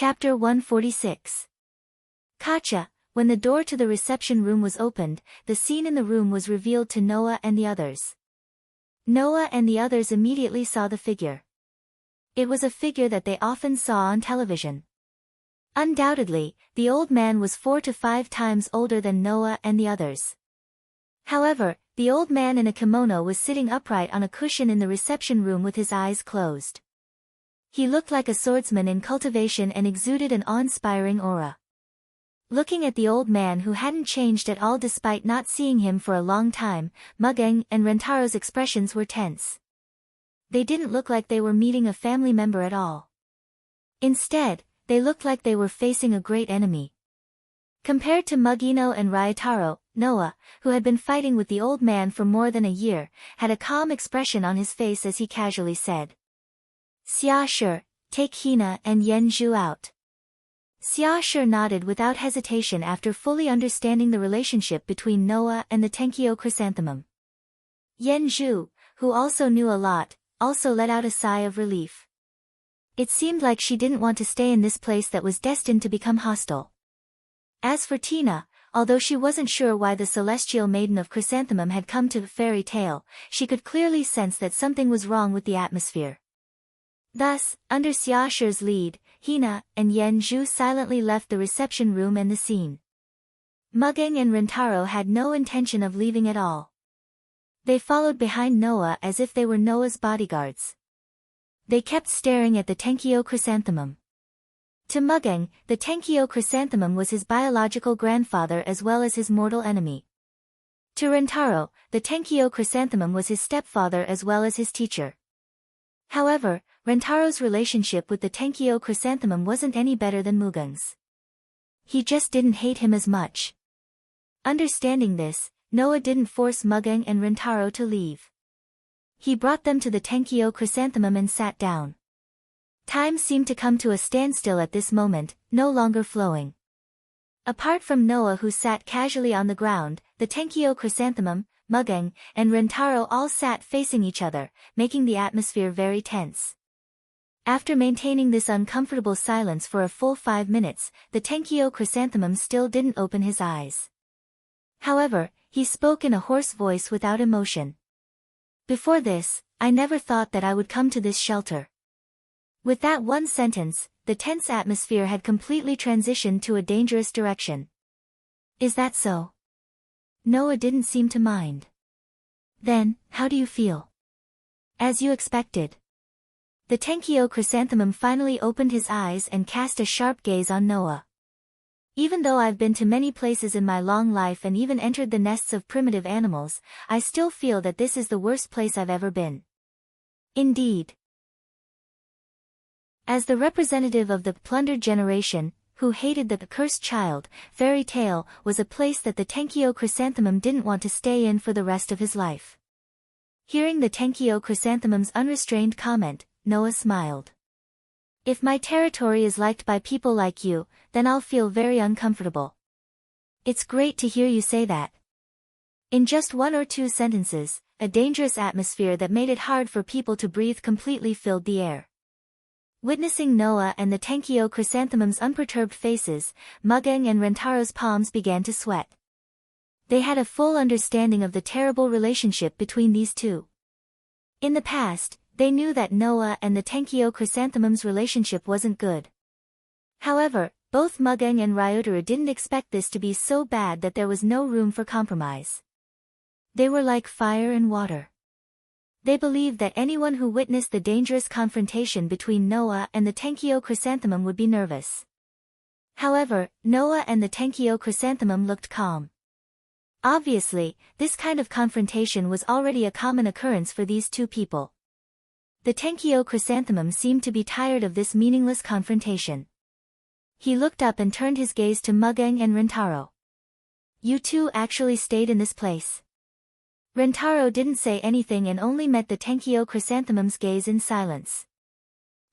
Chapter 146. Kacha. When the door to the reception room was opened, the scene in the room was revealed to Noah and the others. Noah and the others immediately saw the figure. It was a figure that they often saw on television. Undoubtedly, the old man was 4 to 5 times older than Noah and the others. However, the old man in a kimono was sitting upright on a cushion in the reception room with his eyes closed. He looked like a swordsman in cultivation and exuded an awe-inspiring aura. Looking at the old man who hadn't changed at all despite not seeing him for a long time, Mugen and Rentaro's expressions were tense. They didn't look like they were meeting a family member at all. Instead, they looked like they were facing a great enemy. Compared to Mugino and Ryotaro, Noah, who had been fighting with the old man for more than a year, had a calm expression on his face as he casually said, "Xia Shi, take Hina and Yen Zhu out." Xia Shi nodded without hesitation after fully understanding the relationship between Noah and the Tenkyo chrysanthemum. Yen Zhu, who also knew a lot, also let out a sigh of relief. It seemed like she didn't want to stay in this place that was destined to become hostile. As for Tina, although she wasn't sure why the celestial maiden of chrysanthemum had come to Fairy Tale, she could clearly sense that something was wrong with the atmosphere. Thus, under Xia Shi's lead, Hina and Yen Zhu silently left the reception room and the scene. Mugen and Rentaro had no intention of leaving at all. They followed behind Noah as if they were Noah's bodyguards. They kept staring at the Tenkyo chrysanthemum. To Mugen, the Tenkyo chrysanthemum was his biological grandfather as well as his mortal enemy. To Rentaro, the Tenkyo chrysanthemum was his stepfather as well as his teacher. However, Rentaro's relationship with the Tenkyo chrysanthemum wasn't any better than Mugen's. He just didn't hate him as much. Understanding this, Noah didn't force Mugen and Rentaro to leave. He brought them to the Tenkyo chrysanthemum and sat down. Time seemed to come to a standstill at this moment, no longer flowing. Apart from Noah who sat casually on the ground, the Tenkyo chrysanthemum, Mugen, and Rentaro all sat facing each other, making the atmosphere very tense. After maintaining this uncomfortable silence for a full 5 minutes, the Tenkyo chrysanthemum still didn't open his eyes. However, he spoke in a hoarse voice without emotion. "Before this, I never thought that I would come to this shelter." With that one sentence, the tense atmosphere had completely transitioned to a dangerous direction. "Is that so?" Noah didn't seem to mind. "Then, how do you feel?" "As you expected." The Tenkyo chrysanthemum finally opened his eyes and cast a sharp gaze on Noah. "Even though I've been to many places in my long life and even entered the nests of primitive animals, I still feel that this is the worst place I've ever been." "Indeed." As the representative of the plundered generation, who hated the cursed child, Fairy Tale was a place that the Tenkyo chrysanthemum didn't want to stay in for the rest of his life. Hearing the Tenkyo chrysanthemum's unrestrained comment, Noah smiled. "If my territory is liked by people like you, then I'll feel very uncomfortable." "It's great to hear you say that." In just 1 or 2 sentences, a dangerous atmosphere that made it hard for people to breathe completely filled the air. Witnessing Noah and the Tenkyo chrysanthemum's unperturbed faces, Mugen and Rentaro's palms began to sweat. They had a full understanding of the terrible relationship between these two. In the past, they knew that Noah and the Tenkyo chrysanthemum's relationship wasn't good. However, both Mugen and Ryotaro didn't expect this to be so bad that there was no room for compromise. They were like fire and water. They believed that anyone who witnessed the dangerous confrontation between Noah and the Tenkyo chrysanthemum would be nervous. However, Noah and the Tenkyo chrysanthemum looked calm. Obviously, this kind of confrontation was already a common occurrence for these two people. The Tenkyo chrysanthemum seemed to be tired of this meaningless confrontation. He looked up and turned his gaze to Mugen and Rentaro. "You two actually stayed in this place?" Rentaro didn't say anything and only met the Tenkyo chrysanthemum's gaze in silence.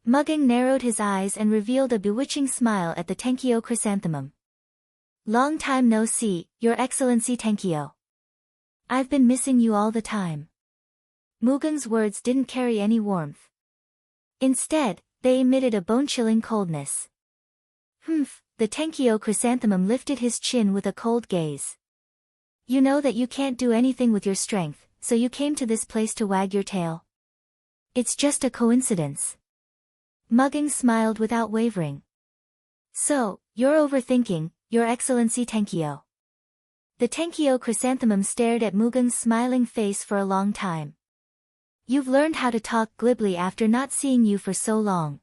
Mugen narrowed his eyes and revealed a bewitching smile at the Tenkyo chrysanthemum. "Long time no see, Your Excellency Tenkyo. I've been missing you all the time." Mugen's words didn't carry any warmth. Instead, they emitted a bone-chilling coldness. Humph, the Tenkyo chrysanthemum lifted his chin with a cold gaze. You know that you can't do anything with your strength, so you came to this place to wag your tail. It's just a coincidence. Mugging smiled without wavering. So, you're overthinking, Your Excellency Tenkyo. The Tenkyo chrysanthemum stared at Mugang's smiling face for a long time. You've learned how to talk glibly after not seeing you for so long.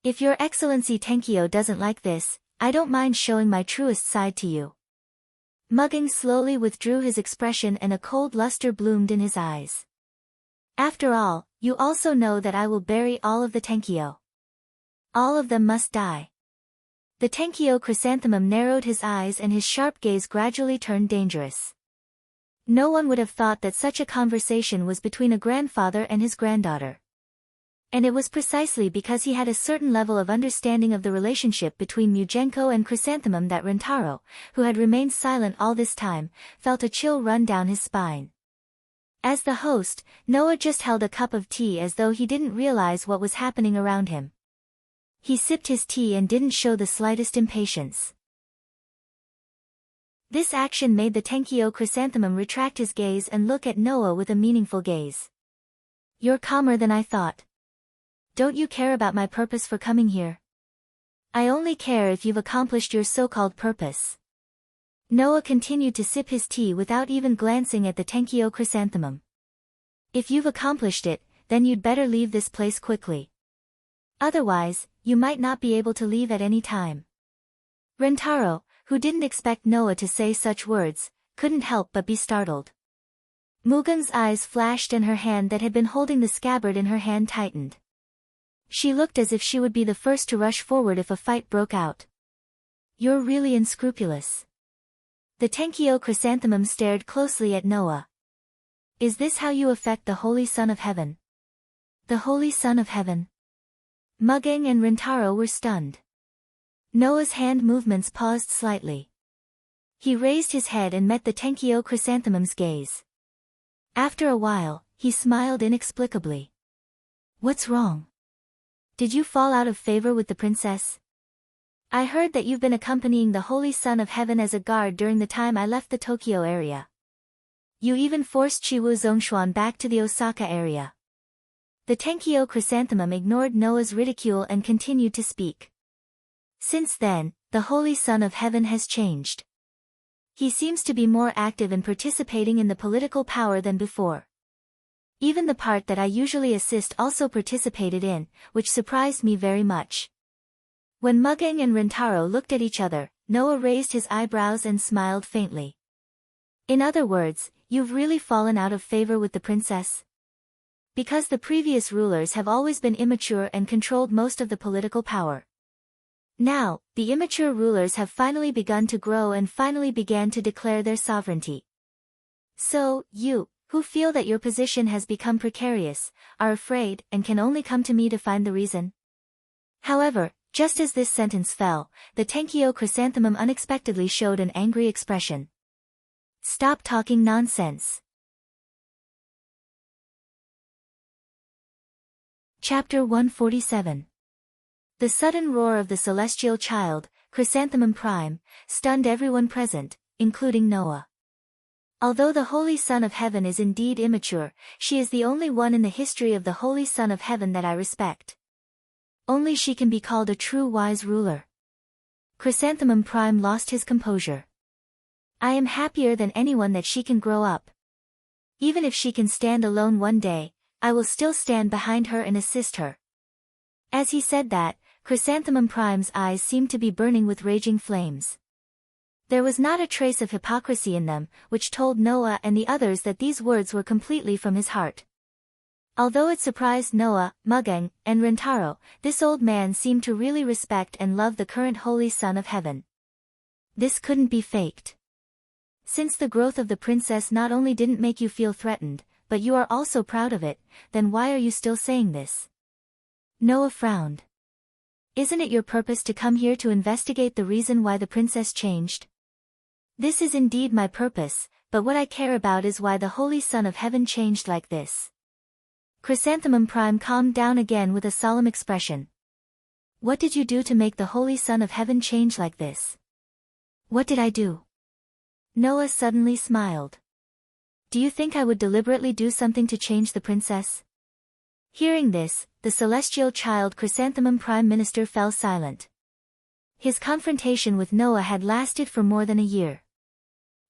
If Your Excellency Tenkyo doesn't like this, I don't mind showing my truest side to you. Mugging slowly withdrew his expression and a cold luster bloomed in his eyes. After all, you also know that I will bury all of the Tenkyo. All of them must die. The Tenkyo chrysanthemum narrowed his eyes and his sharp gaze gradually turned dangerous. No one would have thought that such a conversation was between a grandfather and his granddaughter. And it was precisely because he had a certain level of understanding of the relationship between Mugenko and Chrysanthemum that Rentaro, who had remained silent all this time, felt a chill run down his spine. As the host, Noah just held a cup of tea as though he didn't realize what was happening around him. He sipped his tea and didn't show the slightest impatience. This action made the Tenkyo chrysanthemum retract his gaze and look at Noah with a meaningful gaze. You're calmer than I thought. Don't you care about my purpose for coming here? I only care if you've accomplished your so-called purpose. Noah continued to sip his tea without even glancing at the Tenkyo chrysanthemum. If you've accomplished it, then you'd better leave this place quickly. Otherwise, you might not be able to leave at any time. Rentaro, who didn't expect Noah to say such words, couldn't help but be startled. Mugang's eyes flashed and her hand that had been holding the scabbard in her hand tightened. She looked as if she would be the first to rush forward if a fight broke out. You're really unscrupulous. The Tenkyo chrysanthemum stared closely at Noah. Is this how you affect the Holy Son of Heaven? The Holy Son of Heaven? Mugging and Rentaro were stunned. Noah's hand movements paused slightly. He raised his head and met the Tenkyo chrysanthemum's gaze. After a while, he smiled inexplicably. What's wrong? Did you fall out of favor with the princess? I heard that you've been accompanying the Holy Son of Heaven as a guard during the time I left the Tokyo area. You even forced Chiwu Zhongshuan back to the Osaka area. The Tenkyo chrysanthemum ignored Noah's ridicule and continued to speak. Since then, the Holy Son of Heaven has changed. He seems to be more active in participating in the political power than before. Even the part that I usually assist also participated in, which surprised me very much. When Mugging and Rentaro looked at each other, Noah raised his eyebrows and smiled faintly. In other words, you've really fallen out of favor with the princess? Because the previous rulers have always been immature and controlled most of the political power. Now, the immature rulers have finally begun to grow and finally began to declare their sovereignty. So, you, who feel that your position has become precarious, are afraid and can only come to me to find the reason. However, just as this sentence fell, the Tenkyo chrysanthemum unexpectedly showed an angry expression. Stop talking nonsense. Chapter 147. The sudden roar of the celestial child, Chrysanthemum Prime, stunned everyone present, including Noah. Although the Holy Son of Heaven is indeed immature, she is the only one in the history of the Holy Son of Heaven that I respect. Only she can be called a true wise ruler. Chrysanthemum Prime lost his composure. I am happier than anyone that she can grow up. Even if she can stand alone one day, I will still stand behind her and assist her. As he said that, Chrysanthemum Prime's eyes seemed to be burning with raging flames. There was not a trace of hypocrisy in them, which told Noah and the others that these words were completely from his heart. Although it surprised Noah, Mugging, and Rentaro, this old man seemed to really respect and love the current Holy Son of Heaven. This couldn't be faked. Since the growth of the princess not only didn't make you feel threatened, but you are also proud of it, then why are you still saying this? Noah frowned. Isn't it your purpose to come here to investigate the reason why the princess changed? This is indeed my purpose, but what I care about is why the Holy Son of Heaven changed like this. Chrysanthemum Prime calmed down again with a solemn expression. What did you do to make the Holy Son of Heaven change like this? What did I do? Noah suddenly smiled. Do you think I would deliberately do something to change the princess? Hearing this, the celestial child Chrysanthemum Prime Minister fell silent. His confrontation with Noah had lasted for more than a year.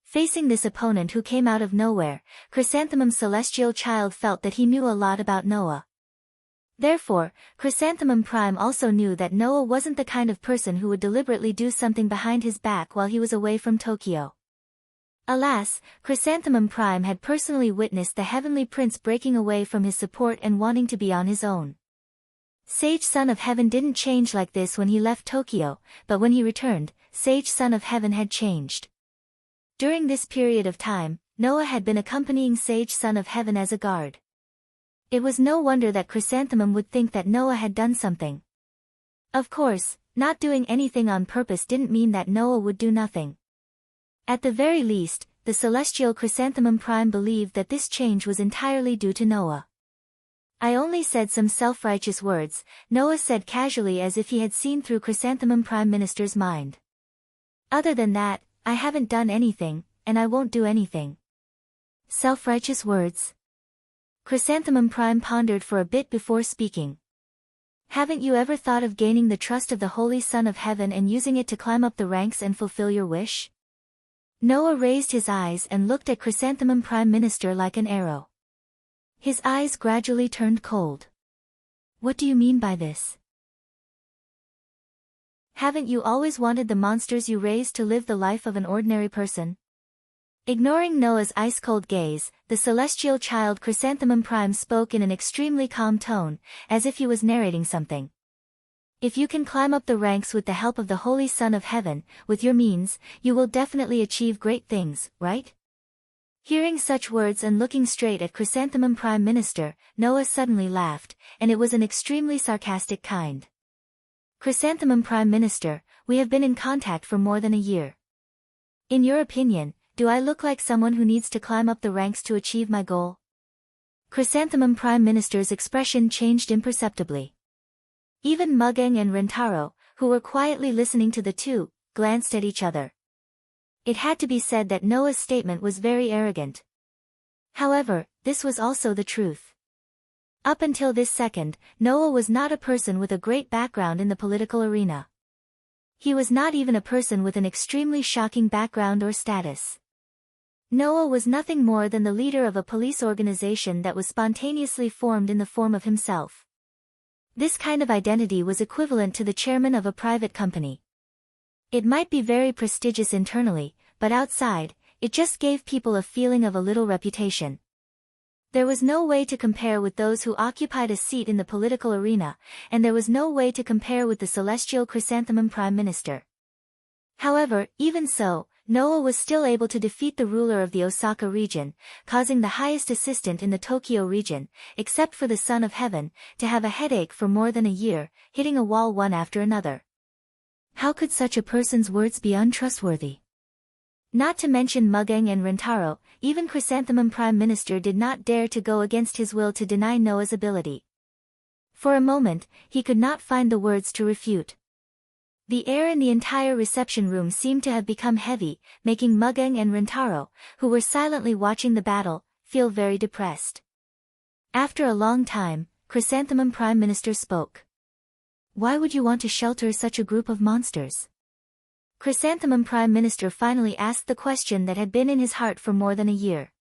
Facing this opponent who came out of nowhere, Chrysanthemum's celestial child felt that he knew a lot about Noah. Therefore, Chrysanthemum Prime also knew that Noah wasn't the kind of person who would deliberately do something behind his back while he was away from Tokyo. Alas, Chrysanthemum Prime had personally witnessed the heavenly prince breaking away from his support and wanting to be on his own. Sage Son of Heaven didn't change like this when he left Tokyo, but when he returned, Sage Son of Heaven had changed. During this period of time, Noah had been accompanying Sage Son of Heaven as a guard. It was no wonder that Chrysanthemum would think that Noah had done something. Of course, not doing anything on purpose didn't mean that Noah would do nothing. At the very least, the celestial Chrysanthemum Prime believed that this change was entirely due to Noah. I only said some self-righteous words, Noah said casually as if he had seen through Chrysanthemum Prime Minister's mind. Other than that, I haven't done anything, and I won't do anything. Self-righteous words? Chrysanthemum Prime pondered for a bit before speaking. Haven't you ever thought of gaining the trust of the Holy Son of Heaven and using it to climb up the ranks and fulfill your wish? Noah raised his eyes and looked at Chrysanthemum Prime Minister like an arrow. His eyes gradually turned cold. What do you mean by this? Haven't you always wanted the monsters you raised to live the life of an ordinary person? Ignoring Noah's ice-cold gaze, the celestial child Chrysanthemum Prime spoke in an extremely calm tone, as if he was narrating something. If you can climb up the ranks with the help of the Holy Son of Heaven, with your means, you will definitely achieve great things, right? Hearing such words and looking straight at Chrysanthemum Prime Minister, Noah suddenly laughed, and it was an extremely sarcastic kind. Chrysanthemum Prime Minister, we have been in contact for more than a year. In your opinion, do I look like someone who needs to climb up the ranks to achieve my goal? Chrysanthemum Prime Minister's expression changed imperceptibly. Even Mugeng and Rentaro, who were quietly listening to the two, glanced at each other. It had to be said that Noah's statement was very arrogant. However, this was also the truth. Up until this second, Noah was not a person with a great background in the political arena. He was not even a person with an extremely shocking background or status. Noah was nothing more than the leader of a police organization that was spontaneously formed in the form of himself. This kind of identity was equivalent to the chairman of a private company. It might be very prestigious internally, but outside, it just gave people a feeling of a little reputation. There was no way to compare with those who occupied a seat in the political arena, and there was no way to compare with the celestial Chrysanthemum Prime Minister. However, even so, Noah was still able to defeat the ruler of the Osaka region, causing the highest assistant in the Tokyo region, except for the Son of Heaven, to have a headache for more than a year, hitting a wall one after another. How could such a person's words be untrustworthy? Not to mention Mugeng and Rentaro, even Chrysanthemum Prime Minister did not dare to go against his will to deny Noah's ability. For a moment, he could not find the words to refute. The air in the entire reception room seemed to have become heavy, making Mugeng and Rentaro, who were silently watching the battle, feel very depressed. After a long time, Chrysanthemum Prime Minister spoke. Why would you want to shelter such a group of monsters? Chrysanthemum Prime Minister finally asked the question that had been in his heart for more than a year.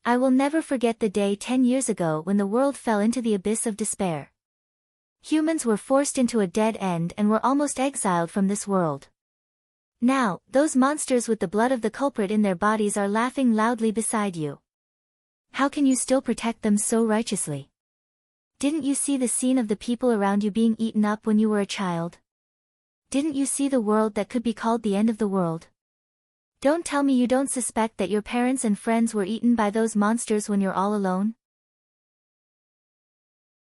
I will never forget the day 10 years ago when the world fell into the abyss of despair. Humans were forced into a dead end and were almost exiled from this world. Now, those monsters with the blood of the culprit in their bodies are laughing loudly beside you. How can you still protect them so righteously? Didn't you see the scene of the people around you being eaten up when you were a child? Didn't you see the world that could be called the end of the world? Don't tell me you don't suspect that your parents and friends were eaten by those monsters when you're all alone?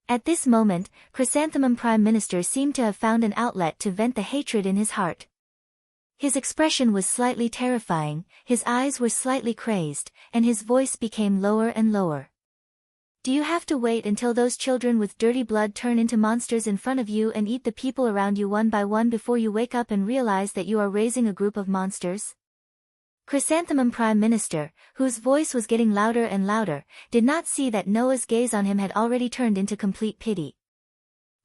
At this moment, Chrysanthemum Prime Minister seemed to have found an outlet to vent the hatred in his heart. His expression was slightly terrifying, his eyes were slightly crazed, and his voice became lower and lower. Do you have to wait until those children with dirty blood turn into monsters in front of you and eat the people around you one by one before you wake up and realize that you are raising a group of monsters? Chrysanthemum Prime Minister, whose voice was getting louder and louder, did not see that Noah's gaze on him had already turned into complete pity.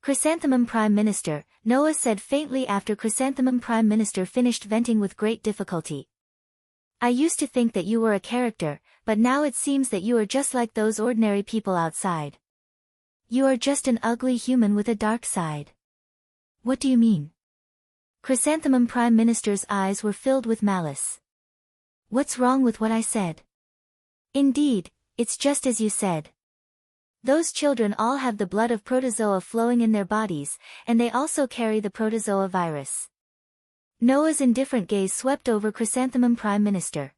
Chrysanthemum Prime Minister, Noah said faintly after Chrysanthemum Prime Minister finished venting with great difficulty. I used to think that you were a character, but now it seems that you are just like those ordinary people outside. You are just an ugly human with a dark side. What do you mean? Chrysanthemum Prime Minister's eyes were filled with malice. What's wrong with what I said? Indeed, it's just as you said. Those children all have the blood of protozoa flowing in their bodies, and they also carry the protozoa virus. Noah's indifferent gaze swept over Chrysanthemum Prime Minister.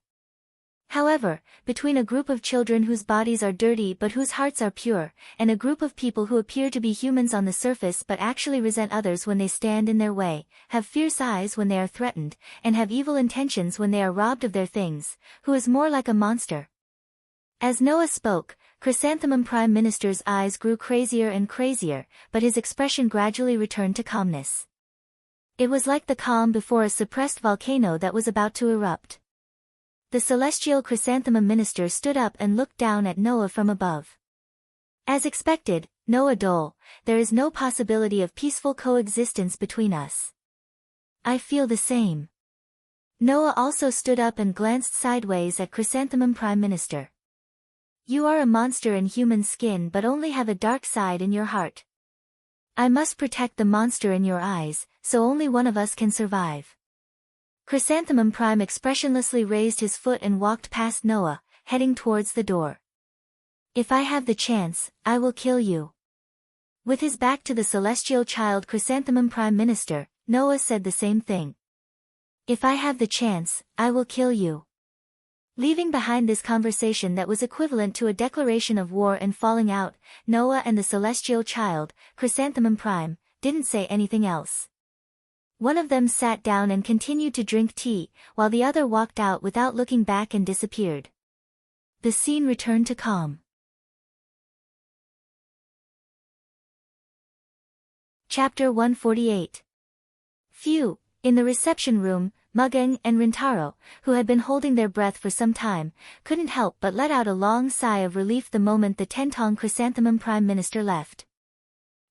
However, between a group of children whose bodies are dirty but whose hearts are pure, and a group of people who appear to be humans on the surface but actually resent others when they stand in their way, have fierce eyes when they are threatened, and have evil intentions when they are robbed of their things, who is more like a monster? As Noah spoke, Chrysanthemum Prime Minister's eyes grew crazier and crazier, but his expression gradually returned to calmness. It was like the calm before a suppressed volcano that was about to erupt. The celestial Chrysanthemum Minister stood up and looked down at Noah from above. As expected, Noah Dole, there is no possibility of peaceful coexistence between us. I feel the same. Noah also stood up and glanced sideways at Chrysanthemum Prime Minister. You are a monster in human skin but only have a dark side in your heart. I must protect the monster in your eyes, so only one of us can survive. Chrysanthemum Prime expressionlessly raised his foot and walked past Noah, heading towards the door. If I have the chance, I will kill you. With his back to the celestial child Chrysanthemum Prime Minister, Noah said the same thing. If I have the chance, I will kill you. Leaving behind this conversation that was equivalent to a declaration of war and falling out, Noah and the celestial child, Chrysanthemum Prime, didn't say anything else. One of them sat down and continued to drink tea, while the other walked out without looking back and disappeared. The scene returned to calm. Chapter 148. Phew. In the reception room, Mugang and Rintaro, who had been holding their breath for some time, couldn't help but let out a long sigh of relief the moment the Tentong Chrysanthemum Prime Minister left.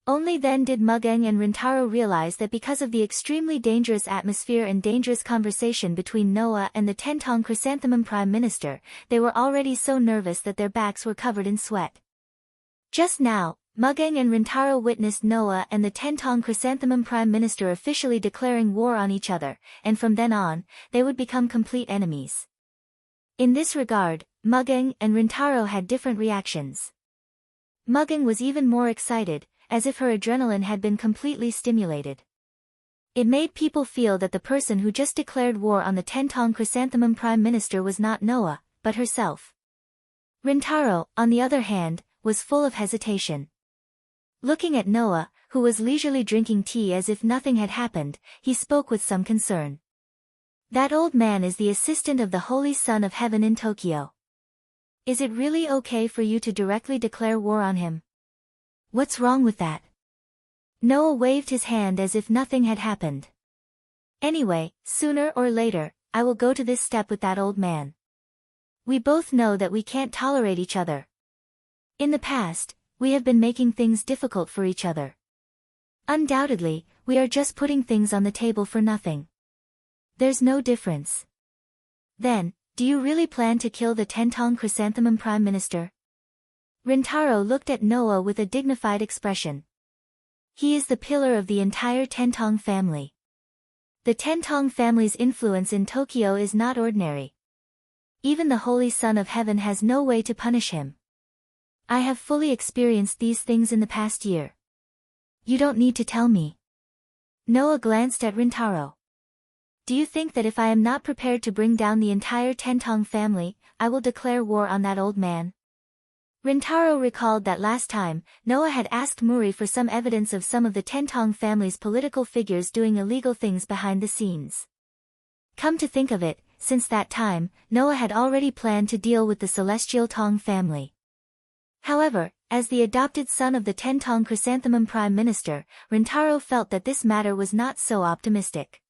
Only then did Mugang and Rintaro realize that because of the extremely dangerous atmosphere and dangerous conversation between Noah and the Tentong Chrysanthemum Prime Minister, they were already so nervous that their backs were covered in sweat. Just now, Mugang and Rintaro witnessed Noah and the Tentong Chrysanthemum Prime Minister officially declaring war on each other, and from then on, they would become complete enemies. In this regard, Mugang and Rintaro had different reactions. Mugang was even more excited, as if her adrenaline had been completely stimulated. It made people feel that the person who just declared war on the Tentong Chrysanthemum Prime Minister was not Noah, but herself. Rintaro, on the other hand, was full of hesitation. Looking at Noah, who was leisurely drinking tea as if nothing had happened, he spoke with some concern. That old man is the assistant of the Holy Son of Heaven in Tokyo. Is it really okay for you to directly declare war on him? What's wrong with that? Noah waved his hand as if nothing had happened. Anyway, sooner or later, I will go to this step with that old man. We both know that we can't tolerate each other. In the past, we have been making things difficult for each other. Undoubtedly, we are just putting things on the table for nothing. There's no difference. Then, do you really plan to kill the Tentong Chrysanthemum Prime Minister? Rintaro looked at Noah with a dignified expression. He is the pillar of the entire Tentong family. The Tentong family's influence in Tokyo is not ordinary. Even the Holy Son of Heaven has no way to punish him. I have fully experienced these things in the past year. You don't need to tell me. Noah glanced at Rintaro. Do you think that if I am not prepared to bring down the entire Tentong family, I will declare war on that old man? Rintaro recalled that last time, Noah had asked Muri for some evidence of some of the Tentong family's political figures doing illegal things behind the scenes. Come to think of it, since that time, Noah had already planned to deal with the Celestial Tong family. However, As the adopted son of the Tentong Chrysanthemum Prime Minister, Rintaro felt that this matter was not so optimistic.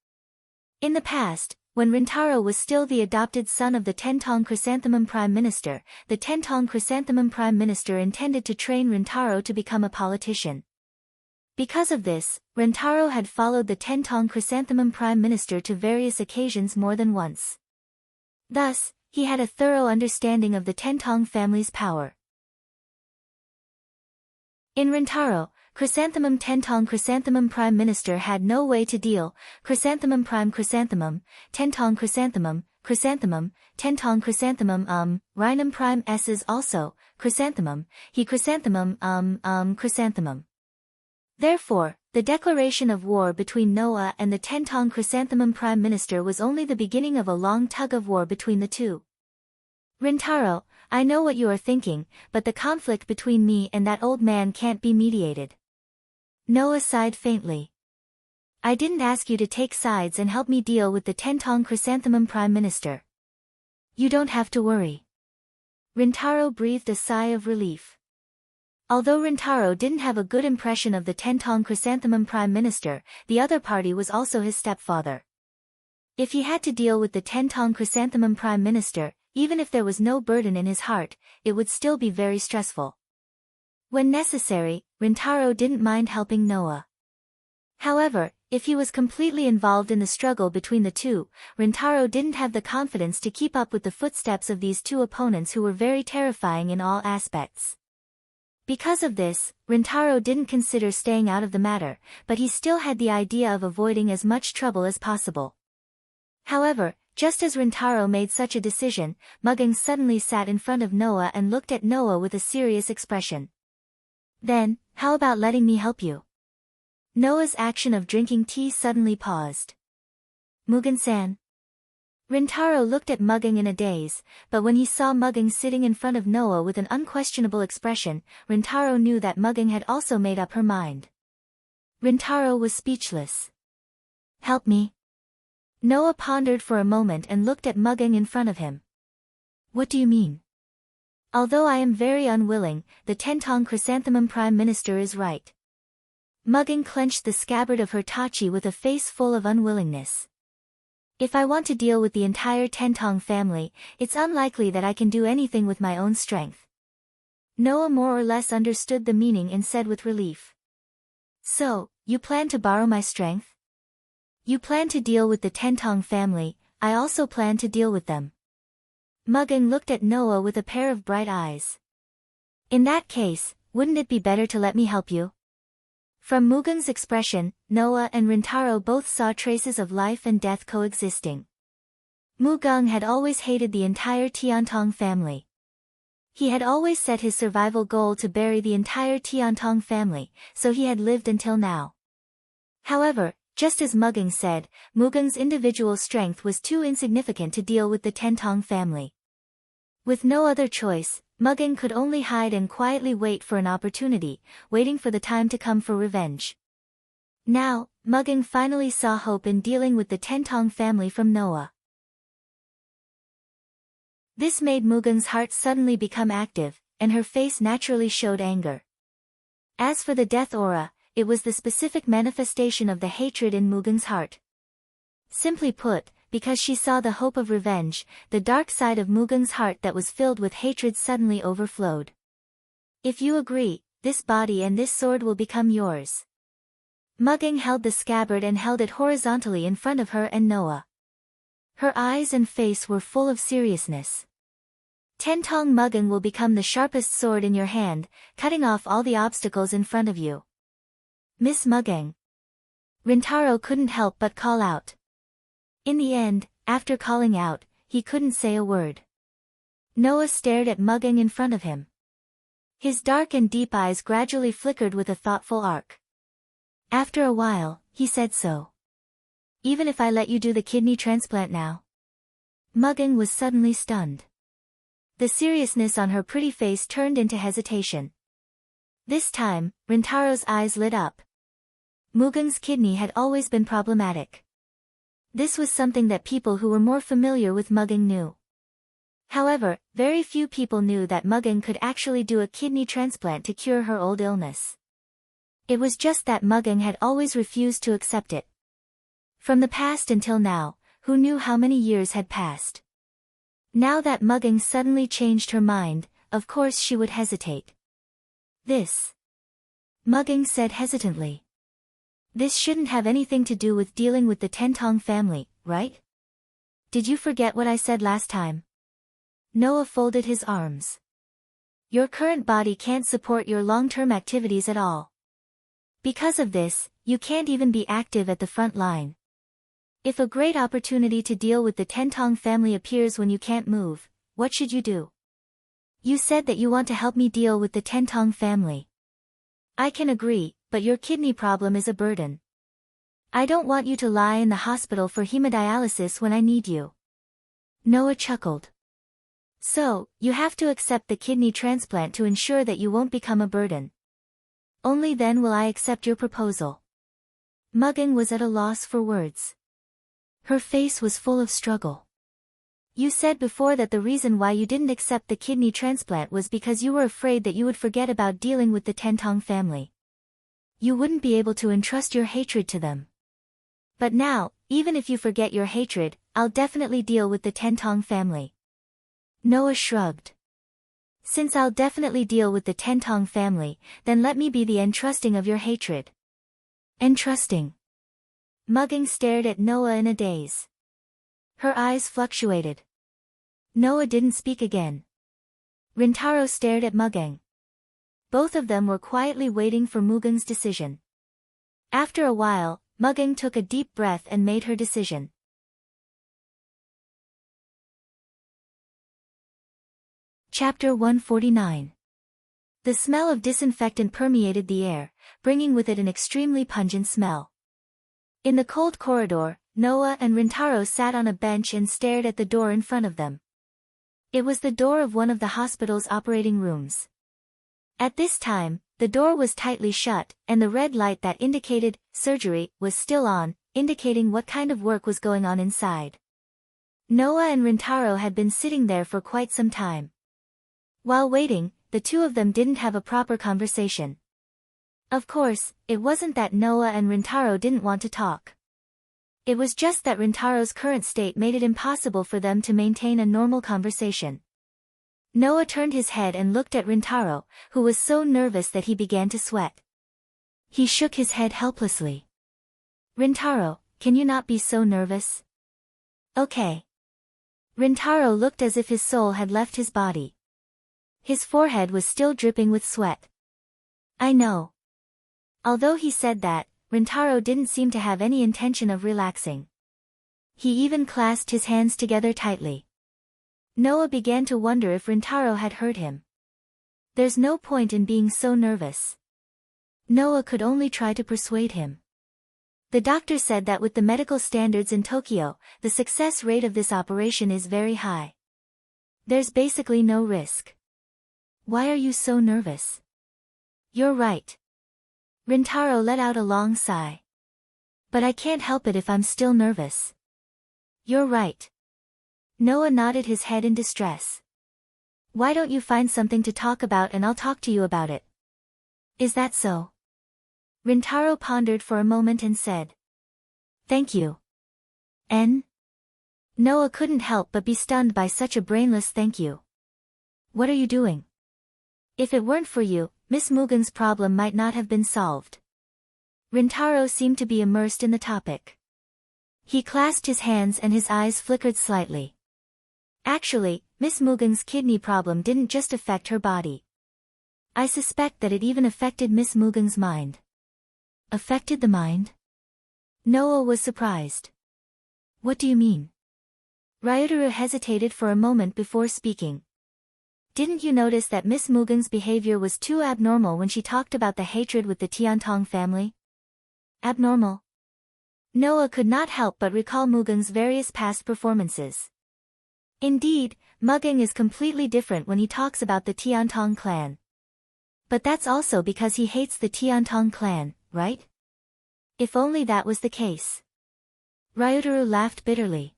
In the past, when Rintaro was still the adopted son of the Tentong Chrysanthemum Prime Minister, the Tentong Chrysanthemum Prime Minister intended to train Rintaro to become a politician. Because of this, Rintaro had followed the Tentong Chrysanthemum Prime Minister to various occasions more than once. Thus, he had a thorough understanding of the Tentong family's power. In Rintaro, Tentong Chrysanthemum Prime Minister had no way to deal. Chrysanthemum Prime Chrysanthemum, Tentong Chrysanthemum, Tentong Chrysanthemum, Rhinum Prime S's also, Chrysanthemum, he Chrysanthemum, Chrysanthemum. Therefore, the declaration of war between Noah and the Tentong Chrysanthemum Prime Minister was only the beginning of a long tug-of-war between the two. Rintaro, I know what you are thinking, but the conflict between me and that old man can't be mediated. Noah sighed faintly. I didn't ask you to take sides and help me deal with the Tentong Chrysanthemum Prime Minister. You don't have to worry. Rintaro breathed a sigh of relief. Although Rintaro didn't have a good impression of the Tentong Chrysanthemum Prime Minister, the other party was also his stepfather. If he had to deal with the Tentong Chrysanthemum Prime Minister, even if there was no burden in his heart, it would still be very stressful. When necessary, Rintaro didn't mind helping Noah. However, if he was completely involved in the struggle between the two, Rintaro didn't have the confidence to keep up with the footsteps of these two opponents who were very terrifying in all aspects. Because of this, Rintaro didn't consider staying out of the matter, but he still had the idea of avoiding as much trouble as possible. However, just as Rintaro made such a decision, Mugging suddenly sat in front of Noah and looked at Noah with a serious expression. Then, how about letting me help you? Noah's action of drinking tea suddenly paused. Mugen-san. Rintaro looked at Mugging in a daze, but when he saw Mugging sitting in front of Noah with an unquestionable expression, Rintaro knew that Mugging had also made up her mind. Rintaro was speechless. Help me. Noah pondered for a moment and looked at Mugging in front of him. What do you mean? Although I am very unwilling, the Tentong Chrysanthemum Prime Minister is right. Mugging clenched the scabbard of her tachi with a face full of unwillingness. If I want to deal with the entire Tentong family, it's unlikely that I can do anything with my own strength. Noah more or less understood the meaning and said with relief. So, you plan to borrow my strength? You plan to deal with the Tentong family, I also plan to deal with them. Mugging looked at Noah with a pair of bright eyes. In that case, wouldn't it be better to let me help you? From Mugen's expression, Noah and Rintaro both saw traces of life and death coexisting. Mugen had always hated the entire Tiantong family. He had always set his survival goal to bury the entire Tiantong family, so he had lived until now. However, just as Mugging said, Mugen's individual strength was too insignificant to deal with the Tentong family. With no other choice, Mugging could only hide and quietly wait for an opportunity, waiting for the time to come for revenge. Now, Mugging finally saw hope in dealing with the Tentong family from Noah. This made Mugen's heart suddenly become active, and her face naturally showed anger. As for the death aura, it was the specific manifestation of the hatred in Mugen's heart. Simply put, because she saw the hope of revenge, the dark side of Mugen's heart that was filled with hatred suddenly overflowed. If you agree, this body and this sword will become yours. Mugging held the scabbard and held it horizontally in front of her and Noah. Her eyes and face were full of seriousness. Tentong Mugging will become the sharpest sword in your hand, cutting off all the obstacles in front of you. Miss Mugging. Rintaro couldn't help but call out. In the end, after calling out, he couldn't say a word. Noah stared at Mugging in front of him. His dark and deep eyes gradually flickered with a thoughtful arc. After a while, he said so. Even if I let you do the kidney transplant now? Mugging was suddenly stunned. The seriousness on her pretty face turned into hesitation. This time, Rintaro's eyes lit up. Mugen's kidney had always been problematic. This was something that people who were more familiar with Mugging knew. However, very few people knew that Mugging could actually do a kidney transplant to cure her old illness. It was just that Mugging had always refused to accept it. From the past until now, who knew how many years had passed? Now that Mugging suddenly changed her mind, of course she would hesitate. This, Mugging said hesitantly. This shouldn't have anything to do with dealing with the Tentong family, right? Did you forget what I said last time? Noah folded his arms. Your current body can't support your long-term activities at all. Because of this, you can't even be active at the front line. If a great opportunity to deal with the Tentong family appears when you can't move, what should you do? You said that you want to help me deal with the Tentong family. I can agree, but your kidney problem is a burden. I don't want you to lie in the hospital for hemodialysis when I need you. Noah chuckled. So, you have to accept the kidney transplant to ensure that you won't become a burden. Only then will I accept your proposal. Mugging was at a loss for words. Her face was full of struggle. You said before that the reason why you didn't accept the kidney transplant was because you were afraid that you would forget about dealing with the Tentong family. You wouldn't be able to entrust your hatred to them. But now, even if you forget your hatred, I'll definitely deal with the Tentong family. Noah shrugged. Since I'll definitely deal with the Tentong family, then let me be the entrusting of your hatred. Entrusting. Mugging stared at Noah in a daze. Her eyes fluctuated. Noah didn't speak again. Rintaro stared at Mugging. Both of them were quietly waiting for Mugging's decision. After a while, Mugging took a deep breath and made her decision. Chapter 149. The smell of disinfectant permeated the air, bringing with it an extremely pungent smell. In the cold corridor, Noah and Rintaro sat on a bench and stared at the door in front of them. It was the door of one of the hospital's operating rooms. At this time, the door was tightly shut, and the red light that indicated surgery was still on, indicating what kind of work was going on inside. Noah and Rintaro had been sitting there for quite some time. While waiting, the two of them didn't have a proper conversation. Of course, it wasn't that Noah and Rintaro didn't want to talk. It was just that Rintaro's current state made it impossible for them to maintain a normal conversation. Noah turned his head and looked at Rintaro, who was so nervous that he began to sweat. He shook his head helplessly. Rintaro, can you not be so nervous? Okay. Rintaro looked as if his soul had left his body. His forehead was still dripping with sweat. I know. Although he said that, Rintaro didn't seem to have any intention of relaxing. He even clasped his hands together tightly. Noah began to wonder if Rintaro had heard him. There's no point in being so nervous. Noah could only try to persuade him. The doctor said that with the medical standards in Tokyo, the success rate of this operation is very high. There's basically no risk. Why are you so nervous? You're right. Rintaro let out a long sigh. But I can't help it if I'm still nervous. You're right. Noah nodded his head in distress. Why don't you find something to talk about and I'll talk to you about it? Is that so? Rintaro pondered for a moment and said. Thank you. Noah couldn't help but be stunned by such a brainless thank you. What are you doing? If it weren't for you, Miss Mugen's problem might not have been solved. Rintaro seemed to be immersed in the topic. He clasped his hands and his eyes flickered slightly. Actually, Miss Mugen's kidney problem didn't just affect her body. I suspect that it even affected Miss Mugen's mind. Affected the mind? Noah was surprised. What do you mean? Ryotaro hesitated for a moment before speaking. Didn't you notice that Miss Mugen's behavior was too abnormal when she talked about the hatred with the Tiantong family? Abnormal? Noah could not help but recall Mugen's various past performances. Indeed, Mugen is completely different when he talks about the Tiantong clan. But that's also because he hates the Tiantong clan, right? If only that was the case. Ryotaro laughed bitterly.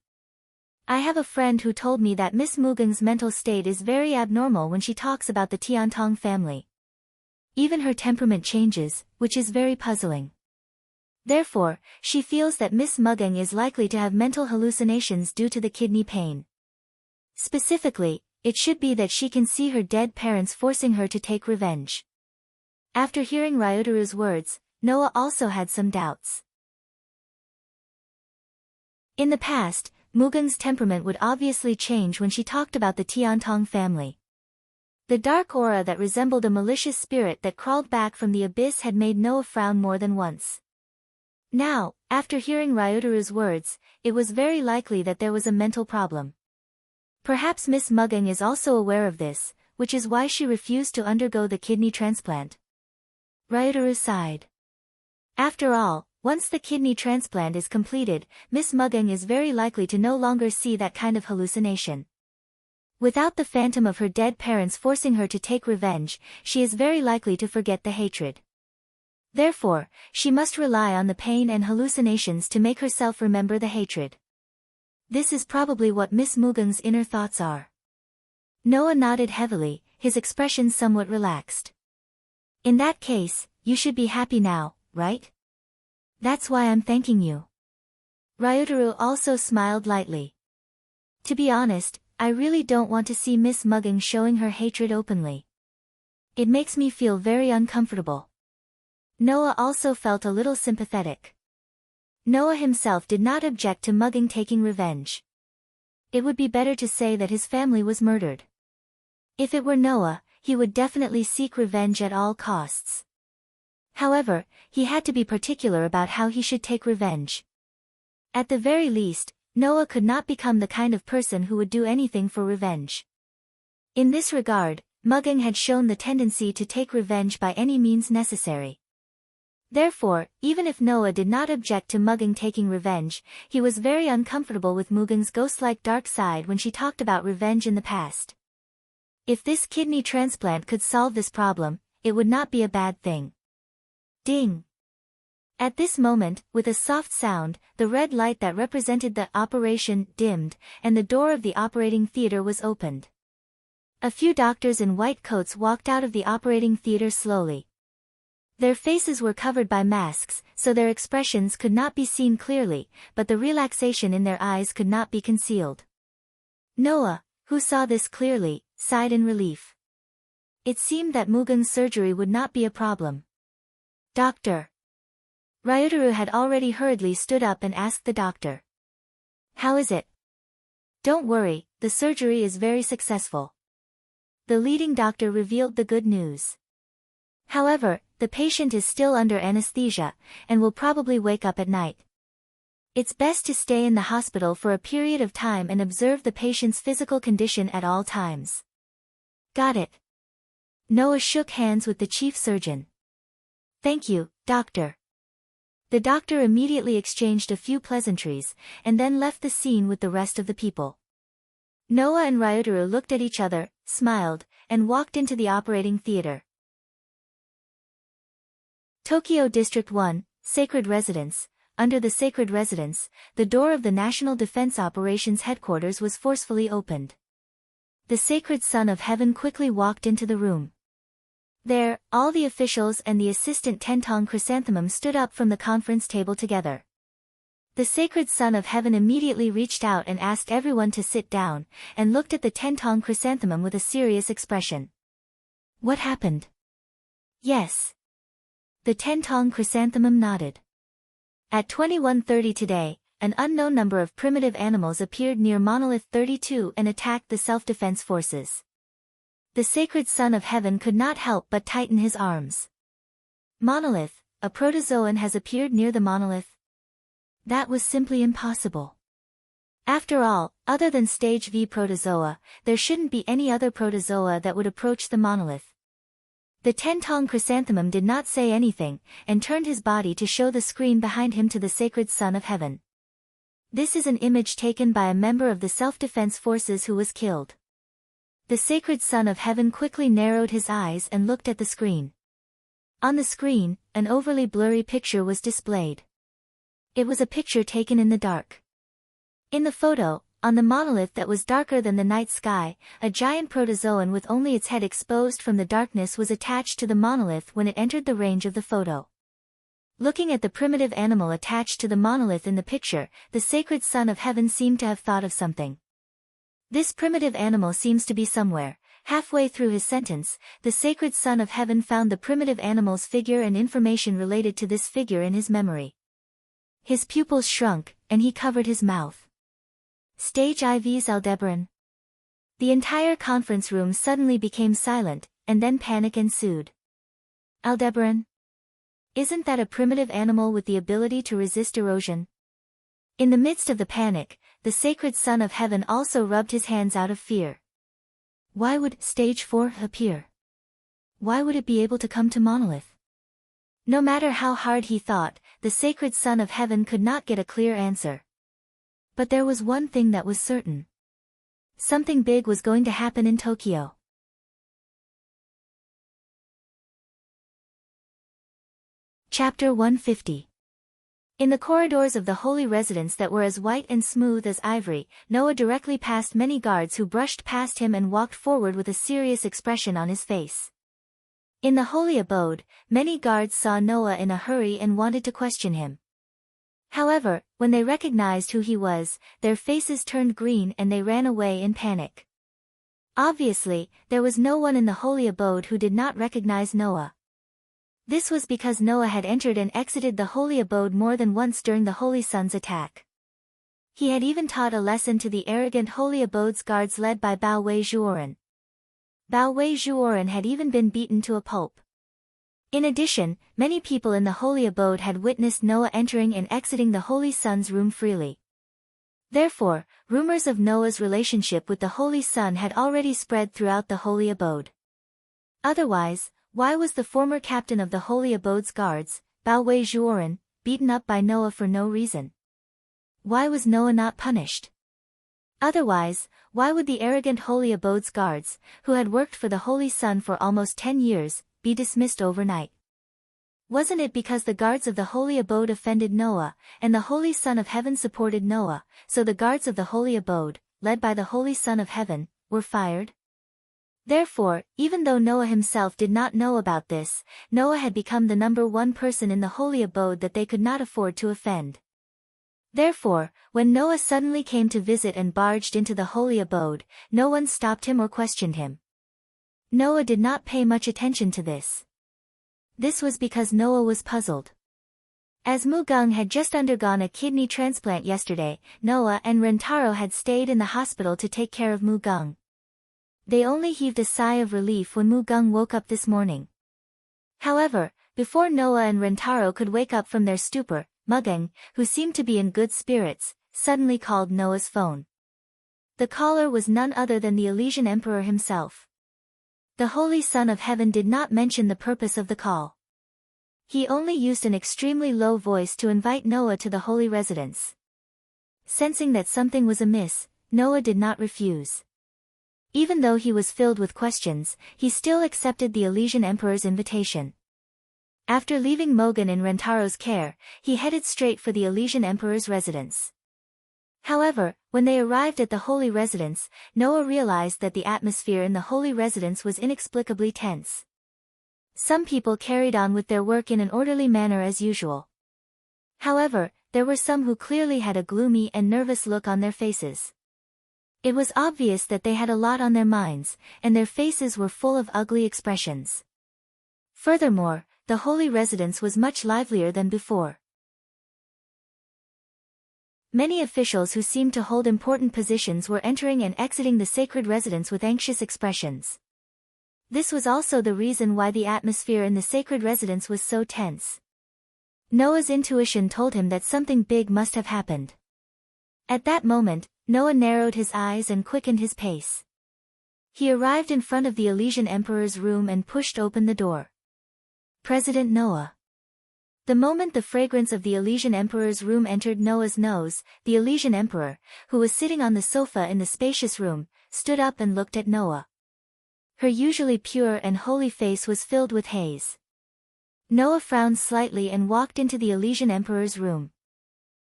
I have a friend who told me that Miss Mugang's mental state is very abnormal when she talks about the Tiantong family. Even her temperament changes, which is very puzzling. Therefore, she feels that Miss Mugang is likely to have mental hallucinations due to the kidney pain. Specifically, it should be that she can see her dead parents forcing her to take revenge. After hearing Ryuteru's words, Noah also had some doubts. In the past, Mugang's temperament would obviously change when she talked about the Tiantong family. The dark aura that resembled a malicious spirit that crawled back from the abyss had made Noah frown more than once. Now, after hearing Ryuteru's words, it was very likely that there was a mental problem. Perhaps Miss Mugang is also aware of this, which is why she refused to undergo the kidney transplant. Ryuteru sighed. After all, once the kidney transplant is completed, Miss Mugang is very likely to no longer see that kind of hallucination. Without the phantom of her dead parents forcing her to take revenge, she is very likely to forget the hatred. Therefore, she must rely on the pain and hallucinations to make herself remember the hatred. This is probably what Miss Mugang's inner thoughts are. Noah nodded heavily, his expression somewhat relaxed. In that case, you should be happy now, right? That's why I'm thanking you. Ryuteru also smiled lightly. To be honest, I really don't want to see Miss Mugang showing her hatred openly. It makes me feel very uncomfortable. Noah also felt a little sympathetic. Noah himself did not object to Mugang taking revenge. It would be better to say that his family was murdered. If it were Noah, he would definitely seek revenge at all costs. However, he had to be particular about how he should take revenge. At the very least, Noah could not become the kind of person who would do anything for revenge. In this regard, Mugang had shown the tendency to take revenge by any means necessary. Therefore, even if Noah did not object to Mugang taking revenge, he was very uncomfortable with Mugang's ghost-like dark side when she talked about revenge in the past. If this kidney transplant could solve this problem, it would not be a bad thing. Ding! At this moment, with a soft sound, the red light that represented the operation dimmed, and the door of the operating theater was opened. A few doctors in white coats walked out of the operating theater slowly. Their faces were covered by masks, so their expressions could not be seen clearly, but the relaxation in their eyes could not be concealed. Noah, who saw this clearly, sighed in relief. It seemed that Mugang's surgery would not be a problem. Doctor. Ryuteru had already hurriedly stood up and asked the doctor. How is it? Don't worry, the surgery is very successful. The leading doctor revealed the good news. However, the patient is still under anesthesia, and will probably wake up at night. It's best to stay in the hospital for a period of time and observe the patient's physical condition at all times. Got it. Noah shook hands with the chief surgeon. Thank you, doctor. The doctor immediately exchanged a few pleasantries, and then left the scene with the rest of the people. Noah and Ryuteru looked at each other, smiled, and walked into the operating theater. Tokyo District 1, Sacred Residence. Under the Sacred Residence, the door of the National Defense Operations Headquarters was forcefully opened. The Sacred Son of Heaven quickly walked into the room. There, all the officials and the assistant Tentong Chrysanthemum stood up from the conference table together. The Sacred Son of Heaven immediately reached out and asked everyone to sit down, and looked at the Tentong Chrysanthemum with a serious expression. What happened? Yes. The Tentong Chrysanthemum nodded. At 21:30 today, an unknown number of primitive animals appeared near Monolith 32 and attacked the self-defense forces. The Sacred Son of Heaven could not help but tighten his arms. Monolith, a protozoan has appeared near the monolith? That was simply impossible. After all, other than Stage V protozoa, there shouldn't be any other protozoa that would approach the monolith. The Tentong Chrysanthemum did not say anything, and turned his body to show the screen behind him to the Sacred Son of Heaven. This is an image taken by a member of the self-defense forces who was killed. The Sacred Son of Heaven quickly narrowed his eyes and looked at the screen. On the screen, an overly blurry picture was displayed. It was a picture taken in the dark. In the photo, on the monolith that was darker than the night sky, a giant protozoan with only its head exposed from the darkness was attached to the monolith when it entered the range of the photo. Looking at the primitive animal attached to the monolith in the picture, the sacred Son of Heaven seemed to have thought of something. This primitive animal seems to be somewhere. Halfway through his sentence, the sacred Son of Heaven found the primitive animal's figure and information related to this figure in his memory. His pupils shrunk, and he covered his mouth. Stage IV's Aldebaran. The entire conference room suddenly became silent, and then panic ensued. Aldebaran? Isn't that a primitive animal with the ability to resist erosion? In the midst of the panic, the sacred Son of Heaven also rubbed his hands out of fear. Why would Stage 4 appear? Why would it be able to come to Monolith? No matter how hard he thought, the sacred Son of Heaven could not get a clear answer. But there was one thing that was certain. Something big was going to happen in Tokyo. Chapter 150. In the corridors of the holy residence that were as white and smooth as ivory, Noah directly passed many guards who brushed past him and walked forward with a serious expression on his face. In the holy abode, many guards saw Noah in a hurry and wanted to question him. However, when they recognized who he was, their faces turned green and they ran away in panic. Obviously, there was no one in the holy abode who did not recognize Noah. This was because Noah had entered and exited the holy abode more than once during the Holy Sun's attack. He had even taught a lesson to the arrogant holy abode's guards led by Bao Wei Zhuoren. Bao Wei Zhuoren had even been beaten to a pulp. In addition, many people in the holy abode had witnessed Noah entering and exiting the Holy Sun's room freely. Therefore, rumors of Noah's relationship with the Holy Sun had already spread throughout the holy abode. Otherwise, why was the former captain of the holy abode's guards, Bao Wei Zhuoren, beaten up by Noah for no reason? Why was Noah not punished? Otherwise, why would the arrogant holy abode's guards, who had worked for the Holy Sun for almost 10 years, be dismissed overnight? Wasn't it because the guards of the holy abode offended Noah, and the Holy Son of Heaven supported Noah, so the guards of the holy abode, led by the Holy Son of Heaven, were fired? Therefore, even though Noah himself did not know about this, Noah had become the number one person in the holy abode that they could not afford to offend. Therefore, when Noah suddenly came to visit and barged into the holy abode, no one stopped him or questioned him. Noah did not pay much attention to this. This was because Noah was puzzled. As Mugung had just undergone a kidney transplant yesterday, Noah and Rentaro had stayed in the hospital to take care of Mugung. They only heaved a sigh of relief when Mugung woke up this morning. However, before Noah and Rentaro could wake up from their stupor, Mugung, who seemed to be in good spirits, suddenly called Noah's phone. The caller was none other than the Elysian Emperor himself. The Holy Son of Heaven did not mention the purpose of the call. He only used an extremely low voice to invite Noah to the holy residence. Sensing that something was amiss, Noah did not refuse. Even though he was filled with questions, he still accepted the Elysian Emperor's invitation. After leaving Mogan in Rentaro's care, he headed straight for the Elysian Emperor's residence. However, when they arrived at the holy residence, Noah realized that the atmosphere in the holy residence was inexplicably tense. Some people carried on with their work in an orderly manner as usual. However, there were some who clearly had a gloomy and nervous look on their faces. It was obvious that they had a lot on their minds, and their faces were full of ugly expressions. Furthermore, the holy residence was much livelier than before. Many officials who seemed to hold important positions were entering and exiting the sacred residence with anxious expressions. This was also the reason why the atmosphere in the sacred residence was so tense. Noah's intuition told him that something big must have happened. At that moment, Noah narrowed his eyes and quickened his pace. He arrived in front of the Elysian Emperor's room and pushed open the door. President Noah. The moment the fragrance of the Elysian Emperor's room entered Noah's nose, the Elysian Emperor, who was sitting on the sofa in the spacious room, stood up and looked at Noah. Her usually pure and holy face was filled with haze. Noah frowned slightly and walked into the Elysian Emperor's room.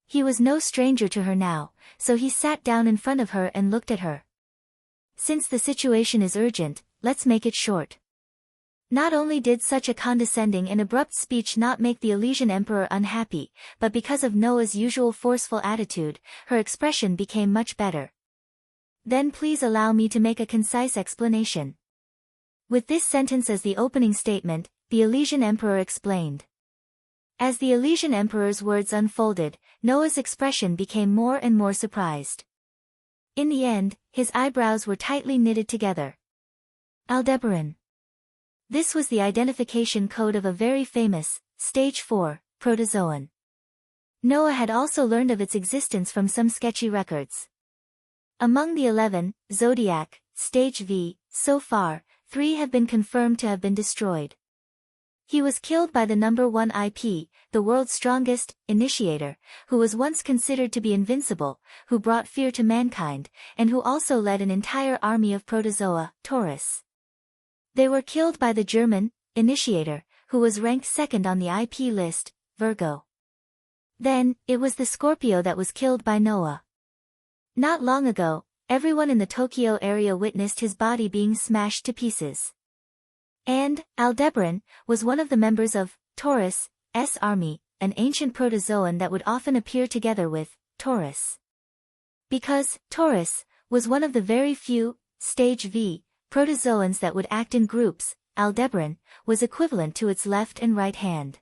He was no stranger to her now, so he sat down in front of her and looked at her. Since the situation is urgent, let's make it short. Not only did such a condescending and abrupt speech not make the Elysian Emperor unhappy, but because of Noah's usual forceful attitude, her expression became much better. Then please allow me to make a concise explanation. With this sentence as the opening statement, the Elysian Emperor explained. As the Elysian Emperor's words unfolded, Noah's expression became more and more surprised. In the end, his eyebrows were tightly knitted together. Aldebaran. This was the identification code of a very famous, Stage 4, protozoan. Noah had also learned of its existence from some sketchy records. Among the 11, Zodiac, Stage V, so far, 3 have been confirmed to have been destroyed. He was killed by the number 1 IP, the world's strongest, Initiator, who was once considered to be invincible, who brought fear to mankind, and who also led an entire army of protozoa, Taurus. They were killed by the German, Initiator, who was ranked second on the IP list, Virgo. Then, it was the Scorpio that was killed by Noah. Not long ago, everyone in the Tokyo area witnessed his body being smashed to pieces. And, Aldebaran, was one of the members of Taurus' army, an ancient protozoan that would often appear together with Taurus. Because Taurus was one of the very few Stage V protozoans that would act in groups, Aldebaran was equivalent to its left and right hand.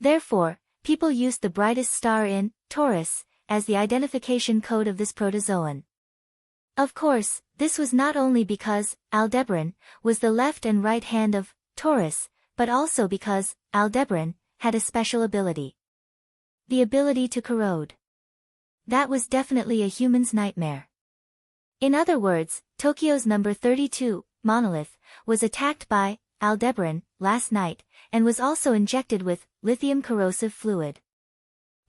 Therefore, people used the brightest star in Taurus as the identification code of this protozoan. Of course, this was not only because Aldebaran was the left and right hand of Taurus, but also because Aldebaran had a special ability. The ability to corrode. That was definitely a human's nightmare. In other words, Tokyo's number 32, monolith, was attacked by Aldebaran last night, and was also injected with lithium corrosive fluid.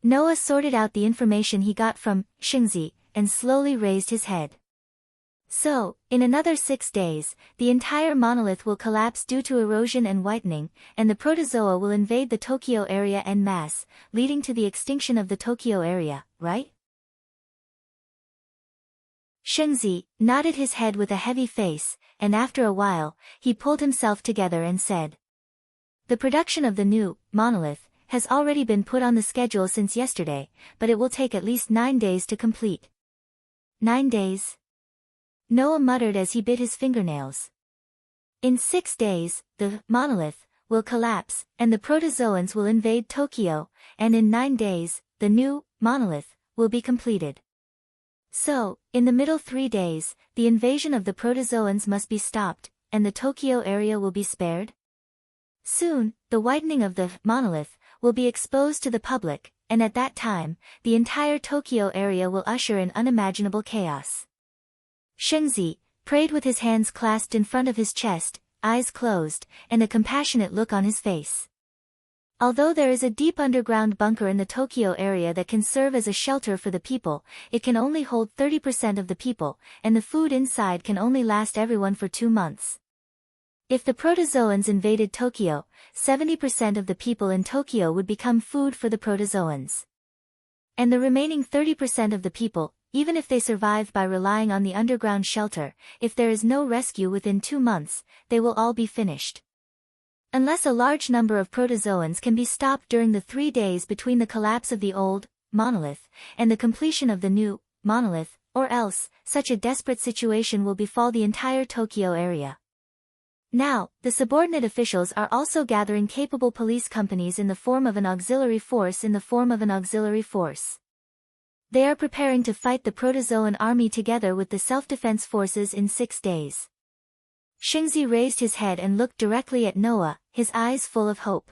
Noah sorted out the information he got from Shingzi, and slowly raised his head. So, in another 6 days, the entire monolith will collapse due to erosion and whitening, and the protozoa will invade the Tokyo area en masse, leading to the extinction of the Tokyo area, right? Shengzi nodded his head with a heavy face, and after a while, he pulled himself together and said. The production of the new monolith has already been put on the schedule since yesterday, but it will take at least 9 days to complete. 9 days? Noah muttered as he bit his fingernails. In 6 days, the monolith will collapse, and the protozoans will invade Tokyo, and in 9 days, the new monolith will be completed. So, in the middle 3 days, the invasion of the protozoans must be stopped, and the Tokyo area will be spared? Soon, the whitening of the monolith will be exposed to the public, and at that time, the entire Tokyo area will usher in unimaginable chaos. Shengzi prayed with his hands clasped in front of his chest, eyes closed, and a compassionate look on his face. Although there is a deep underground bunker in the Tokyo area that can serve as a shelter for the people, it can only hold 30% of the people, and the food inside can only last everyone for 2 months. If the protozoans invaded Tokyo, 70% of the people in Tokyo would become food for the protozoans. And the remaining 30% of the people, even if they survive by relying on the underground shelter, if there is no rescue within 2 months, they will all be finished. Unless a large number of protozoans can be stopped during the 3 days between the collapse of the old monolith and the completion of the new monolith, or else, such a desperate situation will befall the entire Tokyo area. Now, the subordinate officials are also gathering capable police companies in the form of an auxiliary force They are preparing to fight the protozoan army together with the self-defense forces in 6 days. Shingzi raised his head and looked directly at Noah, his eyes full of hope.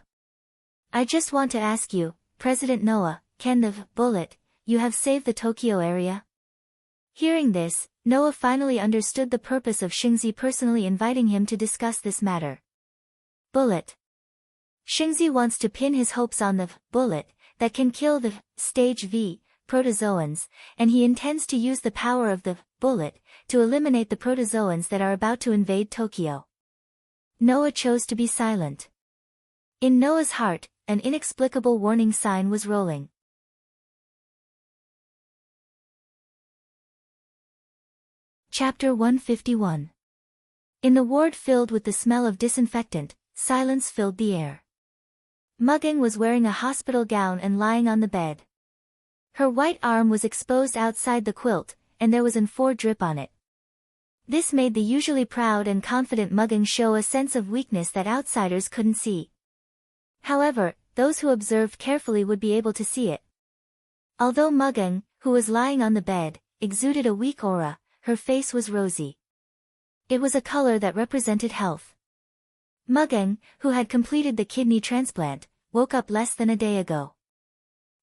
I just want to ask you, President Noah, can the bullet you have saved the Tokyo area? Hearing this, Noah finally understood the purpose of Shingzi personally inviting him to discuss this matter. Bullet. Shingzi wants to pin his hopes on the bullet that can kill the Stage V protozoans, and he intends to use the power of the bullet to eliminate the protozoans that are about to invade Tokyo. Noah chose to be silent. In Noah's heart, an inexplicable warning sign was rolling. Chapter 151. In the ward filled with the smell of disinfectant, silence filled the air. Mugging was wearing a hospital gown and lying on the bed. Her white arm was exposed outside the quilt, and there was an IV drip on it. This made the usually proud and confident Mugging show a sense of weakness that outsiders couldn't see. However, those who observed carefully would be able to see it. Although Mugging, who was lying on the bed, exuded a weak aura, her face was rosy. It was a color that represented health. Mugging, who had completed the kidney transplant, woke up less than a day ago.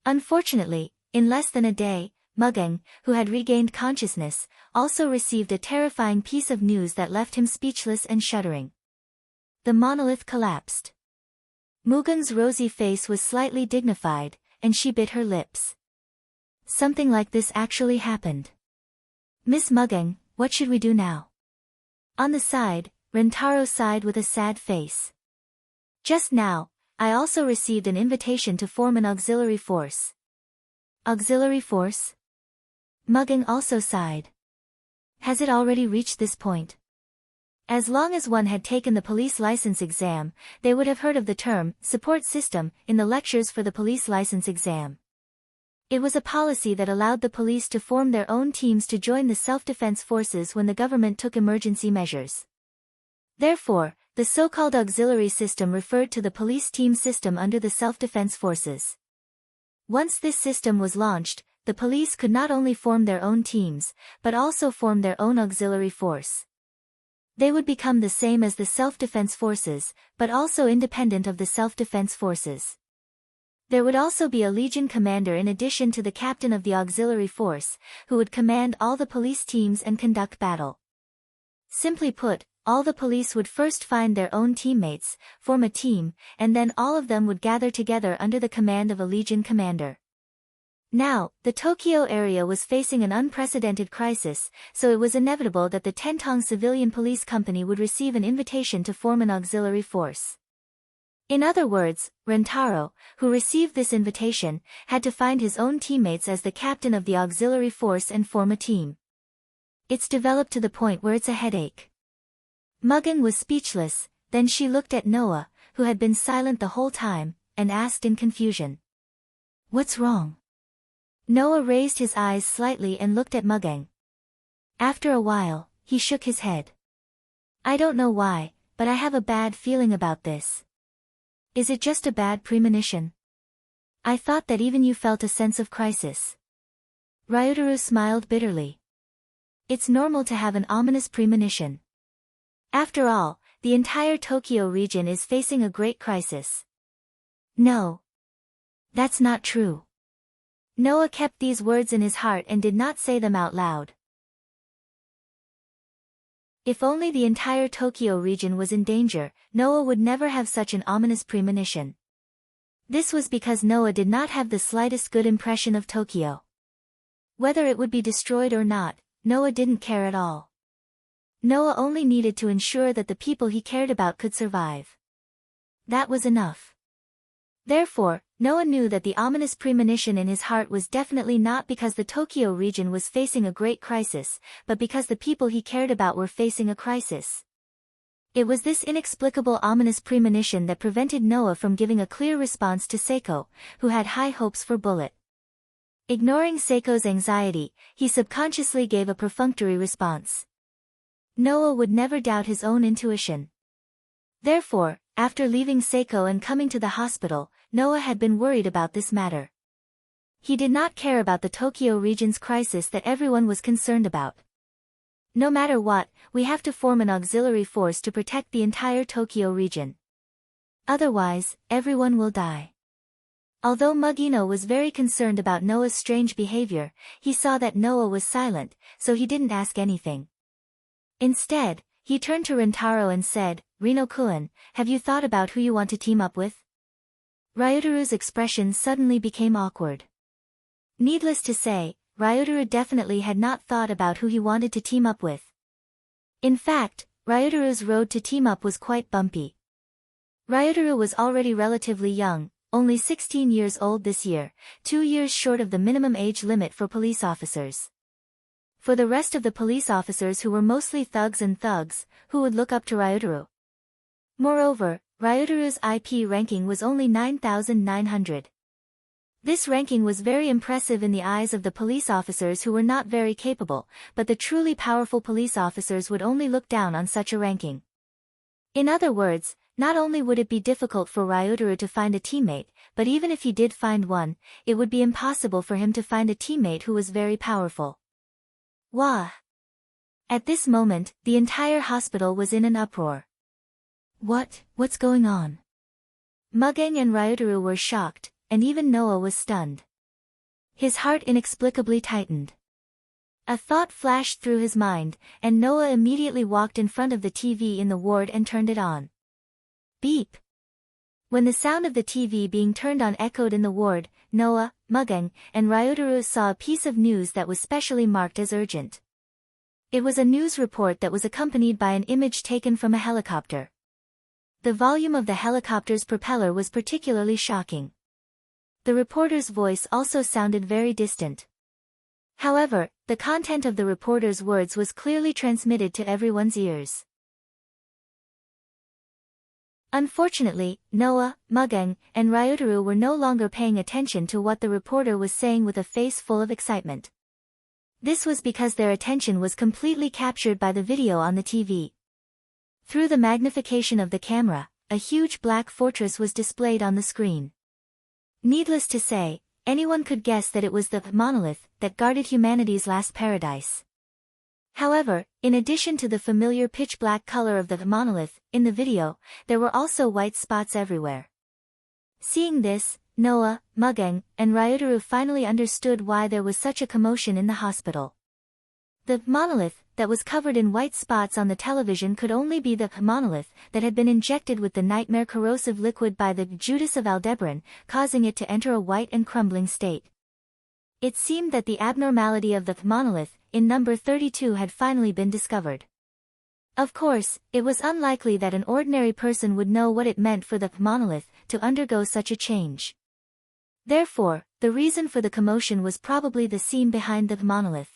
Unfortunately, in less than a day, Mugging, who had regained consciousness, also received a terrifying piece of news that left him speechless and shuddering. The monolith collapsed. Mugging's rosy face was slightly dignified, and she bit her lips. Something like this actually happened. Miss Mugging, what should we do now? On the side, Rentaro sighed with a sad face. Just now, I also received an invitation to form an auxiliary force. Auxiliary force? Mugging also sighed. Has it already reached this point? As long as one had taken the police license exam, they would have heard of the term, support system, in the lectures for the police license exam. It was a policy that allowed the police to form their own teams to join the self-defense forces when the government took emergency measures. Therefore, the so-called auxiliary system referred to the police team system under the self-defense forces. Once this system was launched, the police could not only form their own teams, but also form their own auxiliary force. They would become the same as the self-defense forces, but also independent of the self-defense forces. There would also be a legion commander in addition to the captain of the auxiliary force, who would command all the police teams and conduct battle. Simply put, all the police would first find their own teammates, form a team, and then all of them would gather together under the command of a legion commander. Now, the Tokyo area was facing an unprecedented crisis, so it was inevitable that the Tentong Civilian Police Company would receive an invitation to form an auxiliary force. In other words, Rentaro, who received this invitation, had to find his own teammates as the captain of the auxiliary force and form a team. It's developed to the point where it's a headache. Mugging was speechless, then she looked at Noah, who had been silent the whole time, and asked in confusion. What's wrong? Noah raised his eyes slightly and looked at Mugging. After a while, he shook his head. I don't know why, but I have a bad feeling about this. Is it just a bad premonition? I thought that even you felt a sense of crisis. Ryutaru smiled bitterly. It's normal to have an ominous premonition. After all, the entire Tokyo region is facing a great crisis. No. That's not true. Noah kept these words in his heart and did not say them out loud. If only the entire Tokyo region was in danger, Noah would never have such an ominous premonition. This was because Noah did not have the slightest good impression of Tokyo. Whether it would be destroyed or not, Noah didn't care at all. Noah only needed to ensure that the people he cared about could survive. That was enough. Therefore, Noah knew that the ominous premonition in his heart was definitely not because the Tokyo region was facing a great crisis, but because the people he cared about were facing a crisis. It was this inexplicable ominous premonition that prevented Noah from giving a clear response to Seiko, who had high hopes for Bullet. Ignoring Seiko's anxiety, he subconsciously gave a perfunctory response. Noah would never doubt his own intuition. Therefore, after leaving Seiko and coming to the hospital, Noah had been worried about this matter. He did not care about the Tokyo region's crisis that everyone was concerned about. No matter what, we have to form an auxiliary force to protect the entire Tokyo region. Otherwise, everyone will die. Although Mugino was very concerned about Noah's strange behavior, he saw that Noah was silent, so he didn't ask anything. Instead, he turned to Rentaro and said, Rino-kun, have you thought about who you want to team up with? Ryutaru's expression suddenly became awkward. Needless to say, Ryutaru definitely had not thought about who he wanted to team up with. In fact, Ryutaru's road to team up was quite bumpy. Ryutaru was already relatively young, only 16 years old this year, 2 years short of the minimum age limit for police officers. For the rest of the police officers who were mostly thugs, who would look up to Ryotaro. Moreover, Ryotaro's IP ranking was only 9,900. This ranking was very impressive in the eyes of the police officers who were not very capable, but the truly powerful police officers would only look down on such a ranking. In other words, not only would it be difficult for Ryotaro to find a teammate, but even if he did find one, it would be impossible for him to find a teammate who was very powerful. Wah! At this moment, the entire hospital was in an uproar. What's going on? Mugen and Ryotaro were shocked, and even Noah was stunned. His heart inexplicably tightened. A thought flashed through his mind, and Noah immediately walked in front of the TV in the ward and turned it on. Beep! When the sound of the TV being turned on echoed in the ward, Noah, Mugen, and Ryotaro saw a piece of news that was specially marked as urgent. It was a news report that was accompanied by an image taken from a helicopter. The volume of the helicopter's propeller was particularly shocking. The reporter's voice also sounded very distant. However, the content of the reporter's words was clearly transmitted to everyone's ears. Unfortunately, Noah, Mugen, and Ryotaro were no longer paying attention to what the reporter was saying with a face full of excitement. This was because their attention was completely captured by the video on the TV. Through the magnification of the camera, a huge black fortress was displayed on the screen. Needless to say, anyone could guess that it was the monolith that guarded humanity's last paradise. However, in addition to the familiar pitch-black color of the monolith, in the video, there were also white spots everywhere. Seeing this, Noah, Mugen, and Ryotaro finally understood why there was such a commotion in the hospital. The monolith that was covered in white spots on the television could only be the monolith that had been injected with the nightmare corrosive liquid by the Judas of Aldebaran, causing it to enter a white and crumbling state. It seemed that the abnormality of the monolith in number 32 had finally been discovered. Of course, it was unlikely that an ordinary person would know what it meant for the monolith to undergo such a change. Therefore, the reason for the commotion was probably the scene behind the monolith.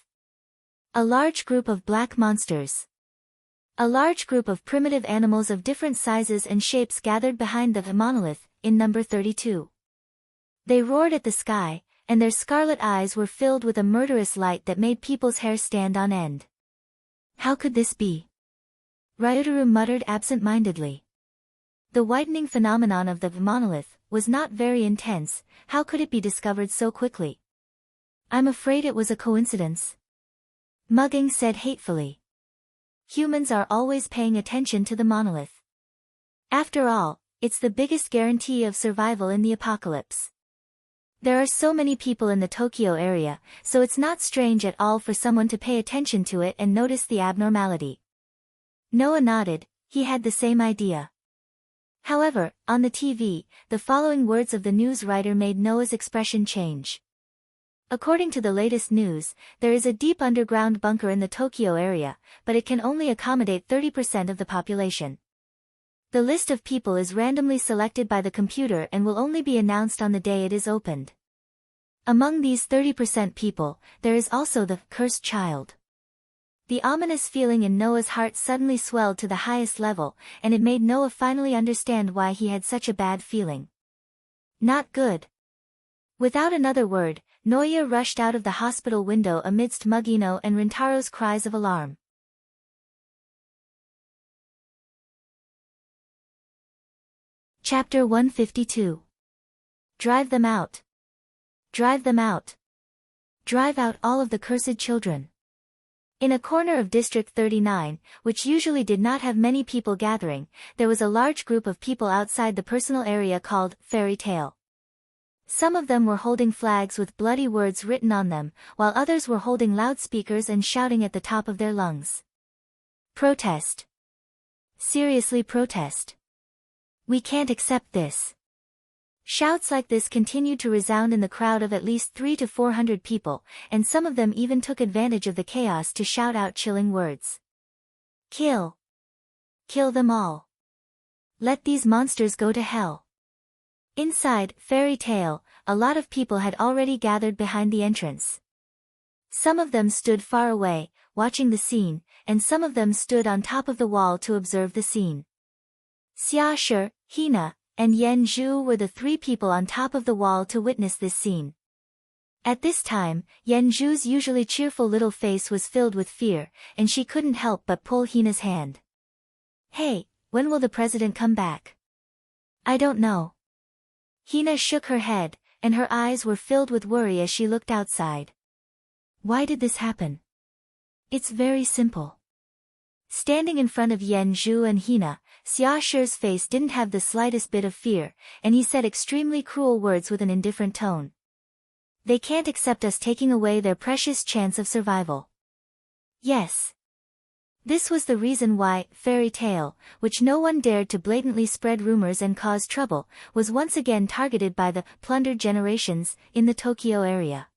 A large group of black monsters. A large group of primitive animals of different sizes and shapes gathered behind the monolith in number 32. They roared at the sky, and their scarlet eyes were filled with a murderous light that made people's hair stand on end. How could this be? Ryotaro muttered absent-mindedly. The whitening phenomenon of the monolith was not very intense. How could it be discovered so quickly? I'm afraid it was a coincidence. Mugen said hatefully. Humans are always paying attention to the monolith. After all, it's the biggest guarantee of survival in the apocalypse. There are so many people in the Tokyo area, so it's not strange at all for someone to pay attention to it and notice the abnormality. Noah nodded, he had the same idea. However, on the TV, the following words of the news writer made Noah's expression change. According to the latest news, there is a deep underground bunker in the Tokyo area, but it can only accommodate 30% of the population. The list of people is randomly selected by the computer and will only be announced on the day it is opened. Among these 30% people, there is also the cursed child. The ominous feeling in Noah's heart suddenly swelled to the highest level, and it made Noah finally understand why he had such a bad feeling. Not good. Without another word, Noya rushed out of the hospital window amidst Mugino and Rintaro's cries of alarm. Chapter 152. Drive them out. Drive them out. Drive out all of the cursed children. In a corner of District 39, which usually did not have many people gathering, there was a large group of people outside the personal area called Fairy Tale. Some of them were holding flags with bloody words written on them, while others were holding loudspeakers and shouting at the top of their lungs. Protest. Seriously, protest. We can't accept this. Shouts like this continued to resound in the crowd of at least 300 to 400 people, and some of them even took advantage of the chaos to shout out chilling words. Kill. Kill them all. Let these monsters go to hell. Inside Fairy Tale, a lot of people had already gathered behind the entrance. Some of them stood far away, watching the scene, and some of them stood on top of the wall to observe the scene. Xia Shi, Hina, and Yan Zhu were the three people on top of the wall to witness this scene. At this time, Yan Zhu's usually cheerful little face was filled with fear, and she couldn't help but pull Hina's hand. "Hey, when will the president come back?" "I don't know." Hina shook her head, and her eyes were filled with worry as she looked outside. Why did this happen? It's very simple. Standing in front of Yan Zhu and Hina, Xia Shi's face didn't have the slightest bit of fear, and he said extremely cruel words with an indifferent tone. "They can't accept us taking away their precious chance of survival." Yes. This was the reason why Fairy Tale, which no one dared to blatantly spread rumors and cause trouble, was once again targeted by the plundered generations in the Tokyo area.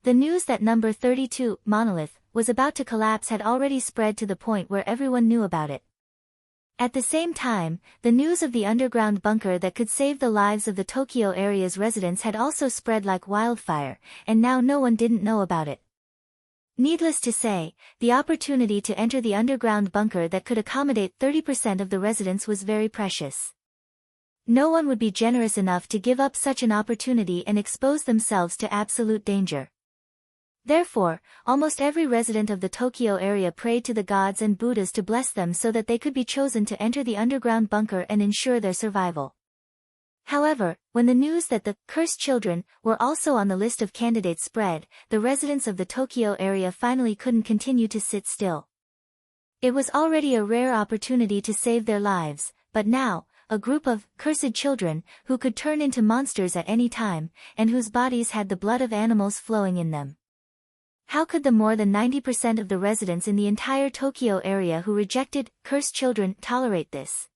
The news that number 32, Monolith, was about to collapse had already spread to the point where everyone knew about it. At the same time, the news of the underground bunker that could save the lives of the Tokyo area's residents had also spread like wildfire, and now no one didn't know about it. Needless to say, the opportunity to enter the underground bunker that could accommodate 30% of the residents was very precious. No one would be generous enough to give up such an opportunity and expose themselves to absolute danger. Therefore, almost every resident of the Tokyo area prayed to the gods and Buddhas to bless them so that they could be chosen to enter the underground bunker and ensure their survival. However, when the news that the cursed children were also on the list of candidates spread, the residents of the Tokyo area finally couldn't continue to sit still. It was already a rare opportunity to save their lives, but now, a group of cursed children, who could turn into monsters at any time, and whose bodies had the blood of animals flowing in them. How could the more than 90% of the residents in the entire Tokyo area who rejected cursed children tolerate this?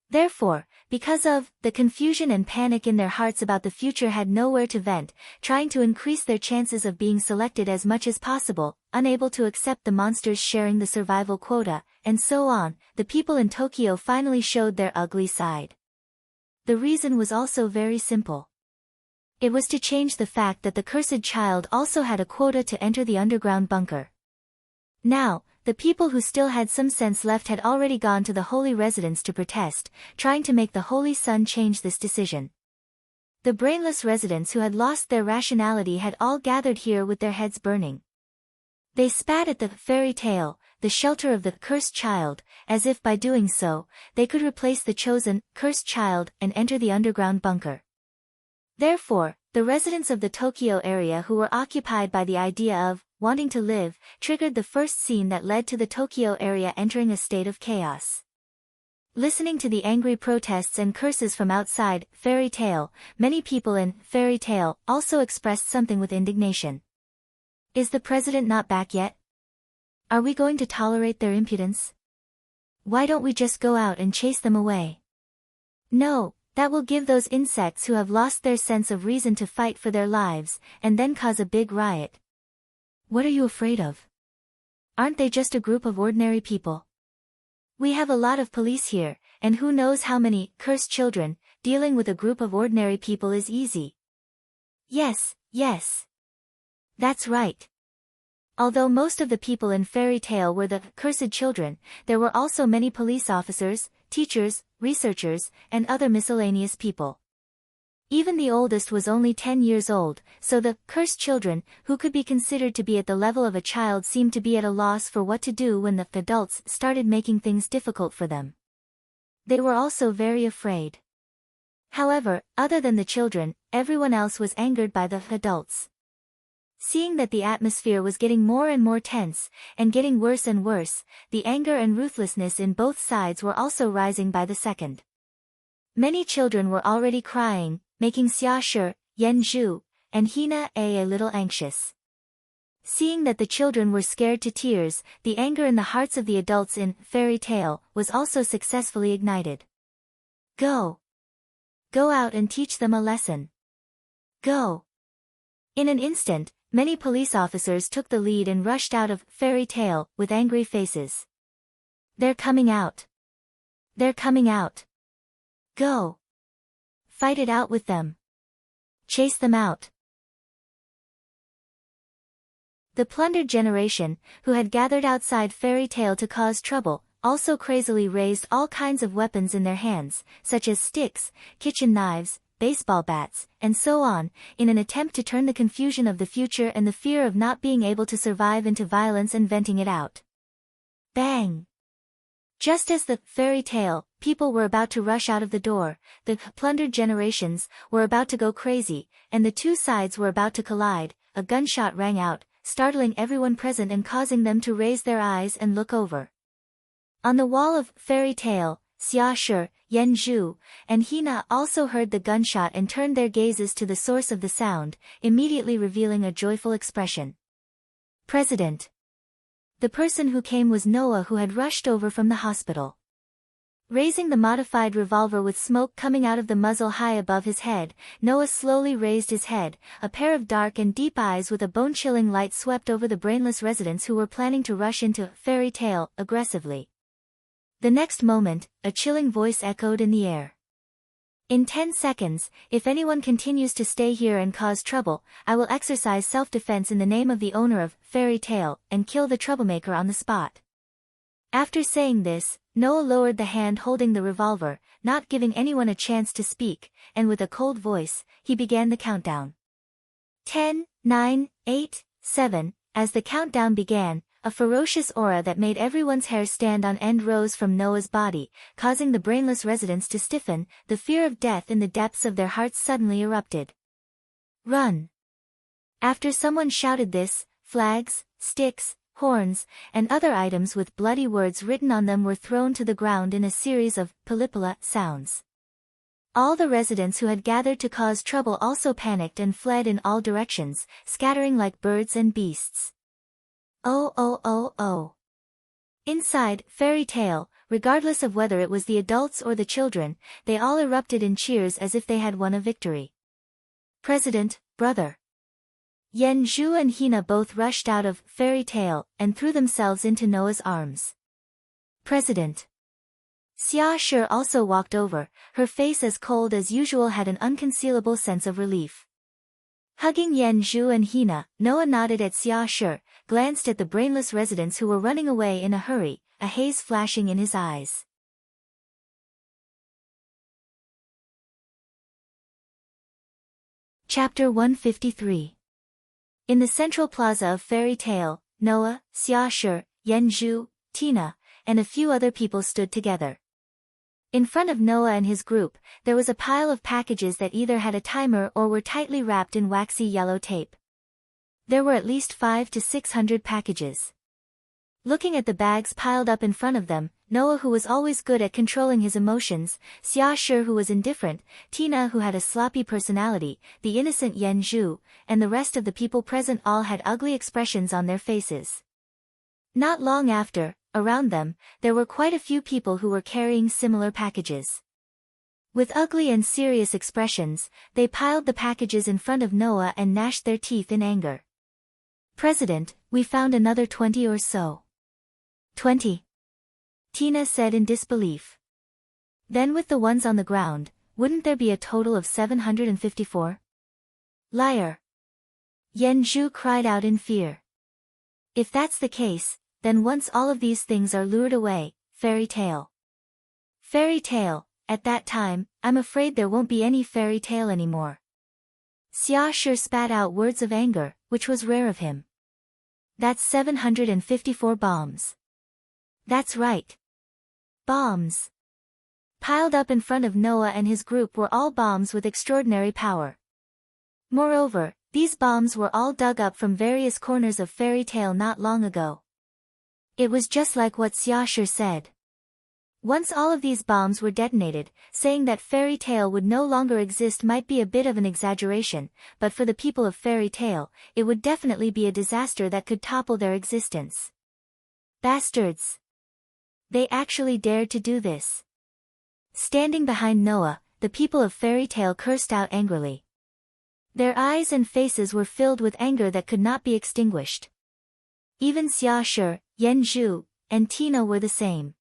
Therefore, because of the confusion and panic in their hearts about the future had nowhere to vent, trying to increase their chances of being selected as much as possible, unable to accept the monsters sharing the survival quota, and so on, the people in Tokyo finally showed their ugly side. The reason was also very simple. It was to change the fact that the cursed child also had a quota to enter the underground bunker. Now, the people who still had some sense left had already gone to the holy residence to protest, trying to make the Holy Sun change this decision. The brainless residents who had lost their rationality had all gathered here with their heads burning. They spat at the fairy tale, the shelter of the cursed child, as if by doing so, they could replace the chosen, cursed child and enter the underground bunker. Therefore, the residents of the Tokyo area who were occupied by the idea of wanting to live, triggered the first scene that led to the Tokyo area entering a state of chaos. Listening to the angry protests and curses from outside Fairy Tale, many people in Fairy Tale also expressed something with indignation. Is the president not back yet? Are we going to tolerate their impudence? Why don't we just go out and chase them away? No. That will give those insects who have lost their sense of reason to fight for their lives, and then cause a big riot. What are you afraid of? Aren't they just a group of ordinary people? We have a lot of police here, and who knows how many cursed children. Dealing with a group of ordinary people is easy. Yes. That's right. Although most of the people in Fairy Tale were the cursed children, there were also many police officers, teachers, researchers, and other miscellaneous people. Even the oldest was only 10 years old, so the cursed children, who could be considered to be at the level of a child, seemed to be at a loss for what to do when the adults started making things difficult for them. They were also very afraid. However, other than the children, everyone else was angered by the adults. Seeing that the atmosphere was getting more and more tense, and getting worse and worse, the anger and ruthlessness in both sides were also rising by the second. Many children were already crying, making Xia Shi, Yan Zhu, and Hina a little anxious. Seeing that the children were scared to tears, the anger in the hearts of the adults in Fairy Tale was also successfully ignited. Go! Go out and teach them a lesson. Go! In an instant, many police officers took the lead and rushed out of Fairy Tale with angry faces. They're coming out. They're coming out. Go! Fight it out with them. Chase them out. The plundered generation, who had gathered outside Fairy Tale to cause trouble, also crazily raised all kinds of weapons in their hands, such as sticks, kitchen knives, baseball bats, and so on, in an attempt to turn the confusion of the future and the fear of not being able to survive into violence and venting it out. Bang! Just as the Fairy Tale people were about to rush out of the door, the plundered generations were about to go crazy, and the two sides were about to collide. A gunshot rang out, startling everyone present and causing them to raise their eyes and look over. On the wall of Fairy Tale, Xia Shi, Yan Zhu, and Hina also heard the gunshot and turned their gazes to the source of the sound, immediately revealing a joyful expression. President. The person who came was Noah, who had rushed over from the hospital. Raising the modified revolver with smoke coming out of the muzzle high above his head, Noah slowly raised his head. A pair of dark and deep eyes with a bone-chilling light swept over the brainless residents who were planning to rush into Fairy Tale aggressively. The next moment, a chilling voice echoed in the air. In 10 seconds, if anyone continues to stay here and cause trouble, I will exercise self-defense in the name of the owner of Fairy Tale and kill the troublemaker on the spot. After saying this, Noah lowered the hand holding the revolver, not giving anyone a chance to speak, and with a cold voice, he began the countdown. 10, 9, 8, 7, as the countdown began, a ferocious aura that made everyone's hair stand on end rose from Noah's body, causing the brainless residents to stiffen. The fear of death in the depths of their hearts suddenly erupted. Run! After someone shouted this, flags, sticks, horns, and other items with bloody words written on them were thrown to the ground in a series of palipala sounds. All the residents who had gathered to cause trouble also panicked and fled in all directions, scattering like birds and beasts. Oh oh oh oh. Inside Fairy Tale, regardless of whether it was the adults or the children, they all erupted in cheers as if they had won a victory. President, brother. Yan Zhu and Hina both rushed out of Fairy Tale and threw themselves into Noah's arms. President. Xia Shi also walked over, her face as cold as usual, had an unconcealable sense of relief. Hugging Yan Zhu and Hina, Noah nodded at Xia Shi, glanced at the brainless residents who were running away in a hurry, a haze flashing in his eyes. Chapter 153. In the central plaza of Fairy Tale, Noah, Xia Shi, Yan Zhu, Tina, and a few other people stood together. In front of Noah and his group, there was a pile of packages that either had a timer or were tightly wrapped in waxy yellow tape. There were at least 500 to 600 packages. Looking at the bags piled up in front of them, Noah, who was always good at controlling his emotions, Xia Shi, who was indifferent, Tina, who had a sloppy personality, the innocent Yan Zhu, and the rest of the people present all had ugly expressions on their faces. Not long after, around them, there were quite a few people who were carrying similar packages. With ugly and serious expressions, they piled the packages in front of Noah and gnashed their teeth in anger. President, we found another 20 or so. 20. Tina said in disbelief. Then with the ones on the ground, wouldn't there be a total of 754? Liar. Yan Zhu cried out in fear. If that's the case, then once all of these things are lured away, Fairy Tale. Fairy Tale, at that time, I'm afraid there won't be any Fairy Tale anymore. Xia Shi spat out words of anger, which was rare of him. That's 754 bombs. That's right. Bombs. Piled up in front of Noah and his group were all bombs with extraordinary power. Moreover, these bombs were all dug up from various corners of Fairy Tale not long ago. It was just like what Xia Shi said. Once all of these bombs were detonated, saying that Fairy Tale would no longer exist might be a bit of an exaggeration, but for the people of Fairy Tale, it would definitely be a disaster that could topple their existence. Bastards! They actually dared to do this. Standing behind Noah, the people of Fairy Tale cursed out angrily. Their eyes and faces were filled with anger that could not be extinguished. Even Xia Shi, Yan Zhu, and Tina were the same.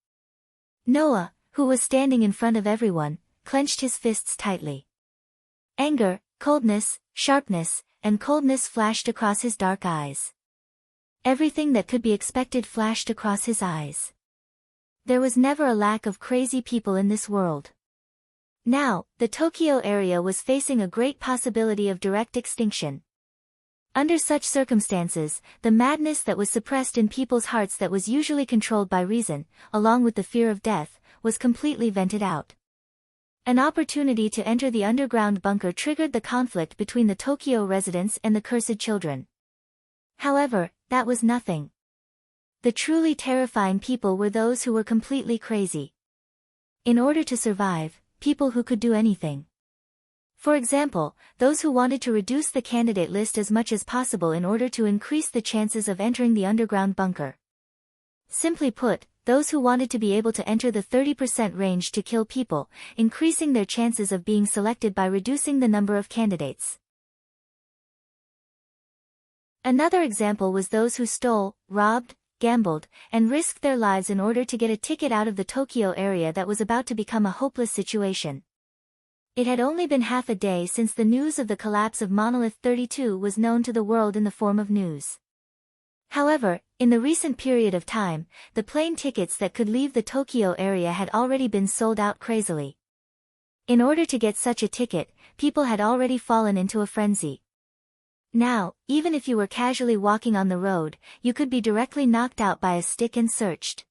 Noah, who was standing in front of everyone, clenched his fists tightly. Anger, coldness, sharpness, and coldness flashed across his dark eyes. Everything that could be expected flashed across his eyes. There was never a lack of crazy people in this world. Now, the Tokyo area was facing a great possibility of direct extinction. Under such circumstances, the madness that was suppressed in people's hearts that was usually controlled by reason, along with the fear of death, was completely vented out. An opportunity to enter the underground bunker triggered the conflict between the Tokyo residents and the cursed children. However, that was nothing. The truly terrifying people were those who were completely crazy. In order to survive, people who could do anything. For example, those who wanted to reduce the candidate list as much as possible in order to increase the chances of entering the underground bunker. Simply put, those who wanted to be able to enter the 30% range to kill people, increasing their chances of being selected by reducing the number of candidates. Another example was those who stole, robbed, gambled, and risked their lives in order to get a ticket out of the Tokyo area that was about to become a hopeless situation. It had only been half a day since the news of the collapse of Monolith 32 was known to the world in the form of news. However, in the recent period of time, the plane tickets that could leave the Tokyo area had already been sold out crazily. In order to get such a ticket, people had already fallen into a frenzy. Now, even if you were casually walking on the road, you could be directly knocked out by a stick and searched.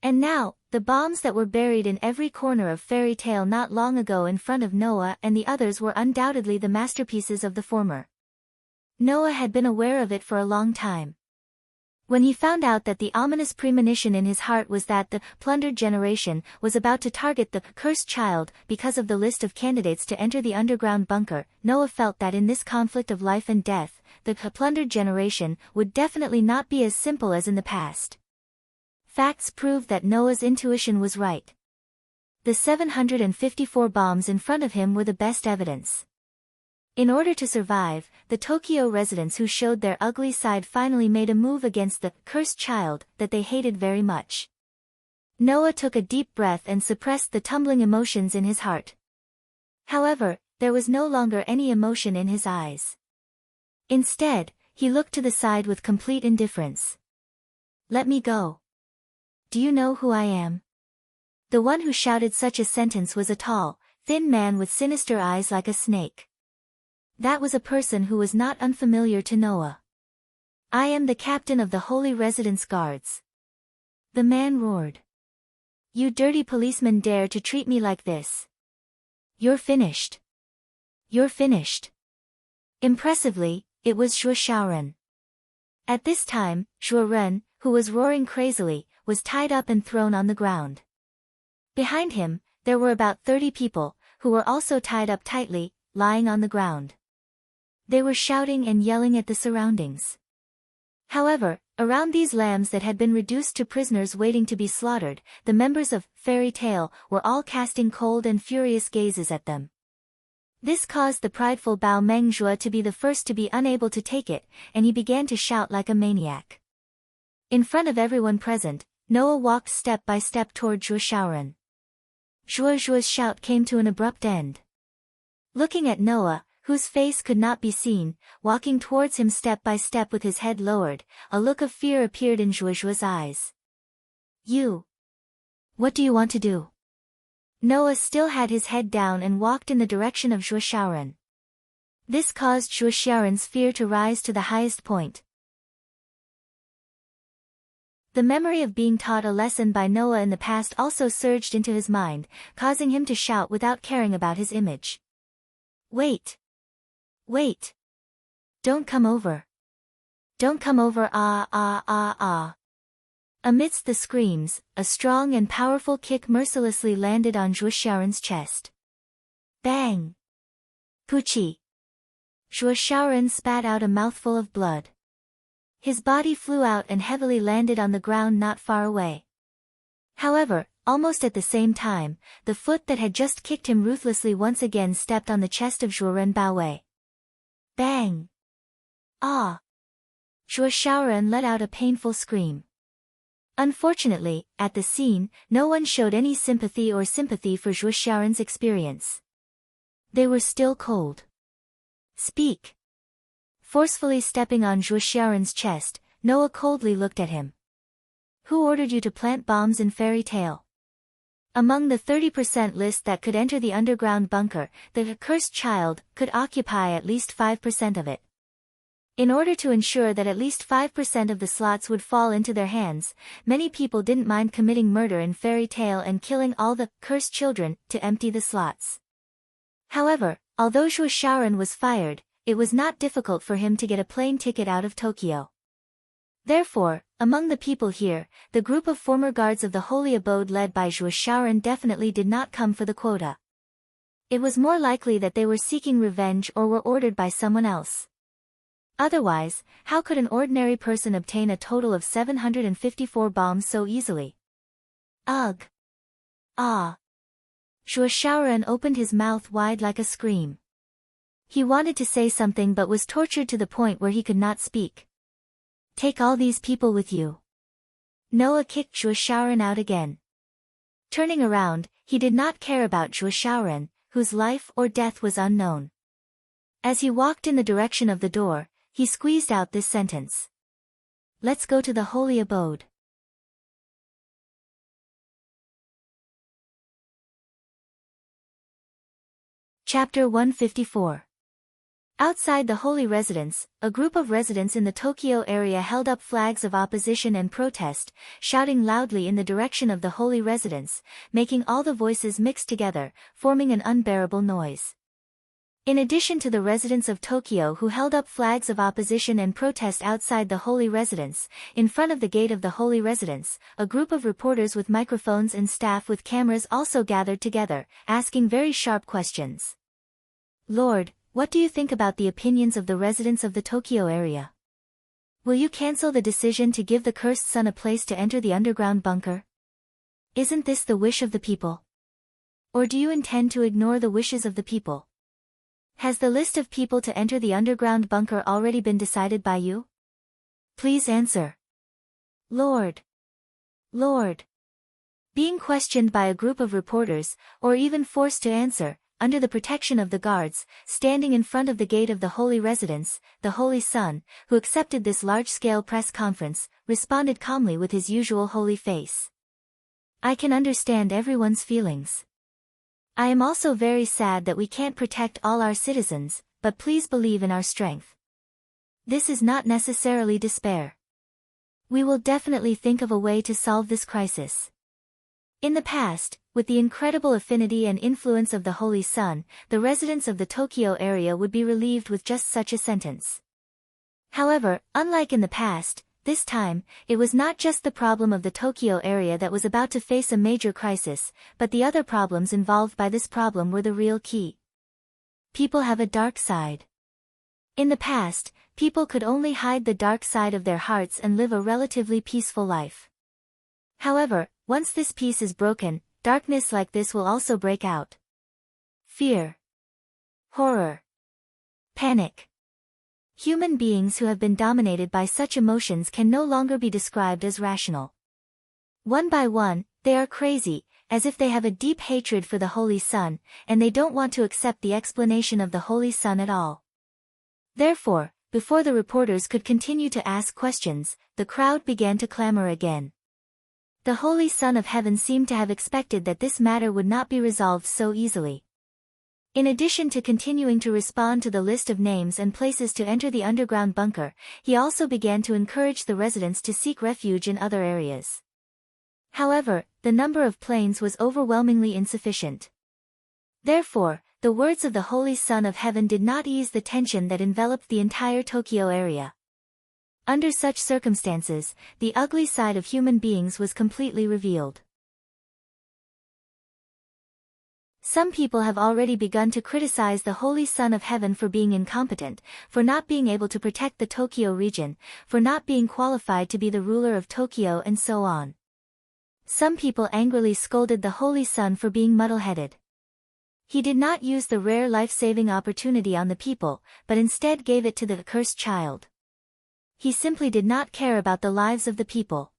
And now, the bombs that were buried in every corner of Fairy Tale not long ago in front of Noah and the others were undoubtedly the masterpieces of the former. Noah had been aware of it for a long time. When he found out that the ominous premonition in his heart was that the plundered generation was about to target the cursed child because of the list of candidates to enter the underground bunker, Noah felt that in this conflict of life and death, the plundered generation would definitely not be as simple as in the past. Facts proved that Noah's intuition was right. The 754 bombs in front of him were the best evidence. In order to survive, the Tokyo residents who showed their ugly side finally made a move against the cursed child that they hated very much. Noah took a deep breath and suppressed the tumbling emotions in his heart. However, there was no longer any emotion in his eyes. Instead, he looked to the side with complete indifference. "Let me go. Do you know who I am?" The one who shouted such a sentence was a tall, thin man with sinister eyes like a snake. That was a person who was not unfamiliar to Noah. "I am the captain of the Holy Residence Guards." The man roared. "You dirty policemen dare to treat me like this. You're finished. You're finished." Impressively, it was Zhuo Xiaoren. At this time, Zhuo Ren, who was roaring crazily, was tied up and thrown on the ground. Behind him, there were about 30 people, who were also tied up tightly, lying on the ground. They were shouting and yelling at the surroundings. However, around these lambs that had been reduced to prisoners waiting to be slaughtered, the members of Fairy Tale were all casting cold and furious gazes at them. This caused the prideful Bao Mengzhua to be the first to be unable to take it, and he began to shout like a maniac. In front of everyone present, Noah walked step by step toward Zhuo Xiaoren. Zhuo's shout came to an abrupt end. Looking at Noah, whose face could not be seen, walking towards him step by step with his head lowered, a look of fear appeared in Zhuo's eyes. "You. What do you want to do?" Noah still had his head down and walked in the direction of Zhuo Xiaoren. This caused Zhuo Xiaoren's fear to rise to the highest point. The memory of being taught a lesson by Noah in the past also surged into his mind, causing him to shout without caring about his image. "Wait! Wait! Don't come over! Don't come over, ah ah ah ah!" Amidst the screams, a strong and powerful kick mercilessly landed on Zhuo Xiaoren's chest. Bang! Puchi! Zhuo Xiaoren spat out a mouthful of blood. His body flew out and heavily landed on the ground not far away. However, almost at the same time, the foot that had just kicked him ruthlessly once again stepped on the chest of Zhuoren Baowei. Bang! Ah! Zhuo Xiaoren let out a painful scream. Unfortunately, at the scene, no one showed any sympathy for Zhuo Xiaoren's experience. They were still cold. "Speak!" Forcefully stepping on Zhuo Xiaoren's chest, Noah coldly looked at him. Who ordered you to plant bombs in Fairy Tale? Among the 30% list that could enter the underground bunker, the accursed child could occupy at least 5% of it. In order to ensure that at least 5% of the slots would fall into their hands, many people didn't mind committing murder in Fairy Tale and killing all the cursed children to empty the slots. However, although Shuo was fired, it was not difficult for him to get a plane ticket out of Tokyo. Therefore, among the people here, the group of former guards of the holy abode led by Shuo definitely did not come for the quota. It was more likely that they were seeking revenge or were ordered by someone else. Otherwise, how could an ordinary person obtain a total of 754 bombs so easily? Ugh! Ah! Shuo opened his mouth wide like a scream. He wanted to say something but was tortured to the point where he could not speak. Take all these people with you. Noah kicked Shuo out again. Turning around, he did not care about Shuo, whose life or death was unknown. As he walked in the direction of the door, he squeezed out this sentence. Let's go to the holy abode. Chapter 154. Outside the holy residence, a group of residents in the Tokyo area held up flags of opposition and protest, shouting loudly in the direction of the holy residence, making all the voices mix together, forming an unbearable noise. In addition to the residents of Tokyo who held up flags of opposition and protest outside the holy residence, in front of the gate of the holy residence, a group of reporters with microphones and staff with cameras also gathered together, asking very sharp questions. Lord, what do you think about the opinions of the residents of the Tokyo area? Will you cancel the decision to give the cursed son a place to enter the underground bunker? Isn't this the wish of the people? Or do you intend to ignore the wishes of the people? Has the list of people to enter the underground bunker already been decided by you? Please answer. Lord. Lord. Being questioned by a group of reporters, or even forced to answer, under the protection of the guards, standing in front of the gate of the holy residence, the Holy Son, who accepted this large-scale press conference, responded calmly with his usual holy face. I can understand everyone's feelings. I am also very sad that we can't protect all our citizens, but please believe in our strength. This is not necessarily despair. We will definitely think of a way to solve this crisis. In the past, with the incredible affinity and influence of the Holy Son, the residents of the Tokyo area would be relieved with just such a sentence. However, unlike in the past, this time, it was not just the problem of the Tokyo area that was about to face a major crisis, but the other problems involved by this problem were the real key. People have a dark side. In the past, people could only hide the dark side of their hearts and live a relatively peaceful life. However, once this peace is broken, darkness like this will also break out. Fear. Horror. Panic. Human beings who have been dominated by such emotions can no longer be described as rational. One by one, they are crazy, as if they have a deep hatred for the Holy Son, and they don't want to accept the explanation of the Holy Son at all. Therefore, before the reporters could continue to ask questions, the crowd began to clamor again. The Holy Son of Heaven seemed to have expected that this matter would not be resolved so easily. In addition to continuing to respond to the list of names and places to enter the underground bunker, he also began to encourage the residents to seek refuge in other areas. However, the number of planes was overwhelmingly insufficient. Therefore, the words of the Holy Son of Heaven did not ease the tension that enveloped the entire Tokyo area. Under such circumstances, the ugly side of human beings was completely revealed. Some people have already begun to criticize the Holy Son of Heaven for being incompetent, for not being able to protect the Tokyo region, for not being qualified to be the ruler of Tokyo and so on. Some people angrily scolded the Holy Son for being muddle-headed. He did not use the rare life-saving opportunity on the people, but instead gave it to the accursed child. He simply did not care about the lives of the people.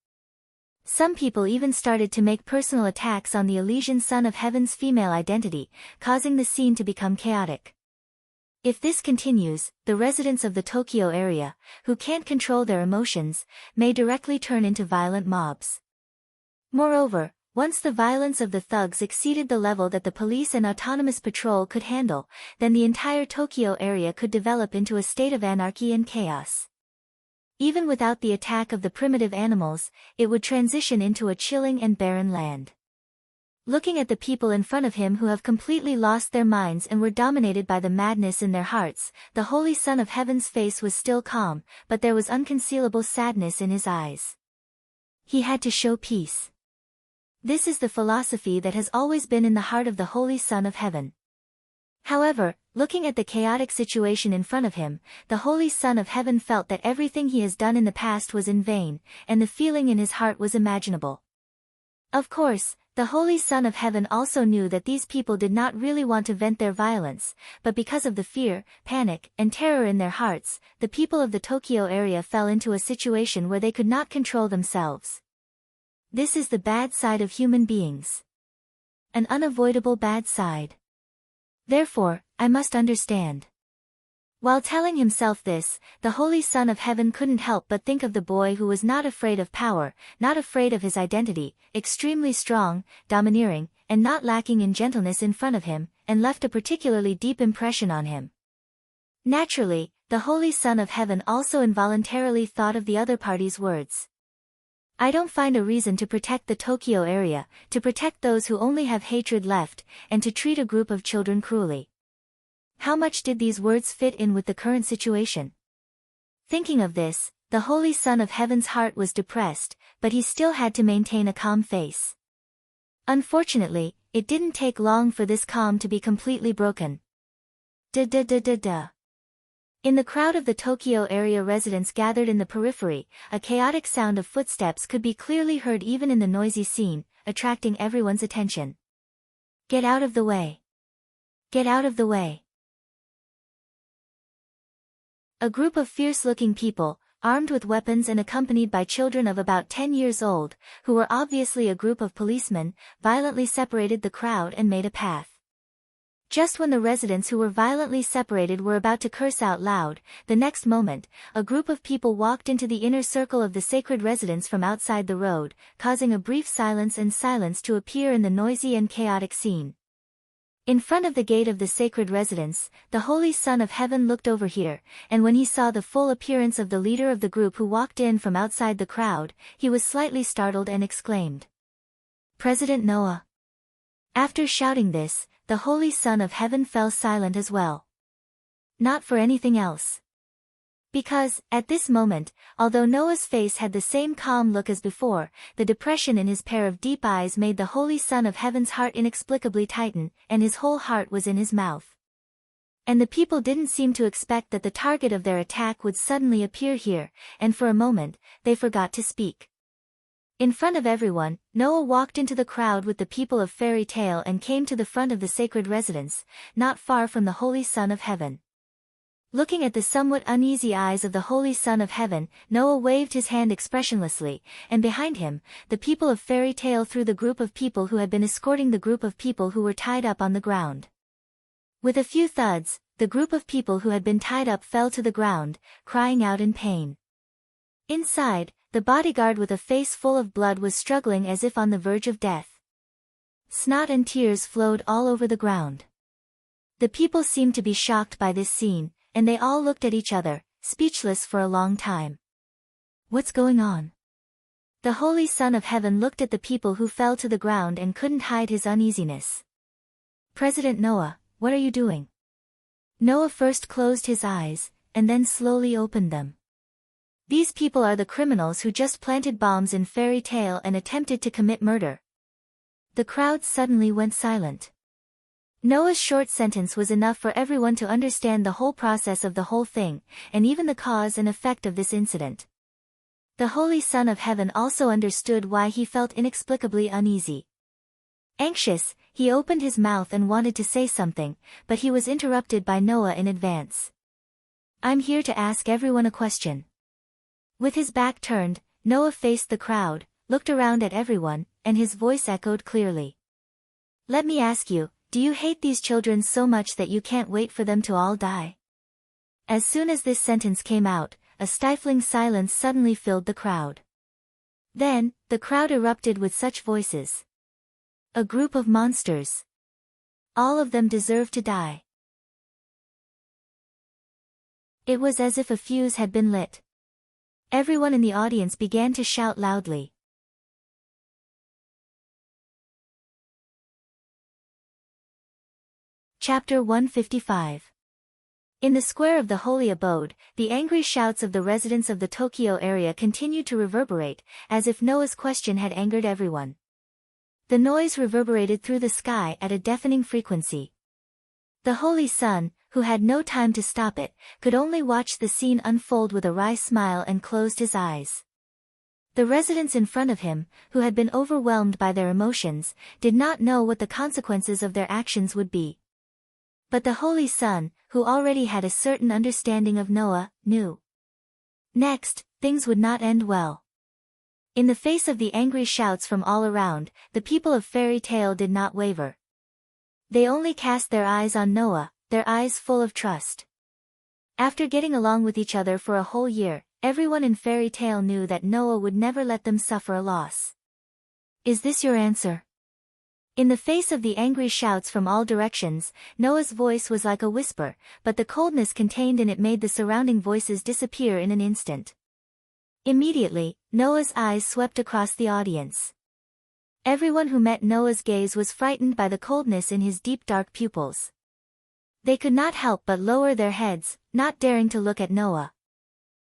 Some people even started to make personal attacks on the Elysian Son of Heaven's female identity, causing the scene to become chaotic. If this continues, the residents of the Tokyo area, who can't control their emotions, may directly turn into violent mobs. Moreover, once the violence of the thugs exceeded the level that the police and autonomous patrol could handle, then the entire Tokyo area could develop into a state of anarchy and chaos. Even without the attack of the primitive animals, it would transition into a chilling and barren land. Looking at the people in front of him who have completely lost their minds and were dominated by the madness in their hearts, the Holy Son of Heaven's face was still calm, but there was unconcealable sadness in his eyes. He had to show peace. This is the philosophy that has always been in the heart of the Holy Son of Heaven. However, looking at the chaotic situation in front of him, the Holy Son of Heaven felt that everything he has done in the past was in vain, and the feeling in his heart was imaginable. Of course, the Holy Son of Heaven also knew that these people did not really want to vent their violence, but because of the fear, panic, and terror in their hearts, the people of the Tokyo area fell into a situation where they could not control themselves. This is the bad side of human beings. An unavoidable bad side. Therefore, I must understand. While telling himself this, the Holy Son of Heaven couldn't help but think of the boy who was not afraid of power, not afraid of his identity, extremely strong, domineering, and not lacking in gentleness in front of him, and left a particularly deep impression on him. Naturally, the Holy Son of Heaven also involuntarily thought of the other party's words. I don't find a reason to protect the Tokyo area, to protect those who only have hatred left, and to treat a group of children cruelly. How much did these words fit in with the current situation? Thinking of this, the Holy Son of Heaven's heart was depressed, but he still had to maintain a calm face. Unfortunately, it didn't take long for this calm to be completely broken. In the crowd of the Tokyo area residents gathered in the periphery, a chaotic sound of footsteps could be clearly heard even in the noisy scene, attracting everyone's attention. Get out of the way. Get out of the way. A group of fierce-looking people, armed with weapons and accompanied by children of about 10 years old, who were obviously a group of policemen, violently separated the crowd and made a path. Just when the residents who were violently separated were about to curse out loud, the next moment, a group of people walked into the inner circle of the sacred residence from outside the road, causing a brief silence to appear in the noisy and chaotic scene. In front of the gate of the sacred residence, the Holy Son of Heaven looked over here, and when he saw the full appearance of the leader of the group who walked in from outside the crowd, he was slightly startled and exclaimed, "President Noah." After shouting this, the Holy Son of Heaven fell silent as well. Not for anything else. Because, at this moment, although Noah's face had the same calm look as before, the depression in his pair of deep eyes made the Holy Son of Heaven's heart inexplicably tighten, and his whole heart was in his mouth. And the people didn't seem to expect that the target of their attack would suddenly appear here, and for a moment, they forgot to speak. In front of everyone, Noah walked into the crowd with the people of Fairy Tale and came to the front of the sacred residence, not far from the Holy Son of Heaven. Looking at the somewhat uneasy eyes of the Holy Son of Heaven, Noah waved his hand expressionlessly, and behind him, the people of Fairy Tale threw the group of people who had been escorting the group of people who were tied up on the ground. With a few thuds, the group of people who had been tied up fell to the ground, crying out in pain. Inside, the bodyguard with a face full of blood was struggling as if on the verge of death. Snot and tears flowed all over the ground. The people seemed to be shocked by this scene, and they all looked at each other, speechless for a long time. What's going on? The Holy Son of Heaven looked at the people who fell to the ground and couldn't hide his uneasiness. President Noah, what are you doing? Noah first closed his eyes, and then slowly opened them. These people are the criminals who just planted bombs in Fairy Tale and attempted to commit murder. The crowd suddenly went silent. Noah's short sentence was enough for everyone to understand the whole process of the whole thing, and even the cause and effect of this incident. The Holy Son of Heaven also understood why he felt inexplicably uneasy. Anxious, he opened his mouth and wanted to say something, but he was interrupted by Noah in advance. I'm here to ask everyone a question. With his back turned, Noah faced the crowd, looked around at everyone, and his voice echoed clearly. Let me ask you, Do you hate these children so much that you can't wait for them to all die? As soon as this sentence came out, a stifling silence suddenly filled the crowd. Then, the crowd erupted with such voices. A group of monsters. All of them deserve to die. It was as if a fuse had been lit. Everyone in the audience began to shout loudly. Chapter 155. In the square of the holy abode, the angry shouts of the residents of the Tokyo area continued to reverberate, as if Noah's question had angered everyone. The noise reverberated through the sky at a deafening frequency. The holy son, who had no time to stop it, could only watch the scene unfold with a wry smile and closed his eyes. The residents in front of him, who had been overwhelmed by their emotions, did not know what the consequences of their actions would be. But the holy son, who already had a certain understanding of Noah, knew. Next, things would not end well. In the face of the angry shouts from all around, the people of Fairy Tale did not waver. They only cast their eyes on Noah, their eyes full of trust. After getting along with each other for a whole year, everyone in Fairy Tale knew that Noah would never let them suffer a loss. Is this your answer? In the face of the angry shouts from all directions, Noah's voice was like a whisper, but the coldness contained in it made the surrounding voices disappear in an instant. Immediately, Noah's eyes swept across the audience. Everyone who met Noah's gaze was frightened by the coldness in his deep dark pupils. They could not help but lower their heads, not daring to look at Noah.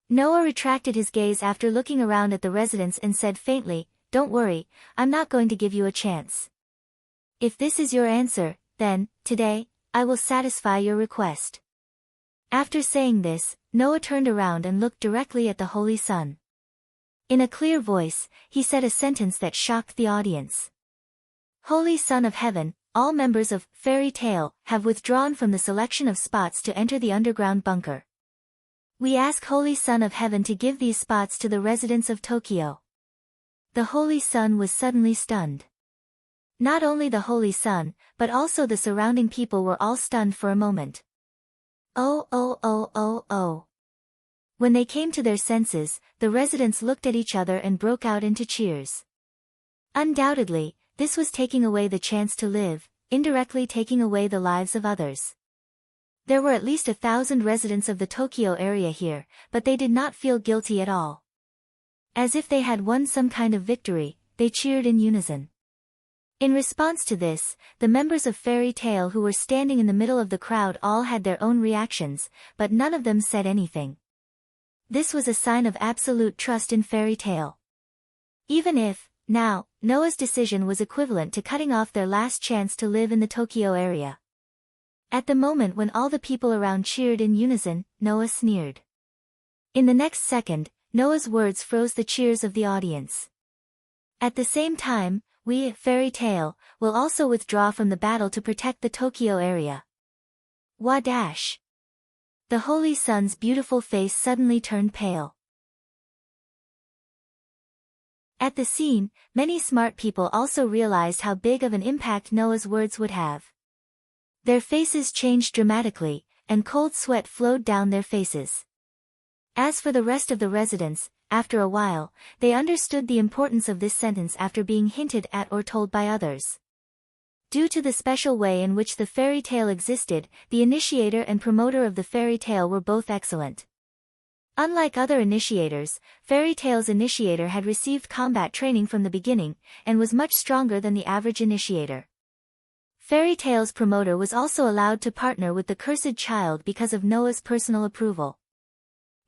Noah retracted his gaze after looking around at the residents and said faintly, "Don't worry, I'm not going to give you a chance. If this is your answer, then, today, I will satisfy your request." After saying this, Noah turned around and looked directly at the Holy Son. In a clear voice, he said a sentence that shocked the audience. "Holy Son of Heaven, all members of Fairy Tale have withdrawn from the selection of spots to enter the underground bunker. We ask Holy Son of Heaven to give these spots to the residents of Tokyo." The Holy Son was suddenly stunned. Not only the Holy Son, but also the surrounding people were all stunned for a moment. Oh oh oh oh oh. When they came to their senses, the residents looked at each other and broke out into cheers. Undoubtedly, this was taking away the chance to live, indirectly taking away the lives of others. There were at least 1,000 residents of the Tokyo area here, but they did not feel guilty at all. As if they had won some kind of victory, they cheered in unison. In response to this, the members of Fairy Tale who were standing in the middle of the crowd all had their own reactions, but none of them said anything. This was a sign of absolute trust in Fairy Tale. Even if, now, Noah's decision was equivalent to cutting off their last chance to live in the Tokyo area. At the moment when all the people around cheered in unison, Noah sneered. In the next second, Noah's words froze the cheers of the audience. At the same time, we, Fairy Tale, will also withdraw from the battle to protect the Tokyo area. Wadash. The Holy Son's beautiful face suddenly turned pale. At the scene, many smart people also realized how big of an impact Noah's words would have. Their faces changed dramatically, and cold sweat flowed down their faces. As for the rest of the residents, after a while, they understood the importance of this sentence after being hinted at or told by others. Due to the special way in which the fairy tale existed, the initiator and promoter of the fairy tale were both excellent. Unlike other initiators, Fairy Tale's initiator had received combat training from the beginning, and was much stronger than the average initiator. Fairy Tale's promoter was also allowed to partner with the cursed child because of Noah's personal approval.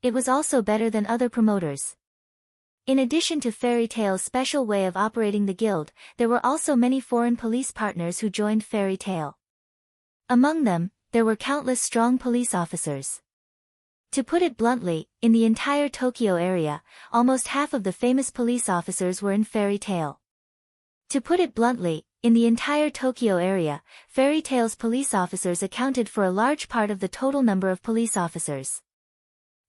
It was also better than other promoters. In addition to Fairy Tale's special way of operating the guild, there were also many foreign police partners who joined Fairy Tale. Among them, there were countless strong police officers. To put it bluntly, in the entire Tokyo area, almost half of the famous police officers were in Fairy Tale. To put it bluntly, in the entire Tokyo area, Fairy Tale's police officers accounted for a large part of the total number of police officers.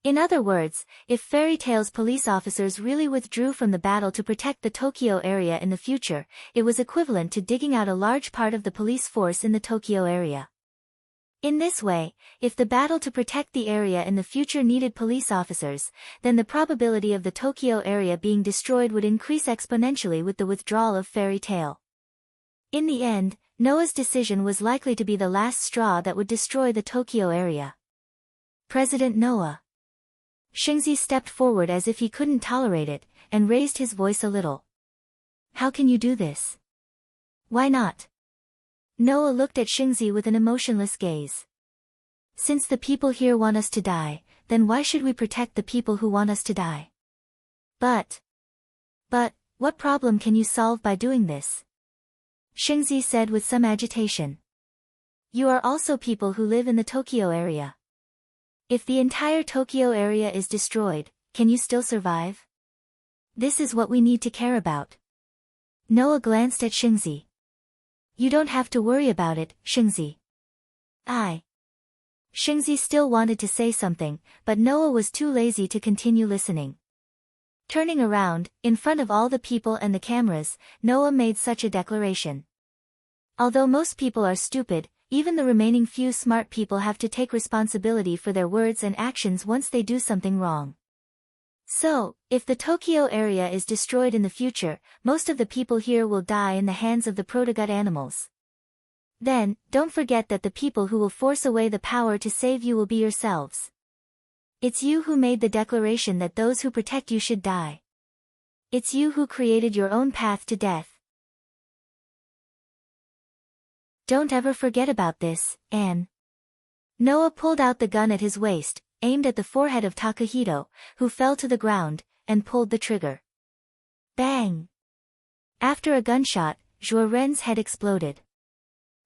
In other words, if Fairy Tail's police officers really withdrew from the battle to protect the Tokyo area in the future, it was equivalent to digging out a large part of the police force in the Tokyo area. In this way, if the battle to protect the area in the future needed police officers, then the probability of the Tokyo area being destroyed would increase exponentially with the withdrawal of Fairy Tail. In the end, Noah's decision was likely to be the last straw that would destroy the Tokyo area. President Noah. Shingzi stepped forward as if he couldn't tolerate it, and raised his voice a little. How can you do this? Why not? Noah looked at Shingzi with an emotionless gaze. Since the people here want us to die, then why should we protect the people who want us to die? But, what problem can you solve by doing this? Shingzi said with some agitation. You are also people who live in the Tokyo area. If the entire Tokyo area is destroyed, can you still survive? This is what we need to care about. Noah glanced at Shingzi. You don't have to worry about it, Shingzi. Shingzi still wanted to say something, but Noah was too lazy to continue listening. Turning around, in front of all the people and the cameras, Noah made such a declaration. Although most people are stupid, even the remaining few smart people have to take responsibility for their words and actions once they do something wrong. So, if the Tokyo area is destroyed in the future, most of the people here will die in the hands of the protogut animals. Then, don't forget that the people who will force away the power to save you will be yourselves. It's you who made the declaration that those who protect you should die. It's you who created your own path to death. Don't ever forget about this, Anne. Noah pulled out the gun at his waist, aimed at the forehead of Takahito, who fell to the ground, and pulled the trigger. Bang! After a gunshot, Zhuo Ren's head exploded.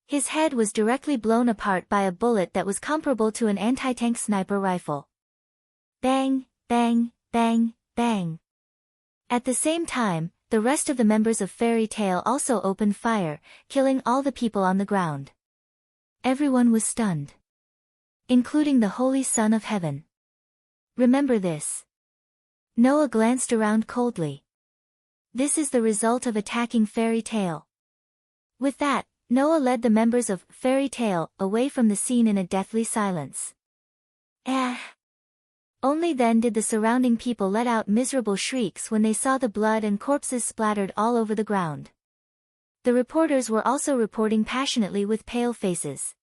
His head was directly blown apart by a bullet that was comparable to an anti-tank sniper rifle. Bang, bang, bang, bang. At the same time, the rest of the members of Fairy Tail also opened fire, killing all the people on the ground. Everyone was stunned. Including the Holy Son of Heaven. Remember this. Noah glanced around coldly. This is the result of attacking Fairy Tail. With that, Noah led the members of Fairy Tail away from the scene in a deathly silence. Only then did the surrounding people let out miserable shrieks when they saw the blood and corpses splattered all over the ground. The reporters were also reporting passionately with pale faces.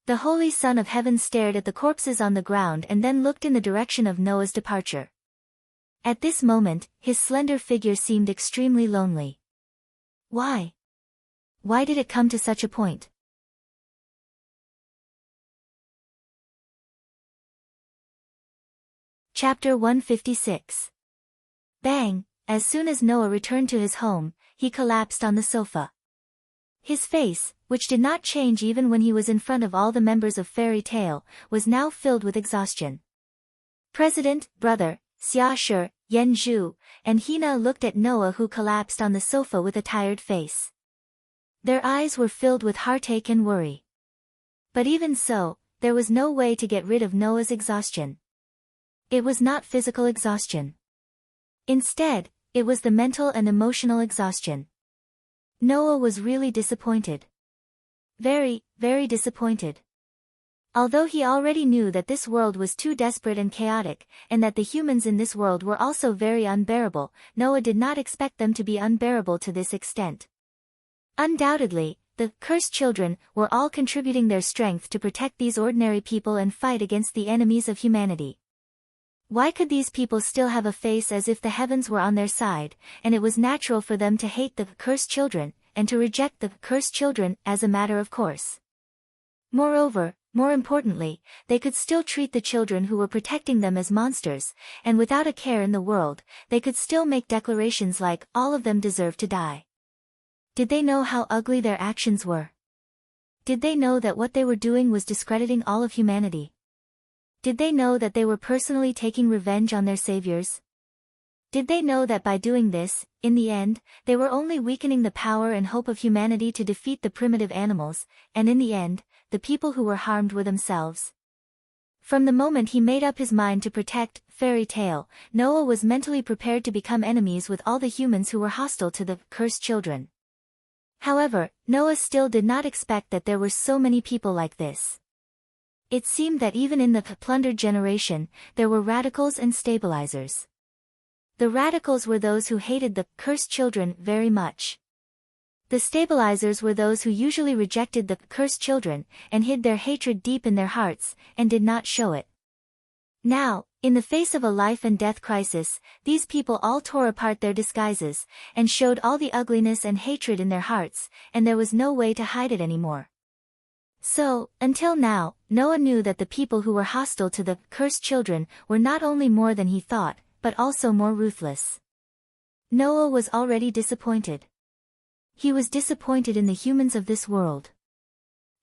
The Holy Son of Heaven stared at the corpses on the ground and then looked in the direction of Noah's departure. At this moment, his slender figure seemed extremely lonely. Why? Why did it come to such a point? Chapter 156. Bang! As soon as Noah returned to his home, he collapsed on the sofa. His face, which did not change even when he was in front of all the members of Fairy Tail, was now filled with exhaustion. President, brother, Xia Shi, Yen Zhu, and Hina looked at Noah, who collapsed on the sofa with a tired face. Their eyes were filled with heartache and worry. But even so, there was no way to get rid of Noah's exhaustion. It was not physical exhaustion. Instead, it was the mental and emotional exhaustion. Noah was really disappointed. Very, very disappointed. Although he already knew that this world was too desperate and chaotic, and that the humans in this world were also very unbearable, Noah did not expect them to be unbearable to this extent. Undoubtedly, the cursed children were all contributing their strength to protect these ordinary people and fight against the enemies of humanity. Why could these people still have a face as if the heavens were on their side, and it was natural for them to hate the cursed children, and to reject the cursed children as a matter of course? Moreover, more importantly, they could still treat the children who were protecting them as monsters, and without a care in the world, they could still make declarations like, all of them deserve to die. Did they know how ugly their actions were? Did they know that what they were doing was discrediting all of humanity? Did they know that they were personally taking revenge on their saviors? Did they know that by doing this, in the end, they were only weakening the power and hope of humanity to defeat the primitive animals, and in the end, the people who were harmed were themselves? From the moment he made up his mind to protect Fairy Tale, Noah was mentally prepared to become enemies with all the humans who were hostile to the cursed children. However, Noah still did not expect that there were so many people like this. It seemed that even in the plundered generation, there were radicals and stabilizers. The radicals were those who hated the cursed children very much. The stabilizers were those who usually rejected the cursed children and hid their hatred deep in their hearts and did not show it. Now, in the face of a life and death crisis, these people all tore apart their disguises and showed all the ugliness and hatred in their hearts, and there was no way to hide it anymore. So, until now, Noah knew that the people who were hostile to the cursed children were not only more than he thought, but also more ruthless. Noah was already disappointed. He was disappointed in the humans of this world.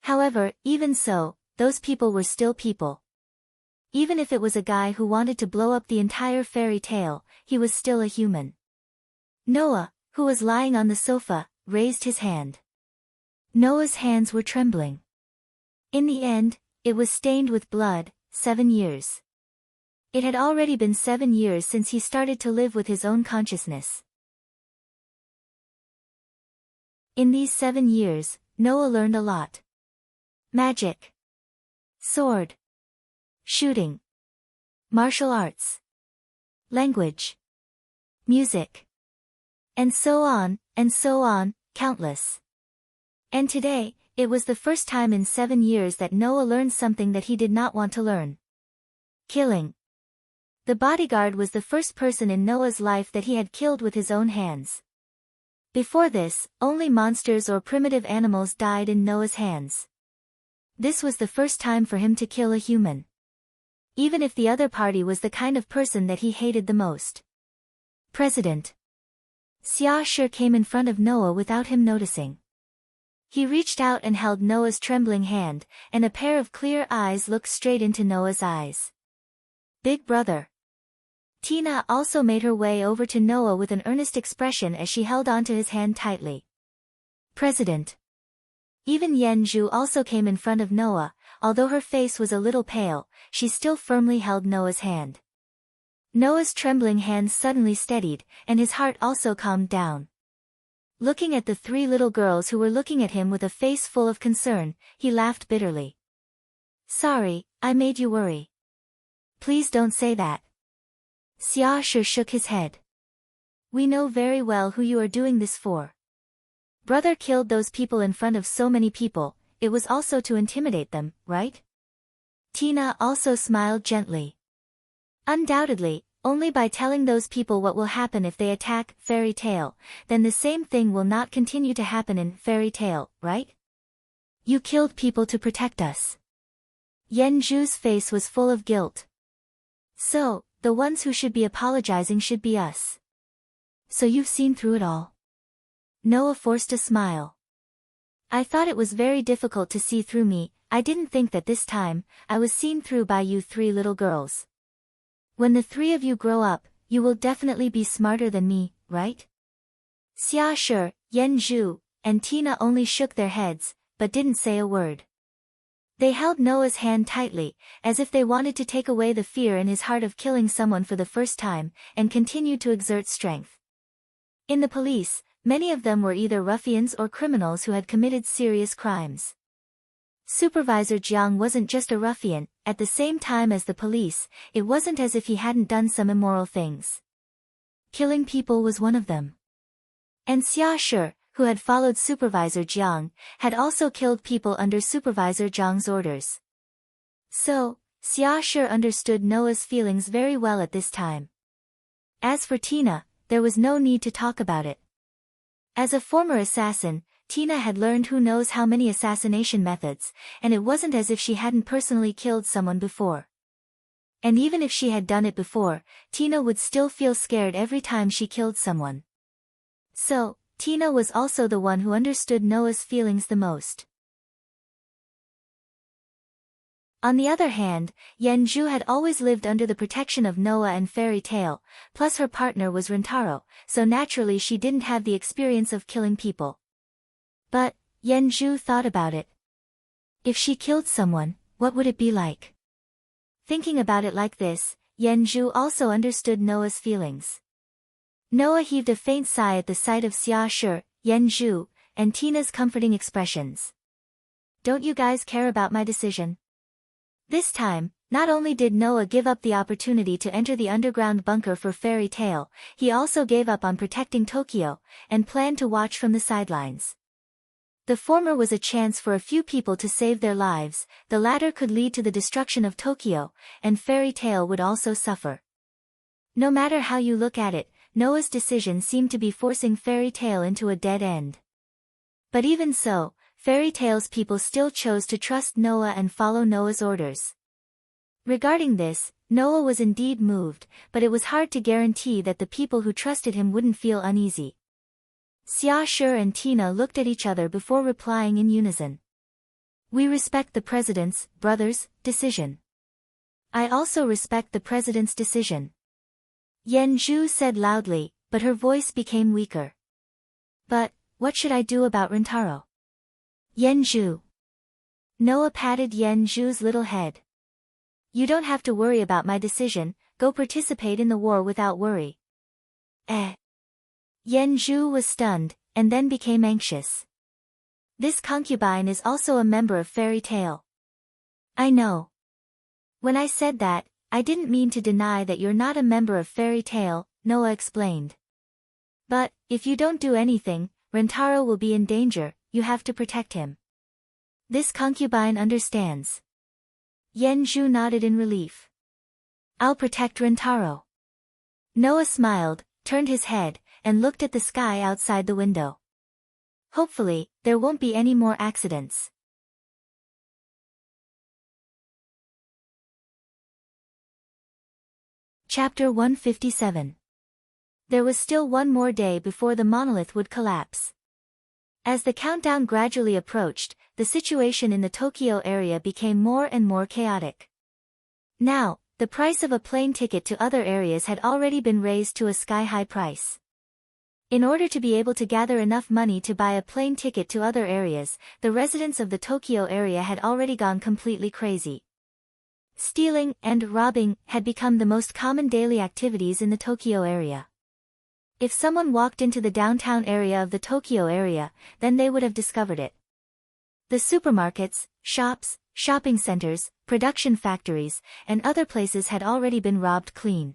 However, even so, those people were still people. Even if it was a guy who wanted to blow up the entire fairy tale, he was still a human. Noah, who was lying on the sofa, raised his hand. Noah's hands were trembling. In the end, it was stained with blood. 7 years. It had already been 7 years since he started to live with his own consciousness. In these 7 years, Noah learned a lot. Magic. Sword. Shooting. Martial arts. Language. Music. And so on, countless. And today, it was the first time in 7 years that Noah learned something that he did not want to learn. Killing. The bodyguard was the first person in Noah's life that he had killed with his own hands. Before this, only monsters or primitive animals died in Noah's hands. This was the first time for him to kill a human. Even if the other party was the kind of person that he hated the most. President. Xia Shi came in front of Noah without him noticing. He reached out and held Noah's trembling hand, and a pair of clear eyes looked straight into Noah's eyes. Big brother. Tina also made her way over to Noah with an earnest expression as she held onto his hand tightly. President. Even Yen Zhu also came in front of Noah, although her face was a little pale, she still firmly held Noah's hand. Noah's trembling hand suddenly steadied, and his heart also calmed down. Looking at the 3 little girls who were looking at him with a face full of concern, he laughed bitterly. Sorry, I made you worry. Please don't say that. Xia Shi shook his head. We know very well who you are doing this for. Brother killed those people in front of so many people, it was also to intimidate them, right? Tina also smiled gently. Undoubtedly, only by telling those people what will happen if they attack Fairy Tale, then the same thing will not continue to happen in Fairy Tale, right? You killed people to protect us. Yen Zhu's face was full of guilt. So, the ones who should be apologizing should be us. So you've seen through it all? Noah forced a smile. I thought it was very difficult to see through me, I didn't think that this time, I was seen through by you 3 little girls. When the 3 of you grow up, you will definitely be smarter than me, right? Xia Shi, Yen Zhu, and Tina only shook their heads, but didn't say a word. They held Noah's hand tightly, as if they wanted to take away the fear in his heart of killing someone for the first time, and continued to exert strength. In the police, many of them were either ruffians or criminals who had committed serious crimes. Supervisor Jiang wasn't just a ruffian, at the same time as the police, it wasn't as if he hadn't done some immoral things. Killing people was one of them. And Xia Shi, who had followed Supervisor Jiang, had also killed people under Supervisor Jiang's orders. So, Xia Shi understood Noah's feelings very well at this time. As for Tina, there was no need to talk about it. As a former assassin, Tina had learned who knows how many assassination methods, and it wasn't as if she hadn't personally killed someone before. And even if she had done it before, Tina would still feel scared every time she killed someone. So, Tina was also the one who understood Noah's feelings the most. On the other hand, Yen Zhu had always lived under the protection of Noah and Fairy Tale, plus her partner was Rintaro, so naturally she didn't have the experience of killing people. But, Yen Zhu thought about it. If she killed someone, what would it be like? Thinking about it like this, Yenju also understood Noah's feelings. Noah heaved a faint sigh at the sight of Xia Shi, Yenju, and Tina's comforting expressions. Don't you guys care about my decision? This time, not only did Noah give up the opportunity to enter the underground bunker for Fairy Tail, he also gave up on protecting Tokyo, and planned to watch from the sidelines. The former was a chance for a few people to save their lives, the latter could lead to the destruction of Tokyo, and Fairy Tail would also suffer. No matter how you look at it, Noah's decision seemed to be forcing Fairy Tail into a dead end. But even so, Fairy Tail's people still chose to trust Noah and follow Noah's orders. Regarding this, Noah was indeed moved, but it was hard to guarantee that the people who trusted him wouldn't feel uneasy. Xia Shi and Tina looked at each other before replying in unison. We respect the president's, brother's, decision. I also respect the president's decision. Yenju said loudly, but her voice became weaker. But, what should I do about Rintaro? Yenju. Noah patted Yenju's little head. You don't have to worry about my decision, go participate in the war without worry. Yenju was stunned, and then became anxious. This concubine is also a member of Fairy Tail. I know. When I said that, I didn't mean to deny that you're not a member of Fairy Tail, Noah explained. But, if you don't do anything, Rintaro will be in danger, you have to protect him. This concubine understands. Yenju nodded in relief. I'll protect Rintaro. Noah smiled, turned his head, and looked at the sky outside the window. Hopefully, there won't be any more accidents. Chapter 157. There was still one more day before the monolith would collapse. As the countdown gradually approached, the situation in the Tokyo area became more and more chaotic. Now, the price of a plane ticket to other areas had already been raised to a sky-high price. In order to be able to gather enough money to buy a plane ticket to other areas, the residents of the Tokyo area had already gone completely crazy. Stealing and robbing had become the most common daily activities in the Tokyo area. If someone walked into the downtown area of the Tokyo area, then they would have discovered it. The supermarkets, shops, shopping centers, production factories, and other places had already been robbed clean.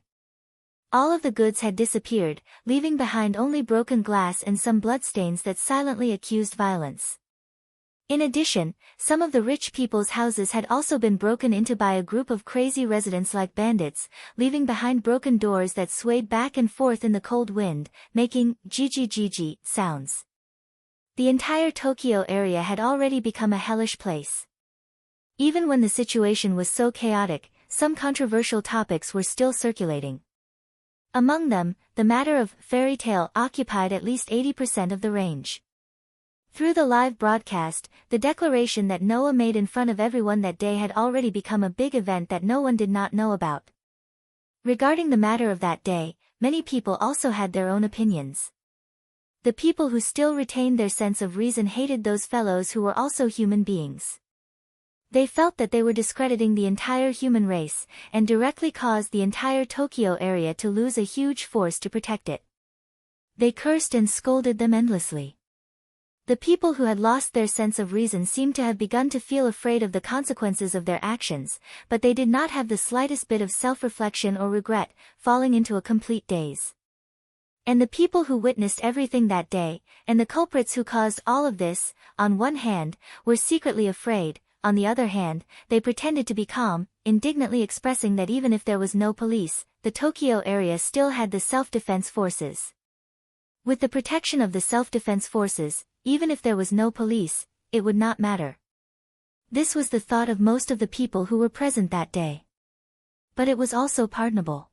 All of the goods had disappeared, leaving behind only broken glass and some bloodstains that silently accused violence. In addition, some of the rich people's houses had also been broken into by a group of crazy residents like bandits, leaving behind broken doors that swayed back and forth in the cold wind, making "gigi-gigi" sounds. The entire Tokyo area had already become a hellish place. Even when the situation was so chaotic, some controversial topics were still circulating. Among them, the matter of Fairy Tail occupied at least 80% of the range. Through the live broadcast, the declaration that Noah made in front of everyone that day had already become a big event that no one did not know about. Regarding the matter of that day, many people also had their own opinions. The people who still retained their sense of reason hated those fellows who were also human beings. They felt that they were discrediting the entire human race, and directly caused the entire Tokyo area to lose a huge force to protect it. They cursed and scolded them endlessly. The people who had lost their sense of reason seemed to have begun to feel afraid of the consequences of their actions, but they did not have the slightest bit of self-reflection or regret, falling into a complete daze. And the people who witnessed everything that day, and the culprits who caused all of this, on one hand, were secretly afraid. On the other hand, they pretended to be calm, indignantly expressing that even if there was no police, the Tokyo area still had the self-defense forces. With the protection of the self-defense forces, even if there was no police, it would not matter. This was the thought of most of the people who were present that day. But it was also pardonable.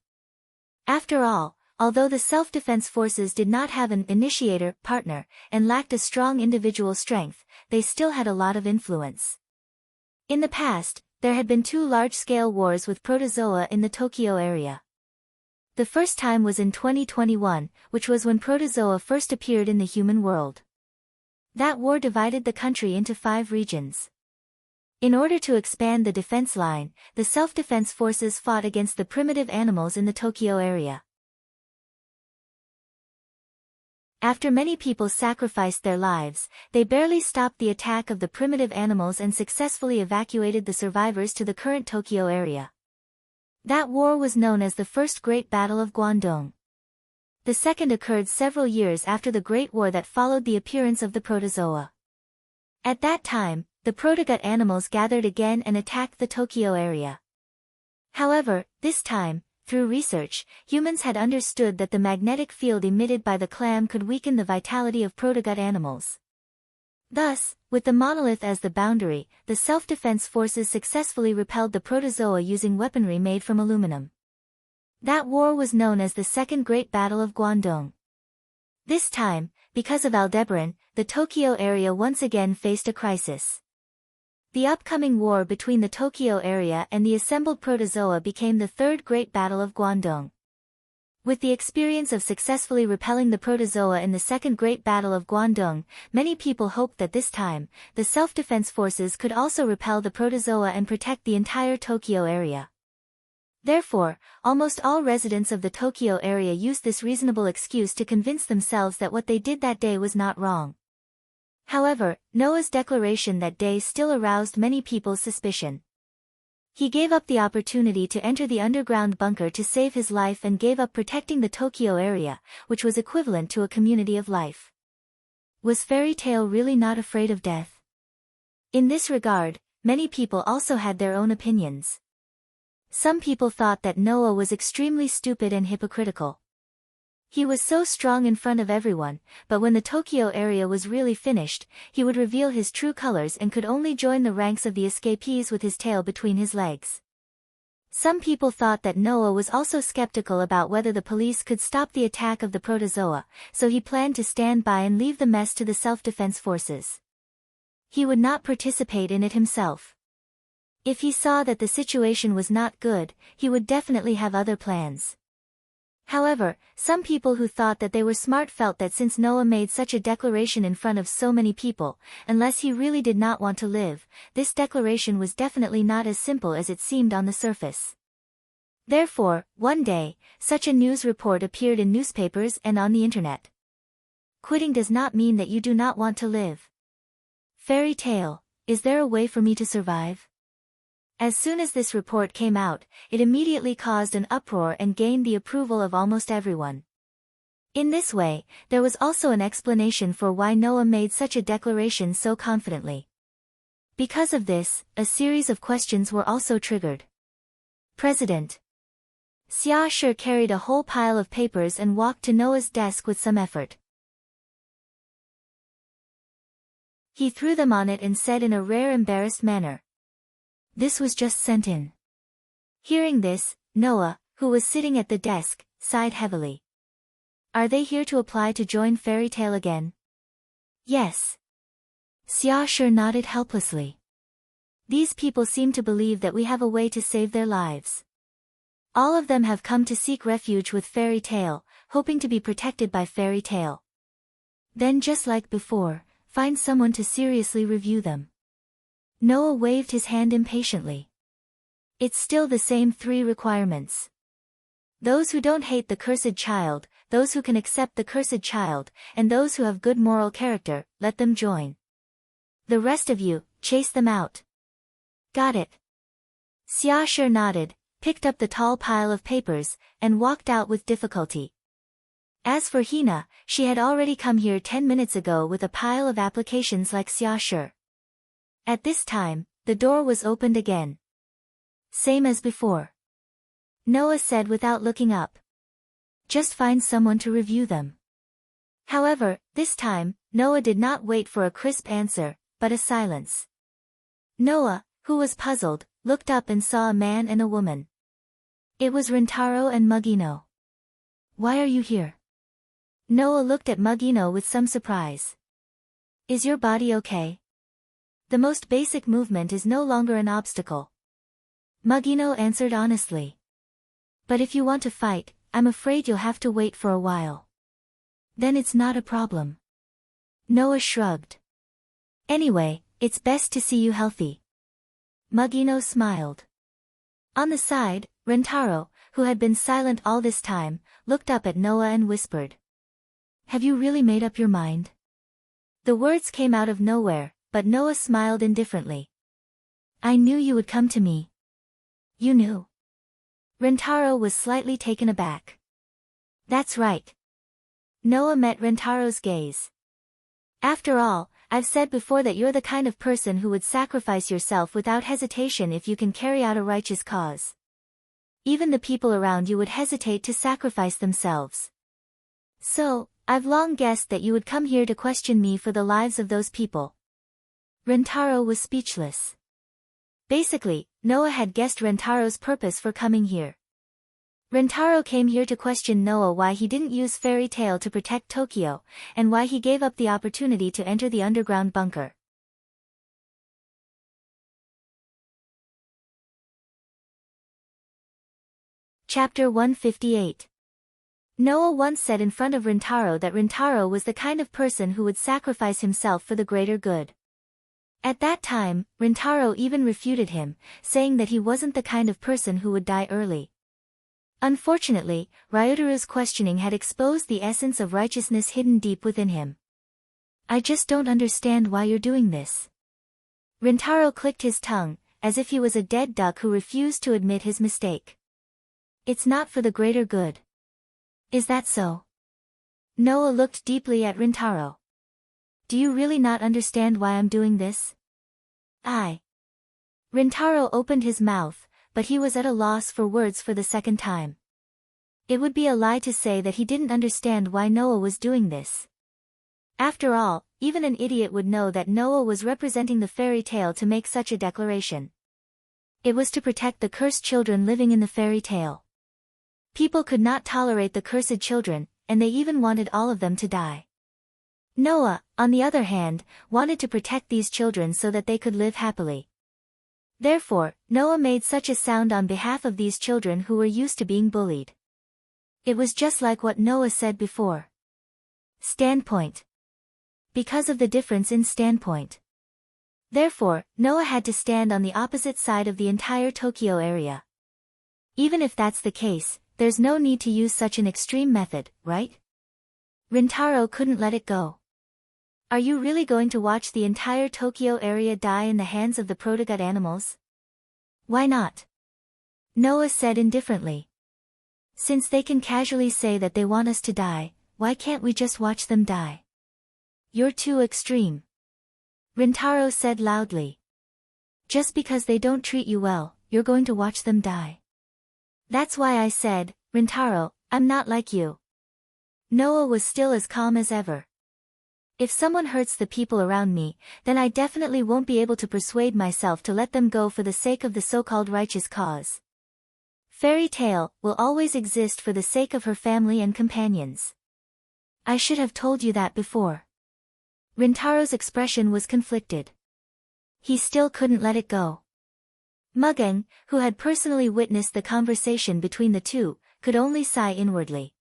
After all, although the self-defense forces did not have an initiator, partner, and lacked a strong individual strength, they still had a lot of influence. In the past, there had been 2 large-scale wars with protozoa in the Tokyo area. The first time was in 2021, which was when protozoa first appeared in the human world. That war divided the country into 5 regions. In order to expand the defense line, the self-defense forces fought against the primitive animals in the Tokyo area. After many people sacrificed their lives, they barely stopped the attack of the primitive animals and successfully evacuated the survivors to the current Tokyo area. That war was known as the First Great Battle of Guangdong. The second occurred several years after the Great War that followed the appearance of the protozoa. At that time, the protogut animals gathered again and attacked the Tokyo area. However, this time, through research, humans had understood that the magnetic field emitted by the clam could weaken the vitality of protogut animals. Thus, with the monolith as the boundary, the self-defense forces successfully repelled the protozoa using weaponry made from aluminum. That war was known as the Second Great Battle of Guangdong. This time, because of Aldebaran, the Tokyo area once again faced a crisis. The upcoming war between the Tokyo area and the assembled protozoa became the Third Great Battle of Guangdong. With the experience of successfully repelling the protozoa in the Second Great Battle of Guangdong, many people hoped that this time, the self-defense forces could also repel the protozoa and protect the entire Tokyo area. Therefore, almost all residents of the Tokyo area used this reasonable excuse to convince themselves that what they did that day was not wrong. However, Noah's declaration that day still aroused many people's suspicion. He gave up the opportunity to enter the underground bunker to save his life and gave up protecting the Tokyo area, which was equivalent to a community of life. Was Fairy Tail really not afraid of death? In this regard, many people also had their own opinions. Some people thought that Noah was extremely stupid and hypocritical. He was so strong in front of everyone, but when the Tokyo area was really finished, he would reveal his true colors and could only join the ranks of the escapees with his tail between his legs. Some people thought that Noah was also skeptical about whether the police could stop the attack of the protozoa, so he planned to stand by and leave the mess to the self-defense forces. He would not participate in it himself. If he saw that the situation was not good, he would definitely have other plans. However, some people who thought that they were smart felt that since Noah made such a declaration in front of so many people, unless he really did not want to live, this declaration was definitely not as simple as it seemed on the surface. Therefore, one day, such a news report appeared in newspapers and on the internet. Quitting does not mean that you do not want to live. Fairy Tail, is there a way for me to survive? As soon as this report came out, it immediately caused an uproar and gained the approval of almost everyone. In this way, there was also an explanation for why Noah made such a declaration so confidently. Because of this, a series of questions were also triggered. President Xia Shi carried a whole pile of papers and walked to Noah's desk with some effort. He threw them on it and said in a rare embarrassed manner, "This was just sent in." Hearing this, Noah, who was sitting at the desk, sighed heavily. Are they here to apply to join Fairy Tail again? Yes. Xia Shi nodded helplessly. These people seem to believe that we have a way to save their lives. All of them have come to seek refuge with Fairy Tail, hoping to be protected by Fairy Tail. Then just like before, find someone to seriously review them. Noah waved his hand impatiently. It's still the same 3 requirements. Those who don't hate the cursed child, those who can accept the cursed child, and those who have good moral character, let them join. The rest of you, chase them out. Got it. Xia Shi nodded, picked up the tall pile of papers, and walked out with difficulty. As for Hina, she had already come here 10 minutes ago with a pile of applications like Xia Shi. At this time, the door was opened again. Same as before. Noah said without looking up. Just find someone to review them. However, this time, Noah did not wait for a crisp answer, but a silence. Noah, who was puzzled, looked up and saw a man and a woman. It was Rintaro and Mugino. Why are you here? Noah looked at Mugino with some surprise. Is your body okay? The most basic movement is no longer an obstacle. Mugino answered honestly. But if you want to fight, I'm afraid you'll have to wait for a while. Then it's not a problem. Noah shrugged. Anyway, it's best to see you healthy. Mugino smiled. On the side, Rentaro, who had been silent all this time, looked up at Noah and whispered. Have you really made up your mind? The words came out of nowhere, but Noah smiled indifferently. I knew you would come to me. You knew? Rentaro was slightly taken aback. That's right. Noah met Rentaro's gaze. After all, I've said before that you're the kind of person who would sacrifice yourself without hesitation if you can carry out a righteous cause. Even the people around you would hesitate to sacrifice themselves. So, I've long guessed that you would come here to question me for the lives of those people. Rentaro was speechless. Basically, Noah had guessed Rentaro's purpose for coming here. Rentaro came here to question Noah why he didn't use fairy tale to protect Tokyo, and why he gave up the opportunity to enter the underground bunker. Chapter 158. Noah once said in front of Rentaro that Rentaro was the kind of person who would sacrifice himself for the greater good. At that time, Rentaro even refuted him, saying that he wasn't the kind of person who would die early. Unfortunately, Ryutaru's questioning had exposed the essence of righteousness hidden deep within him. I just don't understand why you're doing this. Rentaro clicked his tongue, as if he was a dead duck who refused to admit his mistake. It's not for the greater good. Is that so? Noah looked deeply at Rentaro. Do you really not understand why I'm doing this? Rentaro opened his mouth, but he was at a loss for words for the second time. It would be a lie to say that he didn't understand why Noah was doing this. After all, even an idiot would know that Noah was representing the fairy tale to make such a declaration. It was to protect the cursed children living in the fairy tale. People could not tolerate the cursed children, and they even wanted all of them to die. Noah, on the other hand, wanted to protect these children so that they could live happily. Therefore, Noah made such a sound on behalf of these children who were used to being bullied. It was just like what Noah said before. Standpoint. Because of the difference in standpoint. Therefore, Noah had to stand on the opposite side of the entire Tokyo area. Even if that's the case, there's no need to use such an extreme method, right? Rentaro couldn't let it go. Are you really going to watch the entire Tokyo area die in the hands of the protogut animals? Why not? Noah said indifferently. Since they can casually say that they want us to die, why can't we just watch them die? You're too extreme. Rentaro said loudly. Just because they don't treat you well, you're going to watch them die. That's why I said, Rentaro, I'm not like you. Noah was still as calm as ever. If someone hurts the people around me, then I definitely won't be able to persuade myself to let them go for the sake of the so-called righteous cause. Fairy tale will always exist for the sake of her family and companions. I should have told you that before. Rentaro's expression was conflicted. He still couldn't let it go. Mugen, who had personally witnessed the conversation between the two, could only sigh inwardly.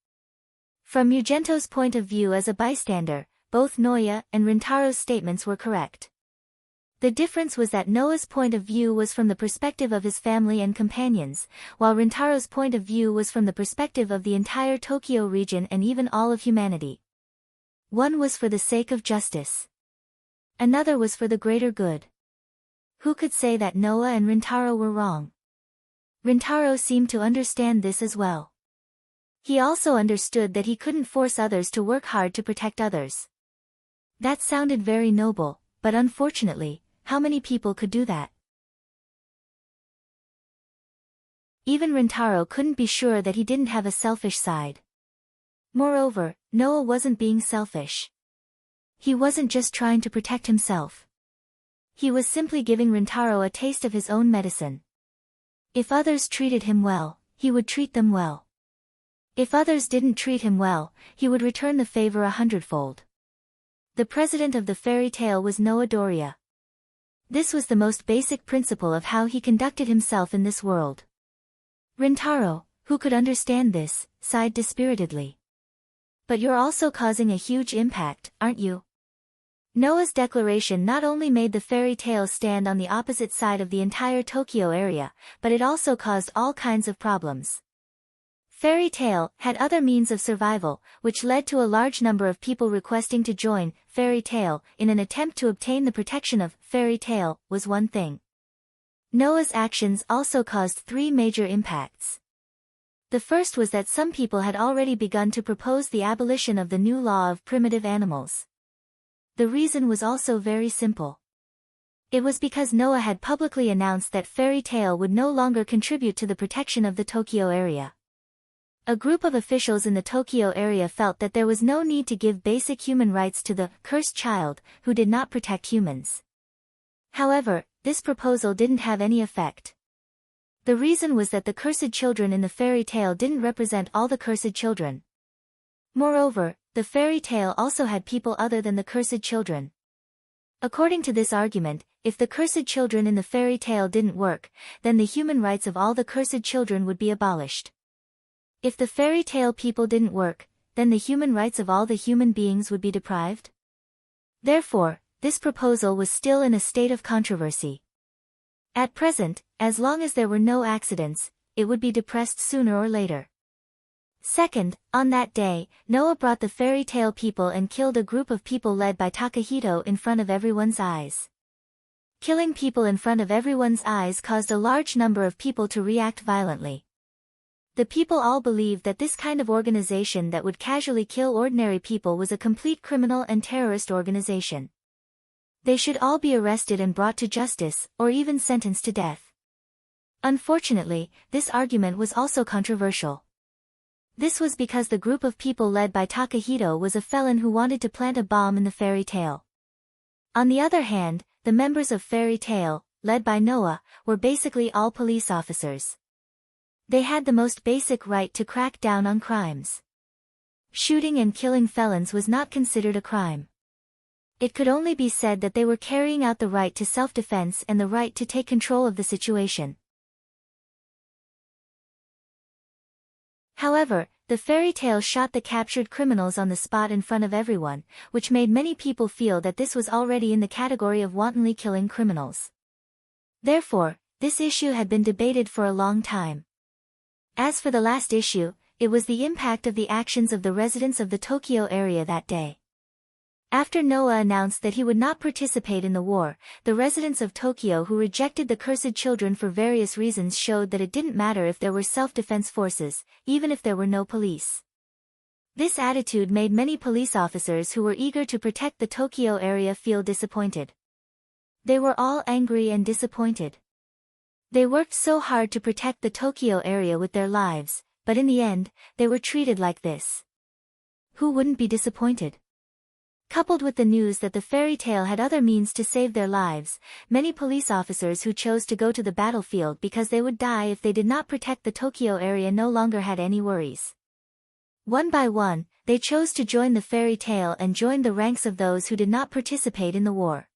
From Mugento's point of view as a bystander, both Noya and Rentaro's statements were correct. The difference was that Noah's point of view was from the perspective of his family and companions, while Rentaro's point of view was from the perspective of the entire Tokyo region and even all of humanity. One was for the sake of justice. Another was for the greater good. Who could say that Noah and Rentaro were wrong? Rentaro seemed to understand this as well. He also understood that he couldn't force others to work hard to protect others. That sounded very noble, but unfortunately, how many people could do that? Even Rentaro couldn't be sure that he didn't have a selfish side. Moreover, Noah wasn't being selfish. He wasn't just trying to protect himself. He was simply giving Rentaro a taste of his own medicine. If others treated him well, he would treat them well. If others didn't treat him well, he would return the favor 100-fold. The president of the fairy tale was Noah Doria. This was the most basic principle of how he conducted himself in this world. Rentaro, who could understand this, sighed dispiritedly. But you're also causing a huge impact, aren't you? Noah's declaration not only made the fairy tale stand on the opposite side of the entire Tokyo area, but it also caused all kinds of problems. Fairy tale had other means of survival, which led to a large number of people requesting to join fairy tale in an attempt to obtain the protection of fairy tale was one thing. Noah's actions also caused three major impacts. The first was that some people had already begun to propose the abolition of the new law of primitive animals. The reason was also very simple. It was because Noah had publicly announced that fairy tale would no longer contribute to the protection of the Tokyo area. A group of officials in the Tokyo area felt that there was no need to give basic human rights to the cursed child, who did not protect humans. However, this proposal didn't have any effect. The reason was that the cursed children in the fairy tale didn't represent all the cursed children. Moreover, the fairy tale also had people other than the cursed children. According to this argument, if the cursed children in the fairy tale didn't work, then the human rights of all the cursed children would be abolished. If the fairy tale people didn't work, then the human rights of all the human beings would be deprived. Therefore, this proposal was still in a state of controversy. At present, as long as there were no accidents, it would be depressed sooner or later. Second, on that day, Noah brought the fairy tale people and killed a group of people led by Takahito in front of everyone's eyes. Killing people in front of everyone's eyes caused a large number of people to react violently. The people all believed that this kind of organization that would casually kill ordinary people was a complete criminal and terrorist organization. They should all be arrested and brought to justice, or even sentenced to death. Unfortunately, this argument was also controversial. This was because the group of people led by Takahito was a felon who wanted to plant a bomb in the fairy tale. On the other hand, the members of fairy tale, led by Noah, were basically all police officers. They had the most basic right to crack down on crimes. Shooting and killing felons was not considered a crime. It could only be said that they were carrying out the right to self-defense and the right to take control of the situation. However, the fairy tale shot the captured criminals on the spot in front of everyone, which made many people feel that this was already in the category of wantonly killing criminals. Therefore, this issue had been debated for a long time. As for the last issue, it was the impact of the actions of the residents of the Tokyo area that day. After Noah announced that he would not participate in the war, the residents of Tokyo who rejected the cursed children for various reasons showed that it didn't matter if there were self-defense forces, even if there were no police. This attitude made many police officers who were eager to protect the Tokyo area feel disappointed. They were all angry and disappointed. They worked so hard to protect the Tokyo area with their lives, but in the end, they were treated like this. Who wouldn't be disappointed? Coupled with the news that the fairy tale had other means to save their lives, many police officers who chose to go to the battlefield because they would die if they did not protect the Tokyo area no longer had any worries. One by one, they chose to join the fairy tale and joined the ranks of those who did not participate in the war.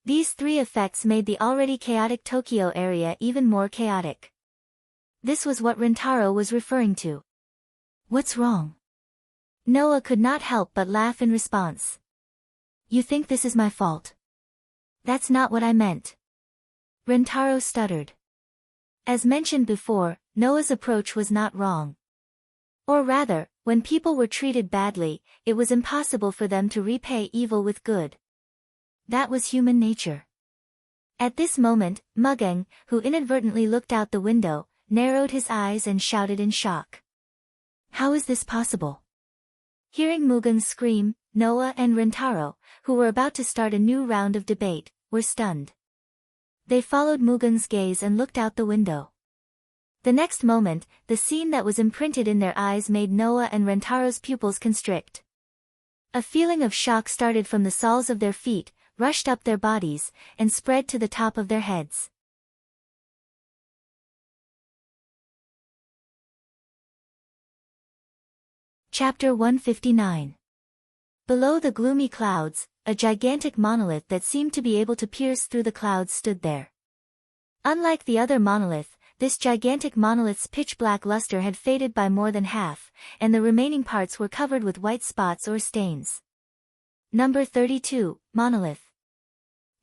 These three effects made the already chaotic Tokyo area even more chaotic. This was what Rintaro was referring to. What's wrong? Noah could not help but laugh in response. You think this is my fault? That's not what I meant. Rintaro stuttered. As mentioned before, Noah's approach was not wrong. Or rather, when people were treated badly, it was impossible for them to repay evil with good. That was human nature. At this moment, Mugen, who inadvertently looked out the window, narrowed his eyes and shouted in shock. How is this possible? Hearing Mugen scream, Noah and Rintaro, who were about to start a new round of debate, were stunned. They followed Mugen's gaze and looked out the window. The next moment, the scene that was imprinted in their eyes made Noah and Rentaro's pupils constrict. A feeling of shock started from the soles of their feet, rushed up their bodies, and spread to the top of their heads. Chapter 159. Below the gloomy clouds, a gigantic monolith that seemed to be able to pierce through the clouds stood there. Unlike the other monolith, this gigantic monolith's pitch-black luster had faded by more than half, and the remaining parts were covered with white spots or stains. Number 32, Monolith.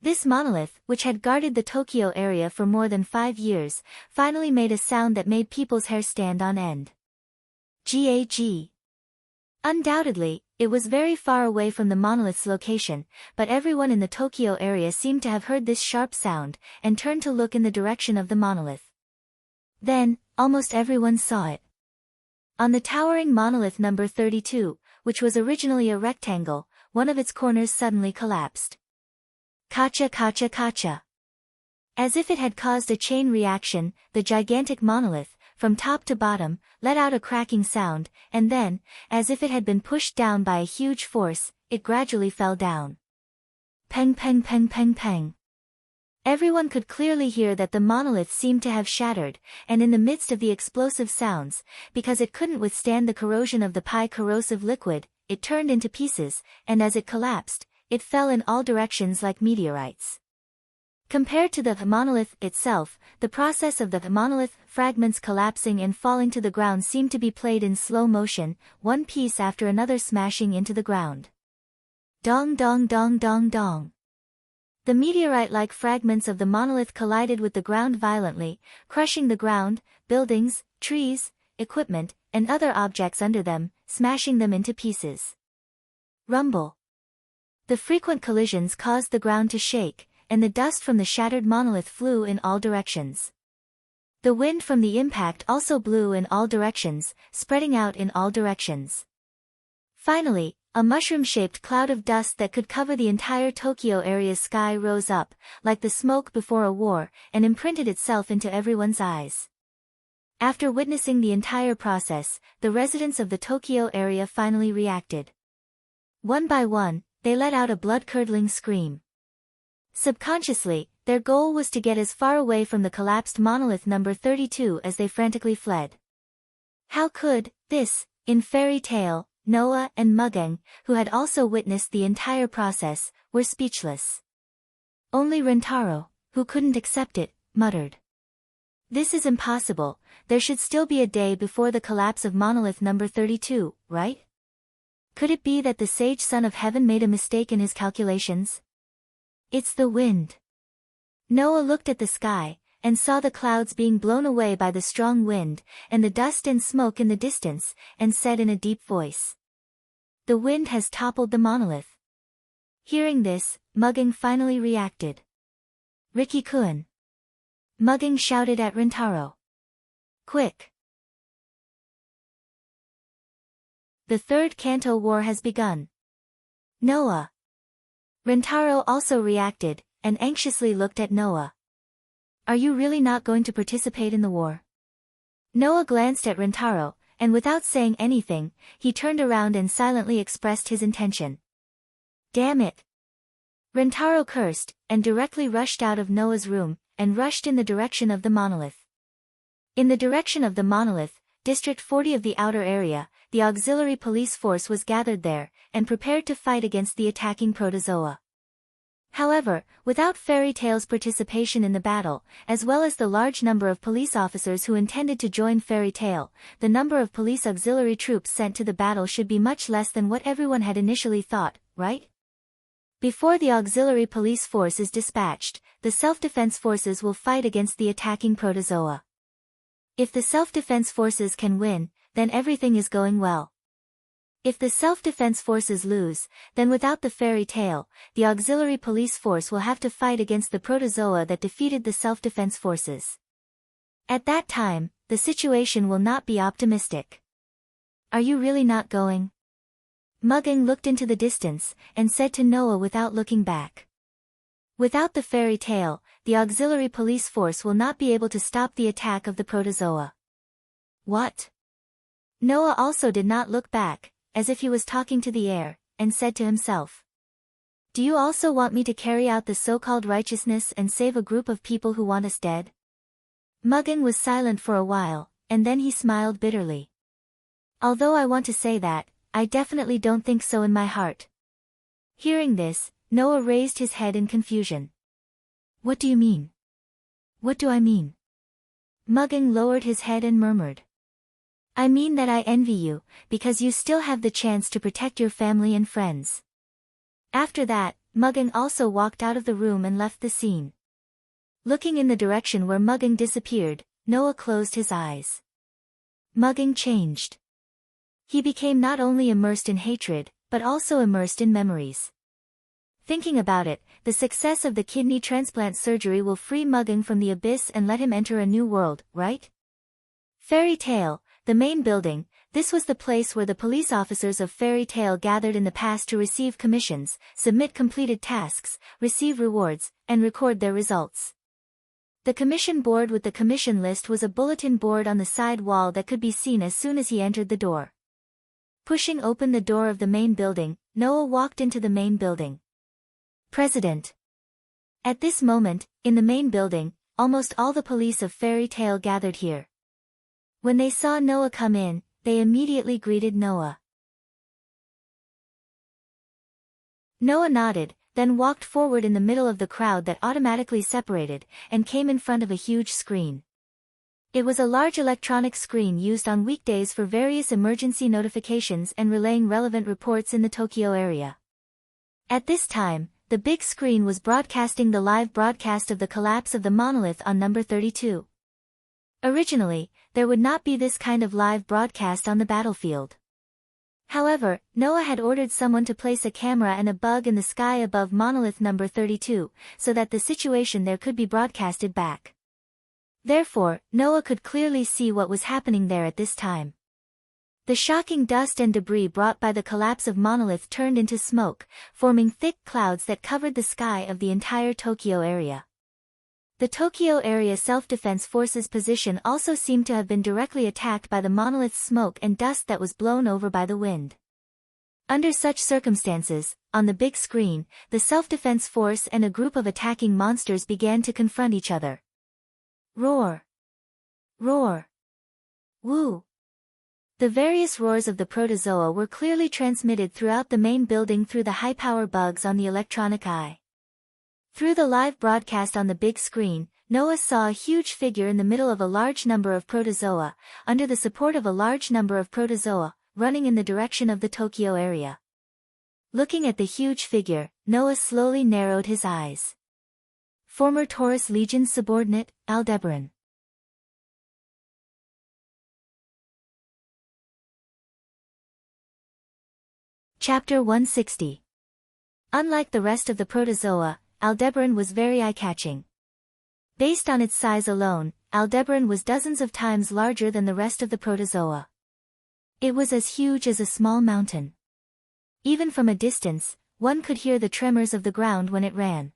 This monolith, which had guarded the Tokyo area for more than 5 years, finally made a sound that made people's hair stand on end. Gag. Undoubtedly, it was very far away from the monolith's location, but everyone in the Tokyo area seemed to have heard this sharp sound, and turned to look in the direction of the monolith. Then, almost everyone saw it. On the towering monolith number 32, which was originally a rectangle, one of its corners suddenly collapsed. Kacha kacha kacha. As if it had caused a chain reaction, the gigantic monolith, from top to bottom, let out a cracking sound, and then, as if it had been pushed down by a huge force, it gradually fell down. Peng peng peng peng peng. Everyone could clearly hear that the monolith seemed to have shattered, and in the midst of the explosive sounds, because it couldn't withstand the corrosion of the corrosive liquid, it turned into pieces, and as it collapsed, it fell in all directions like meteorites. Compared to the monolith itself, the process of the monolith fragments collapsing and falling to the ground seemed to be played in slow motion, one piece after another smashing into the ground. Dong dong dong dong dong. The meteorite-like fragments of the monolith collided with the ground violently, crushing the ground, buildings, trees, equipment, and other objects under them, smashing them into pieces. Rumble. The frequent collisions caused the ground to shake, and the dust from the shattered monolith flew in all directions. The wind from the impact also blew in all directions, spreading out in all directions. Finally, a mushroom-shaped cloud of dust that could cover the entire Tokyo area's sky rose up, like the smoke before a war, and imprinted itself into everyone's eyes. After witnessing the entire process, the residents of the Tokyo area finally reacted. One by one, they let out a blood-curdling scream. Subconsciously, their goal was to get as far away from the collapsed monolith number 32 as they frantically fled. How could this, in fairy tale, Noah and Mugen, who had also witnessed the entire process, were speechless. Only Rentaro, who couldn't accept it, muttered. This is impossible, there should still be a day before the collapse of monolith number 32, right? Could it be that the sage son of heaven made a mistake in his calculations? It's the wind. Noah looked at the sky, and saw the clouds being blown away by the strong wind, and the dust and smoke in the distance, and said in a deep voice. The wind has toppled the monolith. Hearing this, Mugen finally reacted. Riki-kun. Mugen shouted at Rentaro. Quick! The third Kanto War has begun. Noah. Rentaro also reacted, and anxiously looked at Noah. Are you really not going to participate in the war? Noah glanced at Rentaro, and without saying anything, he turned around and silently expressed his intention. Damn it! Rentaro cursed, and directly rushed out of Noah's room, and rushed in the direction of the monolith. In the direction of the monolith, District 40 of the outer area, the auxiliary police force was gathered there, and prepared to fight against the attacking protozoa. However, without Fairy Tail's participation in the battle, as well as the large number of police officers who intended to join Fairy Tail, the number of police auxiliary troops sent to the battle should be much less than what everyone had initially thought, right? Before the auxiliary police force is dispatched, the self-defense forces will fight against the attacking protozoa. If the self-defense forces can win, then everything is going well. If the self-defense forces lose, then without the Fairy Tail, the auxiliary police force will have to fight against the protozoa that defeated the self-defense forces. At that time, the situation will not be optimistic. Are you really not going? Mugen looked into the distance, and said to Noah without looking back. Without the Fairy Tail, the auxiliary police force will not be able to stop the attack of the protozoa. What? Noah also did not look back, as if he was talking to the air, and said to himself. Do you also want me to carry out the so-called righteousness and save a group of people who want us dead? Mugen was silent for a while, and then he smiled bitterly. Although I want to say that, I definitely don't think so in my heart. Hearing this, Noah raised his head in confusion. What do you mean? What do I mean? Mugen lowered his head and murmured. I mean that I envy you, because you still have the chance to protect your family and friends. After that, Mugging also walked out of the room and left the scene. Looking in the direction where Mugging disappeared, Noah closed his eyes. Mugging changed. He became not only immersed in hatred, but also immersed in memories. Thinking about it, the success of the kidney transplant surgery will free Mugging from the abyss and let him enter a new world, right? Fairy Tale, the main building. This was the place where the police officers of Fairy Tale gathered in the past to receive commissions, submit completed tasks, receive rewards, and record their results. The commission board with the commission list was a bulletin board on the side wall that could be seen as soon as he entered the door. Pushing open the door of the main building, Noah walked into the main building. President. At this moment, in the main building, almost all the police of Fairy Tale gathered here. When they saw Noah come in, they immediately greeted Noah. Noah nodded, then walked forward in the middle of the crowd that automatically separated, and came in front of a huge screen. It was a large electronic screen used on weekdays for various emergency notifications and relaying relevant reports in the Tokyo area. At this time, the big screen was broadcasting the live broadcast of the collapse of the monolith on number 32. Originally, there would not be this kind of live broadcast on the battlefield. However, Noah had ordered someone to place a camera and a bug in the sky above monolith number 32, so that the situation there could be broadcasted back. Therefore, Noah could clearly see what was happening there at this time. The shocking dust and debris brought by the collapse of monolith turned into smoke, forming thick clouds that covered the sky of the entire Tokyo area. The Tokyo area self-defense forces position also seemed to have been directly attacked by the monolith's smoke and dust that was blown over by the wind. Under such circumstances, on the big screen, the self-defense force and a group of attacking monsters began to confront each other. Roar! Roar! Woo! The various roars of the protozoa were clearly transmitted throughout the main building through the high-power bugs on the electronic eye. Through the live broadcast on the big screen, Noah saw a huge figure in the middle of a large number of protozoa, under the support of a large number of protozoa, running in the direction of the Tokyo area. Looking at the huge figure, Noah slowly narrowed his eyes. Former Taurus Legion subordinate, Aldebaran. Chapter 160. Unlike the rest of the protozoa, Aldebaran was very eye-catching. Based on its size alone, Aldebaran was dozens of times larger than the rest of the protozoa. It was as huge as a small mountain. Even from a distance, one could hear the tremors of the ground when it ran.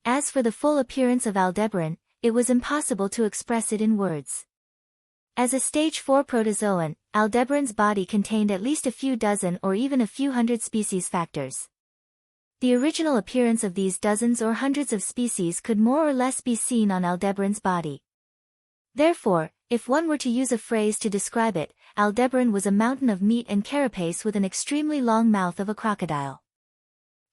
As for the full appearance of Aldebaran, it was impossible to express it in words. As a stage 4 protozoan, Aldebaran's body contained at least a few dozen or even a few hundred species factors. The original appearance of these dozens or hundreds of species could more or less be seen on Aldebaran's body. Therefore, if one were to use a phrase to describe it, Aldebaran was a mountain of meat and carapace with an extremely long mouth of a crocodile.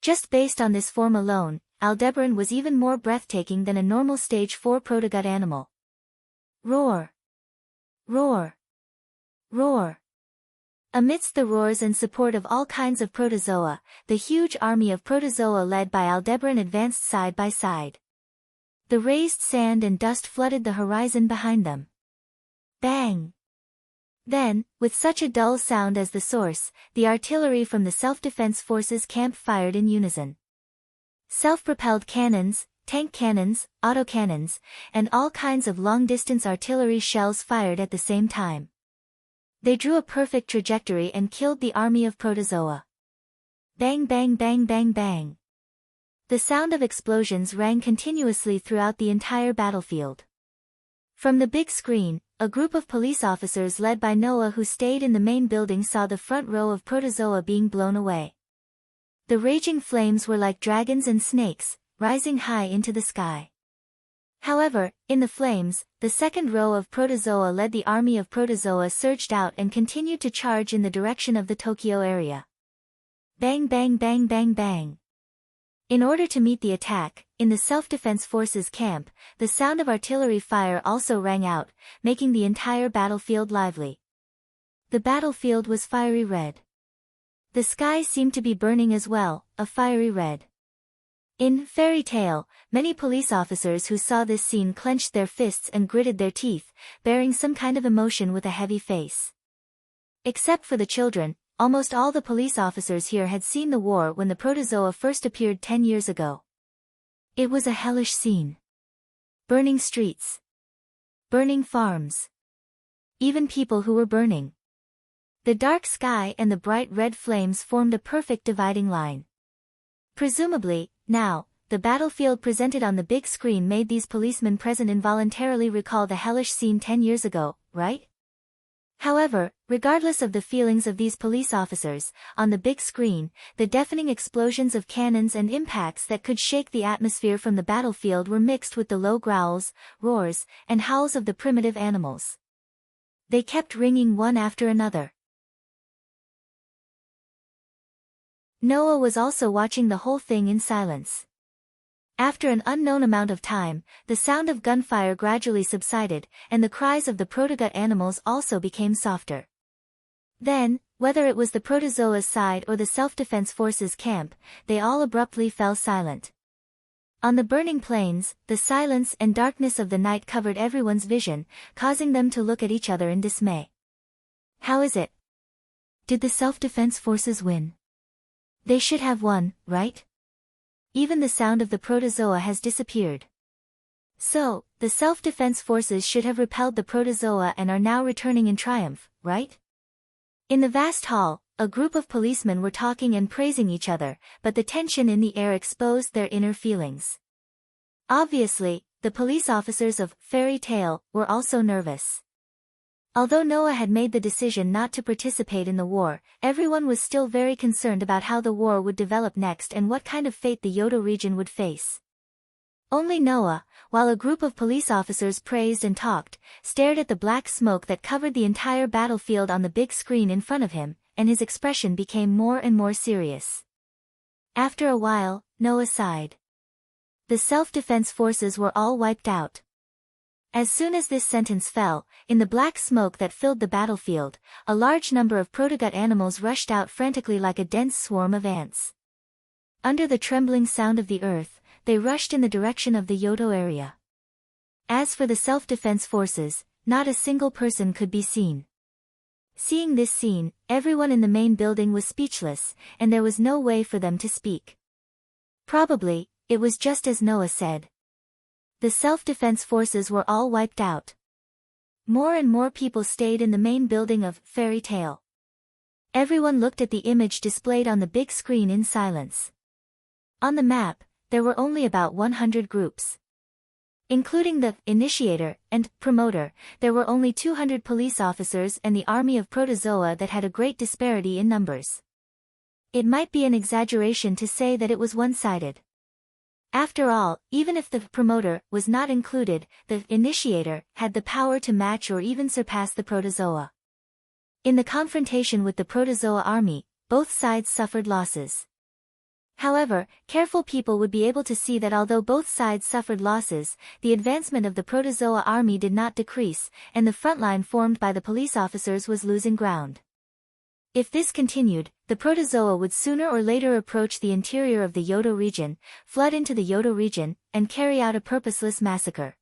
Just based on this form alone, Aldebaran was even more breathtaking than a normal stage 4 protogut animal. Roar! Roar! Roar! Amidst the roars and support of all kinds of protozoa, the huge army of protozoa led by Aldebaran advanced side by side. The raised sand and dust flooded the horizon behind them. Bang! Then, with such a dull sound as the source, the artillery from the self-defense forces camp fired in unison. Self-propelled cannons, tank cannons, autocannons, and all kinds of long-distance artillery shells fired at the same time. They drew a perfect trajectory and killed the army of protozoa. Bang bang bang bang bang. The sound of explosions rang continuously throughout the entire battlefield. From the big screen, a group of police officers led by Noah who stayed in the main building saw the front row of protozoa being blown away. The raging flames were like dragons and snakes, rising high into the sky. However, in the flames, the second row of protozoa led the army of protozoa surged out and continued to charge in the direction of the Tokyo area. Bang bang bang bang bang. In order to meet the attack, in the self-defense forces camp, the sound of artillery fire also rang out, making the entire battlefield lively. The battlefield was fiery red. The sky seemed to be burning as well, a fiery red. In Fairy Tale, many police officers who saw this scene clenched their fists and gritted their teeth, bearing some kind of emotion with a heavy face. Except for the children, almost all the police officers here had seen the war when the protozoa first appeared 10 years ago. It was a hellish scene. Burning streets. Burning farms. Even people who were burning. The dark sky and the bright red flames formed a perfect dividing line. Presumably, now, the battlefield presented on the big screen made these policemen present involuntarily recall the hellish scene 10 years ago, right? However, regardless of the feelings of these police officers, on the big screen, the deafening explosions of cannons and impacts that could shake the atmosphere from the battlefield were mixed with the low growls, roars, and howls of the primitive animals. They kept ringing one after another. Noah was also watching the whole thing in silence. After an unknown amount of time, the sound of gunfire gradually subsided, and the cries of the protogut animals also became softer. Then, whether it was the protozoa's side or the self-defense forces' camp, they all abruptly fell silent. On the burning plains, the silence and darkness of the night covered everyone's vision, causing them to look at each other in dismay. How is it? Did the self-defense forces win? They should have won, right? Even the sound of the protozoa has disappeared. So, the self-defense forces should have repelled the protozoa and are now returning in triumph, right? In the vast hall, a group of policemen were talking and praising each other, but the tension in the air exposed their inner feelings. Obviously, the police officers of Fairy Tale were also nervous. Although Noah had made the decision not to participate in the war, everyone was still very concerned about how the war would develop next and what kind of fate the Yodo region would face. Only Noah, while a group of police officers praised and talked, stared at the black smoke that covered the entire battlefield on the big screen in front of him, and his expression became more and more serious. After a while, Noah sighed. The self-defense forces were all wiped out. As soon as this sentence fell, in the black smoke that filled the battlefield, a large number of protogut animals rushed out frantically like a dense swarm of ants. Under the trembling sound of the earth, they rushed in the direction of the Yodo area. As for the self-defense forces, not a single person could be seen. Seeing this scene, everyone in the main building was speechless, and there was no way for them to speak. Probably, it was just as Noah said. The self-defense forces were all wiped out. More and more people stayed in the main building of Fairy Tale. Everyone looked at the image displayed on the big screen in silence. On the map, there were only about 100 groups. Including the initiator and promoter, there were only 200 police officers and the army of protozoa that had a great disparity in numbers. It might be an exaggeration to say that it was one-sided. After all, even if the promoter was not included, the initiator had the power to match or even surpass the protozoa. In the confrontation with the protozoa army, both sides suffered losses. However, careful people would be able to see that although both sides suffered losses, the advancement of the protozoa army did not decrease, and the front line formed by the police officers was losing ground. If this continued, the protozoa would sooner or later approach the interior of the Yodo region, flood into the Yodo region, and carry out a purposeless massacre.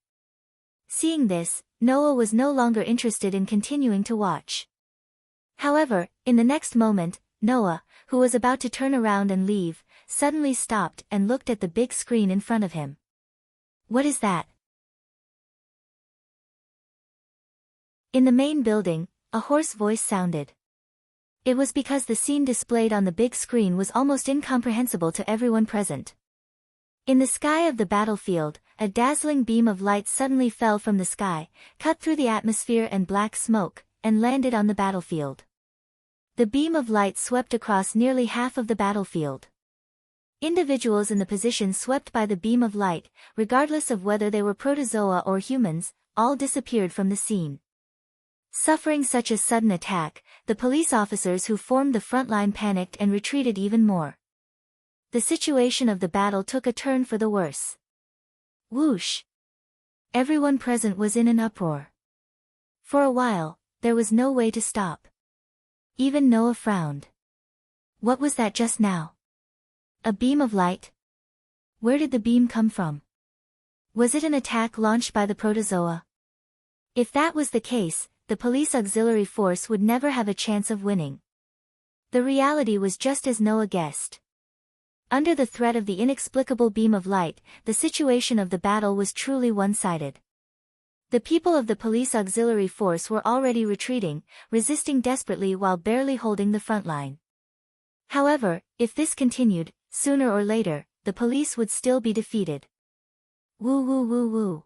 Seeing this, Noah was no longer interested in continuing to watch. However, in the next moment, Noah, who was about to turn around and leave, suddenly stopped and looked at the big screen in front of him. What is that? In the main building, a hoarse voice sounded. It was because the scene displayed on the big screen was almost incomprehensible to everyone present. In the sky of the battlefield, a dazzling beam of light suddenly fell from the sky, cut through the atmosphere and black smoke, and landed on the battlefield. The beam of light swept across nearly half of the battlefield. Individuals in the position swept by the beam of light, regardless of whether they were protozoa or humans, all disappeared from the scene. Suffering such a sudden attack, the police officers who formed the front line panicked and retreated even more. The situation of the battle took a turn for the worse. Whoosh! Everyone present was in an uproar. For a while, there was no way to stop. Even Noah frowned. What was that just now? A beam of light? Where did the beam come from? Was it an attack launched by the protozoa? If that was the case, the police auxiliary force would never have a chance of winning. The reality was just as Noah guessed. Under the threat of the inexplicable beam of light, the situation of the battle was truly one-sided. The people of the police auxiliary force were already retreating, resisting desperately while barely holding the front line. However, if this continued, sooner or later, the police would still be defeated. Woo woo woo woo.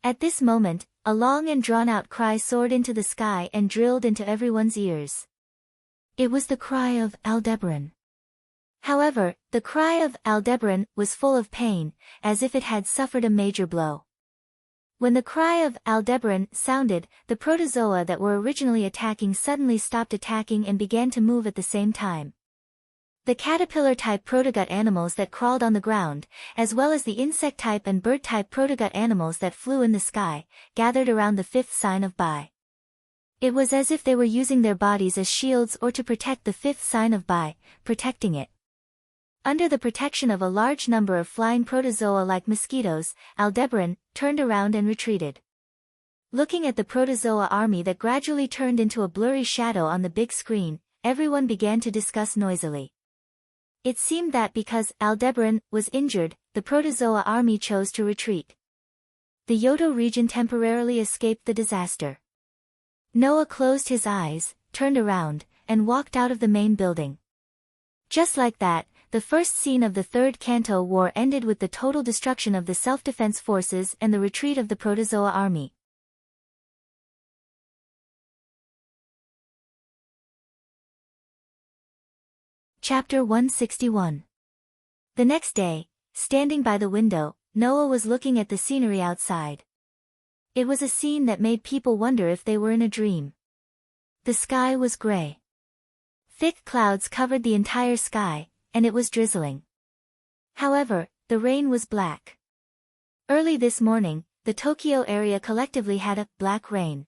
At this moment, a long and drawn-out cry soared into the sky and drilled into everyone's ears. It was the cry of Aldebaran. However, the cry of Aldebaran was full of pain, as if it had suffered a major blow. When the cry of Aldebaran sounded, the protozoa that were originally attacking suddenly stopped attacking and began to move at the same time. The caterpillar-type protogut animals that crawled on the ground, as well as the insect-type and bird-type protogut animals that flew in the sky, gathered around the fifth sign of Bai. It was as if they were using their bodies as shields or to protect the fifth sign of Bai, protecting it. Under the protection of a large number of flying protozoa like mosquitoes, Aldebaran turned around and retreated. Looking at the protozoa army that gradually turned into a blurry shadow on the big screen, everyone began to discuss noisily. It seemed that because Aldebaran was injured, the protozoa army chose to retreat. The Yoto region temporarily escaped the disaster. Noah closed his eyes, turned around, and walked out of the main building. Just like that, the first scene of the Third Kanto War ended with the total destruction of the self-defense forces and the retreat of the protozoa army. Chapter 161. The next day, standing by the window, Noah was looking at the scenery outside. It was a scene that made people wonder if they were in a dream. The sky was gray. Thick clouds covered the entire sky, and it was drizzling. However, the rain was black. Early this morning, the Tokyo area collectively had a black rain.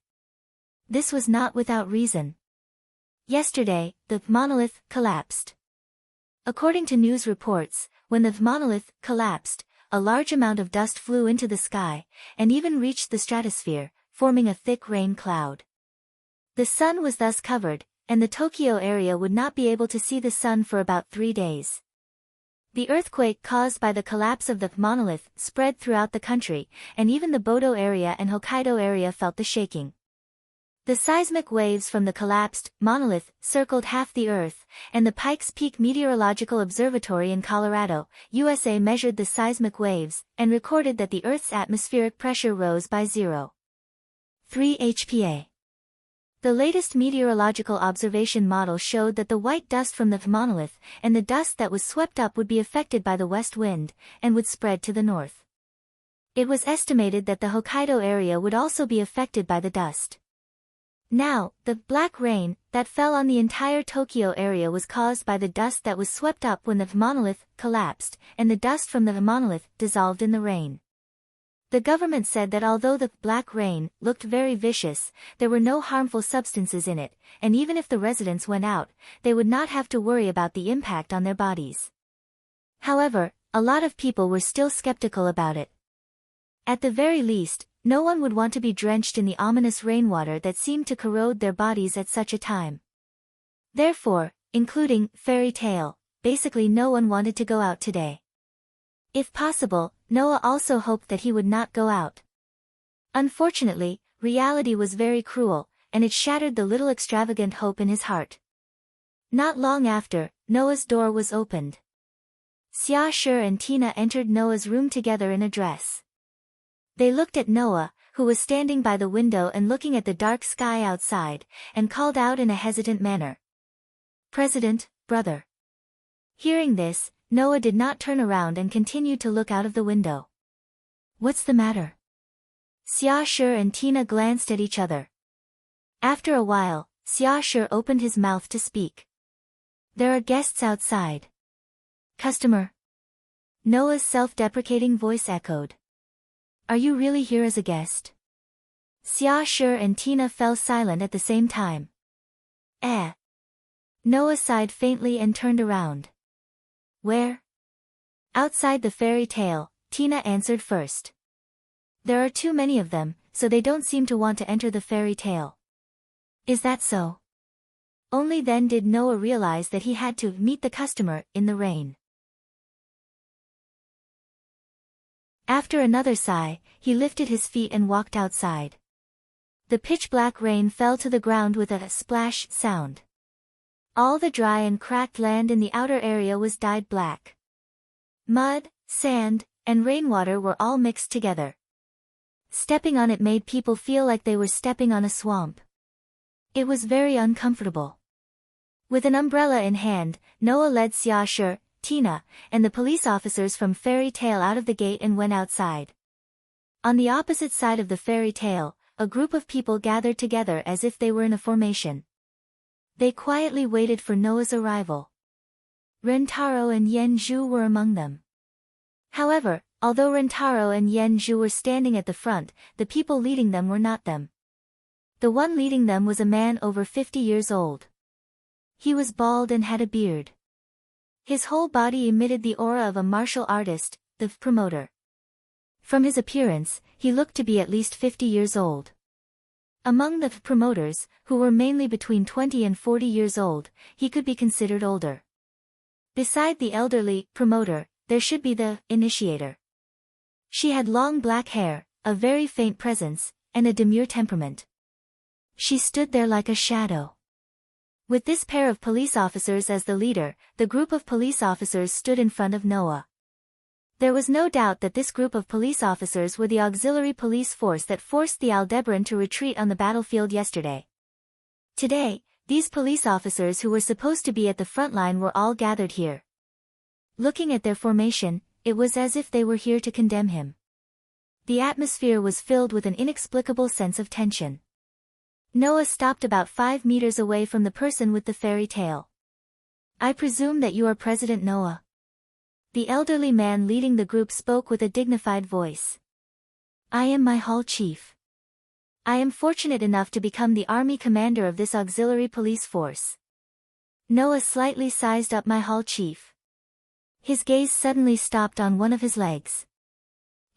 This was not without reason. Yesterday, the monolith collapsed. According to news reports, when the monolith collapsed, a large amount of dust flew into the sky, and even reached the stratosphere, forming a thick rain cloud. The sun was thus covered, and the Tokyo area would not be able to see the sun for about 3 days. The earthquake caused by the collapse of the monolith spread throughout the country, and even the Bodo area and Hokkaido area felt the shaking. The seismic waves from the collapsed monolith circled half the Earth, and the Pikes Peak Meteorological Observatory in Colorado, USA measured the seismic waves and recorded that the Earth's atmospheric pressure rose by 0.3 HPa. The latest meteorological observation model showed that the white dust from the monolith and the dust that was swept up would be affected by the west wind and would spread to the north. It was estimated that the Hokkaido area would also be affected by the dust. Now, the black rain that fell on the entire Tokyo area was caused by the dust that was swept up when the monolith collapsed, and the dust from the monolith dissolved in the rain. The government said that although the black rain looked very vicious, there were no harmful substances in it, and even if the residents went out, they would not have to worry about the impact on their bodies. However, a lot of people were still skeptical about it. At the very least, no one would want to be drenched in the ominous rainwater that seemed to corrode their bodies at such a time. Therefore, including Fairy Tale, basically no one wanted to go out today. If possible, Noah also hoped that he would not go out. Unfortunately, reality was very cruel, and it shattered the little extravagant hope in his heart. Not long after, Noah's door was opened. Xia Shi and Tina entered Noah's room together in a dress. They looked at Noah, who was standing by the window and looking at the dark sky outside, and called out in a hesitant manner. "President, brother." Hearing this, Noah did not turn around and continued to look out of the window. "What's the matter?" Xia Shi and Tina glanced at each other. After a while, Xia Shi opened his mouth to speak. "There are guests outside." "Customer?" Noah's self-deprecating voice echoed. "Are you really here as a guest?" Xia Shi and Tina fell silent at the same time. Noah sighed faintly and turned around. Where? Outside the fairy tale, Tina answered first. There are too many of them, so they don't seem to want to enter the fairy tale. Is that so? Only then did Noah realize that he had to meet the customer in the rain. After another sigh, he lifted his feet and walked outside. The pitch-black rain fell to the ground with a splash sound. All the dry and cracked land in the outer area was dyed black. Mud, sand, and rainwater were all mixed together. Stepping on it made people feel like they were stepping on a swamp. It was very uncomfortable. With an umbrella in hand, Noah led Xiaoshi, Tina, and the police officers from Fairy Tale out of the gate and went outside. On the opposite side of the fairy tale, a group of people gathered together as if they were in a formation. They quietly waited for Noah's arrival. Rentaro and Yen Zhu were among them. However, although Rentaro and Yen Zhu were standing at the front, the people leading them were not them. The one leading them was a man over 50 years old. He was bald and had a beard. His whole body emitted the aura of a martial artist, the promoter. From his appearance, he looked to be at least 50 years old. Among the promoters, who were mainly between 20 and 40 years old, he could be considered older. Beside the elderly promoter, there should be the initiator. She had long black hair, a very faint presence, and a demure temperament. She stood there like a shadow. With this pair of police officers as the leader, the group of police officers stood in front of Noah. There was no doubt that this group of police officers were the auxiliary police force that forced the Aldebaran to retreat on the battlefield yesterday. Today, these police officers who were supposed to be at the front line were all gathered here. Looking at their formation, it was as if they were here to condemn him. The atmosphere was filled with an inexplicable sense of tension. Noah stopped about 5 meters away from the person with the fairy tale. I presume that you are President Noah. The elderly man leading the group spoke with a dignified voice. I am my hall chief. I am fortunate enough to become the army commander of this auxiliary police force. Noah slightly sized up my hall chief. His gaze suddenly stopped on one of his legs.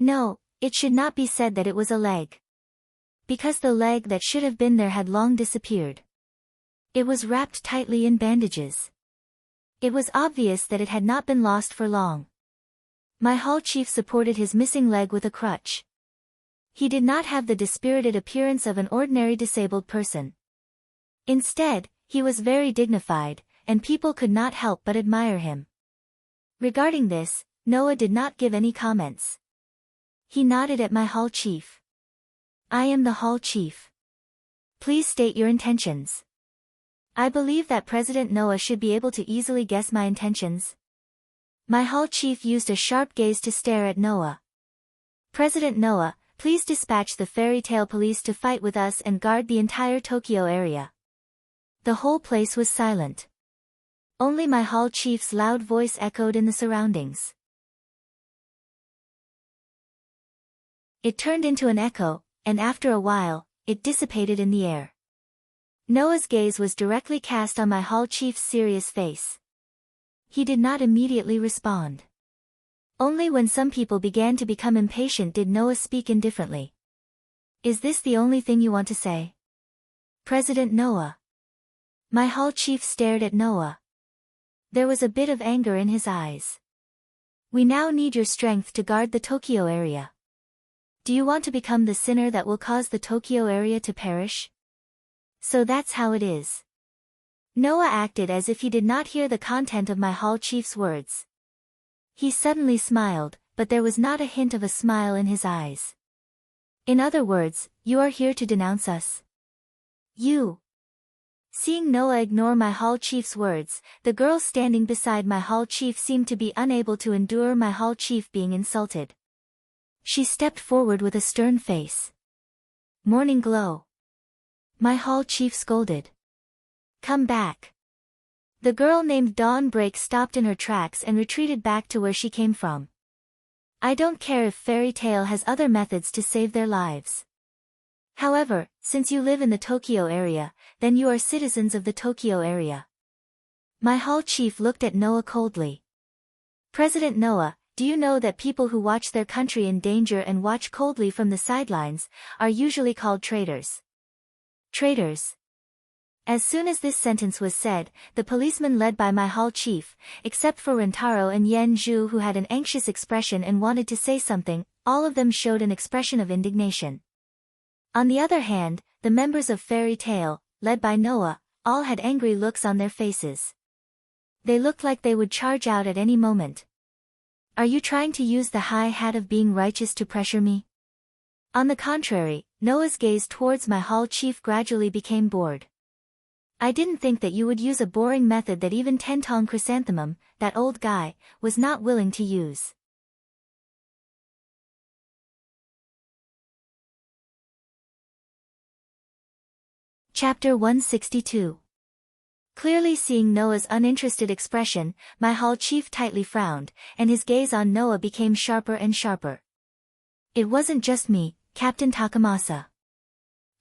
No, it should not be said that it was a leg. Because the leg that should have been there had long disappeared. It was wrapped tightly in bandages. It was obvious that it had not been lost for long. My hall chief supported his missing leg with a crutch. He did not have the dispirited appearance of an ordinary disabled person. Instead, he was very dignified, and people could not help but admire him. Regarding this, Noah did not give any comments. He nodded at my hall chief. I am the hall chief. Please state your intentions. I believe that President Noah should be able to easily guess my intentions. My hall chief used a sharp gaze to stare at Noah. President Noah, please dispatch the fairy tale police to fight with us and guard the entire Tokyo area. The whole place was silent. Only my hall chief's loud voice echoed in the surroundings. It turned into an echo, and after a while, it dissipated in the air. Noah's gaze was directly cast on my hall chief's serious face. He did not immediately respond. Only when some people began to become impatient did Noah speak indifferently. Is this the only thing you want to say? President Noah. My hall chief stared at Noah. There was a bit of anger in his eyes. We now need your strength to guard the Tokyo area. Do you want to become the sinner that will cause the Tokyo area to perish? So that's how it is. Noah acted as if he did not hear the content of my hall chief's words. He suddenly smiled, but there was not a hint of a smile in his eyes. In other words, you are here to denounce us. You. Seeing Noah ignore my hall chief's words, the girl standing beside my hall chief seemed to be unable to endure my hall chief being insulted. She stepped forward with a stern face. Morning glow. My hall chief scolded. Come back. The girl named Dawn Break stopped in her tracks and retreated back to where she came from. I don't care if Fairy Tale has other methods to save their lives. However, since you live in the Tokyo area, then you are citizens of the Tokyo area. My hall chief looked at Noah coldly. President Noah, do you know that people who watch their country in danger and watch coldly from the sidelines are usually called traitors? Traitors. As soon as this sentence was said, the policemen led by my hall chief, except for Rentaro and Yen Zhu who had an anxious expression and wanted to say something, all of them showed an expression of indignation. On the other hand, the members of Fairy Tale, led by Noah, all had angry looks on their faces. They looked like they would charge out at any moment. Are you trying to use the high hat of being righteous to pressure me? On the contrary, Noah's gaze towards my hall chief gradually became bored. I didn't think that you would use a boring method that even Tentong Chrysanthemum, that old guy, was not willing to use. Chapter 162. Clearly seeing Noah's uninterested expression, my hall chief tightly frowned, and his gaze on Noah became sharper and sharper. It wasn't just me, Captain Takamasa.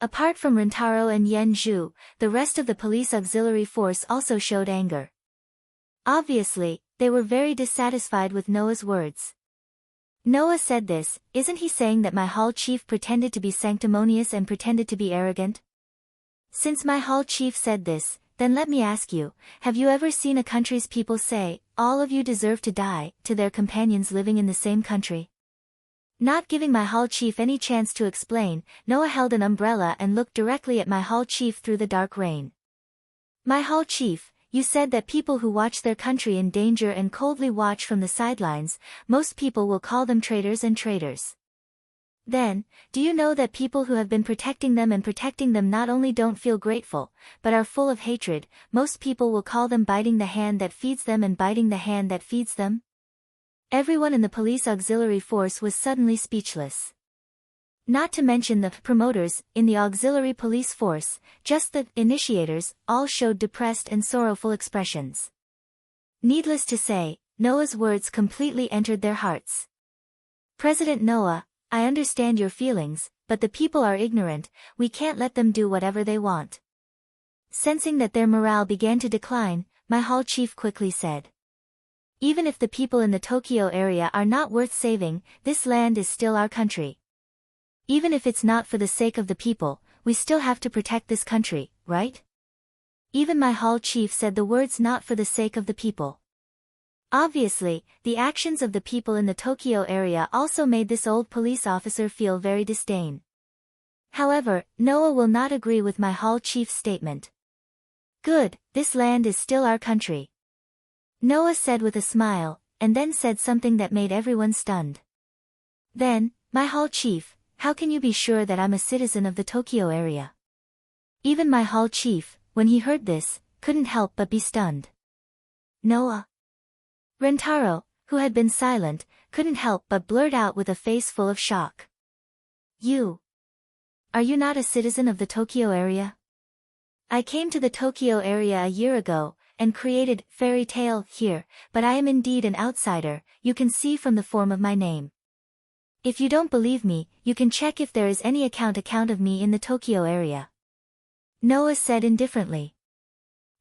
Apart from Rentaro and Yen Zhu, the rest of the police auxiliary force also showed anger. Obviously, they were very dissatisfied with Noah's words. Noah said this, isn't he saying that my hall chief pretended to be sanctimonious and pretended to be arrogant? Since my hall chief said this, then let me ask you, have you ever seen a country's people say, all of you deserve to die, to their companions living in the same country? Not giving my hall chief any chance to explain, Noah held an umbrella and looked directly at my hall chief through the dark rain. My hall chief, you said that people who watch their country in danger and coldly watch from the sidelines, most people will call them traitors and traitors. Then, do you know that people who have been protecting them not only don't feel grateful, but are full of hatred? Most people will call them biting the hand that feeds them and biting the hand that feeds them? Everyone in the police auxiliary force was suddenly speechless. Not to mention the promoters in the auxiliary police force, just the initiators, all showed depressed and sorrowful expressions. Needless to say, Noah's words completely entered their hearts. President Noah, I understand your feelings, but the people are ignorant, we can't let them do whatever they want. Sensing that their morale began to decline, my hall chief quickly said. Even if the people in the Tokyo area are not worth saving, this land is still our country. Even if it's not for the sake of the people, we still have to protect this country, right? Even my hall chief said the words not for the sake of the people. Obviously, the actions of the people in the Tokyo area also made this old police officer feel very disdain. However, Noah will not agree with my hall chief's statement. Good, this land is still our country. Noah said with a smile, and then said something that made everyone stunned. Then, my hall chief, how can you be sure that I'm a citizen of the Tokyo area? Even my hall chief, when he heard this, couldn't help but be stunned. Noah. Rentaro, who had been silent, couldn't help but blurt out with a face full of shock. Are you not a citizen of the Tokyo area? I came to the Tokyo area a year ago, and created Fairy Tale here, but I am indeed an outsider, you can see from the form of my name. If you don't believe me, you can check if there is any account of me in the Tokyo area. Noah said indifferently.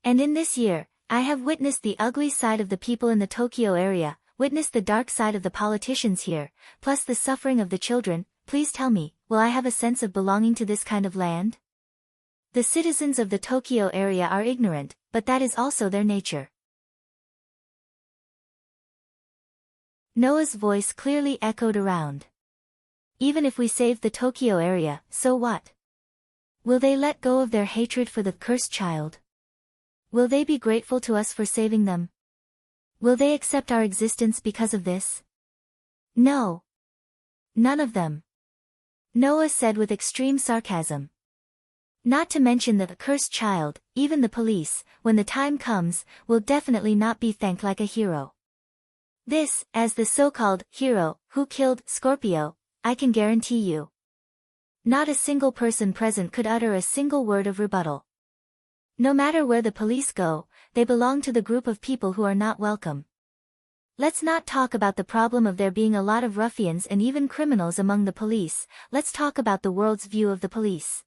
And in this year, I have witnessed the ugly side of the people in the Tokyo area, witnessed the dark side of the politicians here, plus the suffering of the children. Please tell me, will I have a sense of belonging to this kind of land? The citizens of the Tokyo area are ignorant, but that is also their nature. Noah's voice clearly echoed around. Even if we save the Tokyo area, so what? Will they let go of their hatred for the cursed child? Will they be grateful to us for saving them? Will they accept our existence because of this? No. None of them. Noah said with extreme sarcasm. Not to mention the cursed child, even the police, when the time comes, will definitely not be thanked like a hero. This, as the so-called hero who killed Scorpio, I can guarantee you. Not a single person present could utter a single word of rebuttal. No matter where the police go, they belong to the group of people who are not welcome. Let's not talk about the problem of there being a lot of ruffians and even criminals among the police, let's talk about the world's view of the police.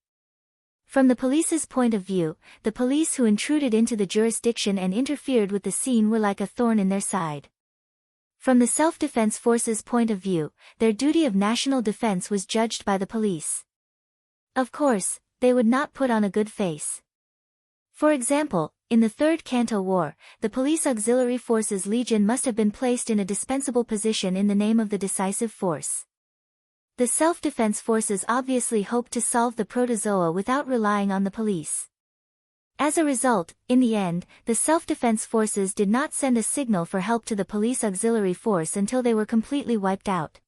From the police's point of view, the police who intruded into the jurisdiction and interfered with the scene were like a thorn in their side. From the self-defense forces' point of view, their duty of national defense was judged by the police. Of course, they would not put on a good face. For example, in the Third Kanto War, the police auxiliary forces legion must have been placed in a dispensable position in the name of the decisive force. The self-defense forces obviously hoped to solve the protozoa without relying on the police. As a result, in the end, the self-defense forces did not send a signal for help to the police auxiliary force until they were completely wiped out.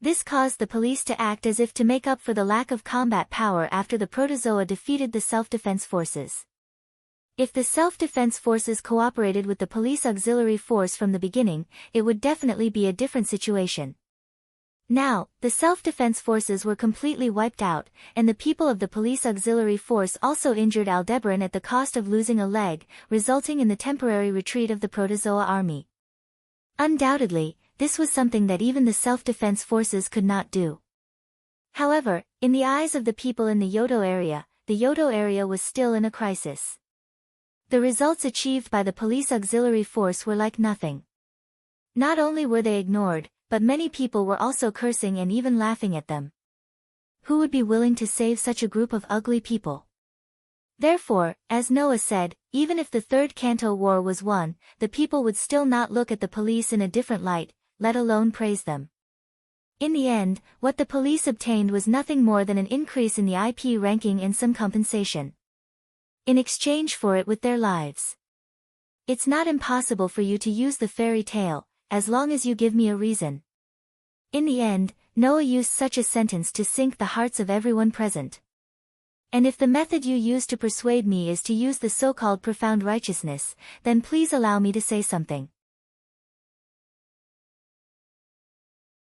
This caused the police to act as if to make up for the lack of combat power after the protozoa defeated the self-defense forces. If the self-defense forces cooperated with the police auxiliary force from the beginning, it would definitely be a different situation. Now, the self-defense forces were completely wiped out, and the people of the police auxiliary force also injured Aldebaran at the cost of losing a leg, resulting in the temporary retreat of the protozoa army. Undoubtedly, this was something that even the self-defense forces could not do. However, in the eyes of the people in the Yoto area was still in a crisis. The results achieved by the police auxiliary force were like nothing. Not only were they ignored, but many people were also cursing and even laughing at them. Who would be willing to save such a group of ugly people? Therefore, as Noah said, even if the Third Kanto War was won, the people would still not look at the police in a different light, let alone praise them. In the end, what the police obtained was nothing more than an increase in the IP ranking and some compensation. In exchange for it with their lives. It's not impossible for you to use the fairy tale, as long as you give me a reason. In the end, Noah used such a sentence to sink the hearts of everyone present. And if the method you use to persuade me is to use the so-called profound righteousness, then please allow me to say something.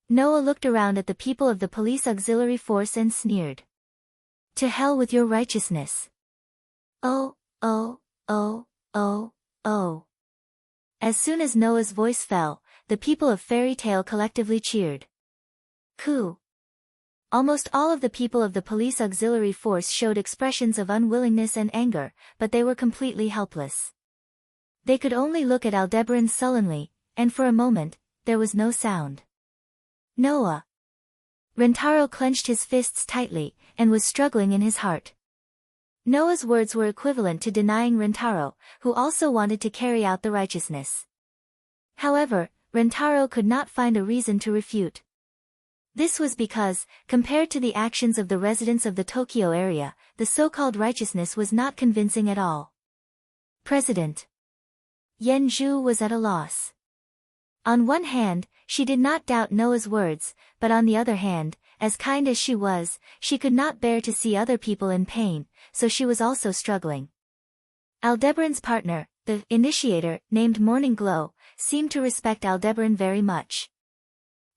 Noah looked around at the people of the police auxiliary force and sneered. To hell with your righteousness. Oh, oh, oh, oh, oh. As soon as Noah's voice fell, the people of Fairy Tale collectively cheered. Coo. Almost all of the people of the police auxiliary force showed expressions of unwillingness and anger, but they were completely helpless. They could only look at Aldebaran sullenly, and for a moment, there was no sound. Noah. Rentaro clenched his fists tightly, and was struggling in his heart. Noah's words were equivalent to denying Rentaro, who also wanted to carry out the righteousness. However, Rentaro could not find a reason to refute. This was because, compared to the actions of the residents of the Tokyo area, the so-called righteousness was not convincing at all. President Yenju was at a loss. On one hand, she did not doubt Noah's words, but on the other hand, as kind as she was, she could not bear to see other people in pain, so she was also struggling. Aldebaran's partner, the initiator, named Morning Glow, seemed to respect Aldebaran very much.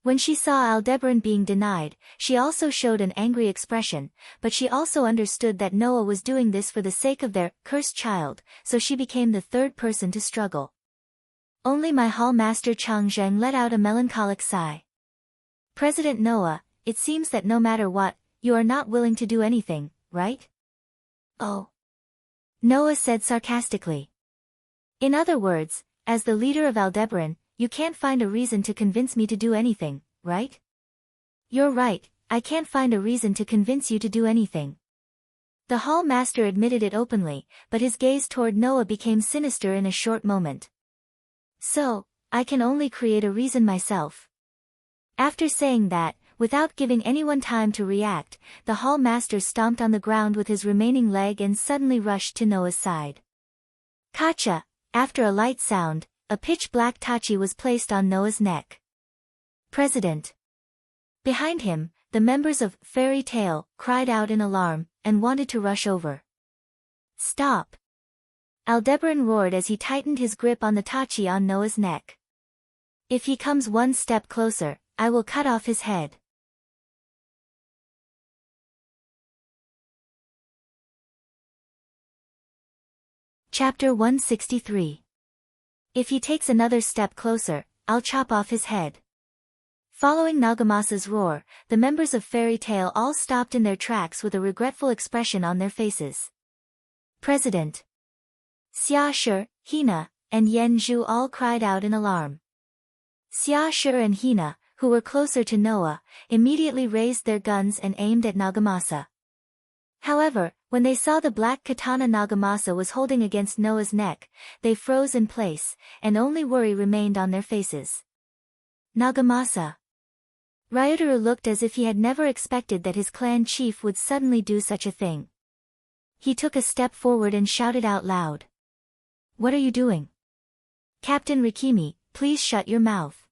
When she saw Aldebaran being denied, she also showed an angry expression, but she also understood that Noah was doing this for the sake of their cursed child, so she became the third person to struggle. Only my hall master Chang Zheng let out a melancholic sigh. President Noah, it seems that no matter what, you are not willing to do anything, right? Oh. Noah said sarcastically. In other words, as the leader of Aldebaran, you can't find a reason to convince me to do anything, right? You're right, I can't find a reason to convince you to do anything. The hall master admitted it openly, but his gaze toward Noah became sinister in a short moment. So, I can only create a reason myself. After saying that, without giving anyone time to react, the hall master stomped on the ground with his remaining leg and suddenly rushed to Noah's side. Kacha, after a light sound, a pitch-black tachi was placed on Noah's neck. President. Behind him, the members of Fairy Tale cried out in alarm, and wanted to rush over. Stop! Aldebaran roared as he tightened his grip on the tachi on Noah's neck. If he comes one step closer, I will cut off his head. Chapter 163. If he takes another step closer, I'll chop off his head. Following Nagamasa's roar, the members of Fairy Tale all stopped in their tracks with a regretful expression on their faces. President Xia Shi, Hina, and Yen Zhu all cried out in alarm. Xiaoshi and Hina, who were closer to Noah, immediately raised their guns and aimed at Nagamasa. However, when they saw the black katana Nagamasa was holding against Noah's neck, they froze in place, and only worry remained on their faces. Nagamasa. Ryotaro looked as if he had never expected that his clan chief would suddenly do such a thing. He took a step forward and shouted out loud. "What are you doing? Captain Rikimi, please shut your mouth."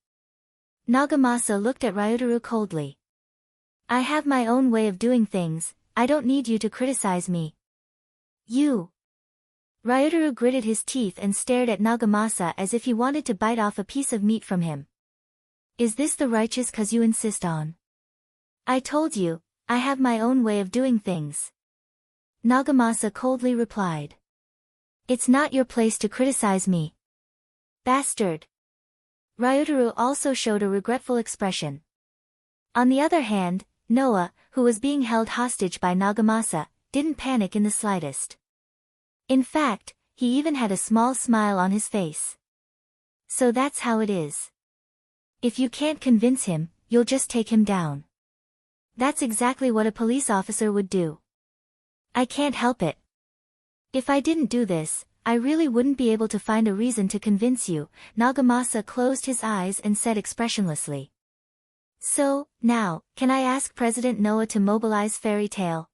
Nagamasa looked at Ryotaro coldly. "I have my own way of doing things, I don't need you to criticize me." "You." Ryotaro gritted his teeth and stared at Nagamasa as if he wanted to bite off a piece of meat from him. "Is this the righteous cause you insist on?" "I told you, I have my own way of doing things." Nagamasa coldly replied. "It's not your place to criticize me." "Bastard." Ryotaro also showed a regretful expression. On the other hand, Noah, who was being held hostage by Nagamasa, didn't panic in the slightest. In fact, he even had a small smile on his face. "So that's how it is. If you can't convince him, you'll just take him down." "That's exactly what a police officer would do." "I can't help it. If I didn't do this, I really wouldn't be able to find a reason to convince you." Nagamasa closed his eyes and said expressionlessly. "So, now, can I ask President Noah to mobilize Fairy Tail?"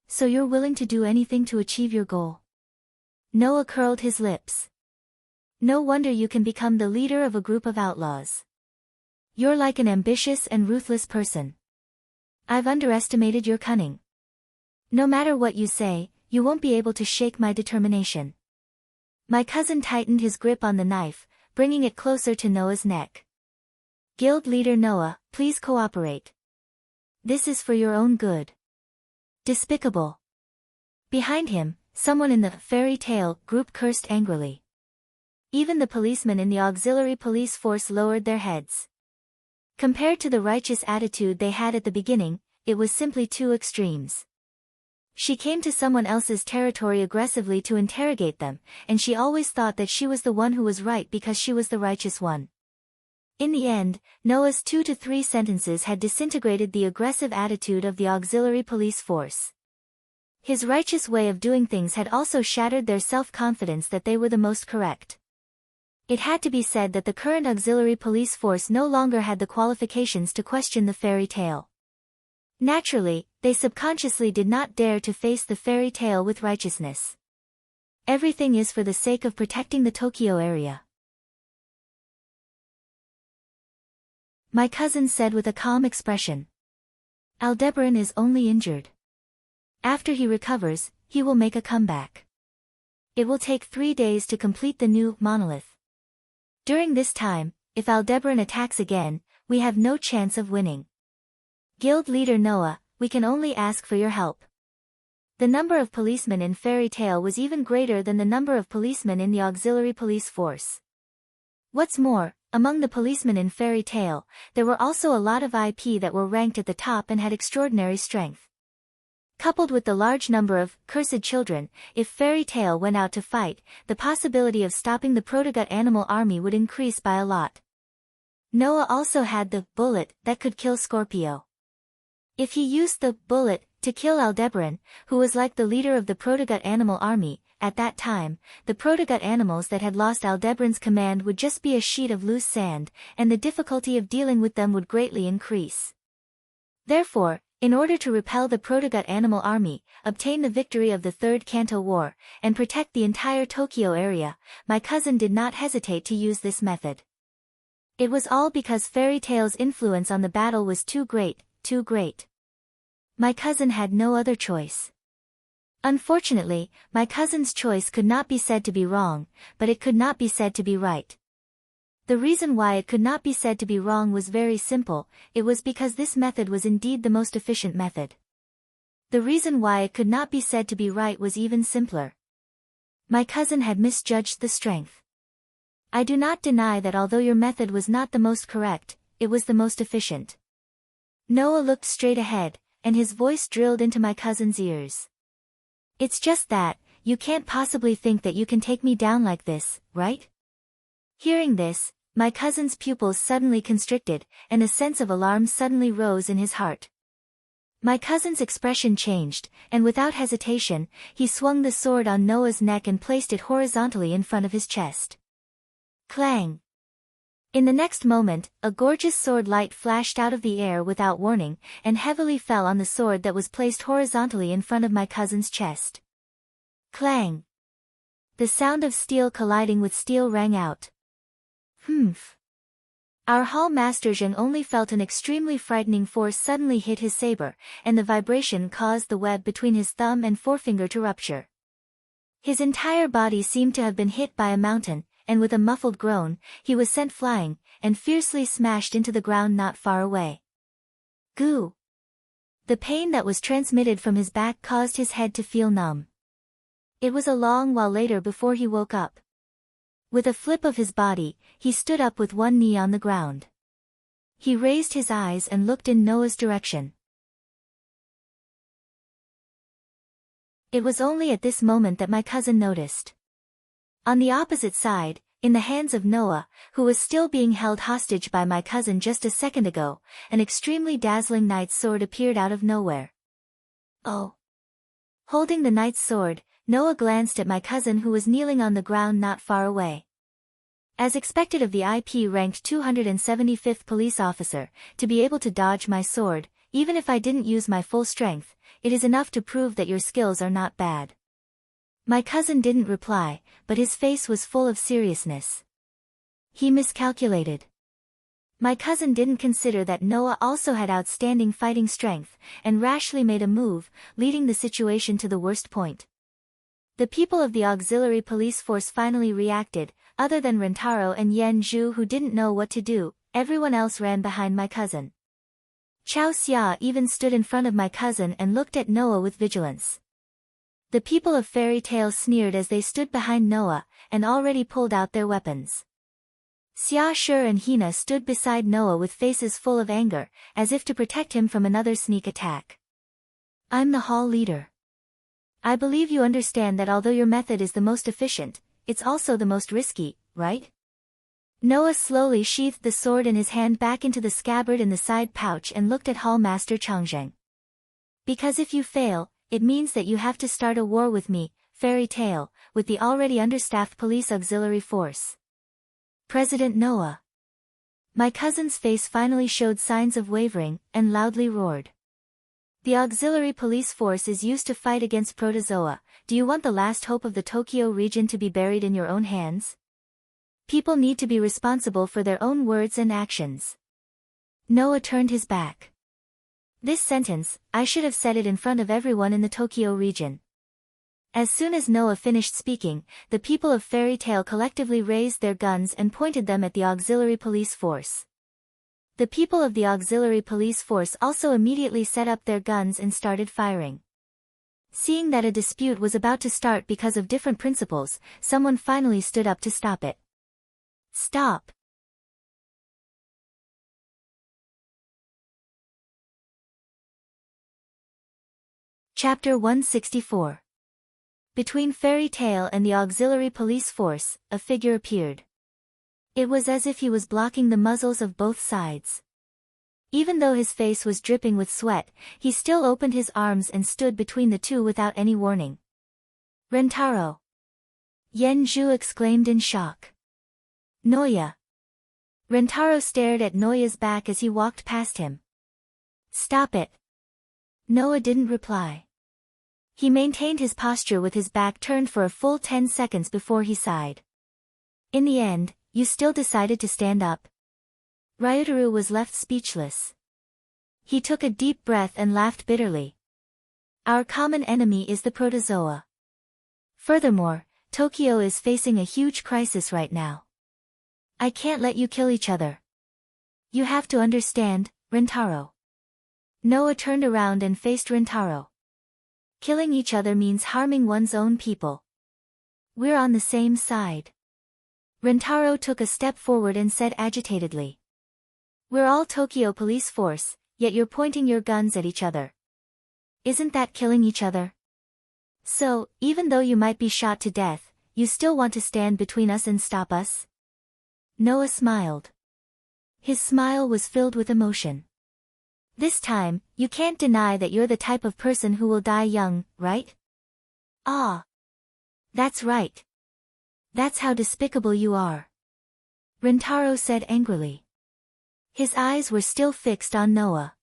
"So you're willing to do anything to achieve your goal?" Noah curled his lips. "No wonder you can become the leader of a group of outlaws. You're like an ambitious and ruthless person. I've underestimated your cunning. No matter what you say, you won't be able to shake my determination." My cousin tightened his grip on the knife, bringing it closer to Noah's neck. "Guild leader Noah, please cooperate. This is for your own good." "Despicable." Behind him, someone in the Fairy Tail group cursed angrily. Even the policemen in the auxiliary police force lowered their heads. Compared to the righteous attitude they had at the beginning, it was simply two extremes. She came to someone else's territory aggressively to interrogate them, and she always thought that she was the one who was right because she was the righteous one. In the end, Noah's 2 to 3 sentences had disintegrated the aggressive attitude of the auxiliary police force. His righteous way of doing things had also shattered their self-confidence that they were the most correct. It had to be said that the current auxiliary police force no longer had the qualifications to question the Fairy Tail. Naturally, they subconsciously did not dare to face the Fairy Tail with righteousness. Everything is for the sake of protecting the Tokyo area. My cousin said with a calm expression. "Aldebaran is only injured. After he recovers, he will make a comeback. It will take 3 days to complete the new monolith. During this time, if Aldebaran attacks again, we have no chance of winning. Guild leader Noah, we can only ask for your help." The number of policemen in Fairy Tail was even greater than the number of policemen in the auxiliary police force. What's more, among the policemen in Fairy Tail, there were also a lot of IP that were ranked at the top and had extraordinary strength. Coupled with the large number of cursed children, if Fairy Tail went out to fight, the possibility of stopping the Protogut animal army would increase by a lot. Noah also had the bullet that could kill Scorpio. If he used the bullet to kill Aldebaran, who was like the leader of the Protogut animal army, at that time, the Protogut animals that had lost Aldebaran's command would just be a sheet of loose sand, and the difficulty of dealing with them would greatly increase. Therefore, in order to repel the Protogut animal army, obtain the victory of the Third Kanto War, and protect the entire Tokyo area, my cousin did not hesitate to use this method. It was all because Fairy Tail's influence on the battle was too great, too great. My cousin had no other choice. Unfortunately, my cousin's choice could not be said to be wrong, but it could not be said to be right. The reason why it could not be said to be wrong was very simple, it was because this method was indeed the most efficient method. The reason why it could not be said to be right was even simpler. My cousin had misjudged the strength. I do not deny that although your method was not the most correct, it was the most efficient. Noah looked straight ahead, and his voice drilled into my cousin's ears. "It's just that, you can't possibly think that you can take me down like this, right?" Hearing this, My cousin's pupils suddenly constricted, and a sense of alarm suddenly rose in his heart. My cousin's expression changed, and without hesitation, he swung the sword on Noah's neck and placed it horizontally in front of his chest. Clang! In the next moment, a gorgeous sword light flashed out of the air without warning, and heavily fell on the sword that was placed horizontally in front of my cousin's chest. Clang! The sound of steel colliding with steel rang out. Humph! Our hall master Zheng only felt an extremely frightening force suddenly hit his saber, and the vibration caused the web between his thumb and forefinger to rupture. His entire body seemed to have been hit by a mountain, and with a muffled groan, he was sent flying, and fiercely smashed into the ground not far away. Goo! The pain that was transmitted from his back caused his head to feel numb. It was a long while later before he woke up. With a flip of his body, he stood up with one knee on the ground. He raised his eyes and looked in Noah's direction. It was only at this moment that my cousin noticed. On the opposite side, in the hands of Noah, who was still being held hostage by my cousin just a second ago, an extremely dazzling knight's sword appeared out of nowhere. Oh! Holding the knight's sword, Noah glanced at my cousin who was kneeling on the ground not far away. As expected of the IP-ranked 275th police officer, to be able to dodge my sword, even if I didn't use my full strength, it is enough to prove that your skills are not bad. My cousin didn't reply, but his face was full of seriousness. He miscalculated. My cousin didn't consider that Noah also had outstanding fighting strength, and rashly made a move, leading the situation to the worst point. The people of the auxiliary police force finally reacted, other than Rentaro and Yen Zhu who didn't know what to do. Everyone else ran behind my cousin. Chao Xia even stood in front of my cousin and looked at Noah with vigilance. The people of Fairy Tale sneered as they stood behind Noah, and already pulled out their weapons. Xia Shi and Hina stood beside Noah with faces full of anger, as if to protect him from another sneak attack. I'm the hall leader. I believe you understand that although your method is the most efficient, it's also the most risky, right? Noah slowly sheathed the sword in his hand back into the scabbard in the side pouch and looked at Hall Master Changzheng. Because if you fail, it means that you have to start a war with me, Fairy Tale, with the already understaffed police auxiliary force. President Noah. My cousin's face finally showed signs of wavering, and loudly roared. The auxiliary police force is used to fight against protozoa. Do you want the last hope of the Tokyo region to be buried in your own hands? People need to be responsible for their own words and actions. Noah turned his back. This sentence, I should have said it in front of everyone in the Tokyo region. As soon as Noah finished speaking, the people of Fairy Tale collectively raised their guns and pointed them at the auxiliary police force. The people of the auxiliary police force also immediately set up their guns and started firing. Seeing that a dispute was about to start because of different principles, someone finally stood up to stop it. Stop! Chapter 164. Between Fairy Tale and the auxiliary police force, a figure appeared. It was as if he was blocking the muzzles of both sides. Even though his face was dripping with sweat, he still opened his arms and stood between the two without any warning. Rentaro! Yen Zhu exclaimed in shock. Noya! Rentaro stared at Noya's back as he walked past him. Stop it! Noah didn't reply. He maintained his posture with his back turned for a full 10 seconds before he sighed. In the end, you still decided to stand up. Ryutaru was left speechless. He took a deep breath and laughed bitterly. Our common enemy is the protozoa. Furthermore, Tokyo is facing a huge crisis right now. I can't let you kill each other. You have to understand, Rentaro. Noah turned around and faced Rentaro. Killing each other means harming one's own people. We're on the same side. Rentaro took a step forward and said agitatedly. We're all Tokyo police force, yet you're pointing your guns at each other. Isn't that killing each other? So, even though you might be shot to death, you still want to stand between us and stop us? Noah smiled. His smile was filled with emotion. This time, you can't deny that you're the type of person who will die young, right? Ah. That's right. That's how despicable you are. Rintaro said angrily. His eyes were still fixed on Noah.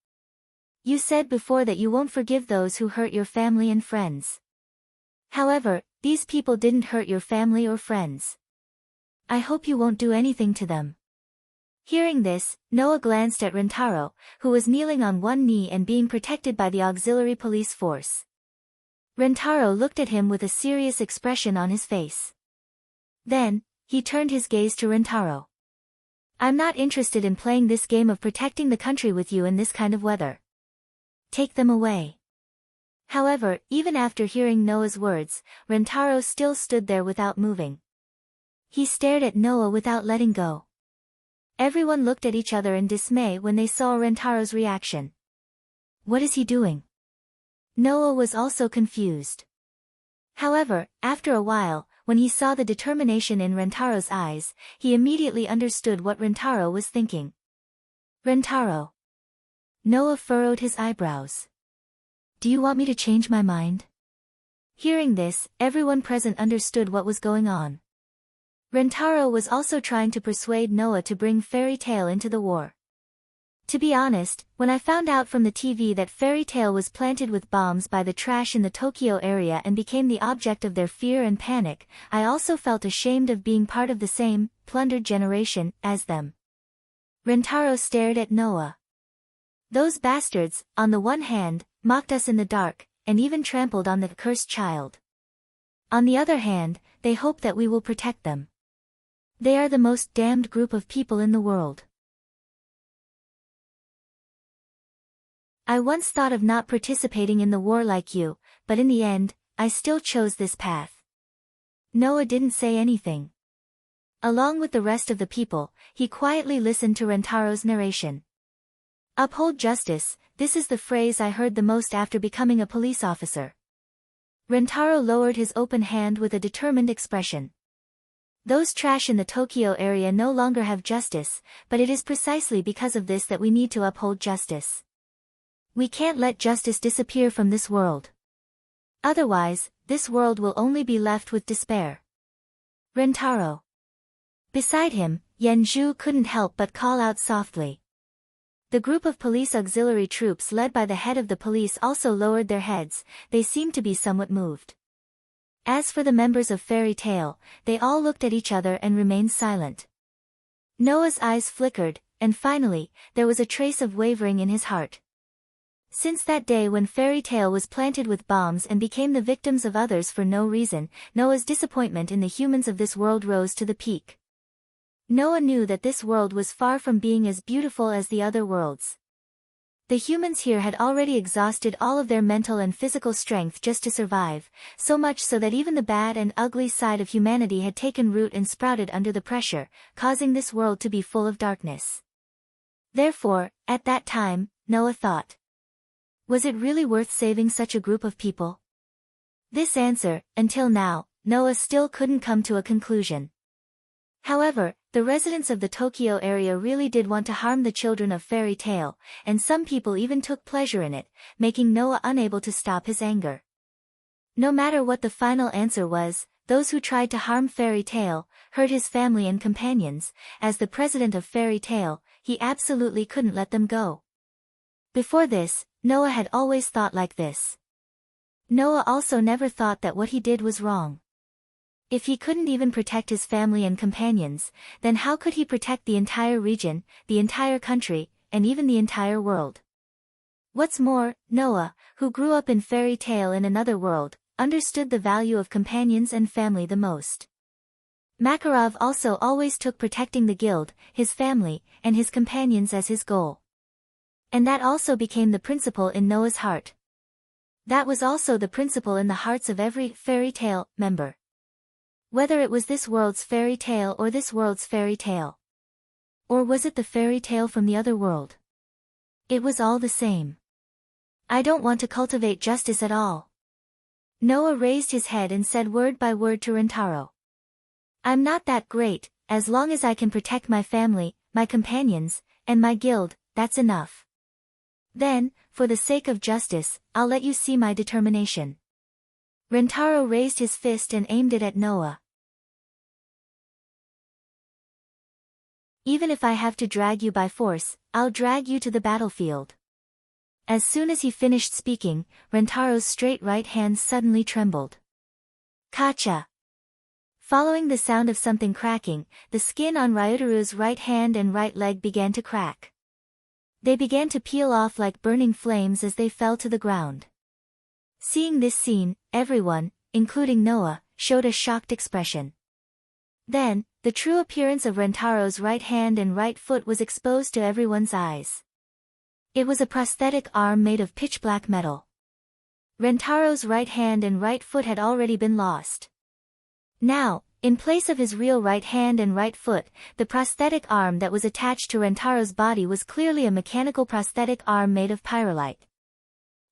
You said before that you won't forgive those who hurt your family and friends. However, these people didn't hurt your family or friends. I hope you won't do anything to them. Hearing this, Noah glanced at Rintaro, who was kneeling on one knee and being protected by the auxiliary police force. Rintaro looked at him with a serious expression on his face. Then, he turned his gaze to Rintaro. I'm not interested in playing this game of protecting the country with you in this kind of weather. Take them away. However, even after hearing Noah's words, Rintaro still stood there without moving. He stared at Noah without letting go. Everyone looked at each other in dismay when they saw Rintaro's reaction. What is he doing? Noah was also confused. However, after a while, when he saw the determination in Rintaro's eyes, he immediately understood what Rintaro was thinking. Rintaro. Noah furrowed his eyebrows. Do you want me to change my mind? Hearing this, everyone present understood what was going on. Rintaro was also trying to persuade Noah to bring Fairy Tail into the war. To be honest, when I found out from the TV that Fairy Tail was planted with bombs by the trash in the Tokyo area and became the object of their fear and panic, I also felt ashamed of being part of the same, plundered generation, as them. Rintaro stared at Noah. Those bastards, on the one hand, mocked us in the dark, and even trampled on the cursed child. On the other hand, they hope that we will protect them. They are the most damned group of people in the world. I once thought of not participating in the war like you, but in the end, I still chose this path. Noah didn't say anything. Along with the rest of the people, he quietly listened to Rintaro's narration. Uphold justice, this is the phrase I heard the most after becoming a police officer. Rintaro lowered his open hand with a determined expression. Those trash in the Tokyo area no longer have justice, but it is precisely because of this that we need to uphold justice. We can't let justice disappear from this world. Otherwise, this world will only be left with despair. Rintaro. Beside him, Yanju couldn't help but call out softly. The group of police auxiliary troops led by the head of the police also lowered their heads, they seemed to be somewhat moved. As for the members of Fairy Tail, they all looked at each other and remained silent. Noah's eyes flickered, and finally, there was a trace of wavering in his heart. Since that day when Fairy Tail was planted with bombs and became the victims of others for no reason, Noah's disappointment in the humans of this world rose to the peak. Noah knew that this world was far from being as beautiful as the other worlds. The humans here had already exhausted all of their mental and physical strength just to survive, so much so that even the bad and ugly side of humanity had taken root and sprouted under the pressure, causing this world to be full of darkness. Therefore, at that time, Noah thought, was it really worth saving such a group of people? This answer, until now, Noah still couldn't come to a conclusion. However, the residents of the Tokyo area really did want to harm the children of Fairy Tail, and some people even took pleasure in it, making Noah unable to stop his anger. No matter what the final answer was, those who tried to harm Fairy Tail, hurt his family and companions, as the president of Fairy Tail, he absolutely couldn't let them go. Before this, Noah had always thought like this. Noah also never thought that what he did was wrong. If he couldn't even protect his family and companions, then how could he protect the entire region, the entire country, and even the entire world? What's more, Noah, who grew up in Fairy Tail in another world, understood the value of companions and family the most. Makarov also always took protecting the guild, his family, and his companions as his goal. And that also became the principle in Noah's heart. That was also the principle in the hearts of every Fairy Tail member. Whether it was this world's fairy tale or this world's fairy tale. Or was it the fairy tale from the other world? It was all the same. I don't want to cultivate justice at all. Noah raised his head and said word by word to Rintaro. I'm not that great, as long as I can protect my family, my companions, and my guild, that's enough. Then, for the sake of justice, I'll let you see my determination. Rentaro raised his fist and aimed it at Noah. Even if I have to drag you by force, I'll drag you to the battlefield. As soon as he finished speaking, Rentaro's straight right hand suddenly trembled. Kacha! Following the sound of something cracking, the skin on Ryutaru's right hand and right leg began to crack. They began to peel off like burning flames as they fell to the ground. Seeing this scene, everyone, including Noah, showed a shocked expression. Then, the true appearance of Rentaro's right hand and right foot was exposed to everyone's eyes. It was a prosthetic arm made of pitch-black metal. Rentaro's right hand and right foot had already been lost. Now, in place of his real right hand and right foot, the prosthetic arm that was attached to Rentaro's body was clearly a mechanical prosthetic arm made of pyrolite.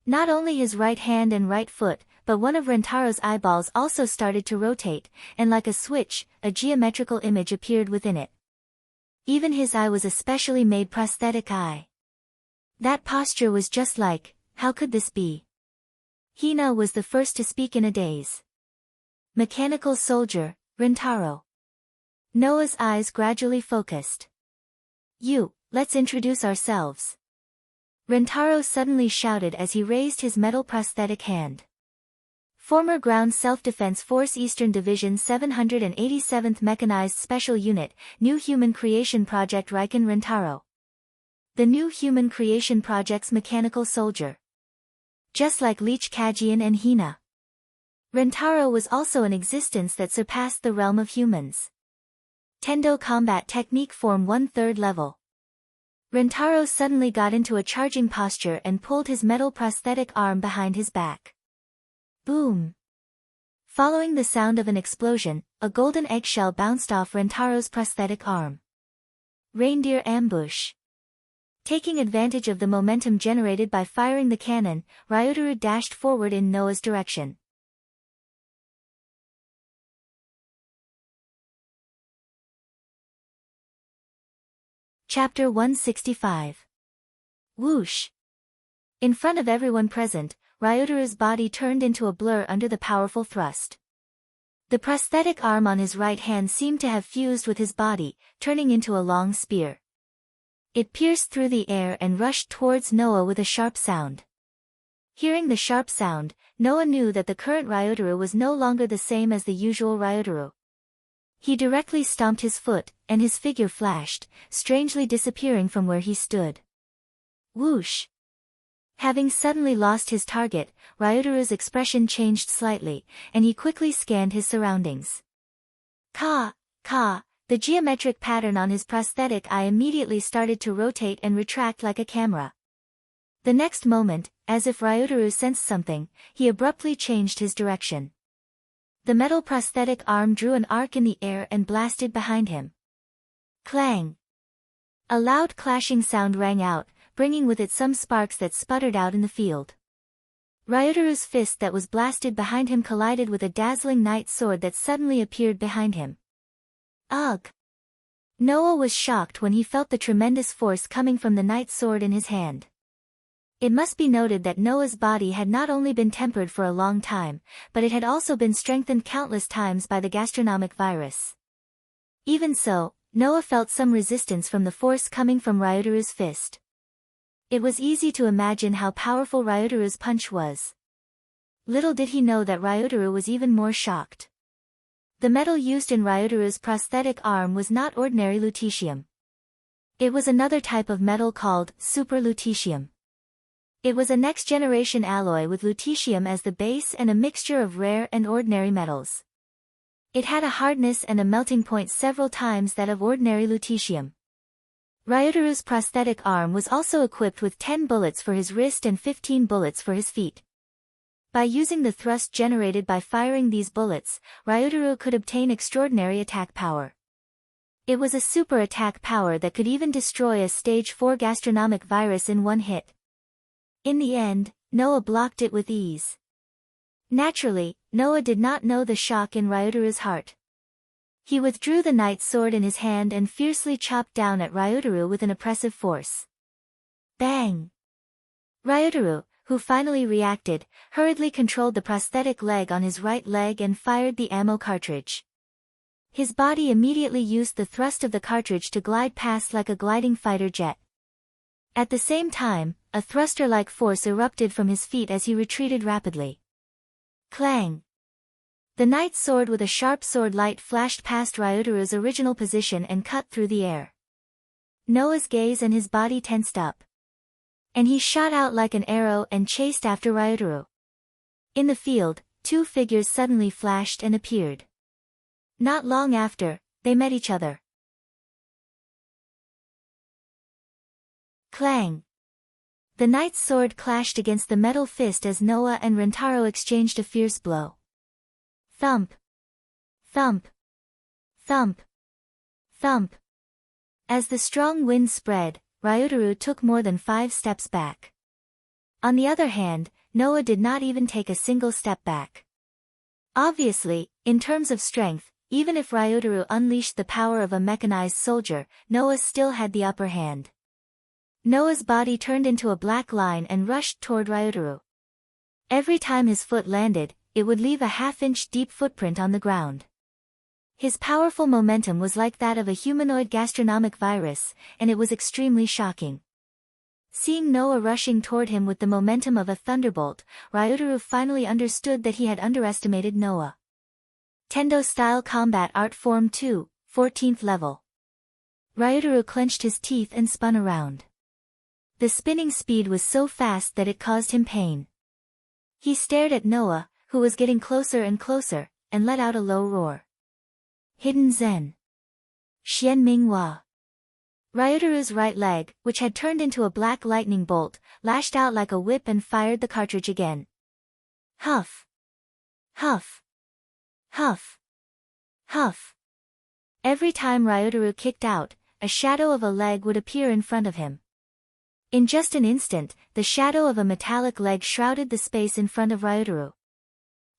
Not only his right hand and right foot, but one of Rentaro's eyeballs also started to rotate, and like a switch, a geometrical image appeared within it. Even his eye was a specially made prosthetic eye. That posture was just like, how could this be? Hina was the first to speak in a daze. Mechanical soldier, Rentaro. Noah's eyes gradually focused. Let's introduce ourselves. Rentaro suddenly shouted as he raised his metal prosthetic hand. Former Ground Self-Defense Force Eastern Division 787th Mechanized Special Unit, New Human Creation Project Riken Rentaro. The New Human Creation Project's mechanical soldier. Just like Leech Kajian and Hina. Rentaro was also an existence that surpassed the realm of humans. Tendo Combat Technique Form 1/3 level. Rentaro suddenly got into a charging posture and pulled his metal prosthetic arm behind his back. Boom! Following the sound of an explosion, a golden eggshell bounced off Rentaro's prosthetic arm. Reindeer ambush. Taking advantage of the momentum generated by firing the cannon, Ryutaru dashed forward in Noah's direction. Chapter 165. Whoosh! In front of everyone present, Ryutaru's body turned into a blur under the powerful thrust. The prosthetic arm on his right hand seemed to have fused with his body, turning into a long spear. It pierced through the air and rushed towards Noah with a sharp sound. Hearing the sharp sound, Noah knew that the current Ryutaru was no longer the same as the usual Ryutaru. He directly stomped his foot, and his figure flashed, strangely disappearing from where he stood. Whoosh! Having suddenly lost his target, Ryutaru's expression changed slightly, and he quickly scanned his surroundings. The geometric pattern on his prosthetic eye immediately started to rotate and retract like a camera. The next moment, as if Ryutaru sensed something, he abruptly changed his direction. The metal prosthetic arm drew an arc in the air and blasted behind him. Clang! A loud clashing sound rang out, bringing with it some sparks that sputtered out in the field. Ryutaru's fist that was blasted behind him collided with a dazzling knight sword that suddenly appeared behind him. Ugh! Noah was shocked when he felt the tremendous force coming from the knight sword in his hand. It must be noted that Noah's body had not only been tempered for a long time, but it had also been strengthened countless times by the gastronomic virus. Even so, Noah felt some resistance from the force coming from Ryutaru's fist. It was easy to imagine how powerful Ryutaru's punch was. Little did he know that Ryutaru was even more shocked. The metal used in Ryutaru's prosthetic arm was not ordinary lutetium. It was another type of metal called super lutetium. It was a next-generation alloy with lutetium as the base and a mixture of rare and ordinary metals. It had a hardness and a melting point several times that of ordinary lutetium. Ryutaru's prosthetic arm was also equipped with 10 bullets for his wrist and 15 bullets for his feet. By using the thrust generated by firing these bullets, Ryutaru could obtain extraordinary attack power. It was a super attack power that could even destroy a stage 4 gastronomic virus in one hit. In the end, Noah blocked it with ease. Naturally, Noah did not know the shock in Ryutaru's heart. He withdrew the knight's sword in his hand and fiercely chopped down at Ryutaru with an oppressive force. Bang! Ryutaru, who finally reacted, hurriedly controlled the prosthetic leg on his right leg and fired the ammo cartridge. His body immediately used the thrust of the cartridge to glide past like a gliding fighter jet. At the same time, a thruster-like force erupted from his feet as he retreated rapidly. Clang! The knight's sword with a sharp sword light flashed past Ryutaru's original position and cut through the air. Noah's gaze and his body tensed up. And he shot out like an arrow and chased after Ryutaru. In the field, two figures suddenly flashed and appeared. Not long after, they met each other. Clang! The knight's sword clashed against the metal fist as Noah and Rentaro exchanged a fierce blow. Thump! Thump! Thump! Thump! As the strong wind spread, Ryutaru took more than 5 steps back. On the other hand, Noah did not even take a single step back. Obviously, in terms of strength, even if Ryutaru unleashed the power of a mechanized soldier, Noah still had the upper hand. Noah's body turned into a black line and rushed toward Ryutaru. Every time his foot landed, it would leave a half-inch deep footprint on the ground. His powerful momentum was like that of a humanoid gastronomic virus, and it was extremely shocking. Seeing Noah rushing toward him with the momentum of a thunderbolt, Ryutaru finally understood that he had underestimated Noah. Tendo-style combat art form 2, 14th level. Ryutaru clenched his teeth and spun around. The spinning speed was so fast that it caused him pain. He stared at Noah, who was getting closer and closer, and let out a low roar. Hidden Zen. Xian Ming Hua. Ryutaru's right leg, which had turned into a black lightning bolt, lashed out like a whip and fired the cartridge again. Huff! Huff! Huff! Huff! Every time Ryutaru kicked out, a shadow of a leg would appear in front of him. In just an instant, the shadow of a metallic leg shrouded the space in front of Ryutaru.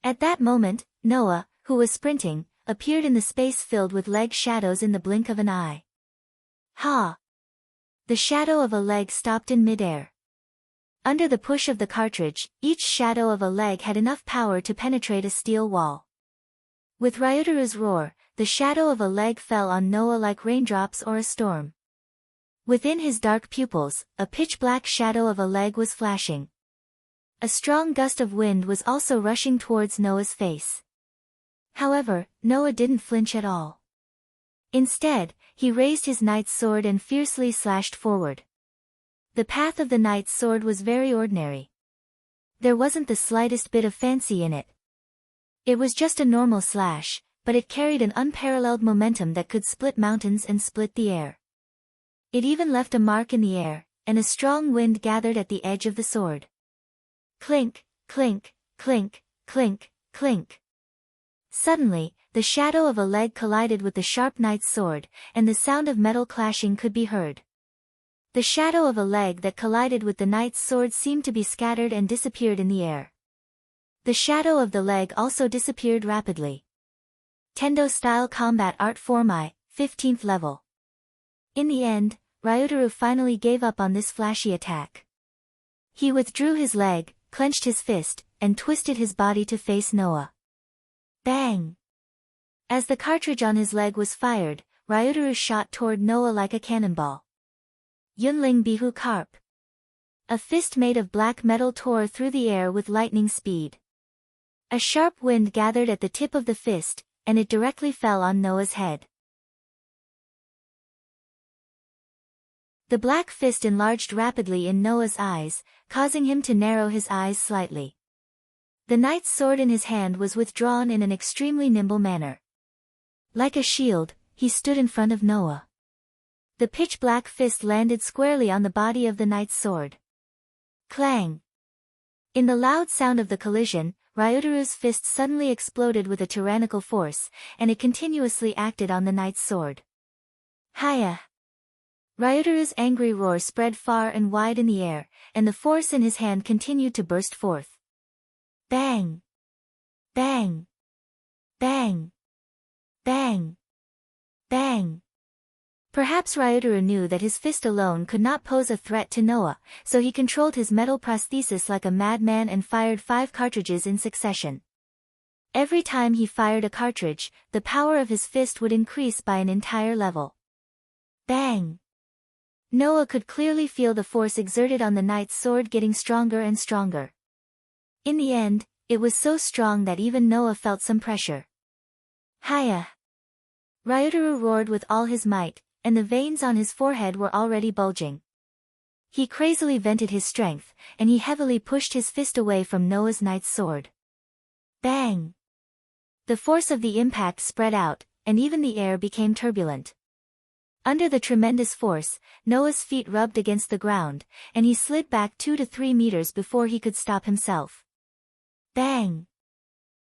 At that moment, Noah, who was sprinting, appeared in the space filled with leg shadows in the blink of an eye. Ha! The shadow of a leg stopped in midair. Under the push of the cartridge, each shadow of a leg had enough power to penetrate a steel wall. With Ryutaru's roar, the shadow of a leg fell on Noah like raindrops or a storm. Within his dark pupils, a pitch-black shadow of a leg was flashing. A strong gust of wind was also rushing towards Noah's face. However, Noah didn't flinch at all. Instead, he raised his knight's sword and fiercely slashed forward. The path of the knight's sword was very ordinary. There wasn't the slightest bit of fancy in it. It was just a normal slash, but it carried an unparalleled momentum that could split mountains and split the air. It even left a mark in the air, and a strong wind gathered at the edge of the sword. Clink, clink, clink, clink, clink. Suddenly, the shadow of a leg collided with the sharp knight's sword, and the sound of metal clashing could be heard. The shadow of a leg that collided with the knight's sword seemed to be scattered and disappeared in the air. The shadow of the leg also disappeared rapidly. Tendo-style combat art form I, 15th level. In the end, Ryutaru finally gave up on this flashy attack. He withdrew his leg, clenched his fist, and twisted his body to face Noah. Bang! As the cartridge on his leg was fired, Ryutaru shot toward Noah like a cannonball. Yunling Bihu Carp. A fist made of black metal tore through the air with lightning speed. A sharp wind gathered at the tip of the fist, and it directly fell on Noah's head. The black fist enlarged rapidly in Noah's eyes, causing him to narrow his eyes slightly. The knight's sword in his hand was withdrawn in an extremely nimble manner. Like a shield, he stood in front of Noah. The pitch-black fist landed squarely on the body of the knight's sword. Clang! In the loud sound of the collision, Ryutaru's fist suddenly exploded with a tyrannical force, and it continuously acted on the knight's sword. Hiya! Ryutaru's angry roar spread far and wide in the air, and the force in his hand continued to burst forth. Bang! Bang! Bang! Bang! Bang! Perhaps Ryotaro knew that his fist alone could not pose a threat to Noah, so he controlled his metal prosthesis like a madman and fired 5 cartridges in succession. Every time he fired a cartridge, the power of his fist would increase by an entire level. Bang! Noah could clearly feel the force exerted on the knight's sword getting stronger and stronger. In the end, it was so strong that even Noah felt some pressure. Hiya! Ryotaro roared with all his might, and the veins on his forehead were already bulging. He crazily vented his strength, and he heavily pushed his fist away from Noah's knight's sword. Bang! The force of the impact spread out, and even the air became turbulent. Under the tremendous force, Noah's feet rubbed against the ground, and he slid back 2 to 3 meters before he could stop himself. Bang!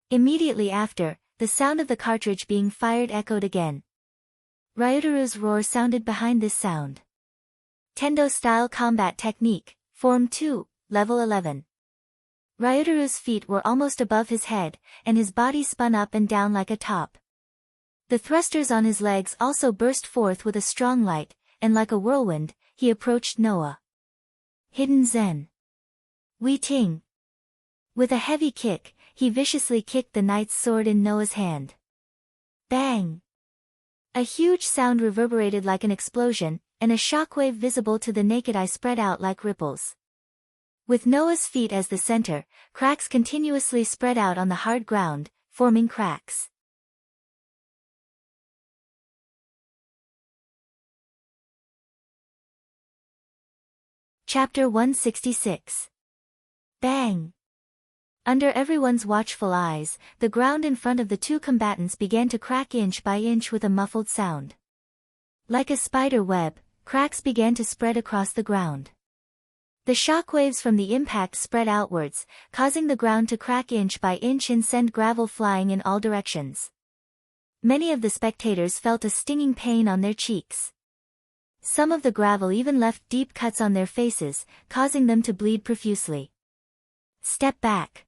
Immediately after, the sound of the cartridge being fired echoed again. Ryotaro's roar sounded behind this sound. Tendo-style combat technique, Form 2, Level 11. Ryotaro's feet were almost above his head, and his body spun up and down like a top. The thrusters on his legs also burst forth with a strong light, and like a whirlwind, he approached Noah. Hidden Zen. Wei Ting. With a heavy kick, he viciously kicked the knight's sword in Noah's hand. Bang! A huge sound reverberated like an explosion, and a shockwave visible to the naked eye spread out like ripples. With Noah's feet as the center, cracks continuously spread out on the hard ground, forming cracks. Chapter 166. Bang! Under everyone's watchful eyes, the ground in front of the 2 combatants began to crack inch by inch with a muffled sound. Like a spider web, cracks began to spread across the ground. The shockwaves from the impact spread outwards, causing the ground to crack inch by inch and send gravel flying in all directions. Many of the spectators felt a stinging pain on their cheeks. Some of the gravel even left deep cuts on their faces, causing them to bleed profusely. Step back!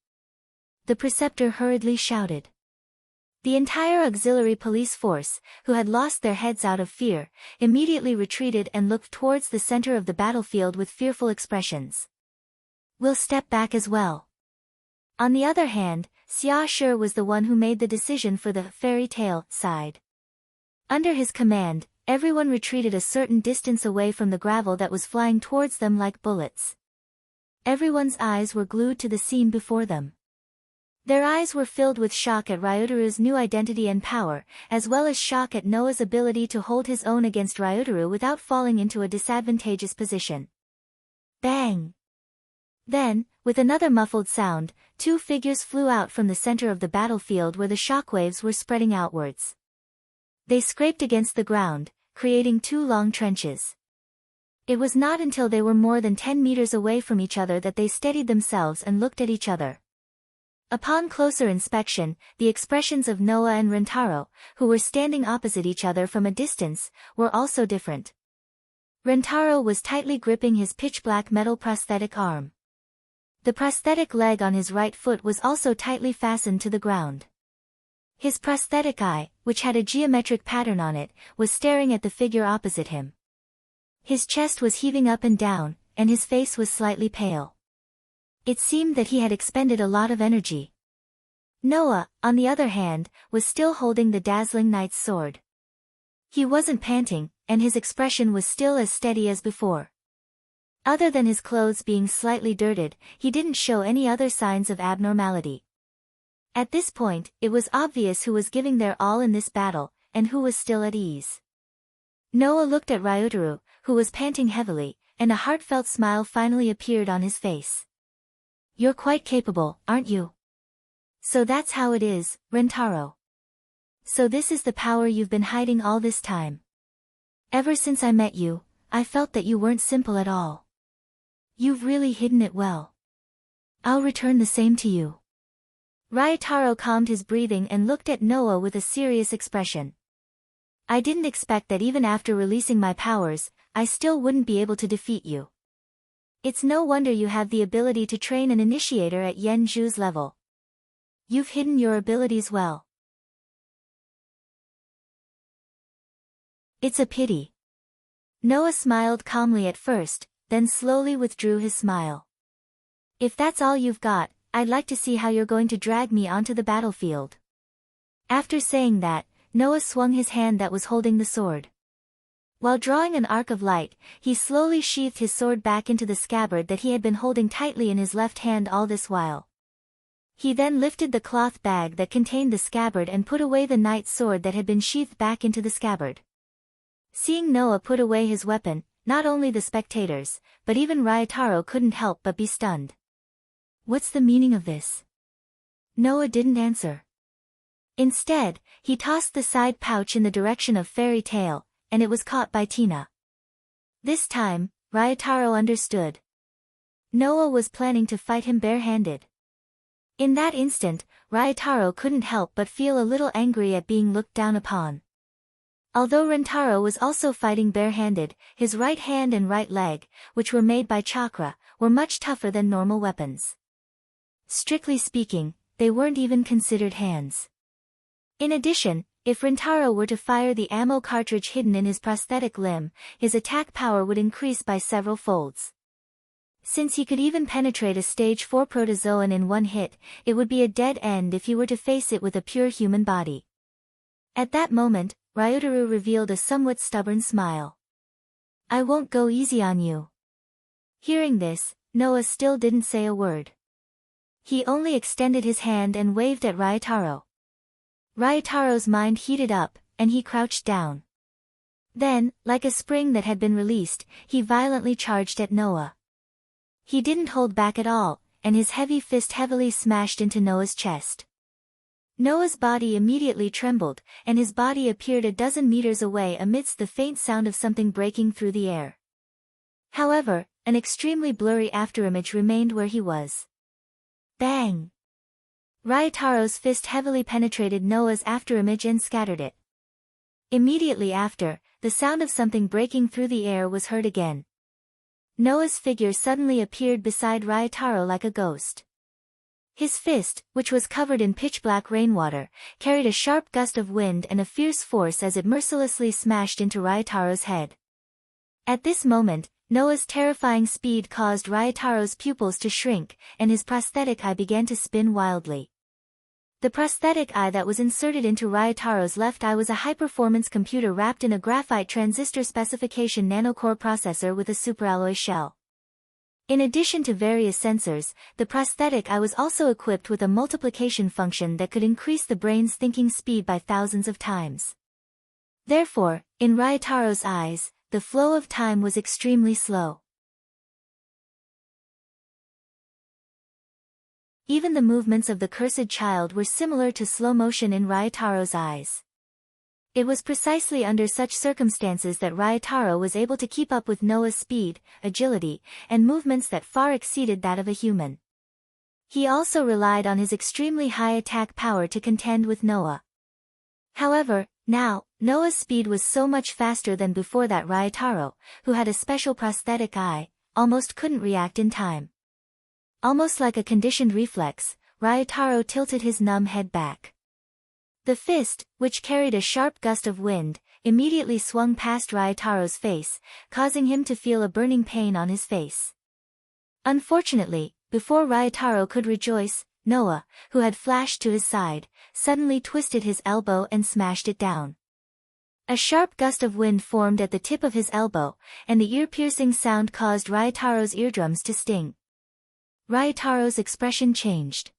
The preceptor hurriedly shouted. The entire auxiliary police force, who had lost their heads out of fear, immediately retreated and looked towards the center of the battlefield with fearful expressions. We'll step back as well. On the other hand, Xia Shi was the one who made the decision for the fairy tale side. Under his command, everyone retreated a certain distance away from the gravel that was flying towards them like bullets. Everyone's eyes were glued to the scene before them. Their eyes were filled with shock at Ryotaro's new identity and power, as well as shock at Noah's ability to hold his own against Ryotaro without falling into a disadvantageous position. Bang! Then, with another muffled sound, 2 figures flew out from the center of the battlefield where the shockwaves were spreading outwards. They scraped against the ground, creating 2 long trenches. It was not until they were more than 10 meters away from each other that they steadied themselves and looked at each other. Upon closer inspection, the expressions of Noah and Rentaro, who were standing opposite each other from a distance, were also different. Rentaro was tightly gripping his pitch-black metal prosthetic arm. The prosthetic leg on his right foot was also tightly fastened to the ground. His prosthetic eye, which had a geometric pattern on it, was staring at the figure opposite him. His chest was heaving up and down, and his face was slightly pale. It seemed that he had expended a lot of energy. Noah, on the other hand, was still holding the dazzling knight's sword. He wasn't panting, and his expression was still as steady as before. Other than his clothes being slightly dirted, he didn't show any other signs of abnormality. At this point, it was obvious who was giving their all in this battle, and who was still at ease. Noah looked at Ryotaro, who was panting heavily, and a heartfelt smile finally appeared on his face. You're quite capable, aren't you? So that's how it is, Rentaro. So this is the power you've been hiding all this time. Ever since I met you, I felt that you weren't simple at all. You've really hidden it well. I'll return the same to you. Ryotaro calmed his breathing and looked at Noah with a serious expression. I didn't expect that even after releasing my powers, I still wouldn't be able to defeat you. It's no wonder you have the ability to train an initiator at Yen Zhu's level. You've hidden your abilities well. It's a pity. Noah smiled calmly at first, then slowly withdrew his smile. If that's all you've got, I'd like to see how you're going to drag me onto the battlefield. After saying that, Noah swung his hand that was holding the sword. While drawing an arc of light, he slowly sheathed his sword back into the scabbard that he had been holding tightly in his left hand all this while. He then lifted the cloth bag that contained the scabbard and put away the knight's sword that had been sheathed back into the scabbard. Seeing Noah put away his weapon, not only the spectators, but even Ryotaro couldn't help but be stunned. What's the meaning of this? Noah didn't answer. Instead, he tossed the side pouch in the direction of Fairy Tail, and it was caught by Tina. This time, Ryotaro understood. Noah was planning to fight him barehanded. In that instant, Ryotaro couldn't help but feel a little angry at being looked down upon. Although Rentaro was also fighting barehanded, his right hand and right leg, which were made by chakra, were much tougher than normal weapons. Strictly speaking, they weren't even considered hands. In addition, if Rentaro were to fire the ammo cartridge hidden in his prosthetic limb, his attack power would increase by several folds. Since he could even penetrate a stage 4 protozoan in one hit, it would be a dead end if he were to face it with a pure human body. At that moment, Ryotaro revealed a somewhat stubborn smile. I won't go easy on you. Hearing this, Noah still didn't say a word. He only extended his hand and waved at Ryotaro. Ryotaro's mind heated up, and he crouched down. Then, like a spring that had been released, he violently charged at Noah. He didn't hold back at all, and his heavy fist heavily smashed into Noah's chest. Noah's body immediately trembled, and his body appeared a dozen meters away amidst the faint sound of something breaking through the air. However, an extremely blurry afterimage remained where he was. Bang! Ryotaro's fist heavily penetrated Noah's afterimage and scattered it. Immediately after, the sound of something breaking through the air was heard again. Noah's figure suddenly appeared beside Ryotaro like a ghost. His fist, which was covered in pitch-black rainwater, carried a sharp gust of wind and a fierce force as it mercilessly smashed into Ryotaro's head. At this moment, Noah's terrifying speed caused Ryotaro's pupils to shrink, and his prosthetic eye began to spin wildly. The prosthetic eye that was inserted into Ryotaro's left eye was a high-performance computer wrapped in a graphite transistor specification nanocore processor with a superalloy shell. In addition to various sensors, the prosthetic eye was also equipped with a multiplication function that could increase the brain's thinking speed by thousands of times. Therefore, in Ryotaro's eyes, the flow of time was extremely slow. Even the movements of the cursed child were similar to slow motion in Ryotaro's eyes. It was precisely under such circumstances that Ryotaro was able to keep up with Noah's speed, agility, and movements that far exceeded that of a human. He also relied on his extremely high attack power to contend with Noah. However, now, Noah's speed was so much faster than before that Ryotaro, who had a special prosthetic eye, almost couldn't react in time. Almost like a conditioned reflex, Ryotaro tilted his numb head back. The fist, which carried a sharp gust of wind, immediately swung past Ryotaro's face, causing him to feel a burning pain on his face. Unfortunately, before Ryotaro could rejoice, Noah, who had flashed to his side, suddenly twisted his elbow and smashed it down. A sharp gust of wind formed at the tip of his elbow, and the ear-piercing sound caused Ryotaro's eardrums to sting. Ryotaro's expression changed.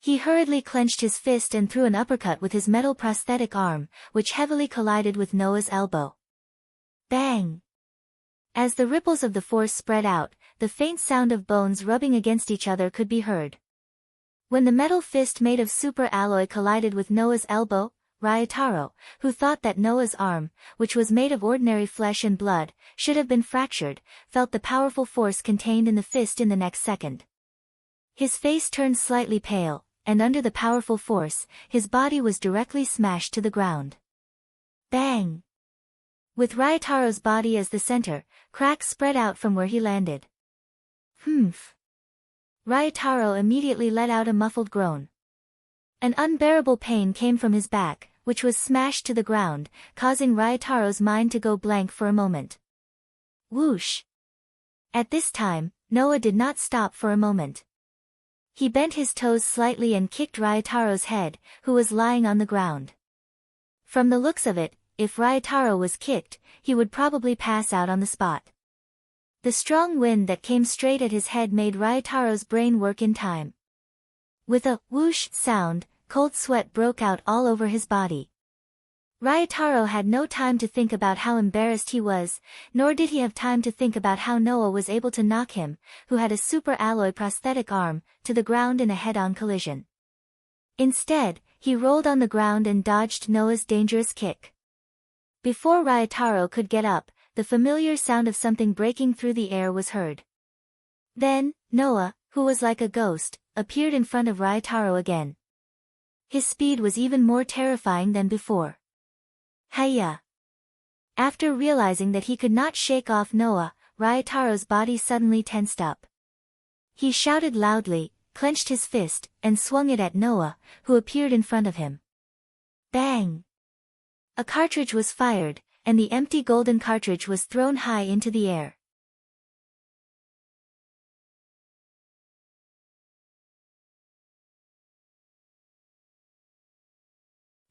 He hurriedly clenched his fist and threw an uppercut with his metal prosthetic arm, which heavily collided with Noah's elbow. Bang! As the ripples of the force spread out, the faint sound of bones rubbing against each other could be heard. When the metal fist made of super alloy collided with Noah's elbow, Ryotaro, who thought that Noah's arm, which was made of ordinary flesh and blood, should have been fractured, felt the powerful force contained in the fist in the next second. His face turned slightly pale, and under the powerful force, his body was directly smashed to the ground. Bang! With Ryotaro's body as the center, cracks spread out from where he landed. Humph! Ryotaro immediately let out a muffled groan. An unbearable pain came from his back. which was smashed to the ground, causing Ryutaro's mind to go blank for a moment. Whoosh! At this time, Noah did not stop for a moment. He bent his toes slightly and kicked Ryutaro's head, who was lying on the ground. From the looks of it, if Ryutaro was kicked, he would probably pass out on the spot. The strong wind that came straight at his head made Ryutaro's brain work in time. With a whoosh sound, cold sweat broke out all over his body. Ryutaro had no time to think about how embarrassed he was, nor did he have time to think about how Noah was able to knock him, who had a super alloy prosthetic arm, to the ground in a head-on collision. Instead, he rolled on the ground and dodged Noah's dangerous kick. Before Ryutaro could get up, the familiar sound of something breaking through the air was heard. Then, Noah, who was like a ghost, appeared in front of Ryutaro again. His speed was even more terrifying than before. Hiya! After realizing that he could not shake off Noah, Ryutaro's body suddenly tensed up. He shouted loudly, clenched his fist, and swung it at Noah, who appeared in front of him. Bang! A cartridge was fired, and the empty golden cartridge was thrown high into the air.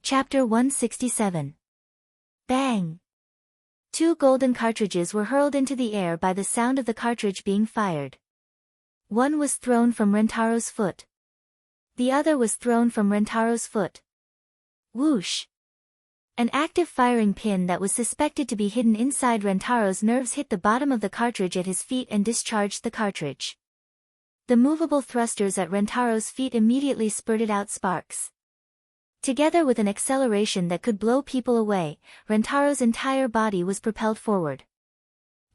Chapter 167. Bang! 2 golden cartridges were hurled into the air by the sound of the cartridge being fired. One was thrown from Rentaro's foot. The other was thrown from Rentaro's foot. Whoosh! An active firing pin that was suspected to be hidden inside Rentaro's nerves hit the bottom of the cartridge at his feet and discharged the cartridge. The movable thrusters at Rentaro's feet immediately spurted out sparks. Together with an acceleration that could blow people away, Rentaro's entire body was propelled forward.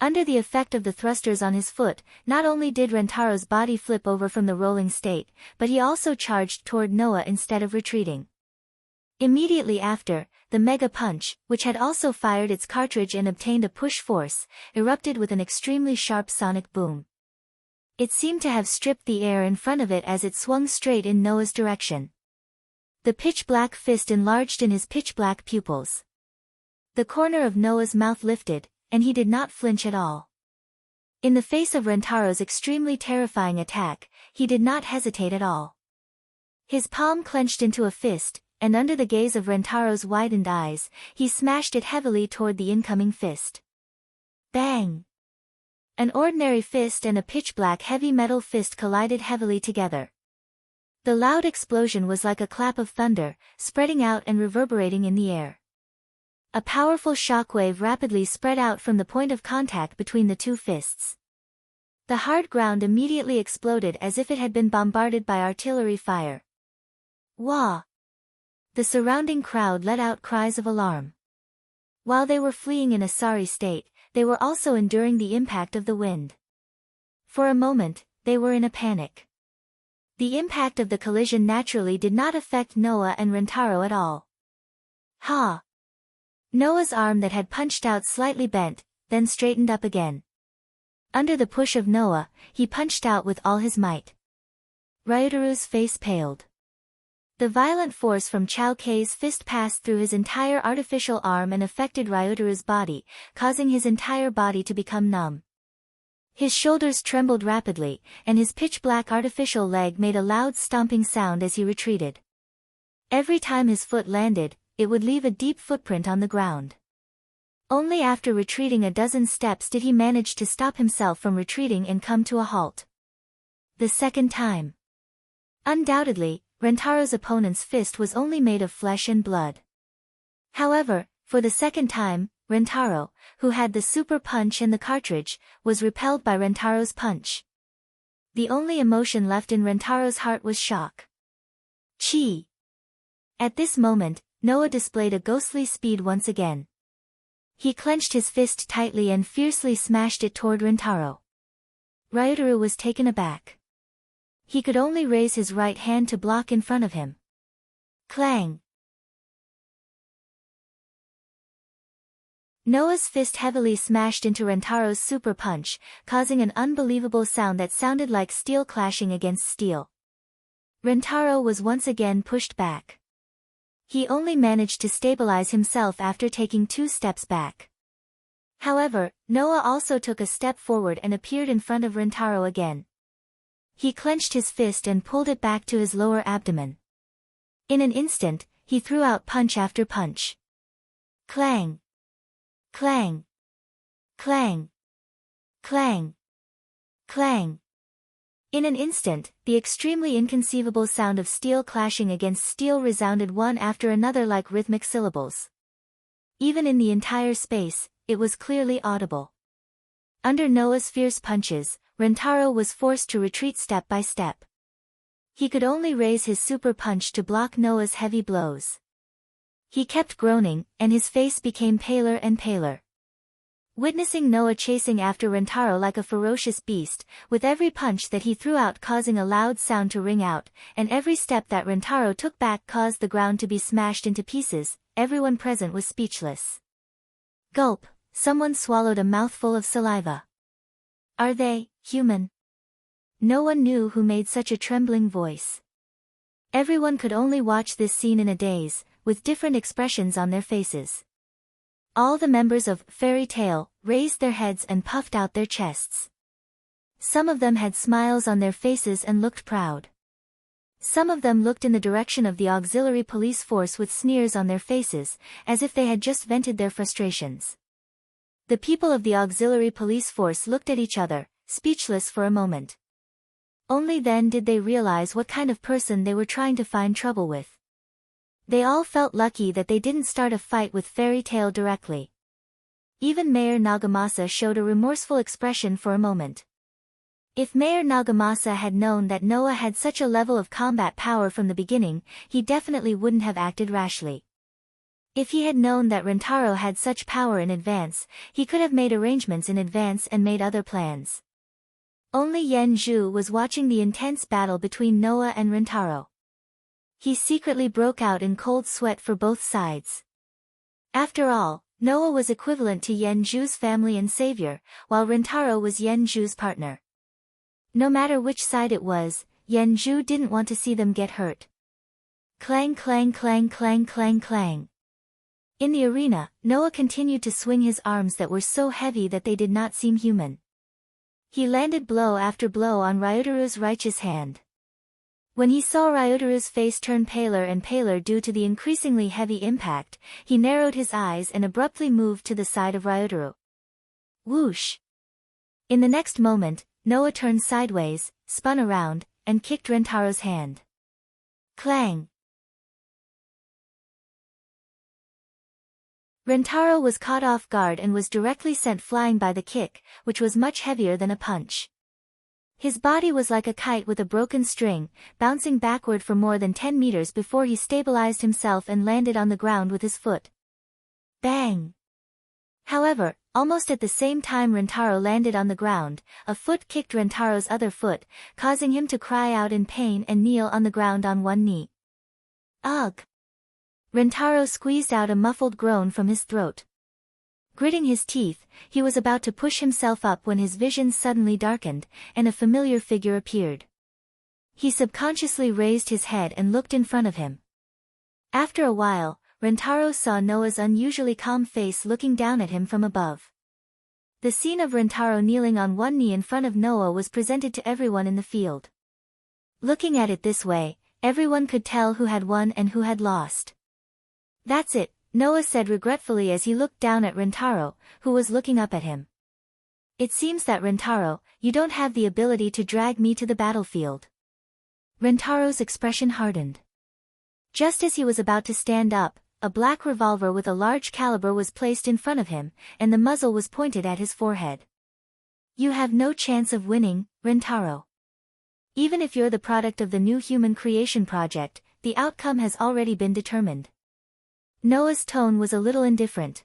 Under the effect of the thrusters on his foot, not only did Rentaro's body flip over from the rolling state, but he also charged toward Noah instead of retreating. Immediately after, the Mega Punch, which had also fired its cartridge and obtained a push force, erupted with an extremely sharp sonic boom. It seemed to have stripped the air in front of it as it swung straight in Noah's direction. The pitch-black fist enlarged in his pitch-black pupils. The corner of Noah's mouth lifted, and he did not flinch at all. In the face of Rentaro's extremely terrifying attack, he did not hesitate at all. His palm clenched into a fist, and under the gaze of Rentaro's widened eyes, he smashed it heavily toward the incoming fist. Bang! An ordinary fist and a pitch-black heavy metal fist collided heavily together. The loud explosion was like a clap of thunder, spreading out and reverberating in the air. A powerful shockwave rapidly spread out from the point of contact between the two fists. The hard ground immediately exploded as if it had been bombarded by artillery fire. Wah! The surrounding crowd let out cries of alarm. While they were fleeing in a sorry state, they were also enduring the impact of the wind. For a moment, they were in a panic. The impact of the collision naturally did not affect Noah and Rentaro at all. Ha! Noah's arm that had punched out slightly bent, then straightened up again. Under the push of Noah, he punched out with all his might. Ryutaru's face paled. The violent force from Chao Kei's fist passed through his entire artificial arm and affected Ryutaru's body, causing his entire body to become numb. His shoulders trembled rapidly, and his pitch-black artificial leg made a loud stomping sound as he retreated. Every time his foot landed, it would leave a deep footprint on the ground. Only after retreating a dozen steps did he manage to stop himself from retreating and come to a halt. The second time. Undoubtedly, Rentaro's opponent's fist was only made of flesh and blood. However, for the second time, Rentaro, who had the super punch and the cartridge, was repelled by Rentaro's punch. The only emotion left in Rentaro's heart was shock. Chi! At this moment, Noah displayed a ghostly speed once again. He clenched his fist tightly and fiercely smashed it toward Rentaro. Ryutaru was taken aback. He could only raise his right hand to block in front of him. Clang! Noah's fist heavily smashed into Rentaro's super punch, causing an unbelievable sound that sounded like steel clashing against steel. Rentaro was once again pushed back. He only managed to stabilize himself after taking 2 steps back. However, Noah also took a step forward and appeared in front of Rintaro again. He clenched his fist and pulled it back to his lower abdomen. In an instant, he threw out punch after punch. Clang! Clang! Clang! Clang! Clang! In an instant, the extremely inconceivable sound of steel clashing against steel resounded one after another like rhythmic syllables. Even in the entire space, it was clearly audible. Under Noah's fierce punches, Rintaro was forced to retreat step by step. He could only raise his super punch to block Noah's heavy blows. He kept groaning, and his face became paler and paler. Witnessing Noah chasing after Rintaro like a ferocious beast, with every punch that he threw out causing a loud sound to ring out, and every step that Rintaro took back caused the ground to be smashed into pieces, everyone present was speechless. Gulp, someone swallowed a mouthful of saliva. Are they human? No one knew who made such a trembling voice. Everyone could only watch this scene in a daze, with different expressions on their faces. All the members of Fairy Tale raised their heads and puffed out their chests. Some of them had smiles on their faces and looked proud. Some of them looked in the direction of the auxiliary police force with sneers on their faces, as if they had just vented their frustrations. The people of the auxiliary police force looked at each other, speechless for a moment. Only then did they realize what kind of person they were trying to find trouble with. They all felt lucky that they didn't start a fight with Fairy Tale directly. Even Mayor Nagamasa showed a remorseful expression for a moment. If Mayor Nagamasa had known that Noah had such a level of combat power from the beginning, he definitely wouldn't have acted rashly. If he had known that Rintaro had such power in advance, he could have made arrangements in advance and made other plans. Only Yen Zhu was watching the intense battle between Noah and Rintaro. He secretly broke out in cold sweat for both sides. After all, Noah was equivalent to Yen Zhu's family and savior, while Rintaro was Yen Zhu's partner. No matter which side it was, Yen Zhu didn't want to see them get hurt. Clang clang clang clang clang clang. In the arena, Noah continued to swing his arms that were so heavy that they did not seem human. He landed blow after blow on Ryutaru's righteous hand. When he saw Ryutaru's face turn paler and paler due to the increasingly heavy impact, he narrowed his eyes and abruptly moved to the side of Ryutaru. Whoosh! In the next moment, Noah turned sideways, spun around, and kicked Rintaro's hand. Clang! Rintaro was caught off guard and was directly sent flying by the kick, which was much heavier than a punch. His body was like a kite with a broken string, bouncing backward for more than 10 meters before he stabilized himself and landed on the ground with his foot. Bang! However, almost at the same time Rintaro landed on the ground, a foot kicked Rintaro's other foot, causing him to cry out in pain and kneel on the ground on one knee. Ugh! Rintaro squeezed out a muffled groan from his throat. Gritting his teeth, he was about to push himself up when his vision suddenly darkened, and a familiar figure appeared. He subconsciously raised his head and looked in front of him. After a while, Rintaro saw Noah's unusually calm face looking down at him from above. The scene of Rintaro kneeling on one knee in front of Noah was presented to everyone in the field. Looking at it this way, everyone could tell who had won and who had lost. That's it, Noah said regretfully as he looked down at Rintaro, who was looking up at him. It seems that Rintaro, you don't have the ability to drag me to the battlefield. Rintaro's expression hardened. Just as he was about to stand up, a black revolver with a large caliber was placed in front of him, and the muzzle was pointed at his forehead. You have no chance of winning, Rintaro. Even if you're the product of the new human creation project, the outcome has already been determined. Noah's tone was a little indifferent.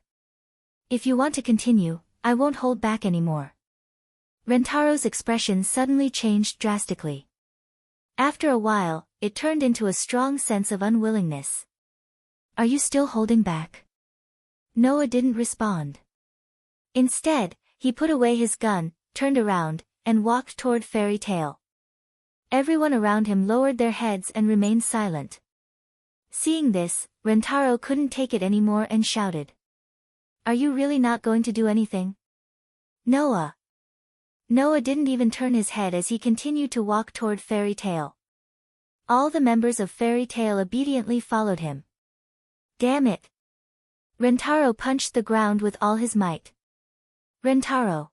If you want to continue, I won't hold back anymore. Rentaro's expression suddenly changed drastically. After a while, it turned into a strong sense of unwillingness. Are you still holding back? Noah didn't respond. Instead, he put away his gun, turned around, and walked toward Fairy Tale. Everyone around him lowered their heads and remained silent. Seeing this, Rentaro couldn't take it anymore and shouted. Are you really not going to do anything? Noah. Noah didn't even turn his head as he continued to walk toward Fairy Tale. All the members of Fairy Tale obediently followed him. Damn it! Rentaro punched the ground with all his might. Rentaro.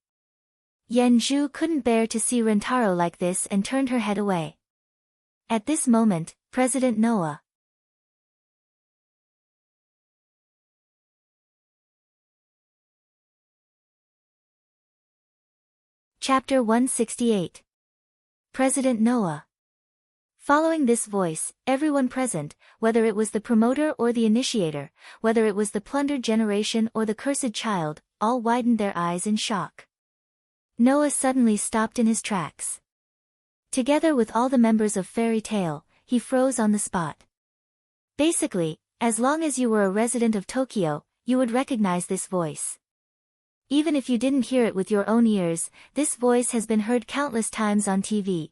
Yenju couldn't bear to see Rentaro like this and turned her head away. At this moment, President Noah. Chapter 168. President Noah. Following this voice, everyone present, whether it was the promoter or the initiator, whether it was the plundered generation or the cursed child, all widened their eyes in shock. Noah suddenly stopped in his tracks. Together with all the members of Fairy Tale, he froze on the spot. Basically, as long as you were a resident of Tokyo, you would recognize this voice. Even if you didn't hear it with your own ears, this voice has been heard countless times on TV.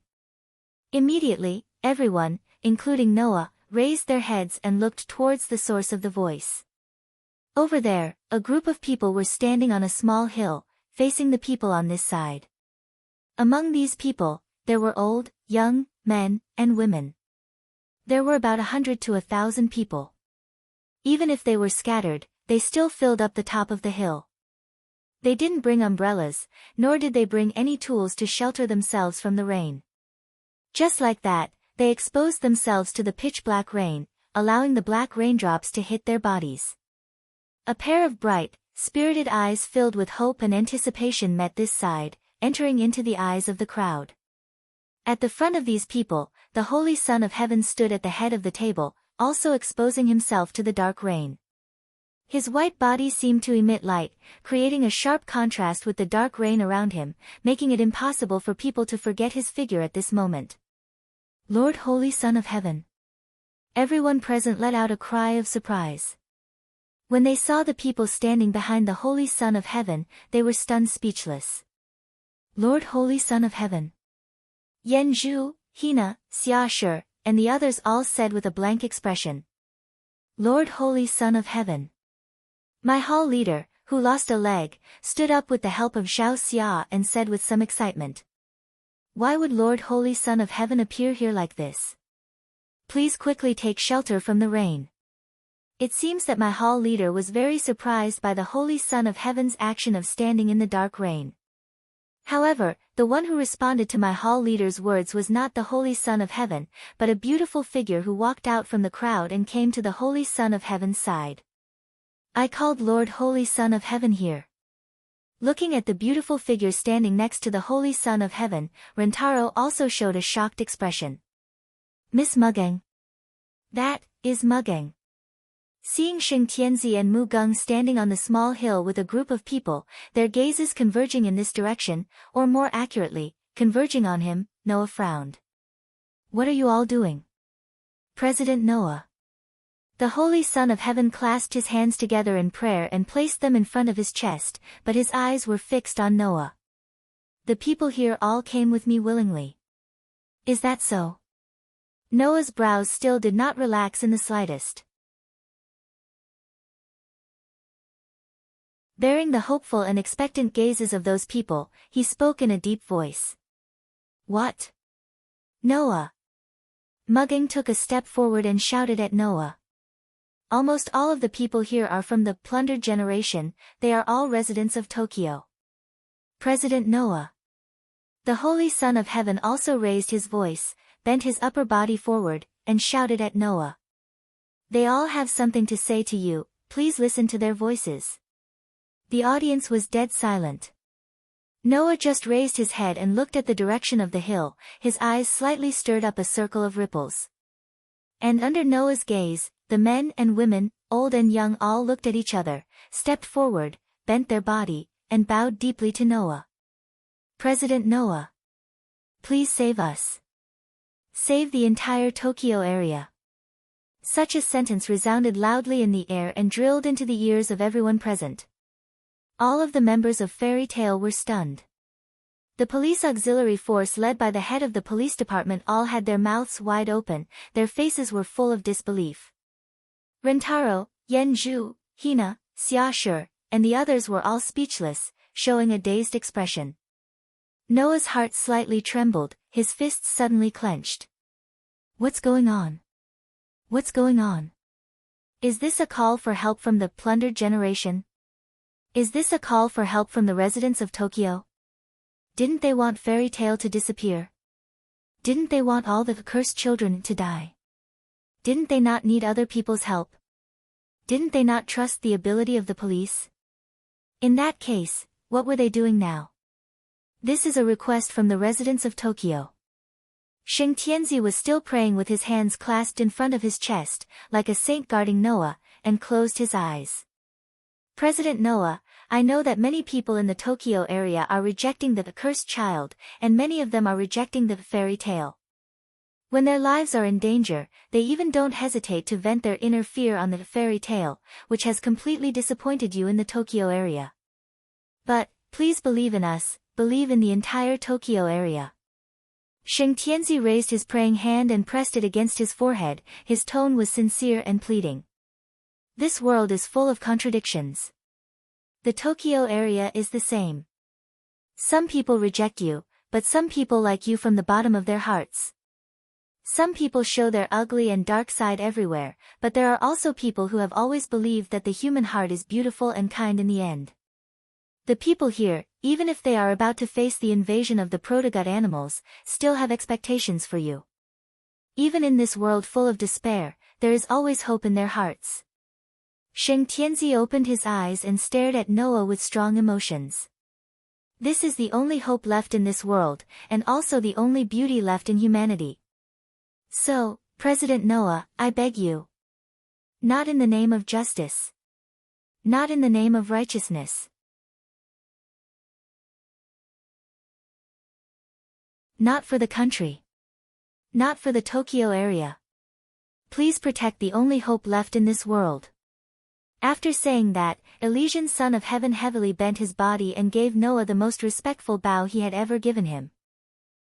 Immediately, everyone, including Noah, raised their heads and looked towards the source of the voice. Over there, a group of people were standing on a small hill, facing the people on this side. Among these people, there were old, young, men, and women. There were about 100 to 1,000 people. Even if they were scattered, they still filled up the top of the hill. They didn't bring umbrellas, nor did they bring any tools to shelter themselves from the rain. Just like that, they exposed themselves to the pitch-black rain, allowing the black raindrops to hit their bodies. A pair of bright, spirited eyes filled with hope and anticipation met this side, entering into the eyes of the crowd. At the front of these people, the Holy Son of Heaven stood at the head of the table, also exposing himself to the dark rain. His white body seemed to emit light, creating a sharp contrast with the dark rain around him, making it impossible for people to forget his figure at this moment. Lord Holy Son of Heaven. Everyone present let out a cry of surprise. When they saw the people standing behind the Holy Son of Heaven, they were stunned speechless. Lord Holy Son of Heaven. Yenju, Hina, Xiashi, and the others all said with a blank expression. Lord Holy Son of Heaven. My hall leader, who lost a leg, stood up with the help of Zhao Xia and said with some excitement. Why would Lord Holy Son of Heaven appear here like this? Please quickly take shelter from the rain. It seems that my hall leader was very surprised by the Holy Son of Heaven's action of standing in the dark rain. However, the one who responded to my hall leader's words was not the Holy Son of Heaven, but a beautiful figure who walked out from the crowd and came to the Holy Son of Heaven's side. I called Lord Holy Son of Heaven here. Looking at the beautiful figure standing next to the Holy Son of Heaven, Rentaro also showed a shocked expression. Miss Mugang. That is Mugang. Seeing Xing Tianzi and Mu Gung standing on the small hill with a group of people, their gazes converging in this direction, or more accurately, converging on him, Noah frowned. What are you all doing? President Noah. The Holy Son of Heaven clasped his hands together in prayer and placed them in front of his chest, but his eyes were fixed on Noah. The people here all came with me willingly. Is that so? Noah's brows still did not relax in the slightest. Bearing the hopeful and expectant gazes of those people, he spoke in a deep voice. What? Noah. Mugging took a step forward and shouted at Noah. Almost all of the people here are from the plundered generation, they are all residents of Tokyo. President Noah. The Holy Son of Heaven also raised his voice, bent his upper body forward, and shouted at Noah. They all have something to say to you, please listen to their voices. The audience was dead silent. Noah just raised his head and looked at the direction of the hill, his eyes slightly stirred up a circle of ripples. And under Noah's gaze, the men and women, old and young all looked at each other, stepped forward, bent their body, and bowed deeply to Noah. President Noah. Please save us. Save the entire Tokyo area. Such a sentence resounded loudly in the air and drilled into the ears of everyone present. All of the members of Fairy Tale were stunned. The police auxiliary force led by the head of the police department all had their mouths wide open, their faces were full of disbelief. Rentaro, Yenju, Hina, Xiaoshi, and the others were all speechless, showing a dazed expression. Noah's heart slightly trembled, his fists suddenly clenched. What's going on? What's going on? Is this a call for help from the plundered generation? Is this a call for help from the residents of Tokyo? Didn't they want Fairy Tail to disappear? Didn't they want all the cursed children to die? Didn't they not need other people's help? Didn't they not trust the ability of the police? In that case, what were they doing now? This is a request from the residents of Tokyo. Sheng Tianzi was still praying with his hands clasped in front of his chest, like a saint guarding Noah, and closed his eyes. President Noah, I know that many people in the Tokyo area are rejecting the cursed child, and many of them are rejecting the fairy tale. When their lives are in danger, they even don't hesitate to vent their inner fear on the fairy tale, which has completely disappointed you in the Tokyo area. But, please believe in us, believe in the entire Tokyo area. Sheng Tianzi raised his praying hand and pressed it against his forehead, his tone was sincere and pleading. This world is full of contradictions. The Tokyo area is the same. Some people reject you, but some people like you from the bottom of their hearts. Some people show their ugly and dark side everywhere, but there are also people who have always believed that the human heart is beautiful and kind in the end. The people here, even if they are about to face the invasion of the proto-god animals, still have expectations for you. Even in this world full of despair, there is always hope in their hearts. Sheng Tianzi opened his eyes and stared at Noah with strong emotions. This is the only hope left in this world, and also the only beauty left in humanity. So, President Noah, I beg you. Not in the name of justice. Not in the name of righteousness. Not for the country. Not for the Tokyo area. Please protect the only hope left in this world. After saying that, Elysian son of heaven heavily bent his body and gave Noah the most respectful bow he had ever given him.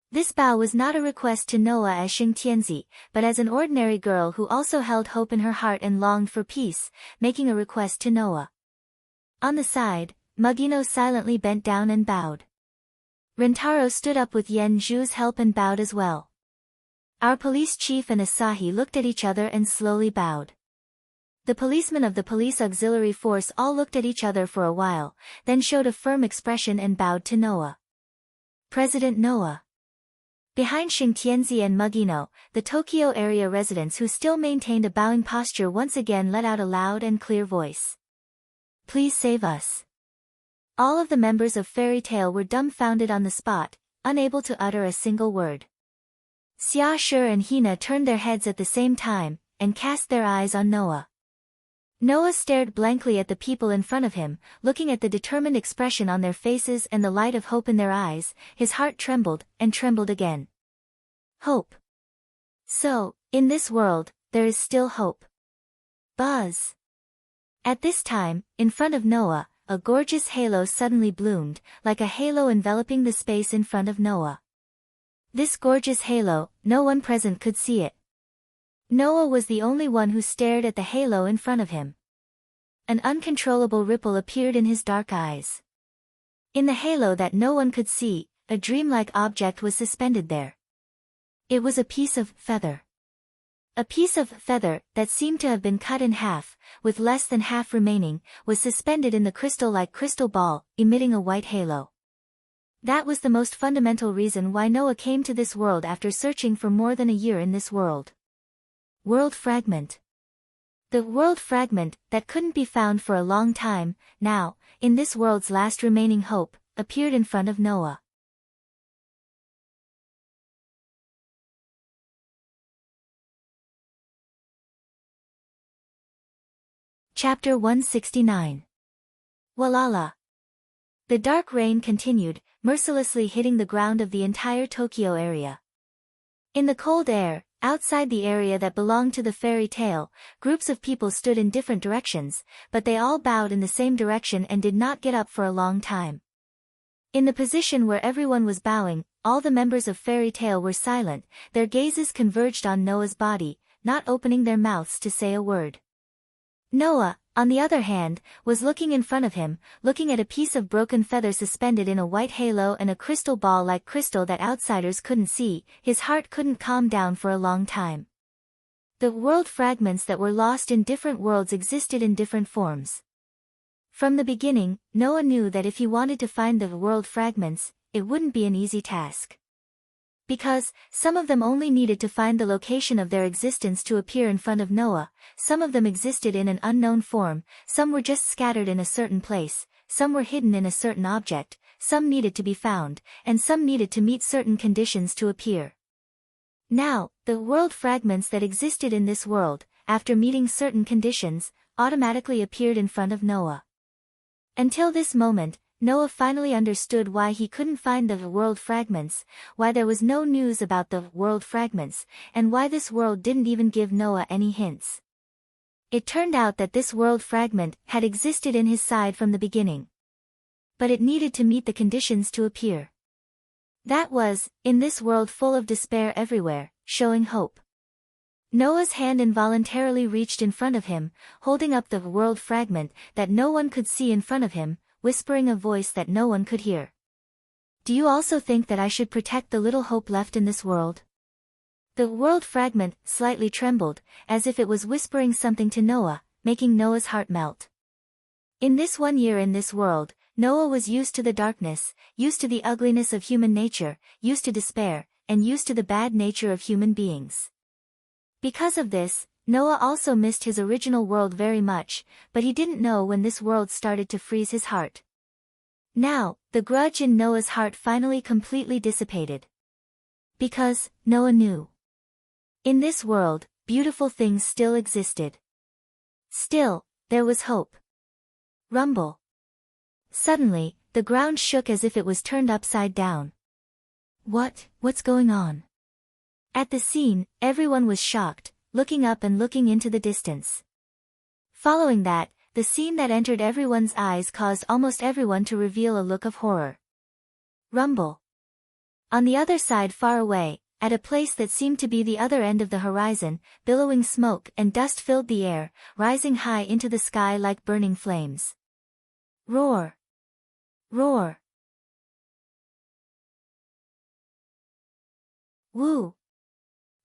This bow was not a request to Noah as Sheng Tianzi, but as an ordinary girl who also held hope in her heart and longed for peace, making a request to Noah. On the side, Mugino silently bent down and bowed. Rentaro stood up with Yen Zhu's help and bowed as well. Our police chief and Asahi looked at each other and slowly bowed. The policemen of the police auxiliary force all looked at each other for a while, then showed a firm expression and bowed to Noah. President Noah. Behind Sheng Tianzi and Mugino, the Tokyo area residents who still maintained a bowing posture once again let out a loud and clear voice. Please save us. All of the members of Fairy Tail were dumbfounded on the spot, unable to utter a single word. Xiaoshi and Hina turned their heads at the same time, and cast their eyes on Noah. Noah stared blankly at the people in front of him, looking at the determined expression on their faces and the light of hope in their eyes. His heart trembled, and trembled again. Hope. So, in this world, there is still hope. Buzz. At this time, in front of Noah, a gorgeous halo suddenly bloomed, like a halo enveloping the space in front of Noah. This gorgeous halo, no one present could see it. Noah was the only one who stared at the halo in front of him. An uncontrollable ripple appeared in his dark eyes. In the halo that no one could see, a dreamlike object was suspended there. It was a piece of feather. A piece of feather, that seemed to have been cut in half, with less than half remaining, was suspended in the crystal-like crystal ball, emitting a white halo. That was the most fundamental reason why Noah came to this world after searching for more than a year in this world. World Fragment. The world fragment, that couldn't be found for a long time, now, in this world's last remaining hope, appeared in front of Noah. Chapter 169. Walala. The dark rain continued, mercilessly hitting the ground of the entire Tokyo area. In the cold air, outside the area that belonged to the fairy tale, groups of people stood in different directions, but they all bowed in the same direction and did not get up for a long time. In the position where everyone was bowing, all the members of Fairy Tail were silent, their gazes converged on Noah's body, not opening their mouths to say a word. Noah, on the other hand, was looking in front of him, looking at a piece of broken feather suspended in a white halo and a crystal ball like crystal that outsiders couldn't see. His heart couldn't calm down for a long time. The world fragments that were lost in different worlds existed in different forms. From the beginning, Noah knew that if he wanted to find the world fragments, it wouldn't be an easy task. Because, some of them only needed to find the location of their existence to appear in front of Noah, some of them existed in an unknown form, some were just scattered in a certain place, some were hidden in a certain object, some needed to be found, and some needed to meet certain conditions to appear. Now, the world fragments that existed in this world, after meeting certain conditions, automatically appeared in front of Noah. Until this moment, Noah finally understood why he couldn't find the world fragments, why there was no news about the world fragments, and why this world didn't even give Noah any hints. It turned out that this world fragment had existed in his side from the beginning. But it needed to meet the conditions to appear. That was, in this world full of despair everywhere, showing hope. Noah's hand involuntarily reached in front of him, holding up the world fragment that no one could see in front of him, whispering a voice that no one could hear. Do you also think that I should protect the little hope left in this world? The world fragment slightly trembled, as if it was whispering something to Noah, making Noah's heart melt. In this 1 year in this world, Noah was used to the darkness, used to the ugliness of human nature, used to despair, and used to the bad nature of human beings. Because of this, Noah also missed his original world very much, but he didn't know when this world started to freeze his heart. Now, the grudge in Noah's heart finally completely dissipated. Because, Noah knew. In this world, beautiful things still existed. Still, there was hope. Rumble. Suddenly, the ground shook as if it was turned upside down. What's going on? At the scene, everyone was shocked, looking up and looking into the distance. Following that, the scene that entered everyone's eyes caused almost everyone to reveal a look of horror. Rumble. On the other side far away, at a place that seemed to be the other end of the horizon, billowing smoke and dust filled the air, rising high into the sky like burning flames. Roar! Roar! Woo!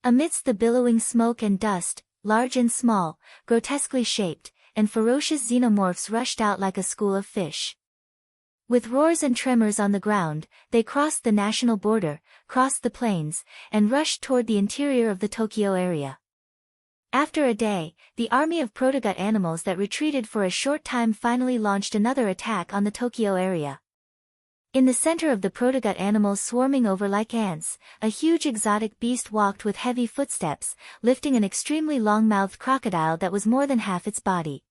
Amidst the billowing smoke and dust, large and small, grotesquely shaped, and ferocious xenomorphs rushed out like a school of fish. With roars and tremors on the ground, they crossed the national border, crossed the plains, and rushed toward the interior of the Tokyo area. After a day, the army of protogut animals that retreated for a short time finally launched another attack on the Tokyo area. In the center of the protogut animals swarming over like ants, a huge exotic beast walked with heavy footsteps, lifting an extremely long-mouthed crocodile that was more than half its body.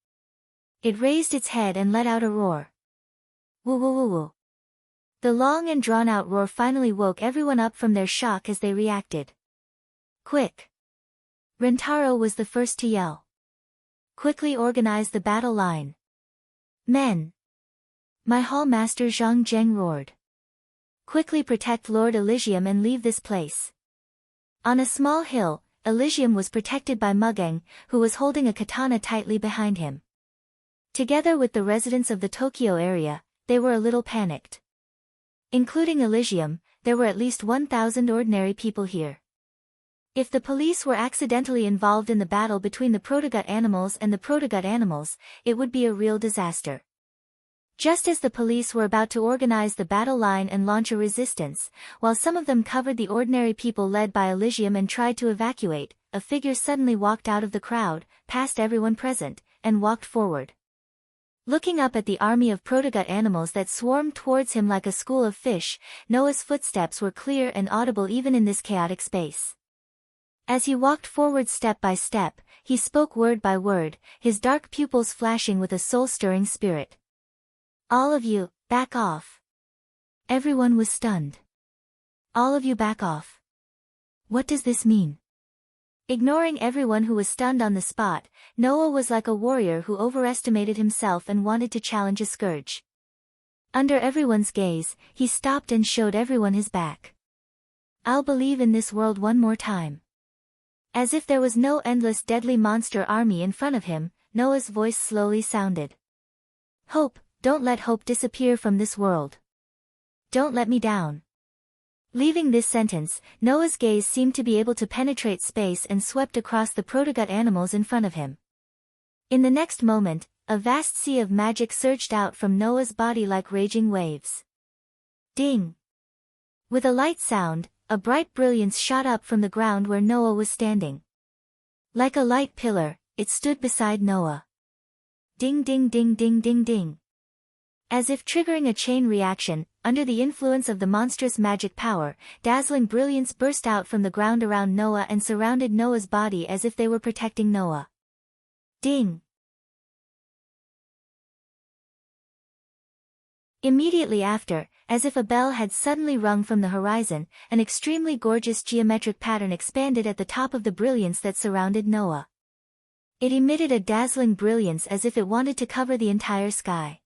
It raised its head and let out a roar. Woo woo woo woo. The long and drawn-out roar finally woke everyone up from their shock as they reacted. Quick! Rentaro was the first to yell. Quickly organize the battle line. Men! My hall master Zhang Zheng roared. Quickly protect Lord Elysium and leave this place. On a small hill, Elysium was protected by Mugeng, who was holding a katana tightly behind him. Together with the residents of the Tokyo area, they were a little panicked. Including Elysium, there were at least 1,000 ordinary people here. If the police were accidentally involved in the battle between the protogut animals and the protogut animals, it would be a real disaster. Just as the police were about to organize the battle line and launch a resistance, while some of them covered the ordinary people led by Elysium and tried to evacuate, a figure suddenly walked out of the crowd, past everyone present, and walked forward. Looking up at the army of protogut animals that swarmed towards him like a school of fish, Noah's footsteps were clear and audible even in this chaotic space. As he walked forward step by step, he spoke word by word, his dark pupils flashing with a soul-stirring spirit. All of you, back off. Everyone was stunned. All of you back off. What does this mean? Ignoring everyone who was stunned on the spot, Noah was like a warrior who overestimated himself and wanted to challenge a scourge. Under everyone's gaze, he stopped and showed everyone his back. I'll believe in this world one more time. As if there was no endless deadly monster army in front of him, Noah's voice slowly sounded. Hope, don't let hope disappear from this world. Don't let me down. Leaving this sentence, Noah's gaze seemed to be able to penetrate space and swept across the protogut animals in front of him. In the next moment, a vast sea of magic surged out from Noah's body like raging waves. Ding! With a light sound, a bright brilliance shot up from the ground where Noah was standing. Like a light pillar, it stood beside Noah. Ding ding ding ding ding ding. As if triggering a chain reaction, under the influence of the monstrous magic power, dazzling brilliance burst out from the ground around Noah and surrounded Noah's body as if they were protecting Noah. Ding! Immediately after, as if a bell had suddenly rung from the horizon, an extremely gorgeous geometric pattern expanded at the top of the brilliance that surrounded Noah. It emitted a dazzling brilliance as if it wanted to cover the entire sky.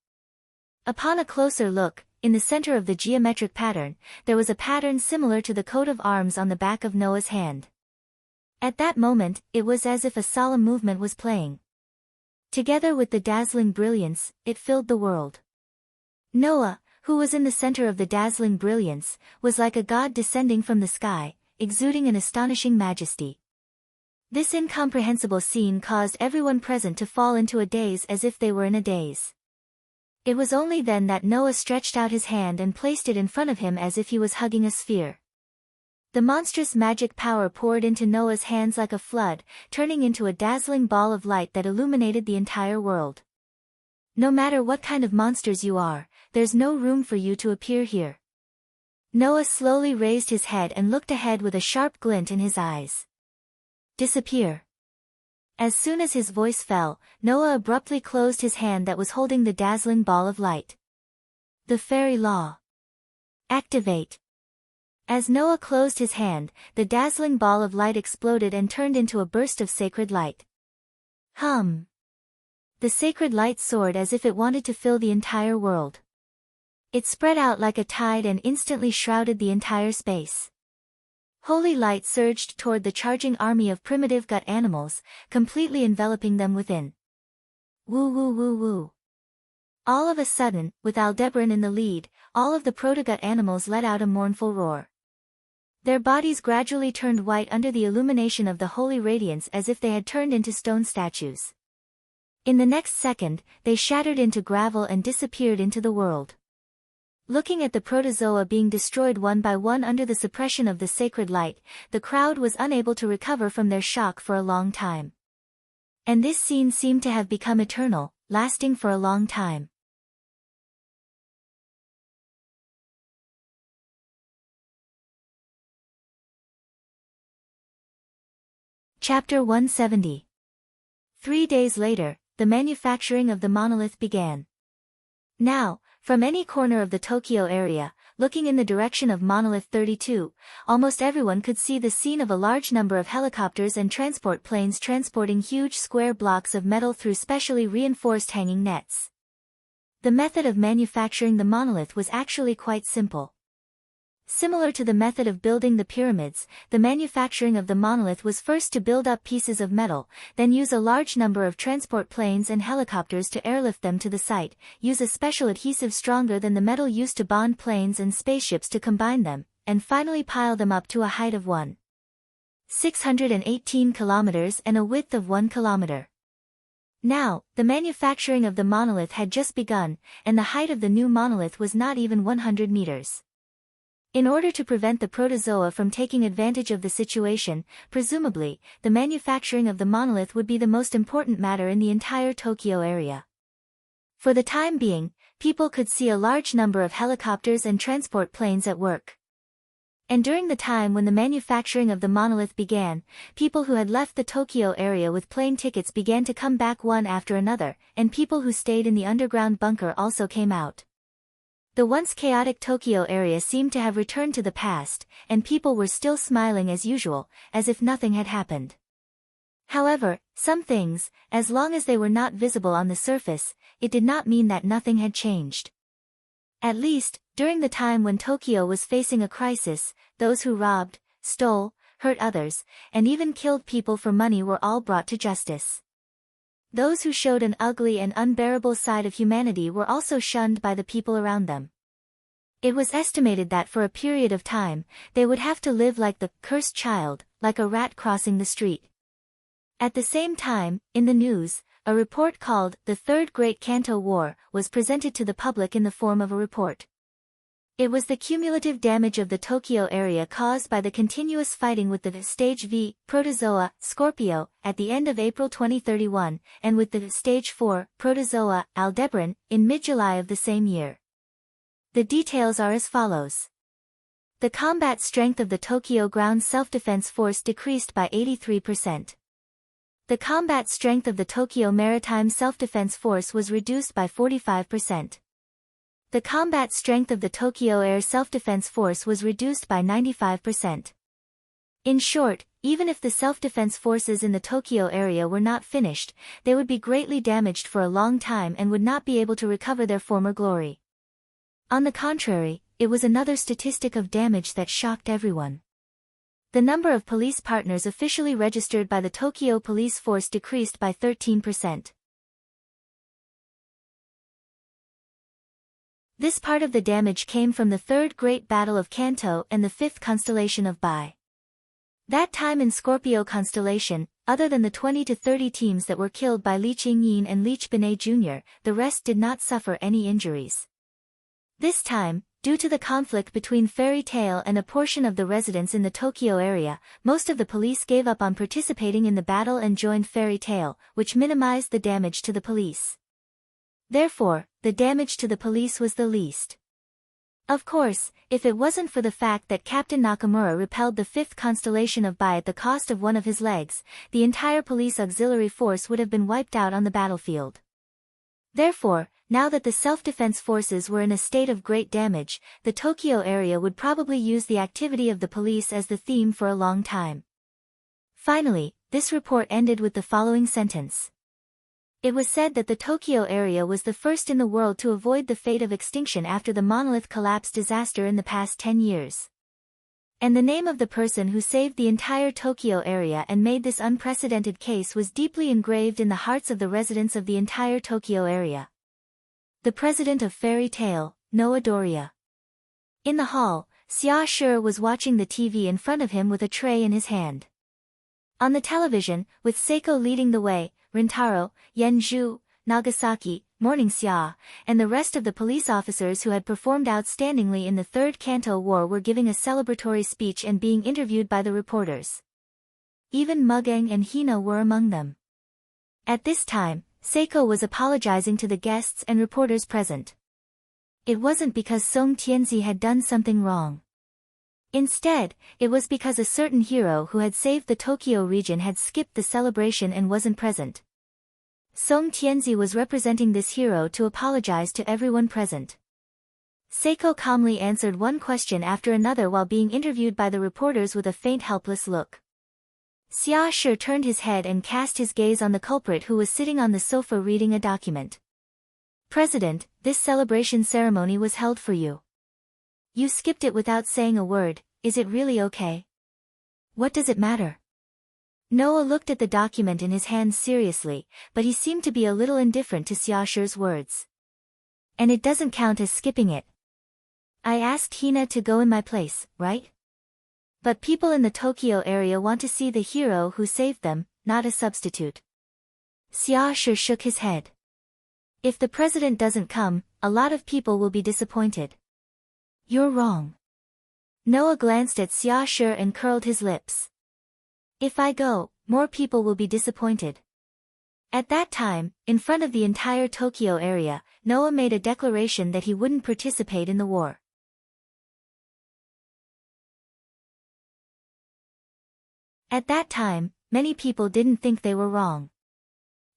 Upon a closer look, in the center of the geometric pattern, there was a pattern similar to the coat of arms on the back of Noah's hand. At that moment, it was as if a solemn movement was playing. Together with the dazzling brilliance, it filled the world. Noah, who was in the center of the dazzling brilliance, was like a god descending from the sky, exuding an astonishing majesty. This incomprehensible scene caused everyone present to fall into a daze as if they were in a daze. It was only then that Noah stretched out his hand and placed it in front of him as if he was hugging a sphere. The monstrous magic power poured into Noah's hands like a flood, turning into a dazzling ball of light that illuminated the entire world. No matter what kind of monsters you are, there's no room for you to appear here. Noah slowly raised his head and looked ahead with a sharp glint in his eyes. Disappear. As soon as his voice fell, Noah abruptly closed his hand that was holding the dazzling ball of light. The fairy law. Activate. As Noah closed his hand, the dazzling ball of light exploded and turned into a burst of sacred light. Hum. The sacred light soared as if it wanted to fill the entire world. It spread out like a tide and instantly shrouded the entire space. Holy light surged toward the charging army of primitive gut animals, completely enveloping them within. Woo woo woo woo. All of a sudden, with Aldebaran in the lead, all of the protogut animals let out a mournful roar. Their bodies gradually turned white under the illumination of the holy radiance as if they had turned into stone statues. In the next second, they shattered into gravel and disappeared into the world. Looking at the protozoa being destroyed one by one under the suppression of the sacred light, the crowd was unable to recover from their shock for a long time. And this scene seemed to have become eternal, lasting for a long time. Chapter 170. 3 days later, the manufacturing of the monolith began. Now, from any corner of the Tokyo area, looking in the direction of Monolith 32, almost everyone could see the scene of a large number of helicopters and transport planes transporting huge square blocks of metal through specially reinforced hanging nets. The method of manufacturing the monolith was actually quite simple. Similar to the method of building the pyramids, the manufacturing of the monolith was first to build up pieces of metal, then use a large number of transport planes and helicopters to airlift them to the site, use a special adhesive stronger than the metal used to bond planes and spaceships to combine them, and finally pile them up to a height of 1,618 kilometers and a width of 1 kilometer. Now, the manufacturing of the monolith had just begun, and the height of the new monolith was not even 100 meters. In order to prevent the protozoa from taking advantage of the situation, presumably, the manufacturing of the monolith would be the most important matter in the entire Tokyo area. For the time being, people could see a large number of helicopters and transport planes at work. And during the time when the manufacturing of the monolith began, people who had left the Tokyo area with plane tickets began to come back one after another, and people who stayed in the underground bunker also came out. The once chaotic Tokyo area seemed to have returned to the past, and people were still smiling as usual, as if nothing had happened. However, some things, as long as they were not visible on the surface, it did not mean that nothing had changed. At least, during the time when Tokyo was facing a crisis, those who robbed, stole, hurt others, and even killed people for money were all brought to justice. Those who showed an ugly and unbearable side of humanity were also shunned by the people around them. It was estimated that for a period of time, they would have to live like the cursed child, like a rat crossing the street. At the same time, in the news, a report called The Third Great Kanto War was presented to the public in the form of a report. It was the cumulative damage of the Tokyo area caused by the continuous fighting with the Stage V, Protozoa, Scorpio, at the end of April 2031, and with the Stage 4, Protozoa, Aldebaran, in mid-July of the same year. The details are as follows. The combat strength of the Tokyo Ground Self-Defense Force decreased by 83%. The combat strength of the Tokyo Maritime Self-Defense Force was reduced by 45%. The combat strength of the Tokyo Air Self-Defense Force was reduced by 95%. In short, even if the self-defense forces in the Tokyo area were not finished, they would be greatly damaged for a long time and would not be able to recover their former glory. On the contrary, it was another statistic of damage that shocked everyone. The number of police partners officially registered by the Tokyo Police Force decreased by 13%. This part of the damage came from the Third Great Battle of Kanto and the fifth constellation of Bai. That time in Scorpio constellation, other than the 20 to 30 teams that were killed by Lee Ching-yin and Leech Benet Jr., the rest did not suffer any injuries. This time, due to the conflict between Fairy Tail and a portion of the residents in the Tokyo area, most of the police gave up on participating in the battle and joined Fairy Tail, which minimized the damage to the police. Therefore, the damage to the police was the least. Of course, if it wasn't for the fact that Captain Nakamura repelled the fifth constellation of Bai at the cost of one of his legs, the entire police auxiliary force would have been wiped out on the battlefield. Therefore, now that the self-defense forces were in a state of great damage, the Tokyo area would probably use the activity of the police as the theme for a long time. Finally, this report ended with the following sentence. It was said that the Tokyo area was the first in the world to avoid the fate of extinction after the monolith collapse disaster in the past 10 years. And the name of the person who saved the entire Tokyo area and made this unprecedented case was deeply engraved in the hearts of the residents of the entire Tokyo area. The president of Fairy Tail, Noah Doria. In the hall, Xia Shi was watching the TV in front of him with a tray in his hand. On the television, with Seiko leading the way, Rintaro, Yenju, Nagasaki, Morning Xia, and the rest of the police officers who had performed outstandingly in the Third Kanto War were giving a celebratory speech and being interviewed by the reporters. Even Mugang and Hina were among them. At this time, Seiko was apologizing to the guests and reporters present. It wasn't because Song Tianzi had done something wrong. Instead, it was because a certain hero who had saved the Tokyo region had skipped the celebration and wasn't present. Song Tianzi was representing this hero to apologize to everyone present. Seiko calmly answered one question after another while being interviewed by the reporters with a faint helpless look. Xia Shi turned his head and cast his gaze on the culprit who was sitting on the sofa reading a document. President, this celebration ceremony was held for you. You skipped it without saying a word. Is it really okay? What does it matter? Noah looked at the document in his hands seriously, but he seemed to be a little indifferent to Xia Shi's words. And it doesn't count as skipping it. I asked Hina to go in my place, right? But people in the Tokyo area want to see the hero who saved them, not a substitute. Xia Shi shook his head. If the president doesn't come, a lot of people will be disappointed. You're wrong. Noah glanced at Xia Shi and curled his lips. If I go, more people will be disappointed. At that time, in front of the entire Tokyo area, Noah made a declaration that he wouldn't participate in the war. At that time, many people didn't think they were wrong.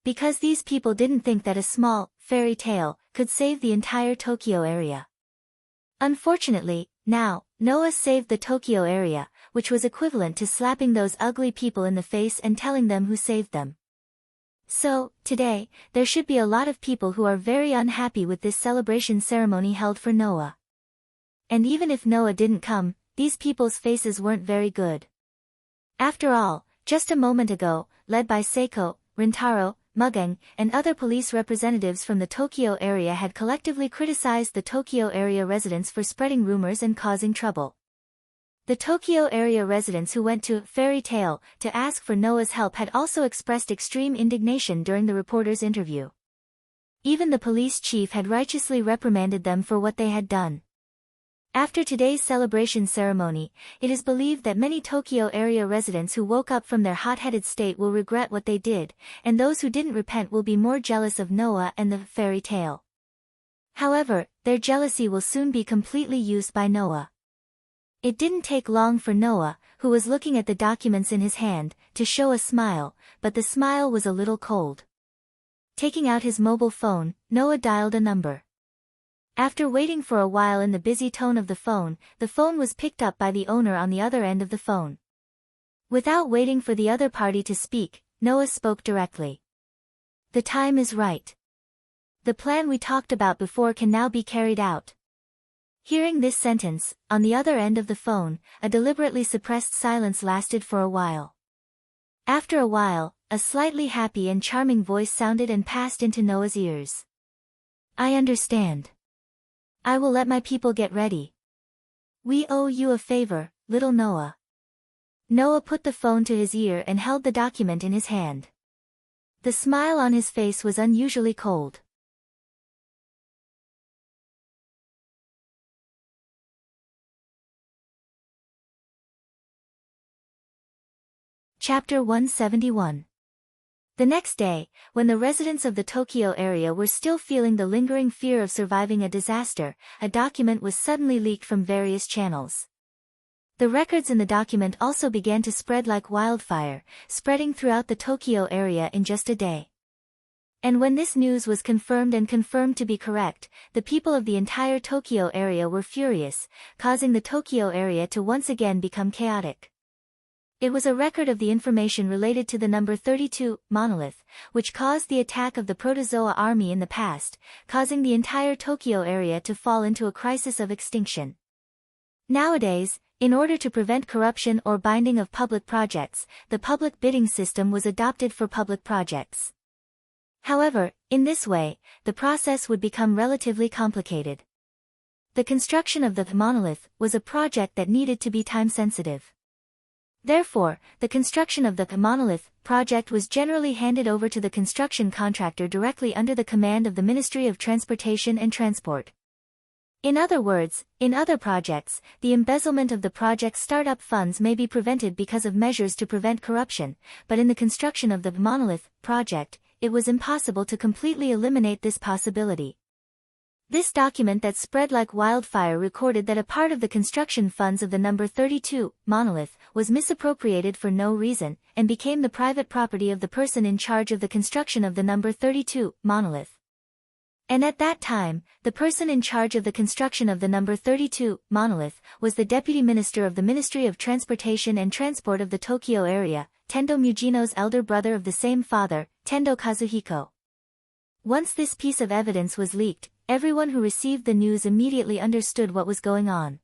Because these people didn't think that a small fairy tale could save the entire Tokyo area. Unfortunately, now, Noah saved the Tokyo area, which was equivalent to slapping those ugly people in the face and telling them who saved them. So, today, there should be a lot of people who are very unhappy with this celebration ceremony held for Noah. And even if Noah didn't come, these people's faces weren't very good. After all, just a moment ago, led by Seiko, Rintaro, mugging, and other police representatives from the Tokyo area had collectively criticized the Tokyo area residents for spreading rumors and causing trouble. The Tokyo area residents who went to Fairy Tale to ask for Noah's help had also expressed extreme indignation during the reporter's interview. Even the police chief had righteously reprimanded them for what they had done. After today's celebration ceremony, it is believed that many Tokyo area residents who woke up from their hot-headed state will regret what they did, and those who didn't repent will be more jealous of Noah and the fairy tale. However, their jealousy will soon be completely used by Noah. It didn't take long for Noah, who was looking at the documents in his hand, to show a smile, but the smile was a little cold. Taking out his mobile phone, Noah dialed a number. After waiting for a while in the busy tone of the phone was picked up by the owner on the other end of the phone. Without waiting for the other party to speak, Noah spoke directly. "The time is right. The plan we talked about before can now be carried out." Hearing this sentence, on the other end of the phone, a deliberately suppressed silence lasted for a while. After a while, a slightly happy and charming voice sounded and passed into Noah's ears. "I understand. I will let my people get ready. We owe you a favor, little Noah." Noah put the phone to his ear and held the document in his hand. The smile on his face was unusually cold. Chapter 171. The next day, when the residents of the Tokyo area were still feeling the lingering fear of surviving a disaster, a document was suddenly leaked from various channels. The records in the document also began to spread like wildfire, spreading throughout the Tokyo area in just a day. And when this news was confirmed to be correct, the people of the entire Tokyo area were furious, causing the Tokyo area to once again become chaotic. It was a record of the information related to the number 32 monolith, which caused the attack of the Protozoa army in the past, causing the entire Tokyo area to fall into a crisis of extinction. Nowadays, in order to prevent corruption or binding of public projects, the public bidding system was adopted for public projects. However, in this way, the process would become relatively complicated. The construction of the monolith was a project that needed to be time-sensitive. Therefore, the construction of the monolith project was generally handed over to the construction contractor directly under the command of the Ministry of Transportation and Transport. In other words, in other projects, the embezzlement of the project's startup funds may be prevented because of measures to prevent corruption, but in the construction of the monolith project, it was impossible to completely eliminate this possibility. This document that spread like wildfire recorded that a part of the construction funds of the number 32 monolith was misappropriated for no reason, and became the private property of the person in charge of the construction of the number 32 monolith. And at that time, the person in charge of the construction of the number 32 monolith was the Deputy Minister of the Ministry of Transportation and Transport of the Tokyo area, Tendo Mujino's elder brother of the same father, Tendo Kazuhiko. Once this piece of evidence was leaked, everyone who received the news immediately understood what was going on.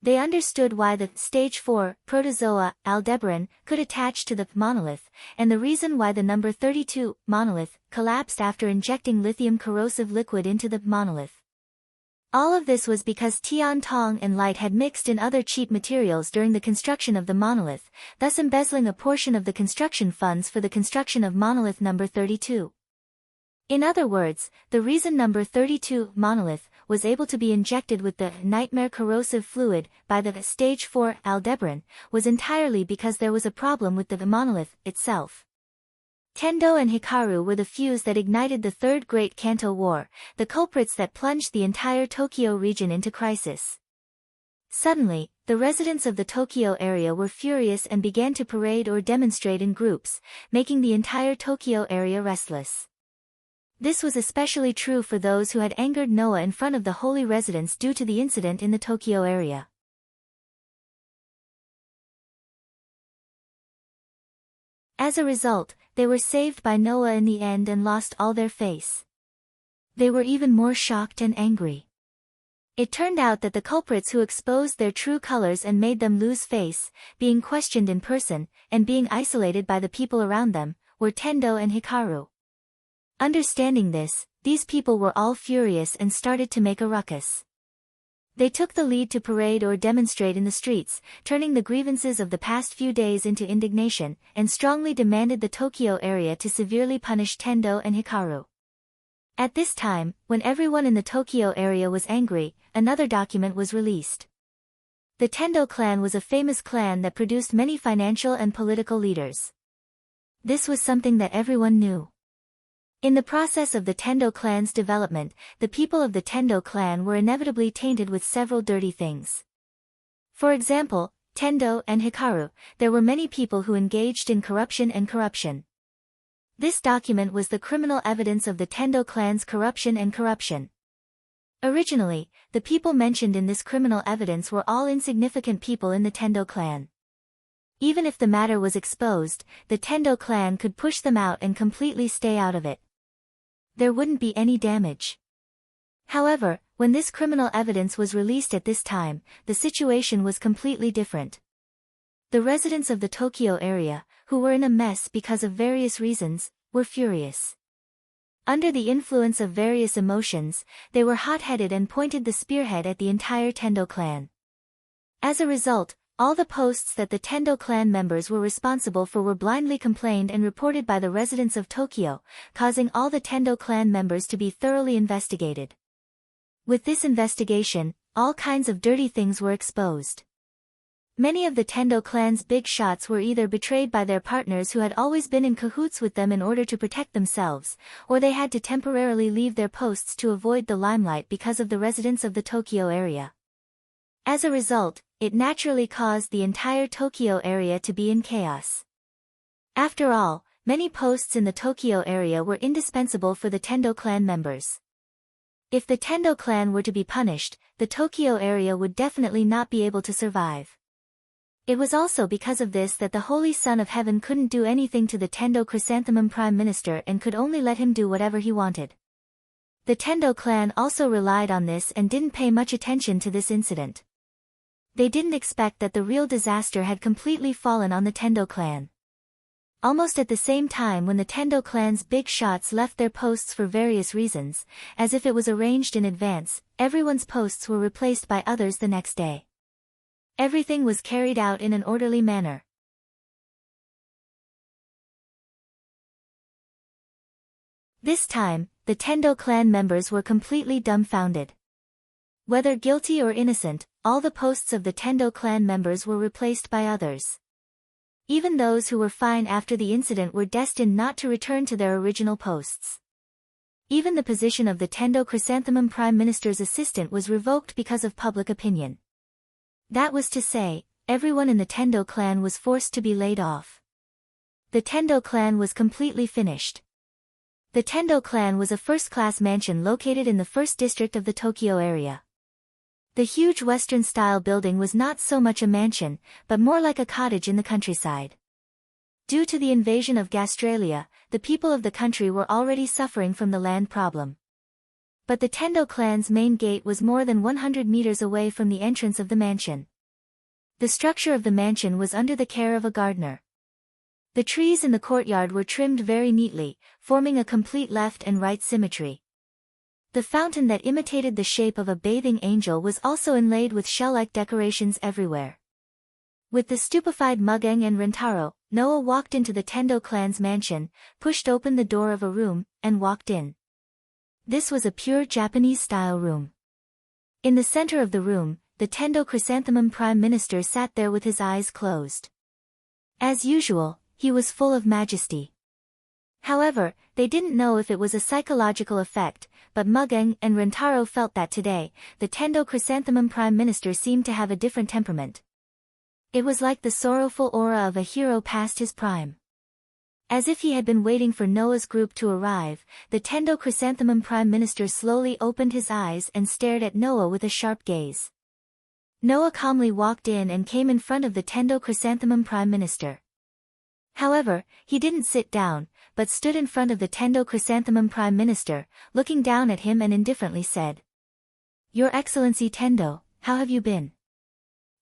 They understood why the Stage 4 Protozoa Aldebaran could attach to the monolith, and the reason why the number 32 monolith collapsed after injecting lithium corrosive liquid into the monolith. All of this was because Tian Tong and light had mixed in other cheap materials during the construction of the monolith, thus embezzling a portion of the construction funds for the construction of monolith number 32. In other words, the reason number 32 monolith was able to be injected with the nightmare corrosive fluid by the Stage 4 Aldebaran was entirely because there was a problem with the monolith itself. Tendo and Hikaru were the fuse that ignited the Third Great Kanto War, the culprits that plunged the entire Tokyo region into crisis. Suddenly, the residents of the Tokyo area were furious and began to parade or demonstrate in groups, making the entire Tokyo area restless. This was especially true for those who had angered Noah in front of the holy residents due to the incident in the Tokyo area. As a result, they were saved by Noah in the end and lost all their face. They were even more shocked and angry. It turned out that the culprits who exposed their true colors and made them lose face, being questioned in person, and being isolated by the people around them, were Tendo and Hikaru. Understanding this, these people were all furious and started to make a ruckus. They took the lead to parade or demonstrate in the streets, turning the grievances of the past few days into indignation, and strongly demanded the Tokyo area to severely punish Tendo and Hikaru. At this time, when everyone in the Tokyo area was angry, another document was released. The Tendo clan was a famous clan that produced many financial and political leaders. This was something that everyone knew. In the process of the Tendo clan's development, the people of the Tendo clan were inevitably tainted with several dirty things. For example, Tendo and Hikaru, there were many people who engaged in corruption. This document was the criminal evidence of the Tendo clan's corruption. Originally, the people mentioned in this criminal evidence were all insignificant people in the Tendo clan. Even if the matter was exposed, the Tendo clan could push them out and completely stay out of it. There wouldn't be any damage. However, when this criminal evidence was released at this time, the situation was completely different. The residents of the Tokyo area, who were in a mess because of various reasons, were furious. Under the influence of various emotions, they were hot-headed and pointed the spearhead at the entire Tendo clan. As a result, all the posts that the Tendo clan members were responsible for were blindly complained and reported by the residents of Tokyo, causing all the Tendo clan members to be thoroughly investigated. With this investigation, all kinds of dirty things were exposed. Many of the Tendo clan's big shots were either betrayed by their partners who had always been in cahoots with them in order to protect themselves, or they had to temporarily leave their posts to avoid the limelight because of the residents of the Tokyo area. As a result, it naturally caused the entire Tokyo area to be in chaos. After all, many posts in the Tokyo area were indispensable for the Tendo clan members. If the Tendo clan were to be punished, the Tokyo area would definitely not be able to survive. It was also because of this that the Holy Son of Heaven couldn't do anything to the Tendo Chrysanthemum Prime Minister and could only let him do whatever he wanted. The Tendo clan also relied on this and didn't pay much attention to this incident. They didn't expect that the real disaster had completely fallen on the Tendo clan. Almost at the same time when the Tendo clan's big shots left their posts for various reasons, as if it was arranged in advance, everyone's posts were replaced by others the next day. Everything was carried out in an orderly manner. This time, the Tendo clan members were completely dumbfounded. Whether guilty or innocent, all the posts of the Tendo clan members were replaced by others. Even those who were fine after the incident were destined not to return to their original posts. Even the position of the Tendo Chrysanthemum Prime Minister's assistant was revoked because of public opinion. That was to say, everyone in the Tendo clan was forced to be laid off. The Tendo clan was completely finished. The Tendo clan was a first-class mansion located in the first district of the Tokyo area. The huge Western-style building was not so much a mansion, but more like a cottage in the countryside. Due to the invasion of Gastralia, the people of the country were already suffering from the land problem. But the Tendo clan's main gate was more than 100 meters away from the entrance of the mansion. The structure of the mansion was under the care of a gardener. The trees in the courtyard were trimmed very neatly, forming a complete left and right symmetry. The fountain that imitated the shape of a bathing angel was also inlaid with shell-like decorations everywhere. With the stupefied Mugen and Rentaro, Noah walked into the Tendo clan's mansion, pushed open the door of a room, and walked in. This was a pure Japanese-style room. In the center of the room, the Tendo Chrysanthemum Prime Minister sat there with his eyes closed. As usual, he was full of majesty. However, they didn't know if it was a psychological effect, but Mugen and Rentaro felt that today, the Tendo Chrysanthemum Prime Minister seemed to have a different temperament. It was like the sorrowful aura of a hero past his prime. As if he had been waiting for Noah's group to arrive, the Tendo Chrysanthemum Prime Minister slowly opened his eyes and stared at Noah with a sharp gaze. Noah calmly walked in and came in front of the Tendo Chrysanthemum Prime Minister. However, he didn't sit down, but stood in front of the Tendo Chrysanthemum Prime Minister, looking down at him and indifferently said, "Your Excellency Tendo, how have you been?"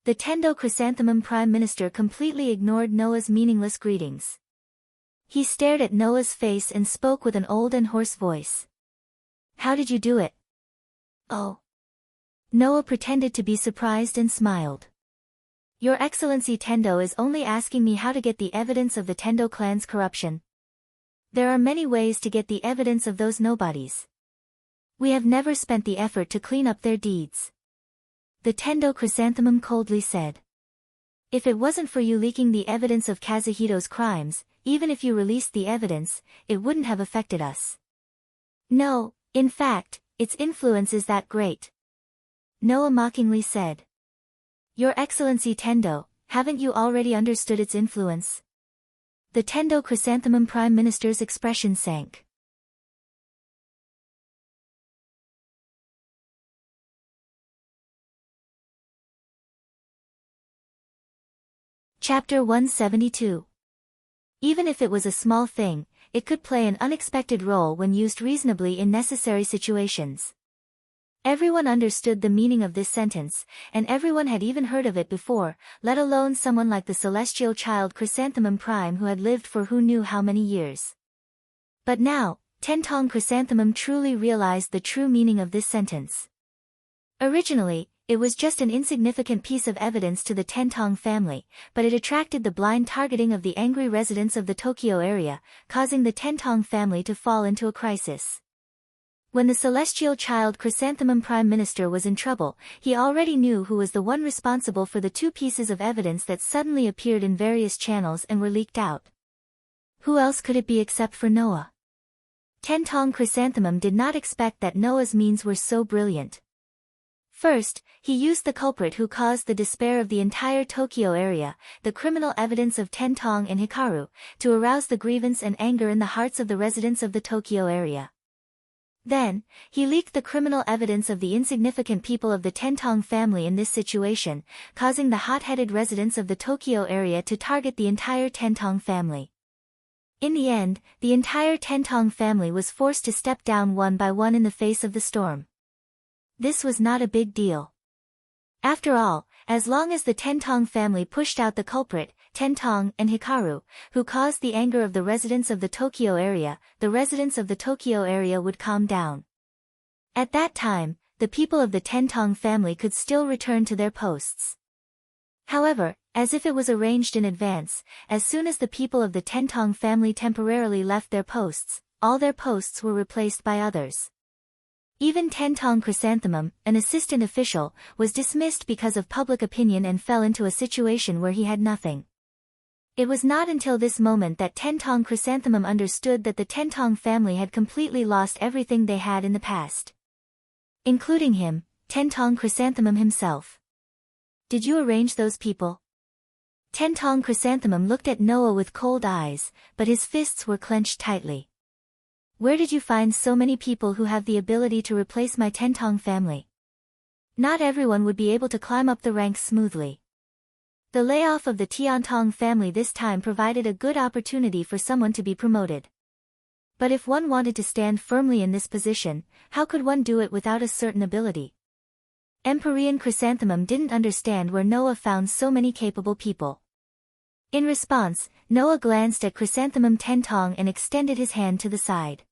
The Tendo Chrysanthemum Prime Minister completely ignored Noah's meaningless greetings. He stared at Noah's face and spoke with an old and hoarse voice. How did you do it? Oh. Noah pretended to be surprised and smiled. Your Excellency Tendo is only asking me how to get the evidence of the Tendo clan's corruption. There are many ways to get the evidence of those nobodies. We have never spent the effort to clean up their deeds. The Tendo chrysanthemum coldly said. If it wasn't for you leaking the evidence of Kazuhito's crimes, even if you released the evidence, it wouldn't have affected us. No, in fact, its influence is that great. Noah mockingly said. Your Excellency Tendo, haven't you already understood its influence? The Tendo chrysanthemum Prime Minister's expression sank. Chapter 172. Even if it was a small thing, it could play an unexpected role when used reasonably in necessary situations. Everyone understood the meaning of this sentence, and everyone had even heard of it before, let alone someone like the celestial child Chrysanthemum Prime who had lived for who knew how many years. But now, Tentong Chrysanthemum truly realized the true meaning of this sentence. Originally, it was just an insignificant piece of evidence to the Tentong family, but it attracted the blind targeting of the angry residents of the Tokyo area, causing the Tentong family to fall into a crisis. When the celestial child Chrysanthemum Prime Minister was in trouble, he already knew who was the one responsible for the two pieces of evidence that suddenly appeared in various channels and were leaked out. Who else could it be except for Noah? Tentong Chrysanthemum did not expect that Noah's means were so brilliant. First, he used the culprit who caused the despair of the entire Tokyo area, the criminal evidence of Tentong and Hikaru, to arouse the grievance and anger in the hearts of the residents of the Tokyo area. Then, he leaked the criminal evidence of the insignificant people of the Tentong family in this situation, causing the hot-headed residents of the Tokyo area to target the entire Tentong family. In the end, the entire Tentong family was forced to step down one by one in the face of the storm. This was not a big deal. After all, as long as the Tentong family pushed out the culprit, Tentong and Hikaru, who caused the anger of the residents of the Tokyo area, the residents of the Tokyo area would calm down. At that time, the people of the Tentong family could still return to their posts. However, as if it was arranged in advance, as soon as the people of the Tentong family temporarily left their posts, all their posts were replaced by others. Even Tentong Chrysanthemum, an assistant official, was dismissed because of public opinion and fell into a situation where he had nothing. It was not until this moment that Tentong Chrysanthemum understood that the Tentong family had completely lost everything they had in the past. Including him, Tentong Chrysanthemum himself. Did you arrange those people? Tentong Chrysanthemum looked at Noah with cold eyes, but his fists were clenched tightly. Where did you find so many people who have the ability to replace my Tentong family? Not everyone would be able to climb up the ranks smoothly. The layoff of the Tiantong family this time provided a good opportunity for someone to be promoted. But if one wanted to stand firmly in this position, how could one do it without a certain ability? Empyrean Chrysanthemum didn't understand where Noah found so many capable people. In response, Noah glanced at Chrysanthemum Tentong and extended his hand to the side.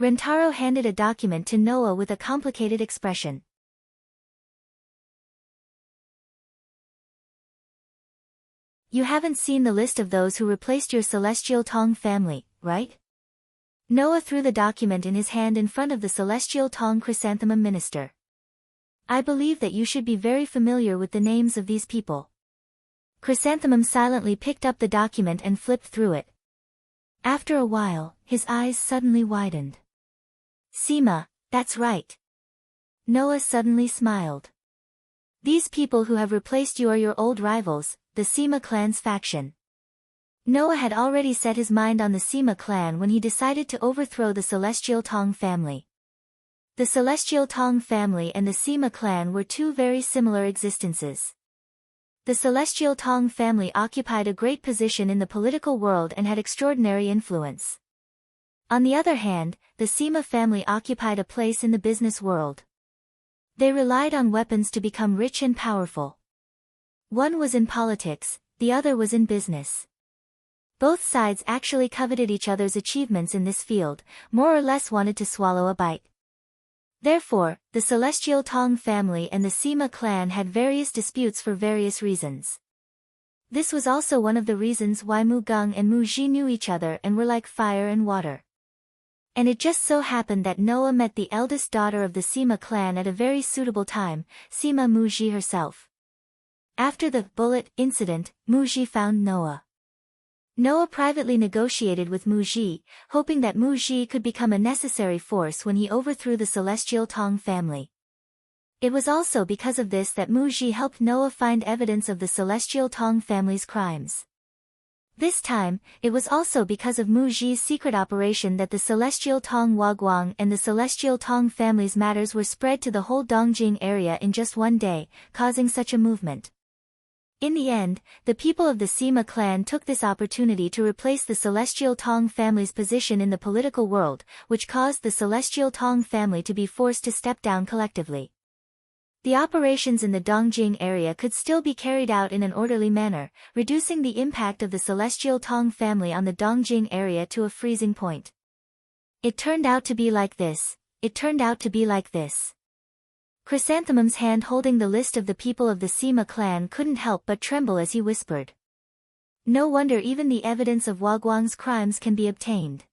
Rentaro handed a document to Noah with a complicated expression. You haven't seen the list of those who replaced your Celestial Tong family, right? Noah threw the document in his hand in front of the Celestial Tong Chrysanthemum minister. I believe that you should be very familiar with the names of these people. Chrysanthemum silently picked up the document and flipped through it. After a while, his eyes suddenly widened. Sima, that's right. Noah suddenly smiled. These people who have replaced you are your old rivals, the Sima clan's faction. Noah had already set his mind on the Sima clan when he decided to overthrow the Celestial Tong family. The Celestial Tong family and the Sima clan were two very similar existences. The Celestial Tong family occupied a great position in the political world and had extraordinary influence. On the other hand, the Sima family occupied a place in the business world. They relied on weapons to become rich and powerful. One was in politics, the other was in business. Both sides actually coveted each other's achievements in this field, more or less wanted to swallow a bite. Therefore, the Celestial Tong family and the Sima clan had various disputes for various reasons. This was also one of the reasons why Mu Geng and Mu Ji knew each other and were like fire and water. And it just so happened that Noah met the eldest daughter of the Sima clan at a very suitable time, Sima Mu Ji herself. After the bullet incident, Mu Ji found Noah. Noah privately negotiated with Mu Ji, hoping that Mu Ji could become a necessary force when he overthrew the Celestial Tong family. It was also because of this that Mu Ji helped Noah find evidence of the Celestial Tong family's crimes. This time, it was also because of Mu Ji's secret operation that the Celestial Tong Waguang and the Celestial Tong family's matters were spread to the whole Dongjing area in just one day, causing such a movement. In the end, the people of the Sima clan took this opportunity to replace the Celestial Tong family's position in the political world, which caused the Celestial Tong family to be forced to step down collectively. The operations in the Dongjing area could still be carried out in an orderly manner, reducing the impact of the Celestial Tong family on the Dongjing area to a freezing point. It turned out to be like this. It turned out to be like this. Chrysanthemum's hand holding the list of the people of the Sima clan couldn't help but tremble as he whispered. No wonder even the evidence of Waguang's crimes can be obtained.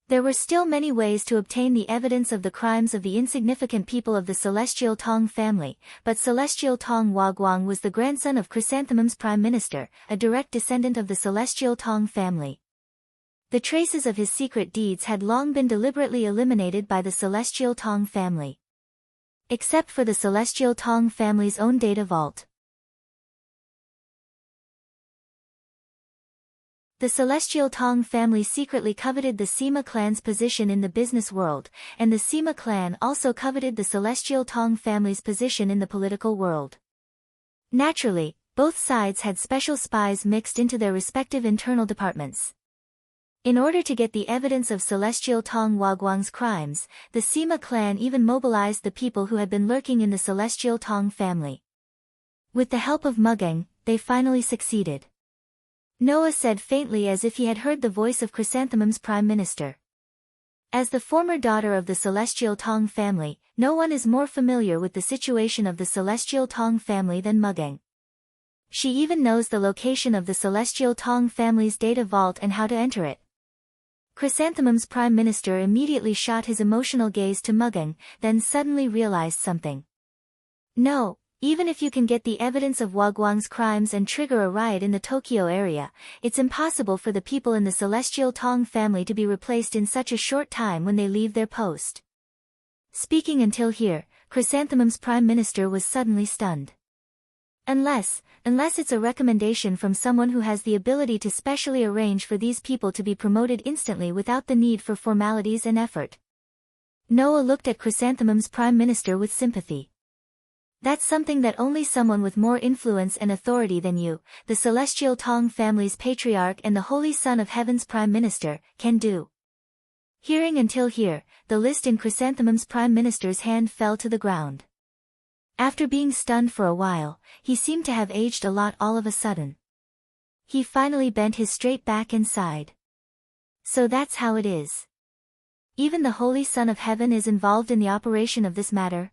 There were still many ways to obtain the evidence of the crimes of the insignificant people of the Celestial Tong family, but Celestial Tong Waguang was the grandson of Chrysanthemum's prime minister, a direct descendant of the Celestial Tong family. The traces of his secret deeds had long been deliberately eliminated by the Celestial Tong family. Except for the Celestial Tong family's own data vault. The Celestial Tong family secretly coveted the Sima clan's position in the business world, and the Sima clan also coveted the Celestial Tong family's position in the political world. Naturally, both sides had special spies mixed into their respective internal departments. In order to get the evidence of Celestial Tong Waguang's crimes, the Sima clan even mobilized the people who had been lurking in the Celestial Tong family. With the help of Mugeng, they finally succeeded. Noah said faintly as if he had heard the voice of Chrysanthemum's prime minister. As the former daughter of the Celestial Tong family, no one is more familiar with the situation of the Celestial Tong family than Mugeng. She even knows the location of the Celestial Tong family's data vault and how to enter it. Chrysanthemum's prime minister immediately shot his emotional gaze to Mugeng, then suddenly realized something. No, even if you can get the evidence of Waguang's crimes and trigger a riot in the Tokyo area, it's impossible for the people in the Celestial Tong family to be replaced in such a short time when they leave their post. Speaking until here, Chrysanthemum's prime minister was suddenly stunned. Unless it's a recommendation from someone who has the ability to specially arrange for these people to be promoted instantly without the need for formalities and effort. Noah looked at Chrysanthemum's prime minister with sympathy. That's something that only someone with more influence and authority than you, the Celestial Tong family's patriarch and the Holy Son of Heaven's prime minister, can do. Hearing until here, the list in Chrysanthemum's prime minister's hand fell to the ground. After being stunned for a while, he seemed to have aged a lot all of a sudden. He finally bent his straight back and sighed. So that's how it is. Even the Holy Son of Heaven is involved in the operation of this matter.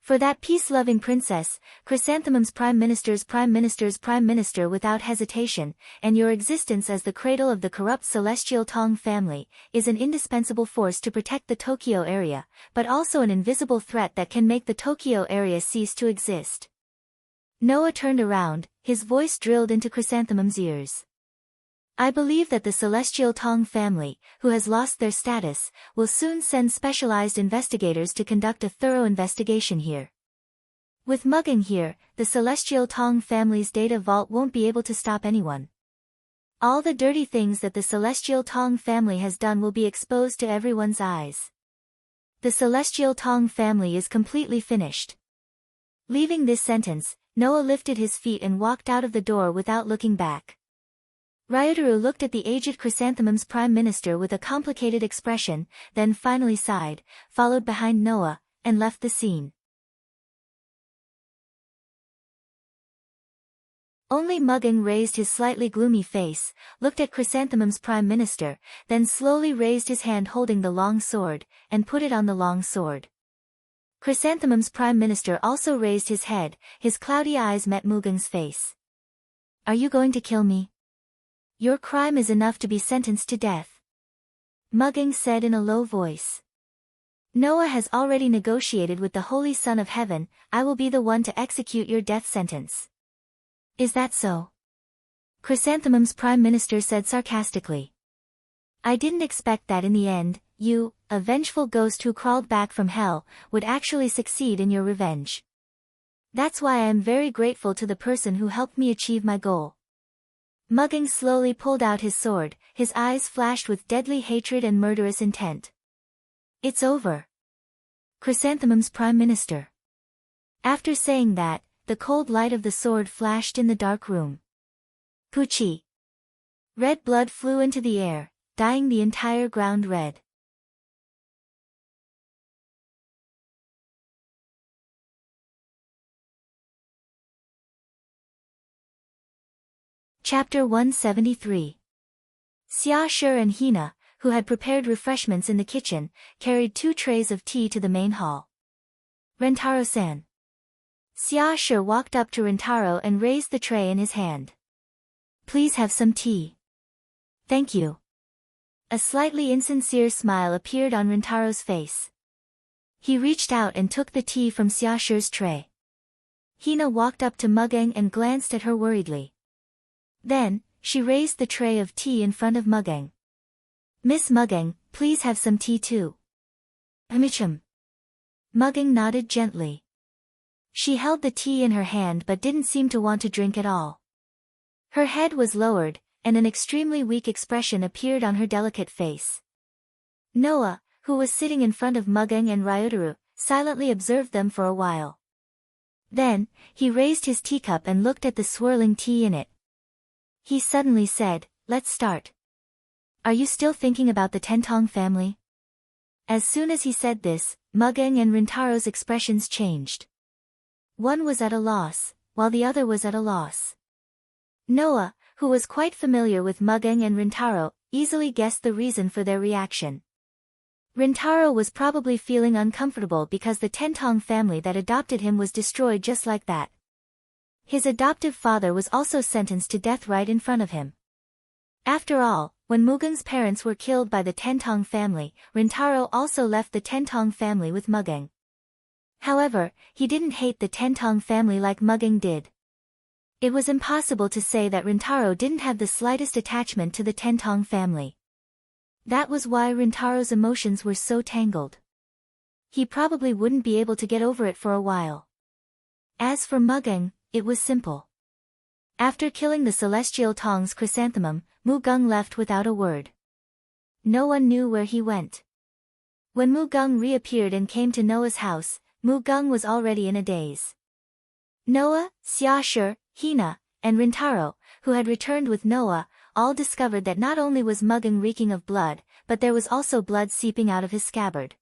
For that peace-loving princess, Chrysanthemum's prime minister's prime minister without hesitation, and your existence as the cradle of the corrupt Celestial Tong family, is an indispensable force to protect the Tokyo area, but also an invisible threat that can make the Tokyo area cease to exist. Noah turned around, his voice drilled into Chrysanthemum's ears. I believe that the Celestial Tong family, who has lost their status, will soon send specialized investigators to conduct a thorough investigation here. With Mugeng here, the Celestial Tong family's data vault won't be able to stop anyone. All the dirty things that the Celestial Tong family has done will be exposed to everyone's eyes. The Celestial Tong family is completely finished. Leaving this sentence, Noah lifted his feet and walked out of the door without looking back. Ryotaro looked at the aged Chrysanthemum's prime minister with a complicated expression, then finally sighed, followed behind Noah, and left the scene. Only Mugging raised his slightly gloomy face, looked at Chrysanthemum's prime minister, then slowly raised his hand holding the long sword, and put it on the long sword. Chrysanthemum's prime minister also raised his head, his cloudy eyes met Mugging's face. Are you going to kill me? Your crime is enough to be sentenced to death. Mugging said in a low voice. Noah has already negotiated with the Holy Son of Heaven. I will be the one to execute your death sentence. Is that so? Chrysanthemum's prime minister said sarcastically. I didn't expect that in the end, you, a vengeful ghost who crawled back from hell, would actually succeed in your revenge. That's why I am very grateful to the person who helped me achieve my goal. Mugging slowly pulled out his sword, his eyes flashed with deadly hatred and murderous intent. It's over. Chrysanthemum's prime minister. After saying that, the cold light of the sword flashed in the dark room. Poochie. Red blood flew into the air, dyeing the entire ground red. Chapter 173. Xia Shi and Hina, who had prepared refreshments in the kitchen, carried 2 trays of tea to the main hall. Rentaro-san. Xia Shi walked up to Rentaro and raised the tray in his hand. Please have some tea. Thank you. A slightly insincere smile appeared on Rentaro's face. He reached out and took the tea from Xia Shi's tray. Hina walked up to Mugging and glanced at her worriedly. Then, she raised the tray of tea in front of Mugging. Miss Mugging, please have some tea too. Amichum. Mugging nodded gently. She held the tea in her hand but didn't seem to want to drink at all. Her head was lowered, and an extremely weak expression appeared on her delicate face. Noah, who was sitting in front of Mugging and Ryotaro, silently observed them for a while. Then, he raised his teacup and looked at the swirling tea in it. He suddenly said, Let's start. Are you still thinking about the Tentong family? As soon as he said this, Mugging and Rintaro's expressions changed. One was at a loss, while the other was at a loss. Noah, who was quite familiar with Mugging and Rintaro, easily guessed the reason for their reaction. Rintaro was probably feeling uncomfortable because the Tentong family that adopted him was destroyed just like that. His adoptive father was also sentenced to death right in front of him. After all, when Mugging's parents were killed by the Tentong family, Rintaro also left the Tentong family with Mugging. However, he didn't hate the Tentong family like Mugging did. It was impossible to say that Rintaro didn't have the slightest attachment to the Tentong family. That was why Rintaro's emotions were so tangled. He probably wouldn't be able to get over it for a while. As for Mugging, it was simple. After killing the celestial Tong's chrysanthemum, Mugung left without a word. No one knew where he went. When Mugung reappeared and came to Noah's house, Mugung was already in a daze. Noah, Xia Shi, Hina, and Rintaro, who had returned with Noah, all discovered that not only was Mugung reeking of blood, but there was also blood seeping out of his scabbard.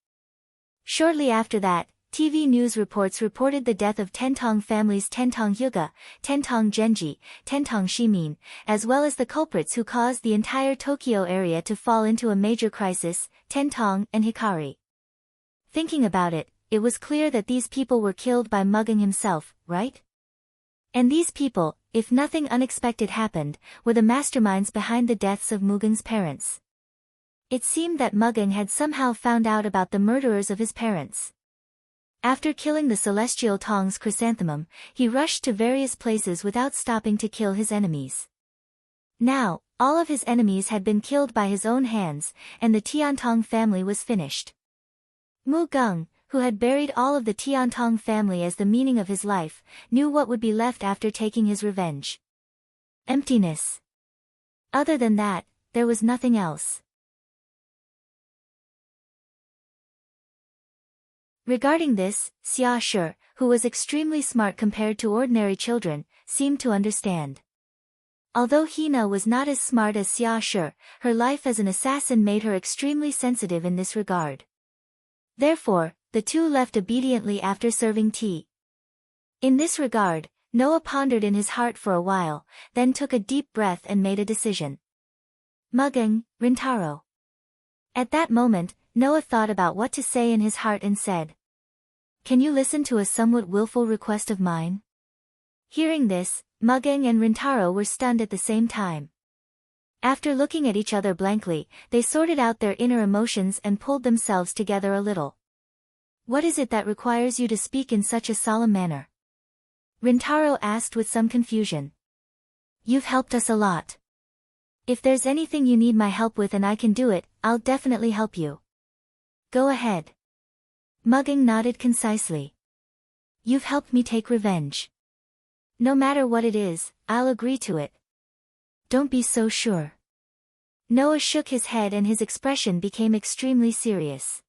Shortly after that, TV news reports reported the death of Tentong family's Tentong Hyuga, Tentong Genji, Tentong Shimin, as well as the culprits who caused the entire Tokyo area to fall into a major crisis, Tentong and Hikari. Thinking about it, it was clear that these people were killed by Mugging himself, right? And these people, if nothing unexpected happened, were the masterminds behind the deaths of Mugging's parents. It seemed that Mugging had somehow found out about the murderers of his parents. After killing the celestial Tong's chrysanthemum, he rushed to various places without stopping to kill his enemies. Now, all of his enemies had been killed by his own hands, and the Tiantong family was finished. Mugung, who had buried all of the Tiantong family as the meaning of his life, knew what would be left after taking his revenge. Emptiness. Other than that, there was nothing else. Regarding this, Xia Shi, who was extremely smart compared to ordinary children, seemed to understand. Although Hina was not as smart as Xia Shi, her life as an assassin made her extremely sensitive in this regard. Therefore, the two left obediently after serving tea. In this regard, Noah pondered in his heart for a while, then took a deep breath and made a decision. Mugging, Rintaro. At that moment, Noah thought about what to say in his heart and said, "Can you listen to a somewhat willful request of mine?" Hearing this, Mugging and Rintaro were stunned at the same time. After looking at each other blankly, they sorted out their inner emotions and pulled themselves together a little. "What is it that requires you to speak in such a solemn manner?" Rintaro asked with some confusion. "You've helped us a lot. If there's anything you need my help with and I can do it, I'll definitely help you. Go ahead." Mugging nodded concisely. "You've helped me take revenge. No matter what it is, I'll agree to it." "Don't be so sure." Noah shook his head and his expression became extremely serious.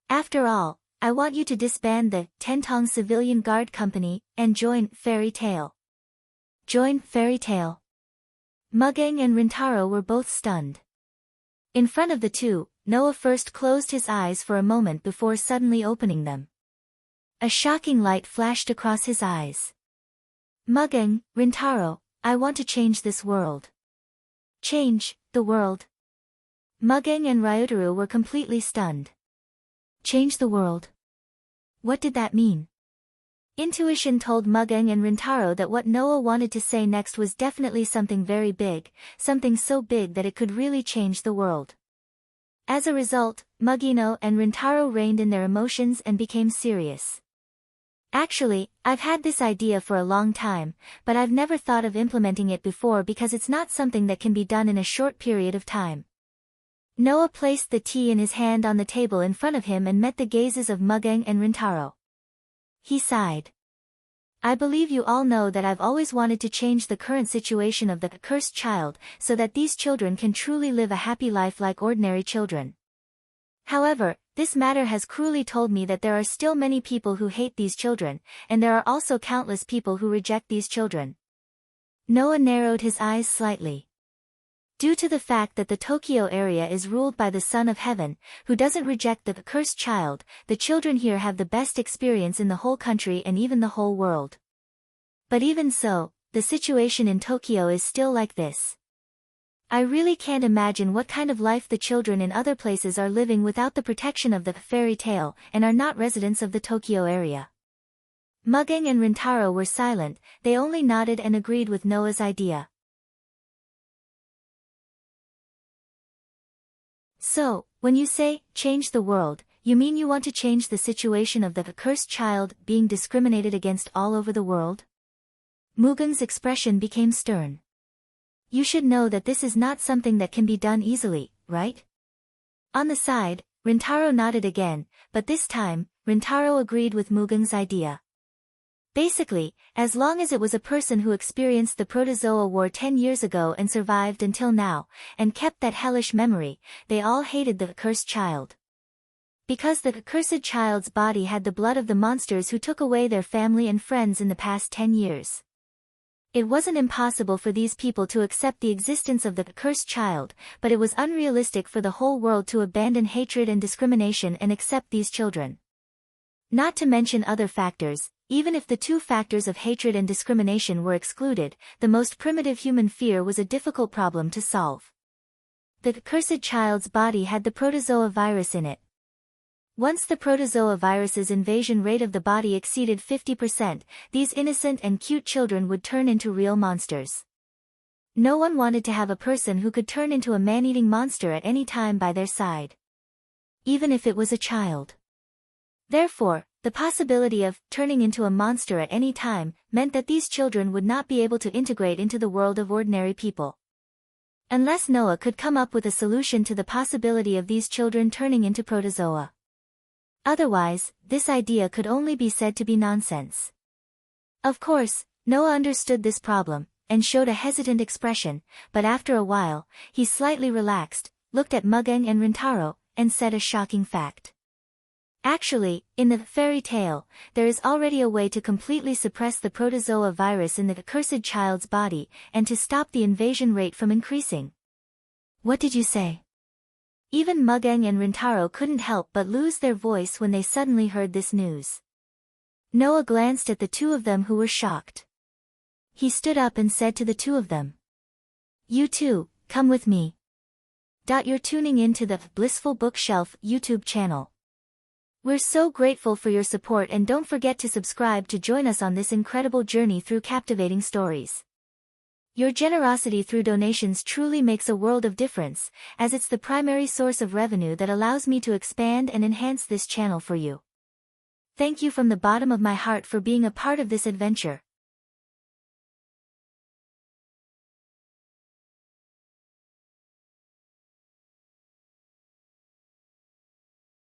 "After all, I want you to disband the Tentong Civilian Guard Company and join Fairy Tail." "Join Fairy Tail?" Mugging and Rintaro were both stunned. In front of the two, Noah first closed his eyes for a moment before suddenly opening them. A shocking light flashed across his eyes. "Mugging, Rintaro, I want to change this world." "Change the world?" Mugging and Ryutaru were completely stunned. Change the world? What did that mean? Intuition told Mugging and Rintaro that what Noah wanted to say next was definitely something very big, something so big that it could really change the world. As a result, Muggino and Rintaro reined in their emotions and became serious. "Actually, I've had this idea for a long time, but I've never thought of implementing it before because it's not something that can be done in a short period of time." Noah placed the tea in his hand on the table in front of him and met the gazes of Mugging and Rintaro. He sighed. "I believe you all know that I've always wanted to change the current situation of the accursed child so that these children can truly live a happy life like ordinary children. However, this matter has cruelly told me that there are still many people who hate these children, and there are also countless people who reject these children." Noah narrowed his eyes slightly. Due to the fact that the Tokyo area is ruled by the Son of Heaven, who doesn't reject the accursed child, the children here have the best experience in the whole country and even the whole world. But even so, the situation in Tokyo is still like this. I really can't imagine what kind of life the children in other places are living without the protection of the fairy tale and are not residents of the Tokyo area. Mugging and Rintaro were silent, they only nodded and agreed with Noah's idea. "So, when you say, change the world, you mean you want to change the situation of the accursed child being discriminated against all over the world?" Mugen's expression became stern. "You should know that this is not something that can be done easily, right?" On the side, Rintaro nodded again, but this time, Rintaro agreed with Mugen's idea. Basically, as long as it was a person who experienced the Protozoa War 10 years ago and survived until now, and kept that hellish memory, they all hated the accursed child. Because the accursed child's body had the blood of the monsters who took away their family and friends in the past 10 years. It wasn't impossible for these people to accept the existence of the accursed child, but it was unrealistic for the whole world to abandon hatred and discrimination and accept these children. Not to mention other factors, even if the two factors of hatred and discrimination were excluded, the most primitive human fear was a difficult problem to solve. The accursed child's body had the protozoa virus in it. Once the protozoa virus's invasion rate of the body exceeded 50%, these innocent and cute children would turn into real monsters. No one wanted to have a person who could turn into a man-eating monster at any time by their side. Even if it was a child. Therefore, the possibility of turning into a monster at any time meant that these children would not be able to integrate into the world of ordinary people. Unless Noah could come up with a solution to the possibility of these children turning into protozoa. Otherwise, this idea could only be said to be nonsense. Of course, Noah understood this problem, and showed a hesitant expression, but after a while, he slightly relaxed, looked at Mugen and Rintaro, and said a shocking fact. Actually, in the fairy tale, there is already a way to completely suppress the protozoa virus in the accursed child's body, and to stop the invasion rate from increasing. What did you say? Even Mugen and Rintaro couldn't help but lose their voice when they suddenly heard this news. Noah glanced at the two of them who were shocked. He stood up and said to the two of them, "You too, come with me." You're tuning in to the Blissful Bookshelf YouTube channel. We're so grateful for your support, and don't forget to subscribe to join us on this incredible journey through captivating stories. Your generosity through donations truly makes a world of difference, as it's the primary source of revenue that allows me to expand and enhance this channel for you. Thank you from the bottom of my heart for being a part of this adventure.